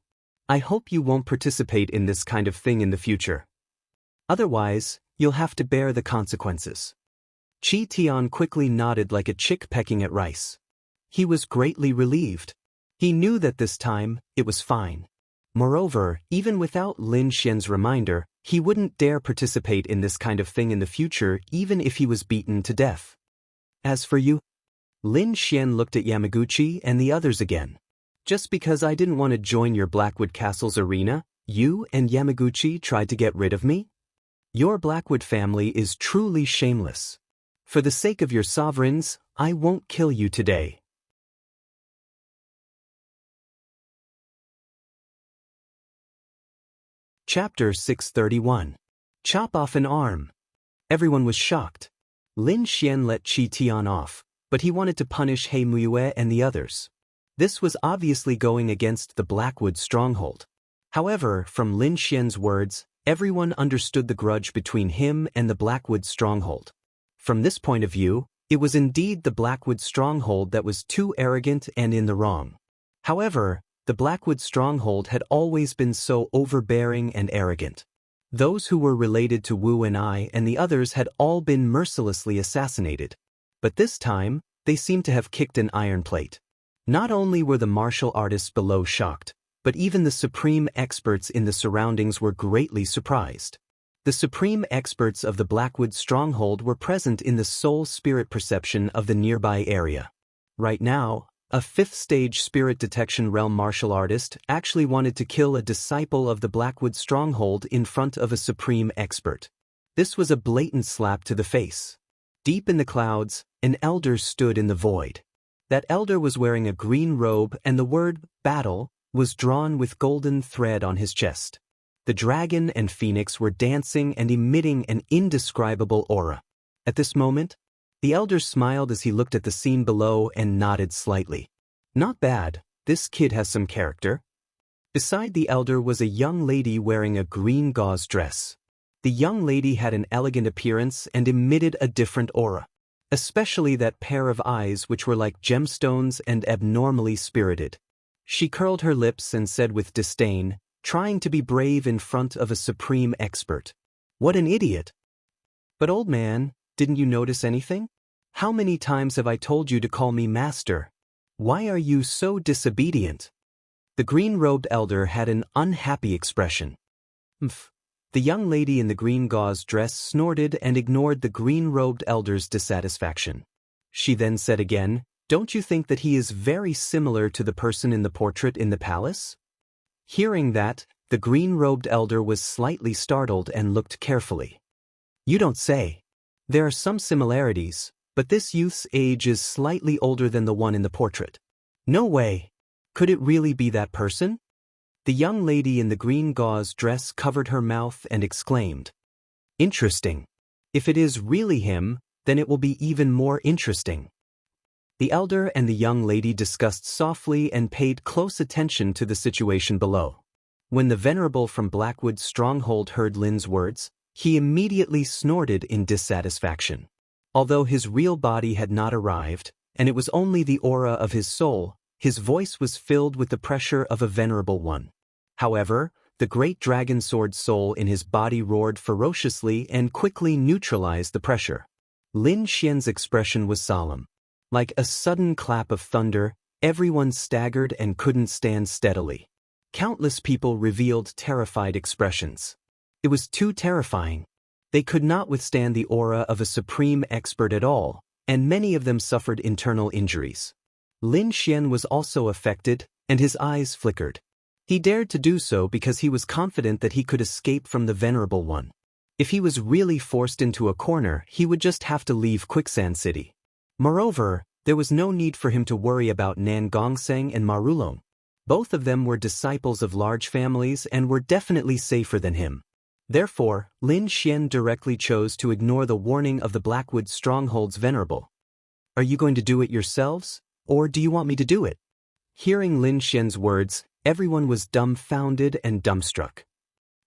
Speaker 1: I hope you won't participate in this kind of thing in the future. Otherwise, you'll have to bear the consequences." Qi Tian quickly nodded like a chick pecking at rice. He was greatly relieved. He knew that this time, it was fine. Moreover, even without Lin Xian's reminder, he wouldn't dare participate in this kind of thing in the future even if he was beaten to death. As for you, Lin Xian looked at Yamaguchi and the others again. Just because I didn't want to join your Blackwood Castle's arena, you and Yamaguchi tried to get rid of me? Your Blackwood family is truly shameless. For the sake of your sovereigns, I won't kill you today. Chapter 631. Chop off an arm. Everyone was shocked. Lin Xian let Qi Tian off, but he wanted to punish He Muyue and the others. This was obviously going against the Blackwood stronghold. However, from Lin Xian's words, everyone understood the grudge between him and the Blackwood stronghold. From this point of view, it was indeed the Blackwood stronghold that was too arrogant and in the wrong. However, the Blackwood stronghold had always been so overbearing and arrogant. Those who were related to Wu and I and the others had all been mercilessly assassinated. But this time, they seemed to have kicked an iron plate. Not only were the martial artists below shocked, but even the supreme experts in the surroundings were greatly surprised. The supreme experts of the Blackwood stronghold were present in the soul spirit perception of the nearby area. Right now, a 5th stage spirit detection realm martial artist actually wanted to kill a disciple of the Blackwood stronghold in front of a supreme expert. This was a blatant slap to the face. Deep in the clouds, an elder stood in the void. That elder was wearing a green robe and the word battle was drawn with golden thread on his chest. The dragon and phoenix were dancing and emitting an indescribable aura. At this moment, the elder smiled as he looked at the scene below and nodded slightly. Not bad, this kid has some character. Beside the elder was a young lady wearing a green gauze dress. The young lady had an elegant appearance and emitted a different aura, especially that pair of eyes which were like gemstones and abnormally spirited. She curled her lips and said with disdain, trying to be brave in front of a supreme expert, "What an idiot! But old man, didn't you notice anything? How many times have I told you to call me master? Why are you so disobedient?" The green-robed elder had an unhappy expression. "Mph." The young lady in the green gauze dress snorted and ignored the green-robed elder's dissatisfaction. She then said again, "Don't you think that he is very similar to the person in the portrait in the palace?" Hearing that, the green-robed elder was slightly startled and looked carefully. "You don't say. There are some similarities, but this youth's age is slightly older than the one in the portrait. No way. Could it really be that person?" The young lady in the green gauze dress covered her mouth and exclaimed, "Interesting. If it is really him, then it will be even more interesting." The elder and the young lady discussed softly and paid close attention to the situation below. When the venerable from Blackwood stronghold heard Lin's words, he immediately snorted in dissatisfaction. Although his real body had not arrived, and it was only the aura of his soul, his voice was filled with the pressure of a venerable one. However, the great dragon sword soul in his body roared ferociously and quickly neutralized the pressure. Lin Xian's expression was solemn. Like a sudden clap of thunder, everyone staggered and couldn't stand steadily. Countless people revealed terrified expressions. It was too terrifying. They could not withstand the aura of a supreme expert at all, and many of them suffered internal injuries. Lin Xian was also affected, and his eyes flickered. He dared to do so because he was confident that he could escape from the venerable one. If he was really forced into a corner, he would just have to leave Quicksand City. Moreover, there was no need for him to worry about Nan Gongseng and Marulong. Both of them were disciples of large families and were definitely safer than him. Therefore, Lin Xian directly chose to ignore the warning of the Blackwood stronghold's venerable. Are you going to do it yourselves, or do you want me to do it? Hearing Lin Xian's words, everyone was dumbfounded and dumbstruck.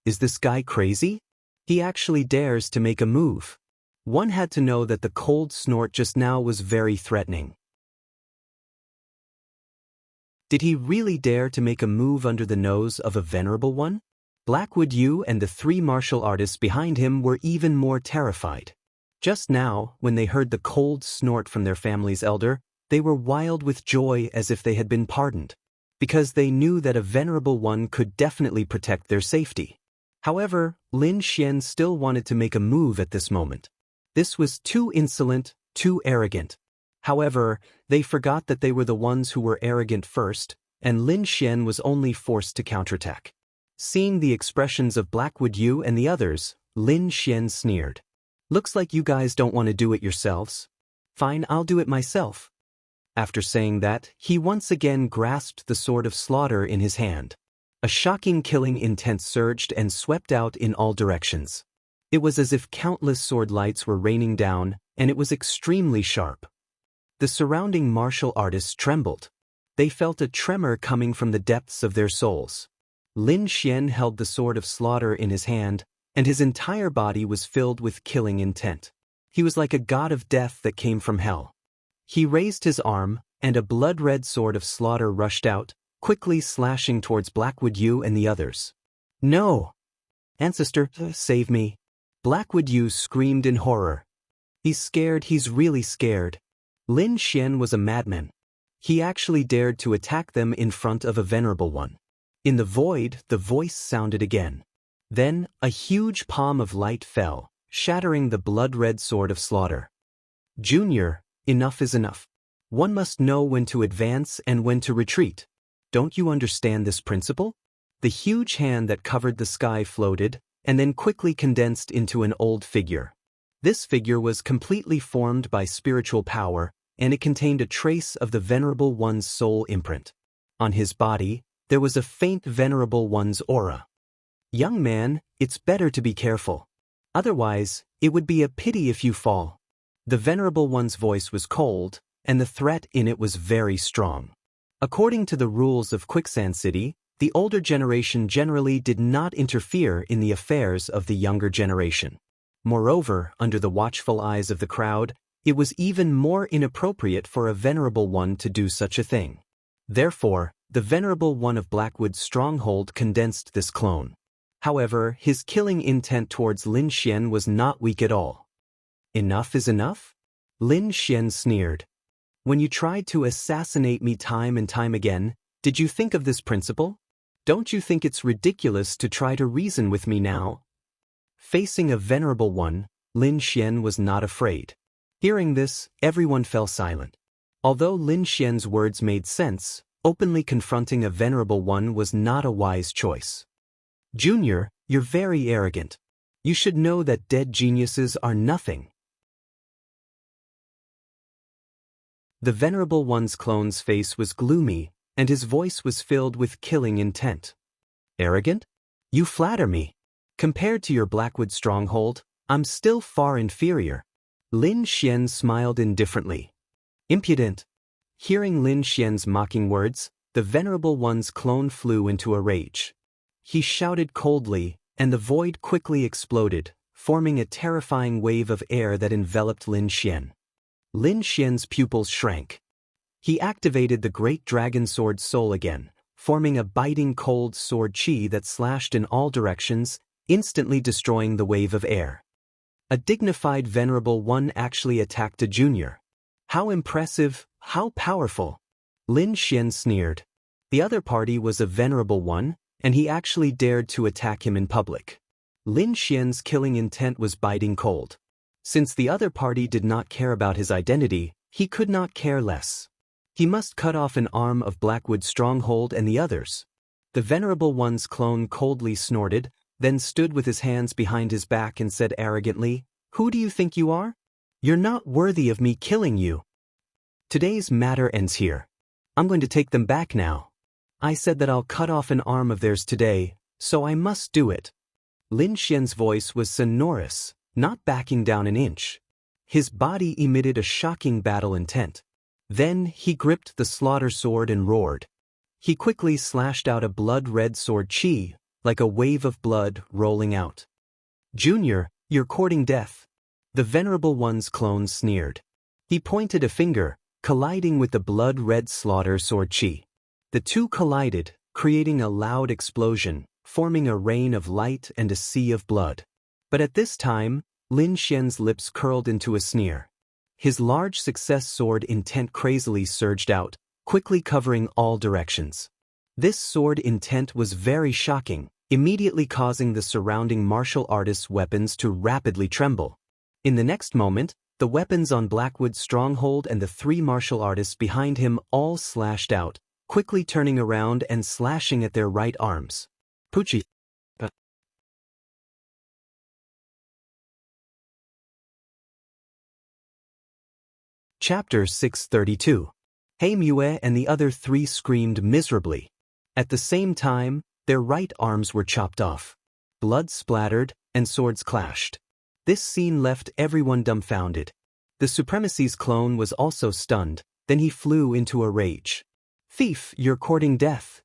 Speaker 1: Is this guy crazy? He actually dares to make a move. One had to know that the cold snort just now was very threatening. Did he really dare to make a move under the nose of a venerable one? Blackwood Yu and the 3 martial artists behind him were even more terrified. Just now, when they heard the cold snort from their family's elder, they were wild with joy as if they had been pardoned, because they knew that a venerable one could definitely protect their safety. However, Lin Xian still wanted to make a move at this moment. This was too insolent, too arrogant. However, they forgot that they were the ones who were arrogant first, and Lin Xian was only forced to counterattack. Seeing the expressions of Blackwood Yu and the others, Lin Xian sneered. Looks like you guys don't want to do it yourselves. Fine, I'll do it myself. After saying that, he once again grasped the sword of slaughter in his hand. A shocking killing intent surged and swept out in all directions. It was as if countless sword lights were raining down, and it was extremely sharp. The surrounding martial artists trembled. They felt a tremor coming from the depths of their souls. Lin Xian held the sword of slaughter in his hand, and his entire body was filled with killing intent. He was like a god of death that came from hell. He raised his arm, and a blood-red sword of slaughter rushed out, quickly slashing towards Blackwood Yu and the others. No! Ancestor, save me. Blackwood Yu screamed in horror. He's scared, he's really scared. Lin Xian was a madman. He actually dared to attack them in front of a venerable one. In the void, the voice sounded again. Then, a huge palm of light fell, shattering the blood-red sword of slaughter. Junior, enough is enough. One must know when to advance and when to retreat. Don't you understand this principle? The huge hand that covered the sky floated, and then quickly condensed into an old figure. This figure was completely formed by spiritual power, and it contained a trace of the Venerable One's soul imprint. On his body, there was a faint Venerable One's aura. Young man, it's better to be careful. Otherwise, it would be a pity if you fall. The Venerable One's voice was cold, and the threat in it was very strong. According to the rules of Quicksand City, the older generation generally did not interfere in the affairs of the younger generation. Moreover, under the watchful eyes of the crowd, it was even more inappropriate for a Venerable One to do such a thing. Therefore, the Venerable One of Blackwood's stronghold condensed this clone. However, his killing intent towards Lin Xian was not weak at all. Enough is enough? Lin Xian sneered. When you tried to assassinate me time and time again, did you think of this principle? Don't you think it's ridiculous to try to reason with me now? Facing a Venerable One, Lin Xian was not afraid. Hearing this, everyone fell silent. Although Lin Xian's words made sense, openly confronting a Venerable One was not a wise choice. Junior, you're very arrogant. You should know that dead geniuses are nothing. The Venerable One's clone's face was gloomy, and his voice was filled with killing intent. Arrogant? You flatter me. Compared to your Blackwood stronghold, I'm still far inferior. Lin Xian smiled indifferently. Impudent. Hearing Lin Xian's mocking words, the Venerable One's clone flew into a rage. He shouted coldly, and the void quickly exploded, forming a terrifying wave of air that enveloped Lin Xian. Lin Xian's pupils shrank. He activated the Great Dragon Sword Soul again, forming a biting cold sword chi that slashed in all directions, instantly destroying the wave of air. A dignified Venerable One actually attacked a junior. How impressive, how powerful! Lin Xian sneered. The other party was a Venerable One, and he actually dared to attack him in public. Lin Xian's killing intent was biting cold. Since the other party did not care about his identity, he could not care less. He must cut off an arm of Blackwood's stronghold and the others. The Venerable One's clone coldly snorted, then stood with his hands behind his back and said arrogantly, "Who do you think you are? You're not worthy of me killing you. Today's matter ends here. I'm going to take them back now. I said that I'll cut off an arm of theirs today, so I must do it." Lin Xian's voice was sonorous, not backing down an inch. His body emitted a shocking battle intent. Then he gripped the slaughter sword and roared. He quickly slashed out a blood-red sword chi, like a wave of blood rolling out. "Junior, you're courting death." The Venerable One's clone sneered. He pointed a finger, colliding with the blood-red slaughter sword chi. The two collided, creating a loud explosion, forming a rain of light and a sea of blood. But at this time, Lin Xian's lips curled into a sneer. His large success sword intent crazily surged out, quickly covering all directions. This sword intent was very shocking, immediately causing the surrounding martial artists' weapons to rapidly tremble. In the next moment, the weapons on Blackwood's stronghold and the three martial artists behind him all slashed out, quickly turning around and slashing at their right arms. Pucci. Chapter 632. He Mue and the other three screamed miserably. At the same time, their right arms were chopped off. Blood splattered, and swords clashed. This scene left everyone dumbfounded. The Supremacy's clone was also stunned, then he flew into a rage. "Thief, you're courting death."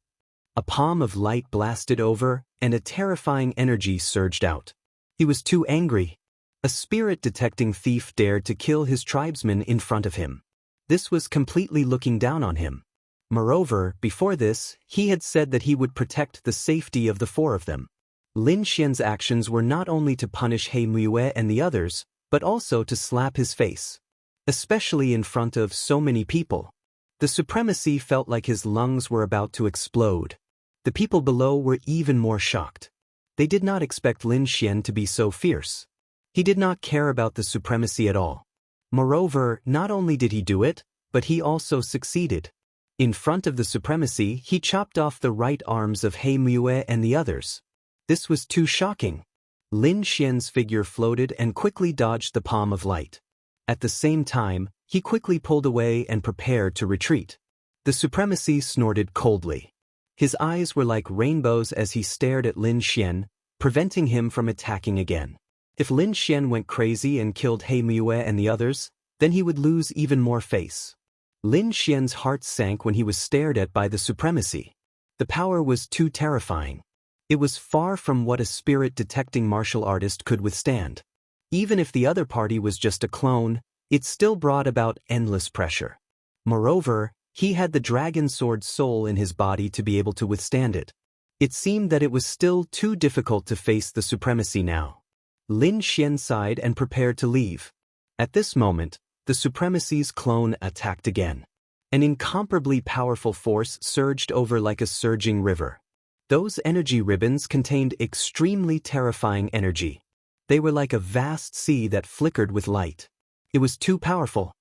Speaker 1: A palm of light blasted over, and a terrifying energy surged out. He was too angry. A spirit-detecting thief dared to kill his tribesmen in front of him. This was completely looking down on him. Moreover, before this, he had said that he would protect the safety of the four of them. Lin Xian's actions were not only to punish He Mue and the others, but also to slap his face. Especially in front of so many people. The Supremacy felt like his lungs were about to explode. The people below were even more shocked. They did not expect Lin Xian to be so fierce. He did not care about the Supremacy at all. Moreover, not only did he do it, but he also succeeded. In front of the Supremacy, he chopped off the right arms of He Mue and the others. This was too shocking. Lin Xian's figure floated and quickly dodged the palm of light. At the same time, he quickly pulled away and prepared to retreat. The Supremacy snorted coldly. His eyes were like rainbows as he stared at Lin Xian, preventing him from attacking again. If Lin Xian went crazy and killed He Mue and the others, then he would lose even more face. Lin Xian's heart sank when he was stared at by the Supremacy. The power was too terrifying. It was far from what a spirit-detecting martial artist could withstand. Even if the other party was just a clone, it still brought about endless pressure. Moreover, he had the dragon sword soul in his body to be able to withstand it. It seemed that it was still too difficult to face the Supremacy now. Lin Xian sighed and prepared to leave. At this moment, the Supremacy's clone attacked again. An incomparably powerful force surged over like a surging river. Those energy ribbons contained extremely terrifying energy. They were like a vast sea that flickered with light. It was too powerful.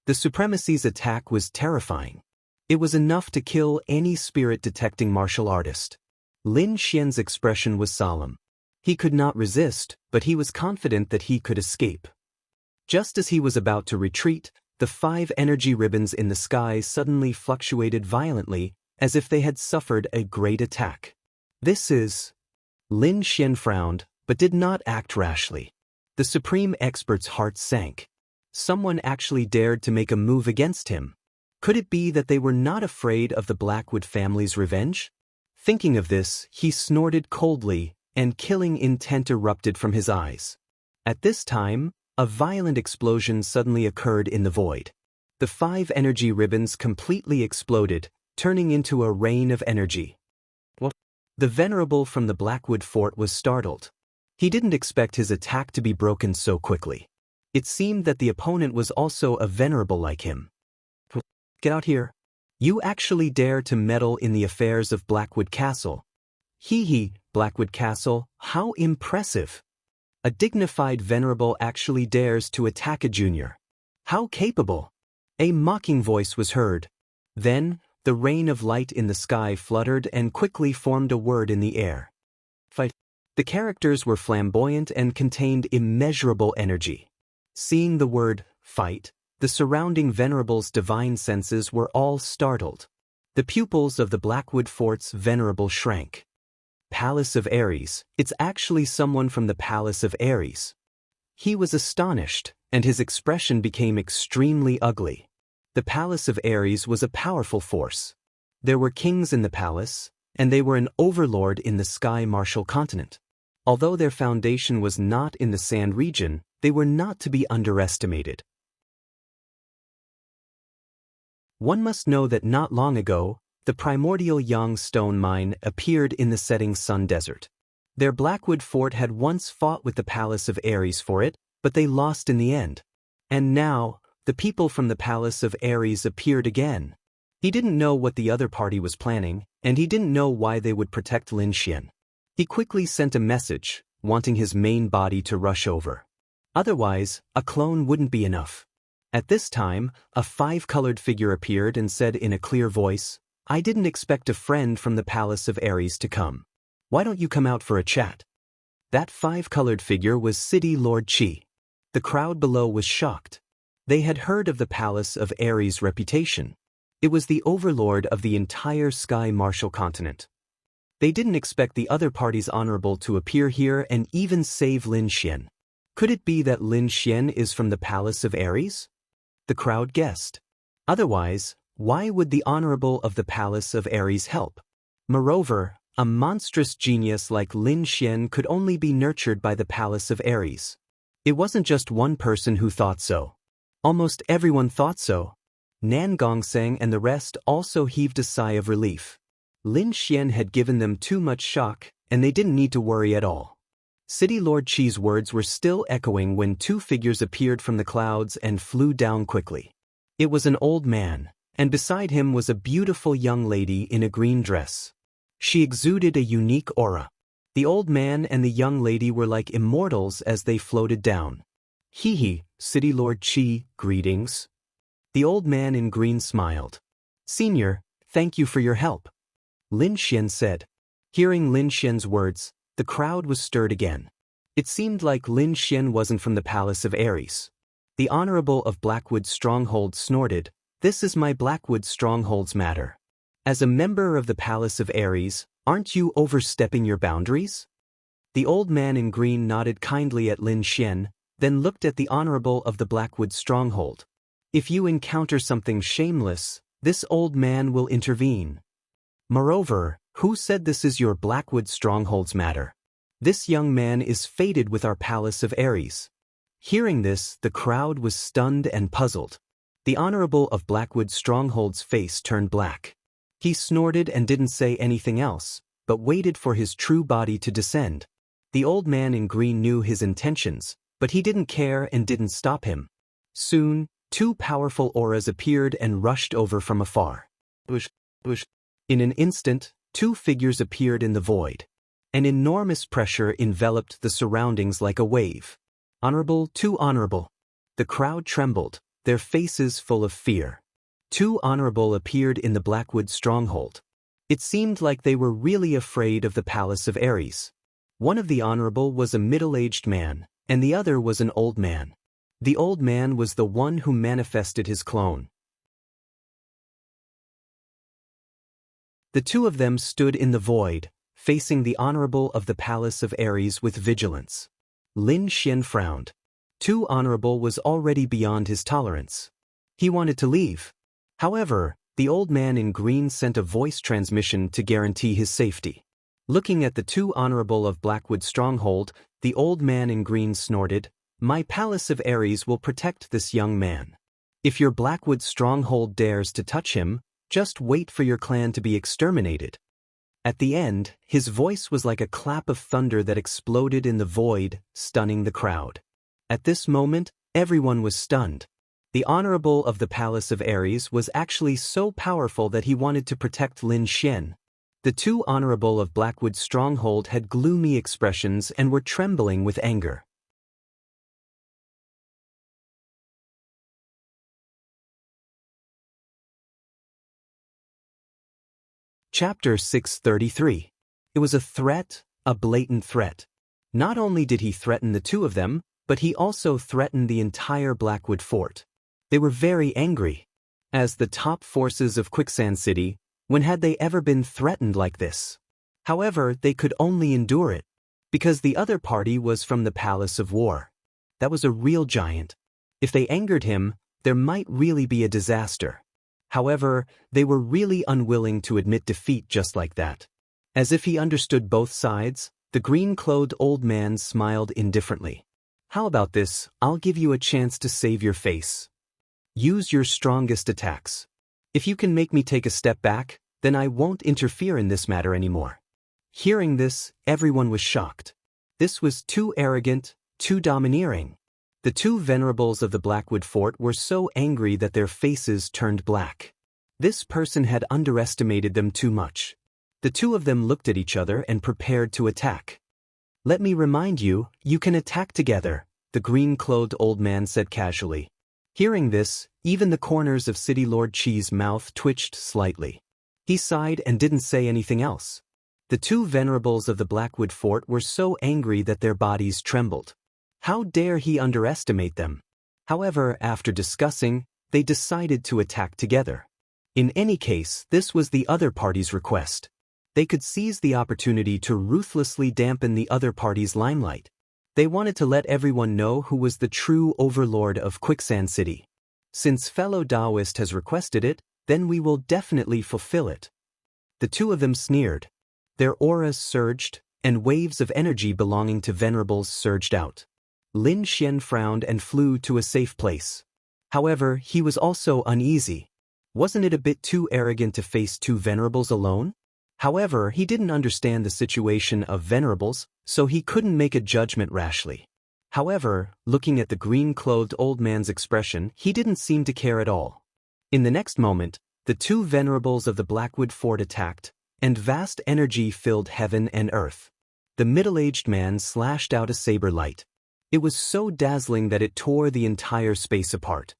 Speaker 1: The Supremacy's attack was terrifying. It was enough to kill any spirit-detecting martial artist. Lin Xian's expression was solemn. He could not resist, but he was confident that he could escape. Just as he was about to retreat, the 5 energy ribbons in the sky suddenly fluctuated violently, as if they had suffered a great attack. "This is..." Lin Xian frowned, but did not act rashly. The Supreme Expert's heart sank. Someone actually dared to make a move against him. Could it be that they were not afraid of the Blackwood family's revenge? Thinking of this, he snorted coldly, and killing intent erupted from his eyes. At this time, a violent explosion suddenly occurred in the void. The 5 energy ribbons completely exploded, turning into a rain of energy. What? The Venerable from the Blackwood fort was startled. He didn't expect his attack to be broken so quickly. It seemed that the opponent was also a Venerable like him. "Get out here. You actually dare to meddle in the affairs of Blackwood Castle." "Hee, Blackwood Castle, how impressive. A dignified Venerable actually dares to attack a junior. How capable." A mocking voice was heard. Then, the rain of light in the sky fluttered and quickly formed a word in the air. "Fight." The characters were flamboyant and contained immeasurable energy. Seeing the word, "fight," the surrounding Venerable's divine senses were all startled. The pupils of the Blackwood Fort's Venerable shrank. "Palace of Ares, it's actually someone from the Palace of Ares." He was astonished, and his expression became extremely ugly. The palace of Ares was a powerful force. There were kings in the palace, and they were an overlord in the sky martial continent. Although their foundation was not in the sand region, they were not to be underestimated. One must know that not long ago, the primordial Yang stone mine appeared in the setting sun desert. Their Blackwood fort had once fought with the palace of Ares for it, but they lost in the end. And now, the people from the palace of Ares appeared again. He didn't know what the other party was planning, and he didn't know why they would protect Lin Xian. He quickly sent a message, wanting his main body to rush over. Otherwise, a clone wouldn't be enough. At this time, a five-colored figure appeared and said in a clear voice, "I didn't expect a friend from the palace of Ares to come. Why don't you come out for a chat?" That five-colored figure was City Lord Qi. The crowd below was shocked. They had heard of the palace of Ares' reputation. It was the overlord of the entire sky martial continent. They didn't expect the other party's honorable to appear here and even save Lin Xian. Could it be that Lin Xian is from the palace of Ares? The crowd guessed. Otherwise, why would the honorable of the palace of Ares help? Moreover, a monstrous genius like Lin Xian could only be nurtured by the palace of Ares. It wasn't just one person who thought so. Almost everyone thought so. Nan Gongseng and the rest also heaved a sigh of relief. Lin Xian had given them too much shock, and they didn't need to worry at all. City Lord Qi's words were still echoing when two figures appeared from the clouds and flew down quickly. It was an old man, and beside him was a beautiful young lady in a green dress. She exuded a unique aura. The old man and the young lady were like immortals as they floated down. "Hee, City Lord Qi, greetings." The old man in green smiled. "Senior, thank you for your help," Lin Xian said. Hearing Lin Xian's words, the crowd was stirred again. It seemed like Lin Xian wasn't from the palace of Ares. The Honorable of Blackwood Stronghold snorted, "This is my Blackwood Stronghold's matter. As a member of the palace of Ares, aren't you overstepping your boundaries?" The old man in green nodded kindly at Lin Xian, then looked at the Honorable of the Blackwood Stronghold. "If you encounter something shameless, this old man will intervene. Moreover, who said this is your Blackwood Stronghold's matter? This young man is fated with our palace of Ares." Hearing this, the crowd was stunned and puzzled. The Honorable of Blackwood Stronghold's face turned black. He snorted and didn't say anything else, but waited for his true body to descend. The old man in green knew his intentions, but he didn't care and didn't stop him. Soon, two powerful auras appeared and rushed over from afar. In an instant, two figures appeared in the void. An enormous pressure enveloped the surroundings like a wave. "Honorable, too honorable." The crowd trembled, their faces full of fear. Two honorable appeared in the Blackwood Stronghold. It seemed like they were really afraid of the palace of Ares. One of the honorable was a middle-aged man, and the other was an old man. The old man was the one who manifested his clone. The two of them stood in the void, facing the honorable of the palace of Ares with vigilance. Lin Xian frowned. Too honorable was already beyond his tolerance. He wanted to leave. However, the old man in green sent a voice transmission to guarantee his safety. Looking at the two honorable of Blackwood Stronghold, the old man in green snorted, "My palace of Ares will protect this young man. If your Blackwood Stronghold dares to touch him, just wait for your clan to be exterminated." At the end, his voice was like a clap of thunder that exploded in the void, stunning the crowd. At this moment, everyone was stunned. The Honorable of the Palace of Ares was actually so powerful that he wanted to protect Lin Xian. The two Honorable of Blackwood Stronghold had gloomy expressions and were trembling with anger. Chapter 633. It was a threat, a blatant threat. Not only did he threaten the two of them, but he also threatened the entire Blackwood fort. They were very angry. As the top forces of Quicksand City, when had they ever been threatened like this? However, they could only endure it, because the other party was from the Palace of War. That was a real giant. If they angered him, there might really be a disaster. However, they were really unwilling to admit defeat just like that. As if he understood both sides, the green-clothed old man smiled indifferently. How about this? I'll give you a chance to save your face. Use your strongest attacks. If you can make me take a step back, then I won't interfere in this matter anymore. Hearing this, everyone was shocked. This was too arrogant, too domineering. The two venerables of the Blackwood Fort were so angry that their faces turned black. This person had underestimated them too much. The two of them looked at each other and prepared to attack. Let me remind you, you can attack together, the green-clothed old man said casually. Hearing this, even the corners of City Lord Chi's mouth twitched slightly. He sighed and didn't say anything else. The two venerables of the Blackwood Fort were so angry that their bodies trembled. How dare he underestimate them? However, after discussing, they decided to attack together. In any case, this was the other party's request. They could seize the opportunity to ruthlessly dampen the other party's limelight. They wanted to let everyone know who was the true overlord of Quicksand City. Since fellow Taoist has requested it, then we will definitely fulfill it. The two of them sneered. Their auras surged, and waves of energy belonging to venerables surged out. Lin Xian frowned and flew to a safe place. However, he was also uneasy. Wasn't it a bit too arrogant to face two venerables alone? However, he didn't understand the situation of venerables, so he couldn't make a judgment rashly. However, looking at the green-clothed old man's expression, he didn't seem to care at all. In the next moment, the two venerables of the Blackwood Fort attacked, and vast energy filled heaven and earth. The middle-aged man slashed out a saber light. It was so dazzling that it tore the entire space apart.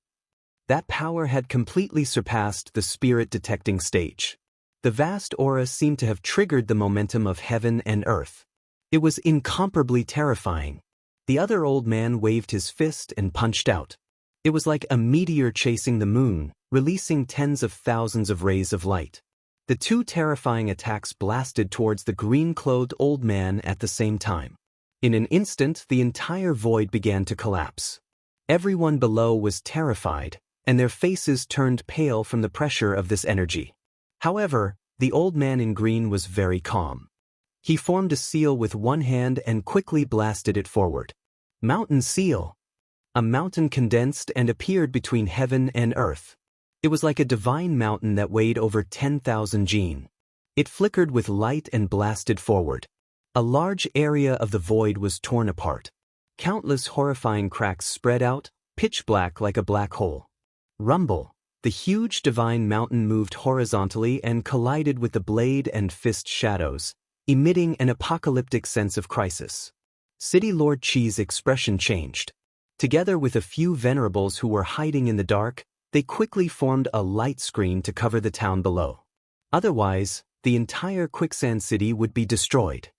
Speaker 1: That power had completely surpassed the spirit-detecting stage. The vast aura seemed to have triggered the momentum of heaven and earth. It was incomparably terrifying. The other old man waved his fist and punched out. It was like a meteor chasing the moon, releasing tens of thousands of rays of light. The two terrifying attacks blasted towards the green-clothed old man at the same time. In an instant, the entire void began to collapse. Everyone below was terrified, and their faces turned pale from the pressure of this energy. However, the old man in green was very calm. He formed a seal with one hand and quickly blasted it forward. Mountain seal! A mountain condensed and appeared between heaven and earth. It was like a divine mountain that weighed over 10,000 jin. It flickered with light and blasted forward. A large area of the void was torn apart. Countless horrifying cracks spread out, pitch black like a black hole. Rumble! The huge divine mountain moved horizontally and collided with the blade and fist shadows, emitting an apocalyptic sense of crisis. City Lord Chi's expression changed. Together with a few venerables who were hiding in the dark, they quickly formed a light screen to cover the town below. Otherwise, the entire Quicksand City would be destroyed.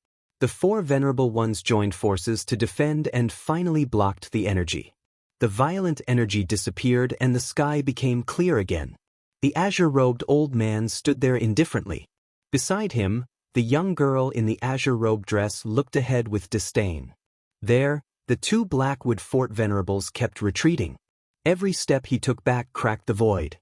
Speaker 1: The four venerable ones joined forces to defend and finally blocked the energy. The violent energy disappeared and the sky became clear again. The azure-robed old man stood there indifferently. Beside him, the young girl in the azure-robed dress looked ahead with disdain. There, the two Blackwood Fort venerables kept retreating. Every step he took back cracked the void.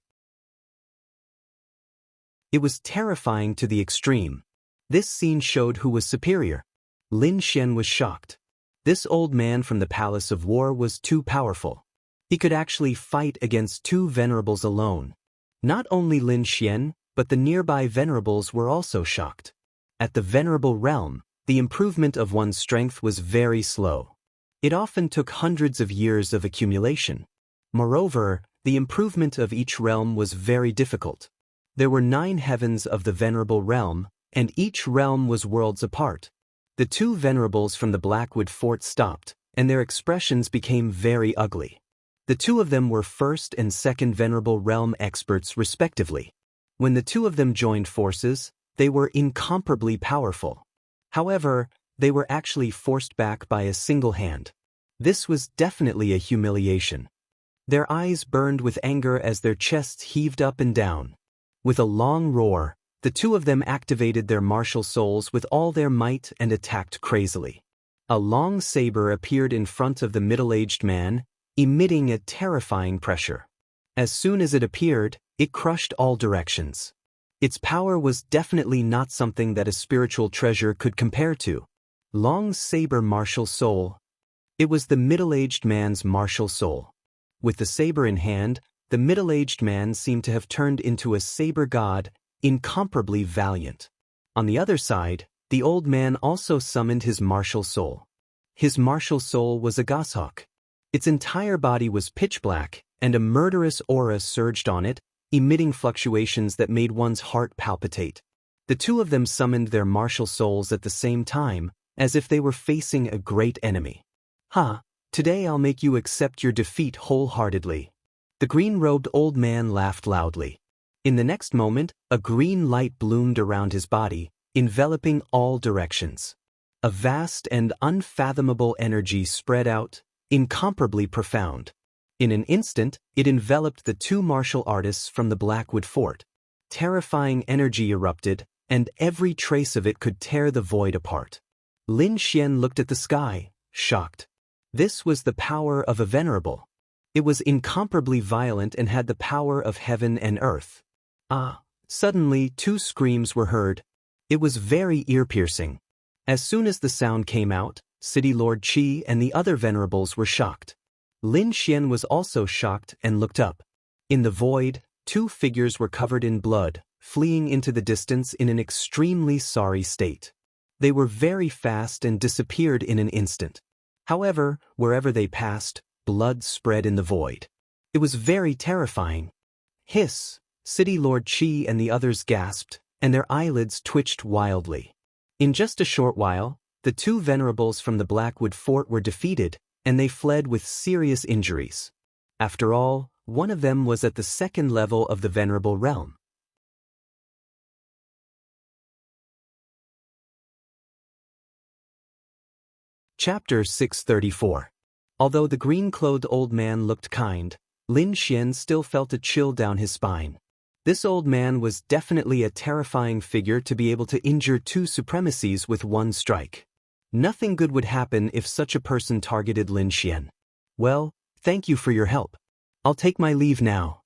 Speaker 1: It was terrifying to the extreme. This scene showed who was superior. Lin Xian was shocked. This old man from the Palace of War was too powerful. He could actually fight against two venerables alone. Not only Lin Xian, but the nearby venerables were also shocked. At the venerable realm, the improvement of one's strength was very slow. It often took hundreds of years of accumulation. Moreover, the improvement of each realm was very difficult. There were 9 heavens of the venerable realm, and each realm was worlds apart. The two venerables from the Blackwood Fort stopped, and their expressions became very ugly. The two of them were first and second venerable realm experts respectively. When the two of them joined forces, they were incomparably powerful. However, they were actually forced back by a single hand. This was definitely a humiliation. Their eyes burned with anger as their chests heaved up and down. With a long roar, the two of them activated their martial souls with all their might and attacked crazily. A long saber appeared in front of the middle-aged man, emitting a terrifying pressure. As soon as it appeared, it crushed all directions. Its power was definitely not something that a spiritual treasure could compare to. Long saber martial soul. It was the middle-aged man's martial soul. With the saber in hand, the middle-aged man seemed to have turned into a saber god, incomparably valiant. On the other side, the old man also summoned his martial soul. His martial soul was a goshawk. Its entire body was pitch black, and a murderous aura surged on it, emitting fluctuations that made one's heart palpitate. The two of them summoned their martial souls at the same time, as if they were facing a great enemy. "Ha, today I'll make you accept your defeat wholeheartedly." The green-robed old man laughed loudly. In the next moment, a green light bloomed around his body, enveloping all directions. A vast and unfathomable energy spread out, incomparably profound. In an instant, it enveloped the two martial artists from the Blackwood Fort. Terrifying energy erupted, and every trace of it could tear the void apart. Lin Xian looked at the sky, shocked. This was the power of a venerable. It was incomparably violent and had the power of heaven and earth. Suddenly 2 screams were heard. It was very ear-piercing. As soon as the sound came out, City Lord Qi and the other venerables were shocked. Lin Xian was also shocked and looked up. In the void, 2 figures were covered in blood, fleeing into the distance in an extremely sorry state. They were very fast and disappeared in an instant. However, wherever they passed, blood spread in the void. It was very terrifying. Hiss! City Lord Qi and the others gasped, and their eyelids twitched wildly. In just a short while, the 2 venerables from the Blackwood Fort were defeated, and they fled with serious injuries. After all, one of them was at the 2nd level of the venerable realm. Chapter 634. Although the green-clothed old man looked kind, Lin Xian still felt a chill down his spine. This old man was definitely a terrifying figure to be able to injure 2 supremacies with one strike. Nothing good would happen if such a person targeted Lin Xian. "Well, thank you for your help. I'll take my leave now."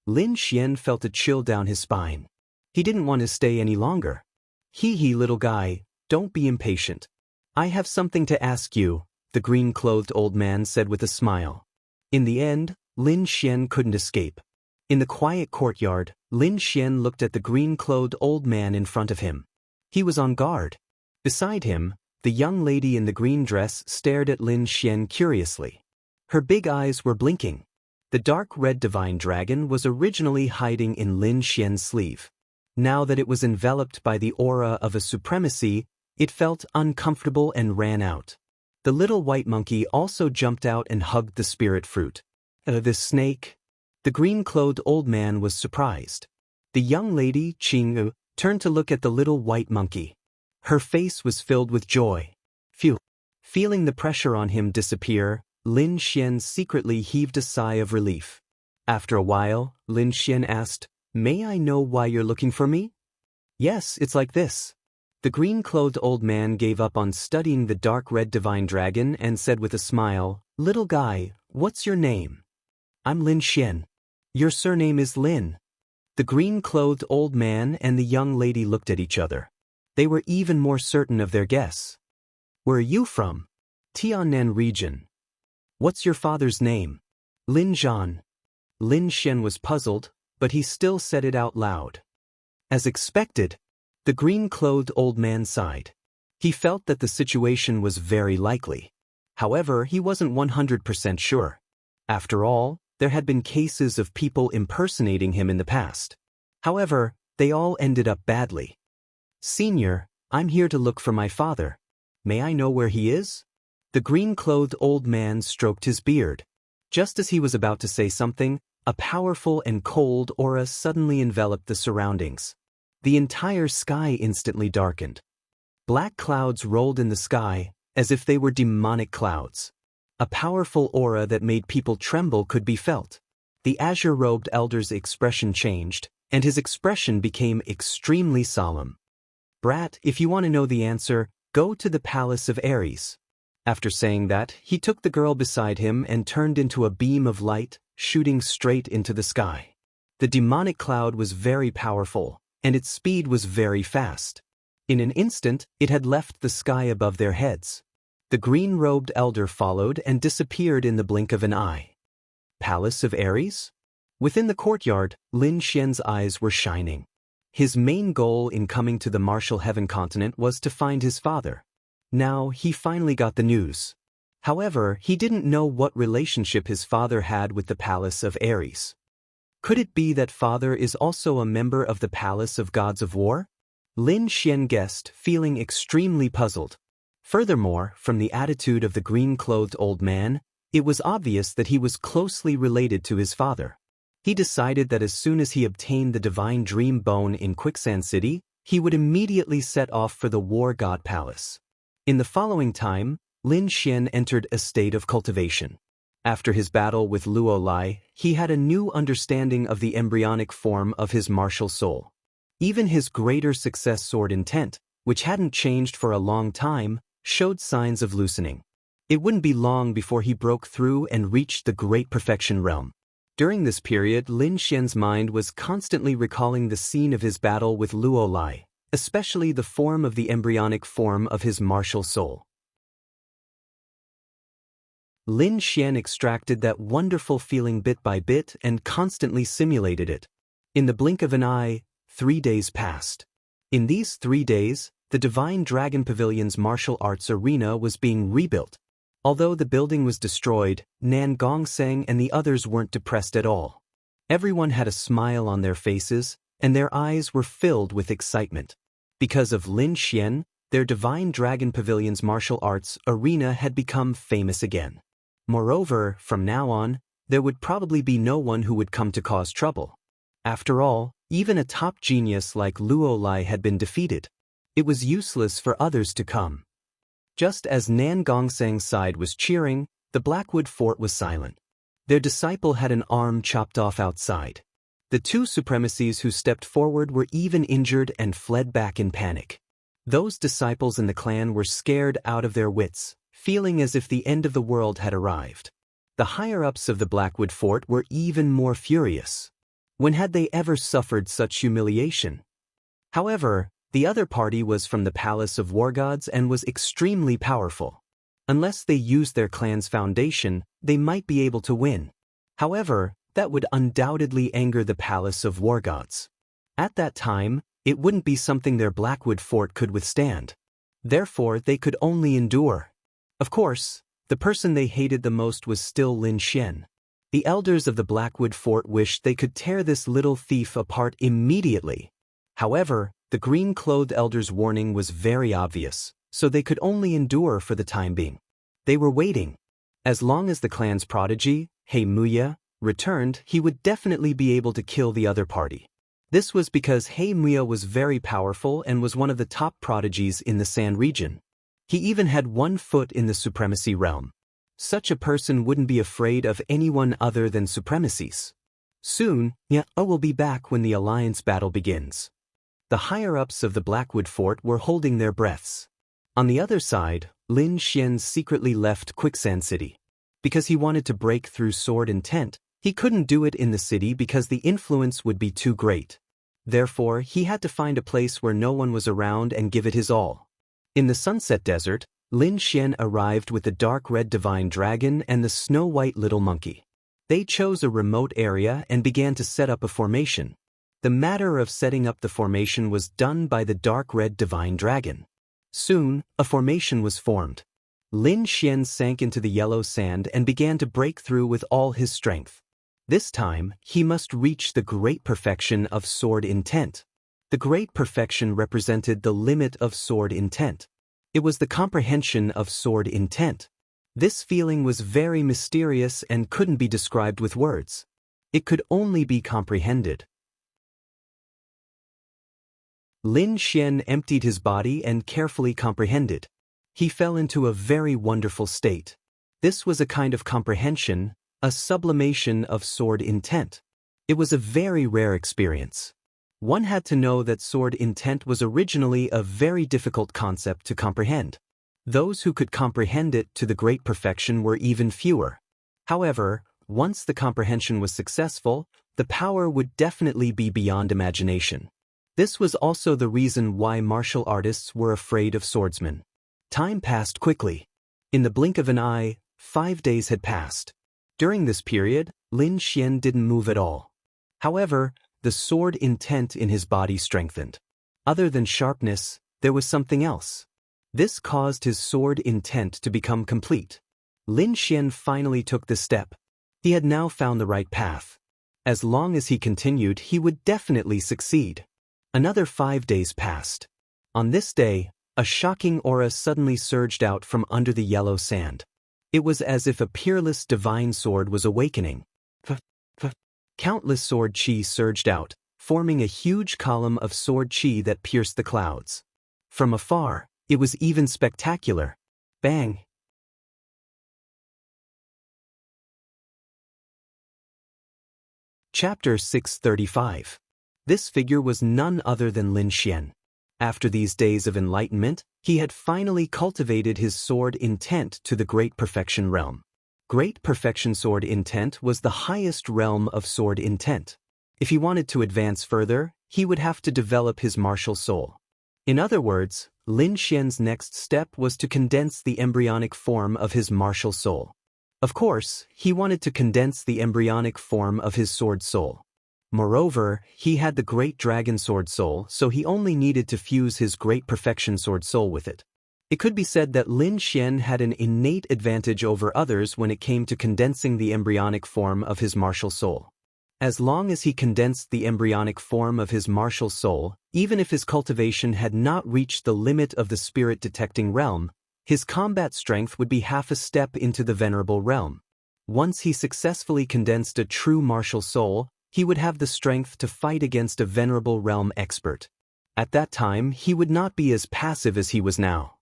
Speaker 1: Lin Xian felt a chill down his spine. He didn't want to stay any longer. "Hee, little guy, don't be impatient. I have something to ask you," the green-clothed old man said with a smile. In the end, Lin Xian couldn't escape. In the quiet courtyard, Lin Xian looked at the green-clothed old man in front of him. He was on guard. Beside him, the young lady in the green dress stared at Lin Xian curiously. Her big eyes were blinking. The dark red divine dragon was originally hiding in Lin Xian's sleeve. Now that it was enveloped by the aura of a supremacy, it felt uncomfortable and ran out. The little white monkey also jumped out and hugged the spirit fruit. "This snake?" The green-clothed old man was surprised. The young lady, Qing, turned to look at the little white monkey. Her face was filled with joy. Phew! Feeling the pressure on him disappear, Lin Xian secretly heaved a sigh of relief. After a while, Lin Xian asked, "May I know why you're looking for me?" "Yes, it's like this." The green-clothed old man gave up on studying the dark red divine dragon and said with a smile, "Little guy, what's your name?" "I'm Lin Xian." "Your surname is Lin." The green-clothed old man and the young lady looked at each other. They were even more certain of their guess. "Where are you from?" "Tiannan region." "What's your father's name?" "Lin Zhan." Lin Xian was puzzled, but he still said it out loud. As expected, the green-clothed old man sighed. He felt that the situation was very likely. However, he wasn't 100% sure. After all, there had been cases of people impersonating him in the past. However, they all ended up badly. "Senior, I'm here to look for my father. May I know where he is?" The green-clothed old man stroked his beard. Just as he was about to say something, a powerful and cold aura suddenly enveloped the surroundings. The entire sky instantly darkened. Black clouds rolled in the sky, as if they were demonic clouds. A powerful aura that made people tremble could be felt. The azure-robed elder's expression changed, and his expression became extremely solemn. "Brat, if you want to know the answer, go to the palace of Ares." After saying that, he took the girl beside him and turned into a beam of light, shooting straight into the sky. The demonic cloud was very powerful, and its speed was very fast. In an instant, it had left the sky above their heads. The green-robed elder followed and disappeared in the blink of an eye. Palace of Ares? Within the courtyard, Lin Xian's eyes were shining. His main goal in coming to the martial heaven continent was to find his father. Now, he finally got the news. However, he didn't know what relationship his father had with the Palace of Ares. Could it be that father is also a member of the Palace of Gods of War? Lin Xian guessed, feeling extremely puzzled. Furthermore, from the attitude of the green-clothed old man, it was obvious that he was closely related to his father. He decided that as soon as he obtained the divine dream bone in Quicksand City, he would immediately set off for the War God Palace. In the following time, Lin Xian entered a state of cultivation. After his battle with Luo Lai, he had a new understanding of the embryonic form of his martial soul. Even his greater success sword intent, which hadn't changed for a long time, showed signs of loosening. It wouldn't be long before he broke through and reached the great perfection realm. During this period, Lin Xian's mind was constantly recalling the scene of his battle with Luo Lai, especially the form of the embryonic form of his martial soul. Lin Xian extracted that wonderful feeling bit by bit and constantly simulated it. In the blink of an eye, 3 days passed. In these 3 days, the Divine Dragon Pavilion's martial arts arena was being rebuilt. Although the building was destroyed, Nan Gongseng and the others weren't depressed at all. Everyone had a smile on their faces, and their eyes were filled with excitement. Because of Lin Xian, their Divine Dragon Pavilion's martial arts arena had become famous again. Moreover, from now on, there would probably be no one who would come to cause trouble. After all, even a top genius like Luo Lai had been defeated. It was useless for others to come. Just as Nan Gongseng's side was cheering, the Blackwood Fort was silent. Their disciple had an arm chopped off outside. The 2 supremacies who stepped forward were even injured and fled back in panic. Those disciples in the clan were scared out of their wits, feeling as if the end of the world had arrived. The higher-ups of the Blackwood Fort were even more furious. When had they ever suffered such humiliation? However, the other party was from the Palace of War Gods and was extremely powerful. Unless they used their clan's foundation, they might be able to win. However, that would undoubtedly anger the Palace of War Gods. At that time, it wouldn't be something their Blackwood Fort could withstand. Therefore, they could only endure. Of course, the person they hated the most was still Lin Xian. The elders of the Blackwood Fort wished they could tear this little thief apart immediately. However, the green-clothed elders' warning was very obvious, so they could only endure for the time being. They were waiting. As long as the clan's prodigy, He Muya, returned, he would definitely be able to kill the other party. This was because He Muya was very powerful and was one of the top prodigies in the Sand region. He even had 1 foot in the supremacy realm. Such a person wouldn't be afraid of anyone other than supremacies. Soon, I will be back when the alliance battle begins. The higher-ups of the Blackwood Fort were holding their breaths. On the other side, Lin Xian secretly left Quicksand City. Because he wanted to break through sword intent, he couldn't do it in the city because the influence would be too great. Therefore, he had to find a place where no one was around and give it his all. In the Sunset Desert, Lin Xian arrived with the dark red divine dragon and the snow-white little monkey. They chose a remote area and began to set up a formation. The matter of setting up the formation was done by the dark red divine dragon. Soon, a formation was formed. Lin Xian sank into the yellow sand and began to break through with all his strength. This time, he must reach the great perfection of sword intent. The great perfection represented the limit of sword intent. It was the comprehension of sword intent. This feeling was very mysterious and couldn't be described with words. It could only be comprehended. Lin Xian emptied his body and carefully comprehended. He fell into a very wonderful state. This was a kind of comprehension, a sublimation of sword intent. It was a very rare experience. One had to know that sword intent was originally a very difficult concept to comprehend. Those who could comprehend it to the great perfection were even fewer. However, once the comprehension was successful, the power would definitely be beyond imagination. This was also the reason why martial artists were afraid of swordsmen. Time passed quickly. In the blink of an eye, 5 days had passed. During this period, Lin Xian didn't move at all. However, the sword intent in his body strengthened. Other than sharpness, there was something else. This caused his sword intent to become complete. Lin Xian finally took this step. He had now found the right path. As long as he continued, he would definitely succeed. Another 5 days passed. On this day, a shocking aura suddenly surged out from under the yellow sand. It was as if a peerless divine sword was awakening. Countless sword chi surged out, forming a huge column of sword chi that pierced the clouds. From afar, it was even spectacular. Bang! Chapter 635. This figure was none other than Lin Xian. After these days of enlightenment, he had finally cultivated his sword intent to the Great Perfection realm. Great Perfection sword intent was the highest realm of sword intent. If he wanted to advance further, he would have to develop his martial soul. In other words, Lin Xian's next step was to condense the embryonic form of his martial soul. Of course, he wanted to condense the embryonic form of his sword soul. Moreover, he had the Great Dragon Sword Soul, so he only needed to fuse his Great Perfection Sword Soul with it. It could be said that Lin Xian had an innate advantage over others when it came to condensing the embryonic form of his martial soul. As long as he condensed the embryonic form of his martial soul, even if his cultivation had not reached the limit of the spirit-detecting realm, his combat strength would be half a step into the venerable realm. Once he successfully condensed a true martial soul, he would have the strength to fight against a venerable realm expert. At that time, he would not be as passive as he was now.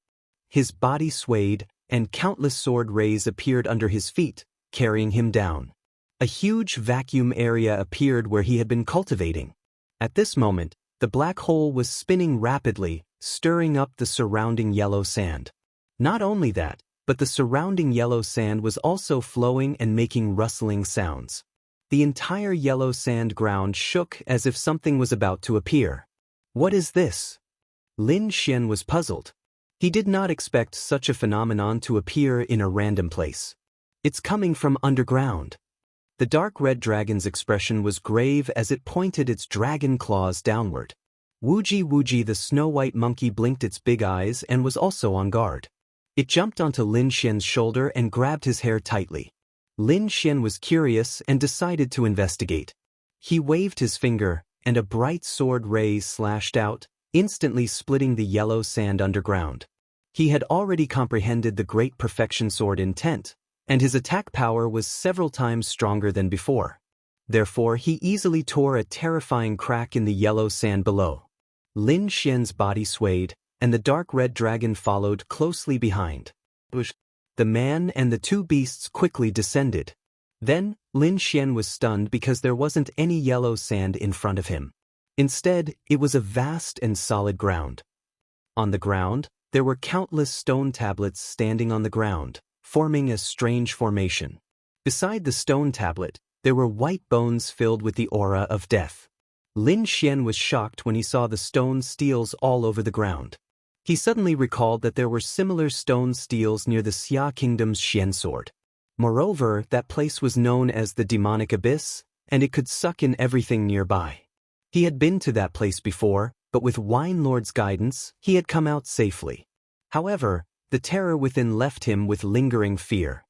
Speaker 1: His body swayed, and countless sword rays appeared under his feet, carrying him down. A huge vacuum area appeared where he had been cultivating. At this moment, the black hole was spinning rapidly, stirring up the surrounding yellow sand. Not only that, but the surrounding yellow sand was also flowing and making rustling sounds. The entire yellow sand ground shook as if something was about to appear. What is this? Lin Xian was puzzled. He did not expect such a phenomenon to appear in a random place. It's coming from underground. The dark red dragon's expression was grave as it pointed its dragon claws downward. Wuji the snow-white monkey blinked its big eyes and was also on guard. It jumped onto Lin Xian's shoulder and grabbed his hair tightly. Lin Xian was curious and decided to investigate. He waved his finger, and a bright sword ray slashed out, instantly splitting the yellow sand underground. He had already comprehended the Great Perfection Sword intent, and his attack power was several times stronger than before. Therefore, he easily tore a terrifying crack in the yellow sand below. Lin Xian's body swayed, and the dark red dragon followed closely behind. The man and the two beasts quickly descended. Then, Lin Xian was stunned because there wasn't any yellow sand in front of him. Instead, it was a vast and solid ground. On the ground, there were countless stone tablets standing on the ground, forming a strange formation. Beside the stone tablet, there were white bones filled with the aura of death. Lin Xian was shocked when he saw the stone steels all over the ground. He suddenly recalled that there were similar stone steels near the Xia Kingdom's Xian sword. Moreover, that place was known as the demonic abyss, and it could suck in everything nearby. He had been to that place before, but with Wine Lord's guidance, he had come out safely. However, the terror within left him with lingering fear.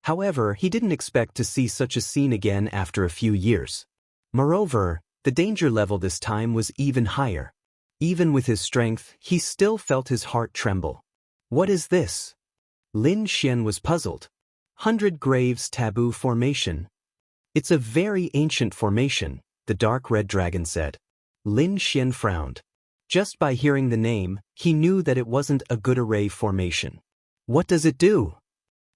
Speaker 1: However, he didn't expect to see such a scene again after a few years. Moreover, the danger level this time was even higher. Even with his strength, he still felt his heart tremble. What is this? Lin Xian was puzzled. 100 Graves Taboo Formation. It's a very ancient formation, the dark red dragon said. Lin Xian frowned. Just by hearing the name, he knew that it wasn't a good array formation. What does it do?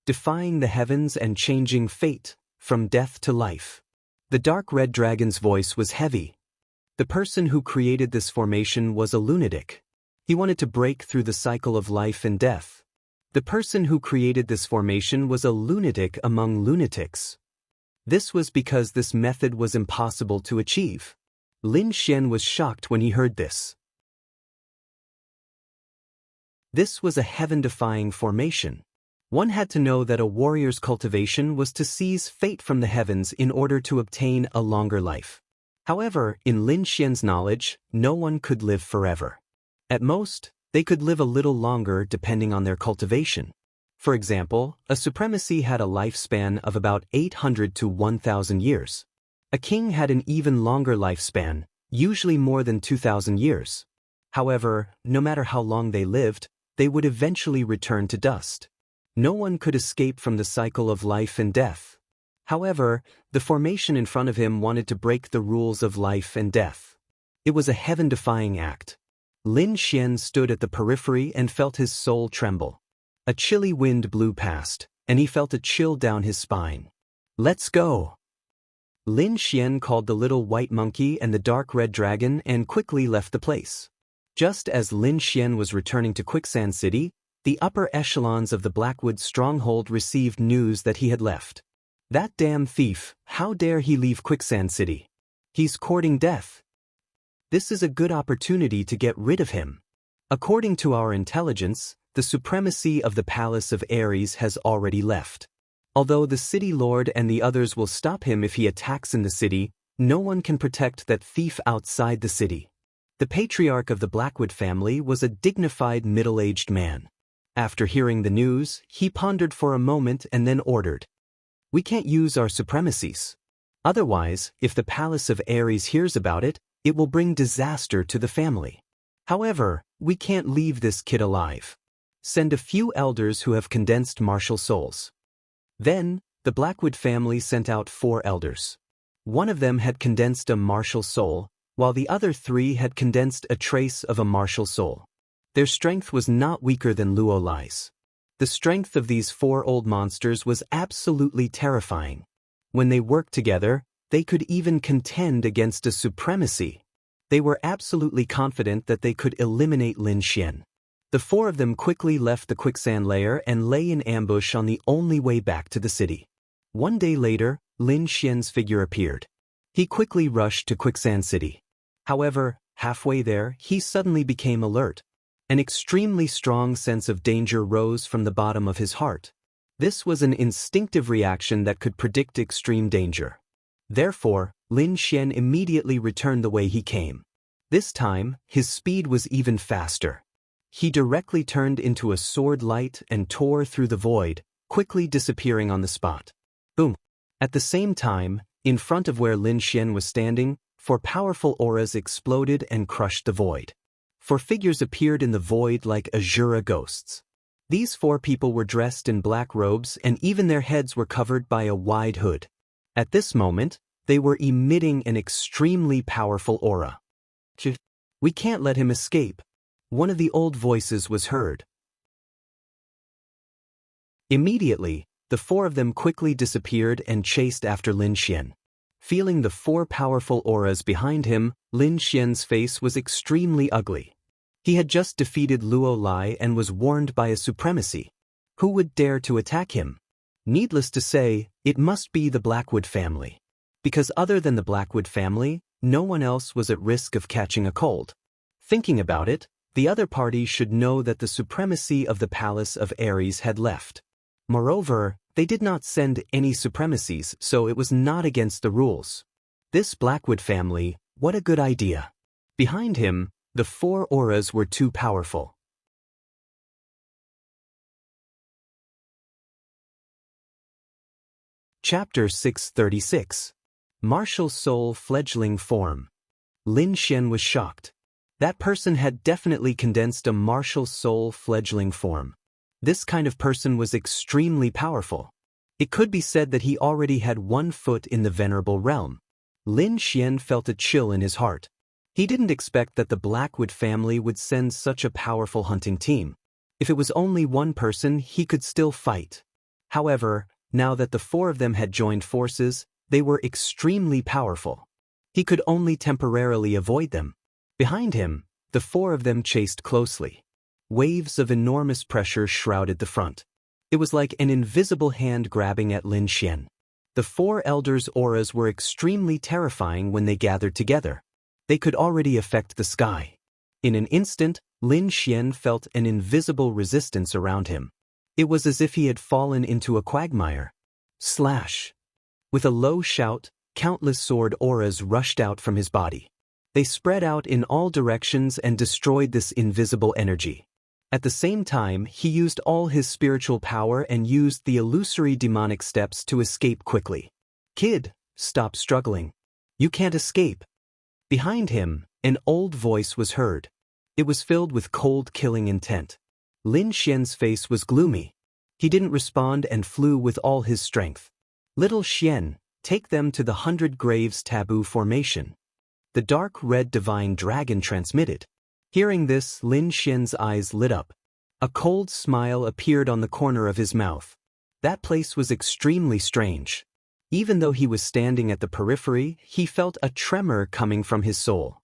Speaker 1: Defying the heavens and changing fate, from death to life. The dark red dragon's voice was heavy. The person who created this formation was a lunatic. He wanted to break through the cycle of life and death. The person who created this formation was a lunatic among lunatics. This was because this method was impossible to achieve. Lin Xian was shocked when he heard this. This was a heaven-defying formation. One had to know that a warrior's cultivation was to seize fate from the heavens in order to obtain a longer life. However, in Lin Xian's knowledge, no one could live forever. At most, they could live a little longer depending on their cultivation. For example, a supremacy had a lifespan of about 800 to 1,000 years. A king had an even longer lifespan, usually more than 2,000 years. However, no matter how long they lived, they would eventually return to dust. No one could escape from the cycle of life and death. However, the formation in front of him wanted to break the rules of life and death. It was a heaven-defying act. Lin Xian stood at the periphery and felt his soul tremble. A chilly wind blew past, and he felt a chill down his spine. "Let's go!" Lin Xian called the little white monkey and the dark red dragon and quickly left the place. Just as Lin Xian was returning to Quicksand City, the upper echelons of the Blackwood stronghold received news that he had left. That damn thief, how dare he leave Quicksand City? He's courting death. This is a good opportunity to get rid of him. According to our intelligence, the supremacy of the Palace of Ares has already left. Although the city lord and the others will stop him if he attacks in the city, no one can protect that thief outside the city. The patriarch of the Blackwood family was a dignified middle-aged man. After hearing the news, he pondered for a moment and then ordered, "We can't use our supremacies. Otherwise, if the Palace of Ares hears about it, it will bring disaster to the family. However, we can't leave this kid alive. Send a few elders who have condensed martial souls." Then, the Blackwood family sent out 4 elders. One of them had condensed a martial soul, while the other 3 had condensed a trace of a martial soul. Their strength was not weaker than Luo Lai's. The strength of these 4 old monsters was absolutely terrifying. When they worked together, they could even contend against a supremacy. They were absolutely confident that they could eliminate Lin Xian. The 4 of them quickly left the quicksand lair and lay in ambush on the only way back to the city. One day later, Lin Xian's figure appeared. He quickly rushed to Quicksand City. However, halfway there, he suddenly became alert. An extremely strong sense of danger rose from the bottom of his heart. This was an instinctive reaction that could predict extreme danger. Therefore, Lin Xian immediately returned the way he came. This time, his speed was even faster. He directly turned into a sword light and tore through the void, quickly disappearing on the spot. Boom! At the same time, in front of where Lin Xian was standing, 4 powerful auras exploded and crushed the void. 4 figures appeared in the void like Azura ghosts. These 4 people were dressed in black robes and even their heads were covered by a wide hood. At this moment, they were emitting an extremely powerful aura. "We can't let him escape." One of the old voices was heard. Immediately, the 4 of them quickly disappeared and chased after Lin Xian. Feeling the 4 powerful auras behind him, Lin Xian's face was extremely ugly. He had just defeated Luo Lai and was warned by a supremacy. Who would dare to attack him? Needless to say, it must be the Blackwood family. Because other than the Blackwood family, no one else was at risk of catching a cold. Thinking about it, the other party should know that the supremacy of the Palace of Ares had left. Moreover, they did not send any supremacies, so it was not against the rules. This Blackwood family, what a good idea. Behind him, the 4 auras were too powerful. Chapter 636. Martial Soul Fledgling Form. Lin Xian was shocked. That person had definitely condensed a martial soul fledgling form. This kind of person was extremely powerful. It could be said that he already had 1 foot in the venerable realm. Lin Xian felt a chill in his heart. He didn't expect that the Blackwood family would send such a powerful hunting team. If it was only 1 person, he could still fight. However, now that the 4 of them had joined forces, they were extremely powerful. He could only temporarily avoid them. Behind him, the 4 of them chased closely. Waves of enormous pressure shrouded the front. It was like an invisible hand grabbing at Lin Xian. The four elders' auras were extremely terrifying when they gathered together. They could already affect the sky. In an instant, Lin Xian felt an invisible resistance around him. It was as if he had fallen into a quagmire. Slash! With a low shout, countless sword auras rushed out from his body. They spread out in all directions and destroyed this invisible energy. At the same time, he used all his spiritual power and used the illusory demonic steps to escape quickly. "Kid, stop struggling. You can't escape." Behind him, an old voice was heard. It was filled with cold, killing intent. Lin Xian's face was gloomy. He didn't respond and flew with all his strength. "Little Xian, take them to the 100 Graves Taboo Formation." The dark red divine dragon transmitted. Hearing this, Lin Xian's eyes lit up. A cold smile appeared on the corner of his mouth. That place was extremely strange. Even though he was standing at the periphery, he felt a tremor coming from his soul.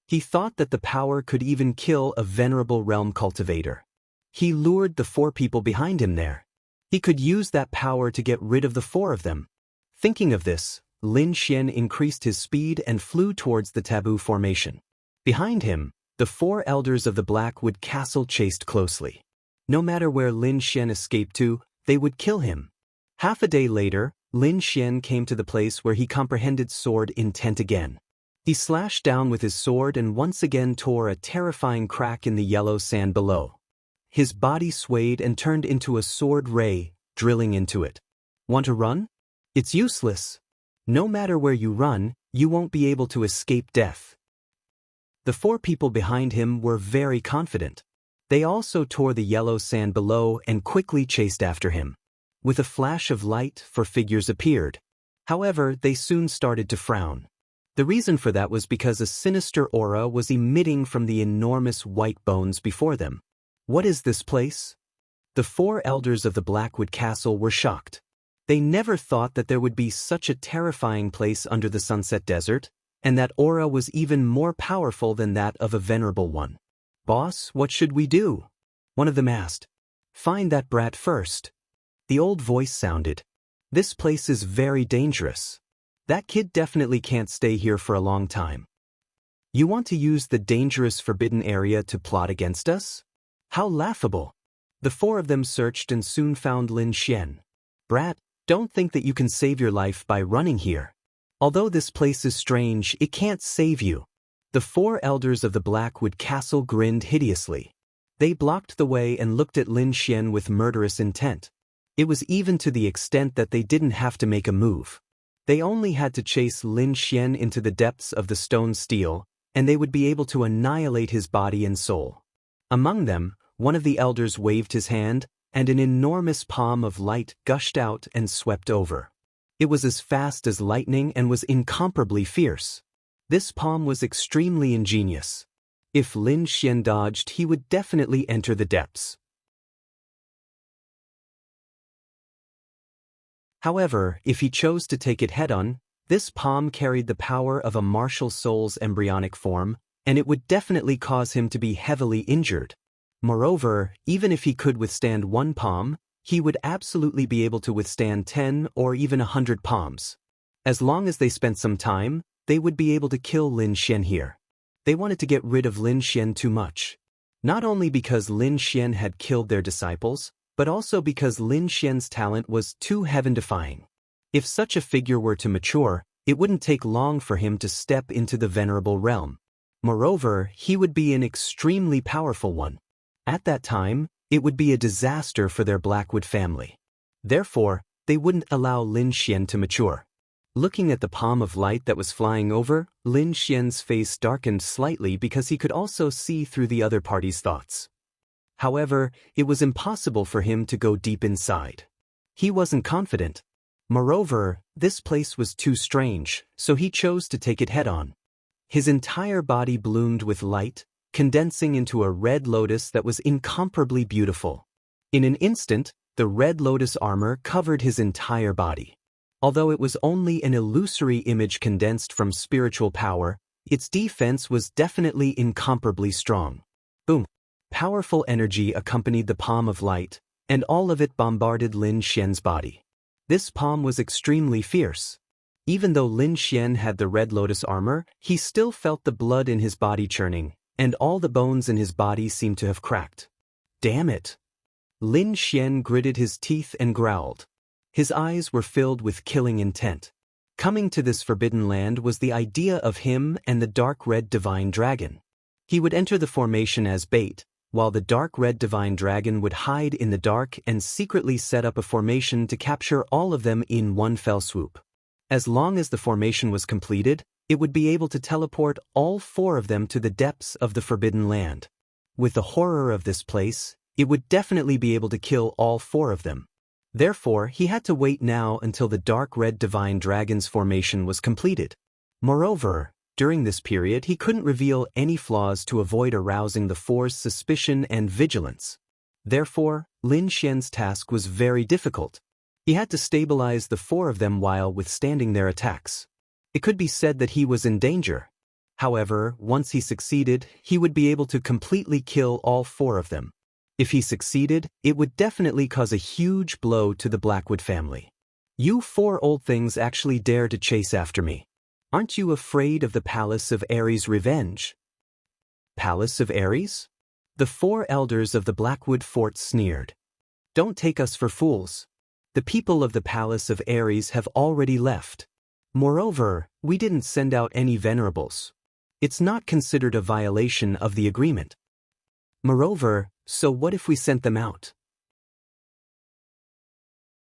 Speaker 1: He thought that the power could even kill a venerable realm cultivator. He lured the four people behind him there. He could use that power to get rid of the four of them. Thinking of this, Lin Xian increased his speed and flew towards the taboo formation. Behind him, the four elders of the Blackwood Castle chased closely. No matter where Lin Xian escaped to, they would kill him. Half a day later, Lin Xian came to the place where he comprehended sword intent again. He slashed down with his sword and once again tore a terrifying crack in the yellow sand below. His body swayed and turned into a sword ray, drilling into it. Want to run? It's useless. No matter where you run, you won't be able to escape death. The four people behind him were very confident. They also tore the yellow sand below and quickly chased after him. With a flash of light, four figures appeared. However, they soon started to frown. The reason for that was because a sinister aura was emitting from the enormous white bones before them. What is this place? The four elders of the Blackwood Castle were shocked. They never thought that there would be such a terrifying place under the Sunset Desert, and that aura was even more powerful than that of a venerable one. "Boss, what should we do?" one of them asked. "Find that brat first." The old voice sounded. "This place is very dangerous. That kid definitely can't stay here for a long time. You want to use the dangerous forbidden area to plot against us? How laughable." The four of them searched and soon found Lin Xian. "Brat, don't think that you can save your life by running here. Although this place is strange, it can't save you." The four elders of the Blackwood Castle grinned hideously. They blocked the way and looked at Lin Xian with murderous intent. It was even to the extent that they didn't have to make a move. They only had to chase Lin Xian into the depths of the stone steel, and they would be able to annihilate his body and soul. Among them, one of the elders waved his hand, and an enormous palm of light gushed out and swept over. It was as fast as lightning and was incomparably fierce. This palm was extremely ingenious. If Lin Xian dodged, he would definitely enter the depths. However, if he chose to take it head-on, this palm carried the power of a martial soul's embryonic form, and it would definitely cause him to be heavily injured. Moreover, even if he could withstand one palm, he would absolutely be able to withstand 10 or even 100 palms. As long as they spent some time, they would be able to kill Lin Xian here. They wanted to get rid of Lin Xian too much. Not only because Lin Xian had killed their disciples, but also because Lin Xian's talent was too heaven-defying. If such a figure were to mature, it wouldn't take long for him to step into the venerable realm. Moreover, he would be an extremely powerful one. At that time, it would be a disaster for their Blackwood family. Therefore, they wouldn't allow Lin Xian to mature. Looking at the palm of light that was flying over, Lin Xian's face darkened slightly because he could also see through the other party's thoughts. However, it was impossible for him to go deep inside. He wasn't confident. Moreover, this place was too strange, so he chose to take it head-on. His entire body bloomed with light, condensing into a red lotus that was incomparably beautiful. In an instant, the red lotus armor covered his entire body. Although it was only an illusory image condensed from spiritual power, its defense was definitely incomparably strong. Boom! Powerful energy accompanied the palm of light, and all of it bombarded Lin Xian's body. This palm was extremely fierce. Even though Lin Xian had the red lotus armor, he still felt the blood in his body churning, and all the bones in his body seemed to have cracked. Damn it! Lin Xian gritted his teeth and growled. His eyes were filled with killing intent. Coming to this forbidden land was the idea of him and the dark red divine dragon. He would enter the formation as bait, while the dark red divine dragon would hide in the dark and secretly set up a formation to capture all of them in one fell swoop. As long as the formation was completed, it would be able to teleport all 4 of them to the depths of the forbidden land. With the horror of this place, it would definitely be able to kill all 4 of them. Therefore, he had to wait now until the dark red divine dragon's formation was completed. Moreover, during this period he couldn't reveal any flaws to avoid arousing the 4's suspicion and vigilance. Therefore, Lin Xian's task was very difficult. He had to stabilize the 4 of them while withstanding their attacks. It could be said that he was in danger. However, once he succeeded, he would be able to completely kill all 4 of them. If he succeeded, it would definitely cause a huge blow to the Blackwood family. You 4 old things actually dare to chase after me. Aren't you afraid of the Palace of Ares' revenge? Palace of Ares? The 4 elders of the Blackwood fort sneered. Don't take us for fools. The people of the Palace of Ares have already left. Moreover, we didn't send out any venerables. It's not considered a violation of the agreement. Moreover, so what if we sent them out?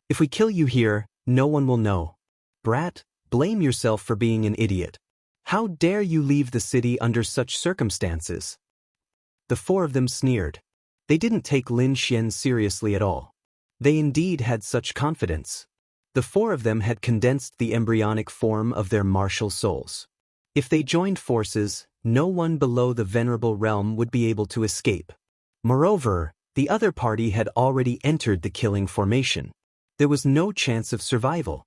Speaker 1: If we kill you here, no one will know. Brat, blame yourself for being an idiot. How dare you leave the city under such circumstances? The 4 of them sneered. They didn't take Lin Xian seriously at all. They indeed had such confidence. The 4 of them had condensed the embryonic form of their martial souls. If they joined forces, no one below the venerable realm would be able to escape. Moreover, the other party had already entered the killing formation. There was no chance of survival.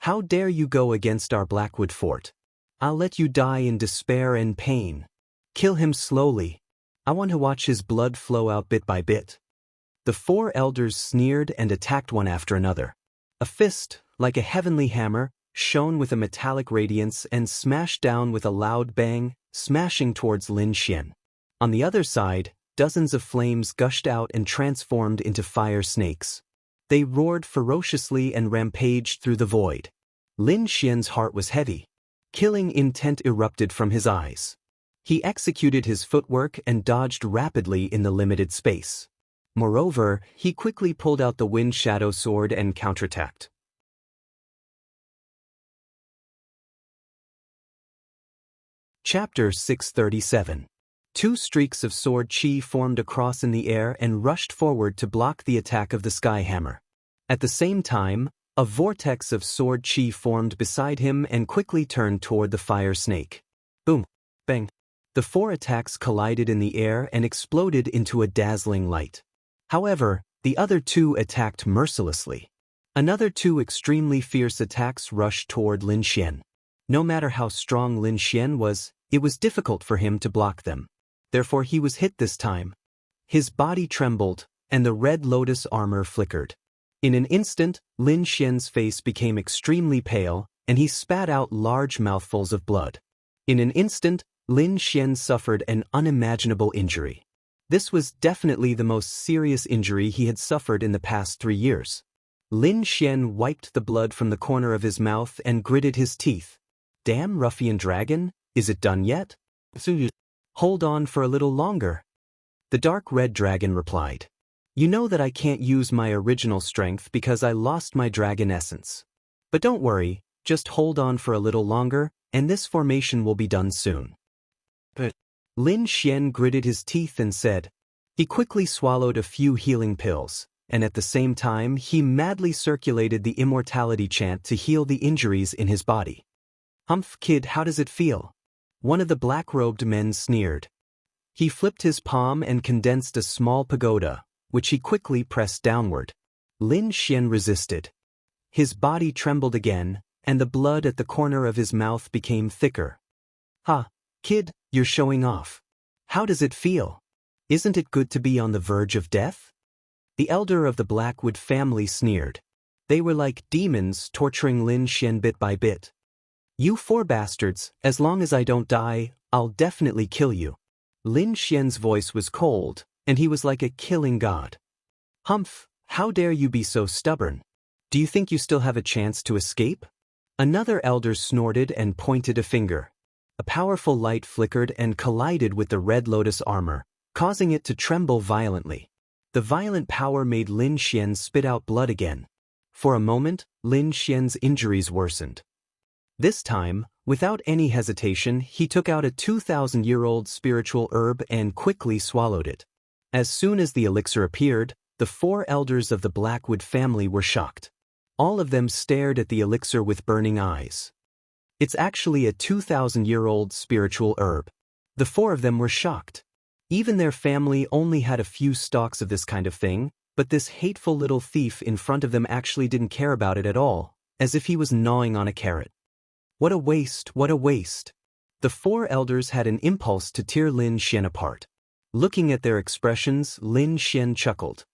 Speaker 1: How dare you go against our Blackwood fort? I'll let you die in despair and pain. Kill him slowly. I want to watch his blood flow out bit by bit. The 4 elders sneered and attacked one after another. A fist, like a heavenly hammer, shone with a metallic radiance and smashed down with a loud bang, smashing towards Lin Xian. On the other side, dozens of flames gushed out and transformed into fire snakes. They roared ferociously and rampaged through the void. Lin Xian's heart was heavy. Killing intent erupted from his eyes. He executed his footwork and dodged rapidly in the limited space. Moreover, he quickly pulled out the Wind Shadow Sword and counterattacked. Chapter 637. 2 streaks of sword chi formed across in the air and rushed forward to block the attack of the Sky Hammer. At the same time, a vortex of sword chi formed beside him and quickly turned toward the fire snake. Boom! Bang! The 4 attacks collided in the air and exploded into a dazzling light. However, the other 2 attacked mercilessly. Another 2 extremely fierce attacks rushed toward Lin Xian. No matter how strong Lin Xian was, it was difficult for him to block them. Therefore he was hit this time. His body trembled, and the red lotus armor flickered. In an instant, Lin Xian's face became extremely pale, and he spat out large mouthfuls of blood. In an instant, Lin Xian suffered an unimaginable injury. This was definitely the most serious injury he had suffered in the past 3 years. Lin Xian wiped the blood from the corner of his mouth and gritted his teeth. Damn ruffian dragon, is it done yet? Hold on for a little longer. The dark red dragon replied. You know that I can't use my original strength because I lost my dragon essence. But don't worry, just hold on for a little longer, and this formation will be done soon. But Lin Xian gritted his teeth and said. He quickly swallowed a few healing pills, and at the same time he madly circulated the immortality chant to heal the injuries in his body. Humph, kid, how does it feel? One of the black-robed men sneered. He flipped his palm and condensed a small pagoda, which he quickly pressed downward. Lin Xian resisted. His body trembled again, and the blood at the corner of his mouth became thicker. Ha, kid, you're showing off. How does it feel? Isn't it good to be on the verge of death? The elder of the Blackwood family sneered. They were like demons torturing Lin Xian bit by bit. You four bastards, as long as I don't die, I'll definitely kill you. Lin Xian's voice was cold, and he was like a killing god. Humph, how dare you be so stubborn? Do you think you still have a chance to escape? Another elder snorted and pointed a finger. A powerful light flickered and collided with the Red Lotus armor, causing it to tremble violently. The violent power made Lin Xian spit out blood again. For a moment, Lin Xian's injuries worsened. This time, without any hesitation, he took out a 2,000-year-old spiritual herb and quickly swallowed it. As soon as the elixir appeared, the four elders of the Blackwood family were shocked. All of them stared at the elixir with burning eyes. It's actually a 2,000-year-old spiritual herb. The four of them were shocked. Even their family only had a few stalks of this kind of thing, but this hateful little thief in front of them actually didn't care about it at all, as if he was gnawing on a carrot. What a waste, what a waste. The four elders had an impulse to tear Lin Xian apart. Looking at their expressions, Lin Xian chuckled.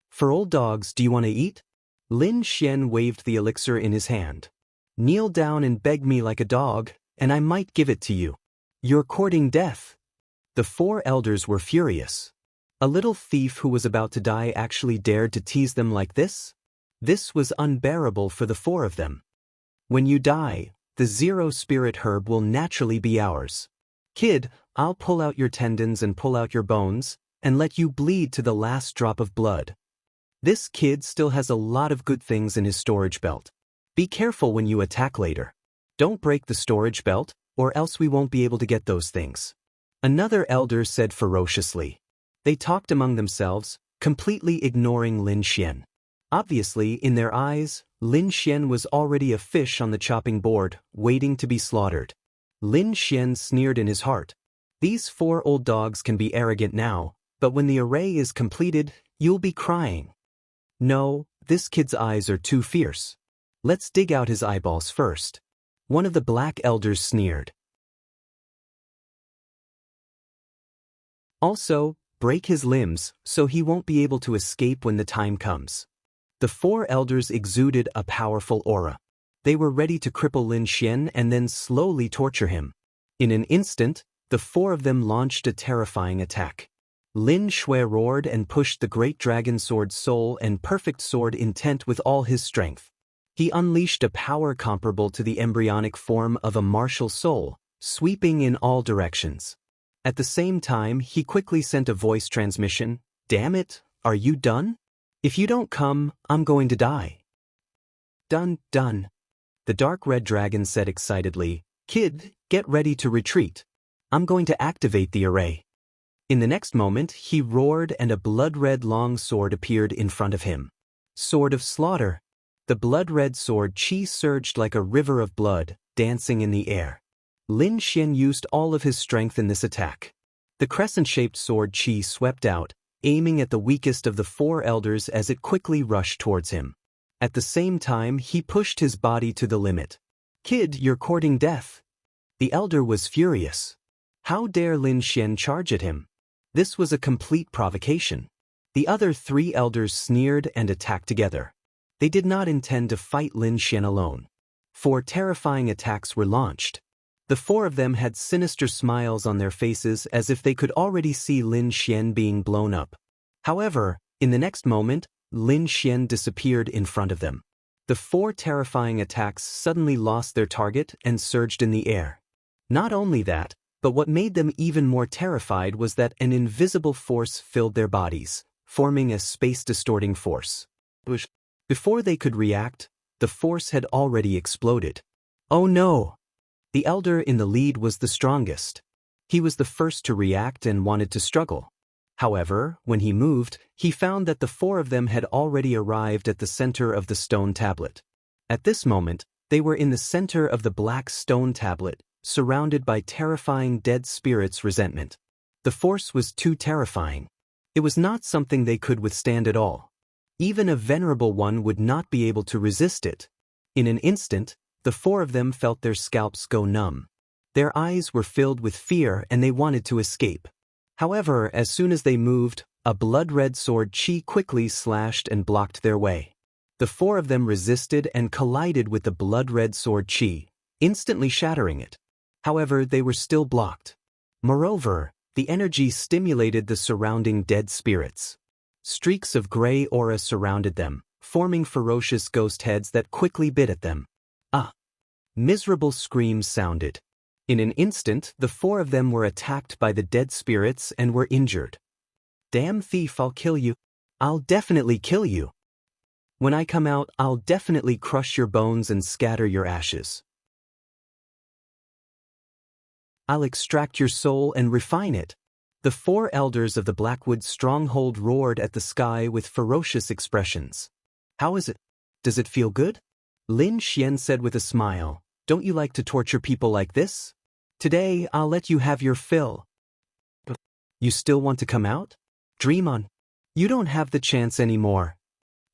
Speaker 1: For old dogs, do you want to eat? Lin Xian waved the elixir in his hand. Kneel down and beg me like a dog, and I might give it to you. You're courting death. The four elders were furious. A little thief who was about to die actually dared to tease them like this? This was unbearable for the four of them. When you die, the zero-spirit herb will naturally be ours. Kid, I'll pull out your tendons and pull out your bones, and let you bleed to the last drop of blood. This kid still has a lot of good things in his storage belt. Be careful when you attack later. Don't break the storage belt, or else we won't be able to get those things. Another elder said ferociously. They talked among themselves, completely ignoring Lin Xian. Obviously, in their eyes, Lin Xian was already a fish on the chopping board, waiting to be slaughtered. Lin Xian sneered in his heart. These four old dogs can be arrogant now, but when the array is completed, you'll be crying. No, this kid's eyes are too fierce. Let's dig out his eyeballs first. One of the black elders sneered. Also, break his limbs, so he won't be able to escape when the time comes. The four elders exuded a powerful aura. They were ready to cripple Lin Xian and then slowly torture him. In an instant, the four of them launched a terrifying attack. Lin Shui roared and pushed the great dragon sword soul and perfect sword intent with all his strength. He unleashed a power comparable to the embryonic form of a martial soul, sweeping in all directions. At the same time, he quickly sent a voice transmission. Damn it, are you done? If you don't come, I'm going to die. Done, done. The dark red dragon said excitedly, Kid, get ready to retreat. I'm going to activate the array. In the next moment, he roared and a blood-red long sword appeared in front of him. Sword of Slaughter. The blood-red sword chi surged like a river of blood, dancing in the air. Lin Xian used all of his strength in this attack. The crescent-shaped sword chi swept out, aiming at the weakest of the four elders as it quickly rushed towards him. At the same time, he pushed his body to the limit. Kid, you're courting death. The elder was furious. How dare Lin Xian charge at him? This was a complete provocation. The other three elders sneered and attacked together. They did not intend to fight Lin Xian alone. Four terrifying attacks were launched. The four of them had sinister smiles on their faces as if they could already see Lin Xian being blown up. However, in the next moment, Lin Xian disappeared in front of them. The four terrifying attacks suddenly lost their target and surged in the air. Not only that, but what made them even more terrified was that an invisible force filled their bodies, forming a space-distorting force. Before they could react, the force had already exploded. Oh no! The elder in the lead was the strongest. He was the first to react and wanted to struggle. However, when he moved, he found that the four of them had already arrived at the center of the stone tablet. At this moment, they were in the center of the black stone tablet, surrounded by terrifying dead spirits' resentment. The force was too terrifying. It was not something they could withstand at all. Even a venerable one would not be able to resist it. In an instant, the four of them felt their scalps go numb. Their eyes were filled with fear and they wanted to escape. However, as soon as they moved, a blood-red sword chi quickly slashed and blocked their way. The four of them resisted and collided with the blood-red sword chi, instantly shattering it. However, they were still blocked. Moreover, the energy stimulated the surrounding dead spirits. Streaks of gray aura surrounded them, forming ferocious ghost heads that quickly bit at them. Miserable screams sounded. In an instant, the four of them were attacked by the dead spirits and were injured. Damn thief, I'll kill you. I'll definitely kill you. When I come out, I'll definitely crush your bones and scatter your ashes. I'll extract your soul and refine it. The four elders of the Blackwood stronghold roared at the sky with ferocious expressions. How is it? Does it feel good? Lin Xian said with a smile. Don't you like to torture people like this? Today, I'll let you have your fill. You still want to come out? Dream on. You don't have the chance anymore.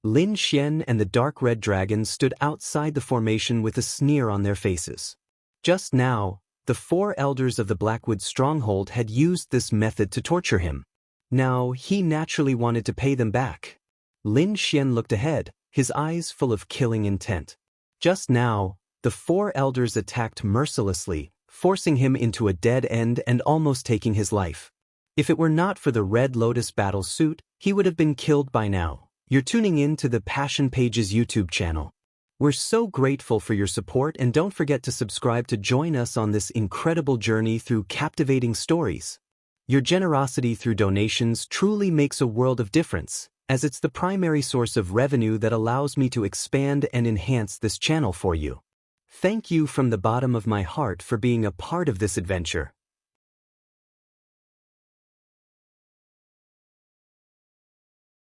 Speaker 1: Lin Xian and the dark red dragon stood outside the formation with a sneer on their faces. Just now, the four elders of the Blackwood stronghold had used this method to torture him. Now, he naturally wanted to pay them back. Lin Xian looked ahead, his eyes full of killing intent. Just now, the four elders attacked mercilessly, forcing him into a dead end and almost taking his life. If it were not for the Red Lotus battle suit, he would have been killed by now. You're tuning in to the Passion Pages YouTube channel. We're so grateful for your support, and don't forget to subscribe to join us on this incredible journey through captivating stories. Your generosity through donations truly makes a world of difference, as it's the primary source of revenue that allows me to expand and enhance this channel for you. Thank you from the bottom of my heart for being a part of this adventure.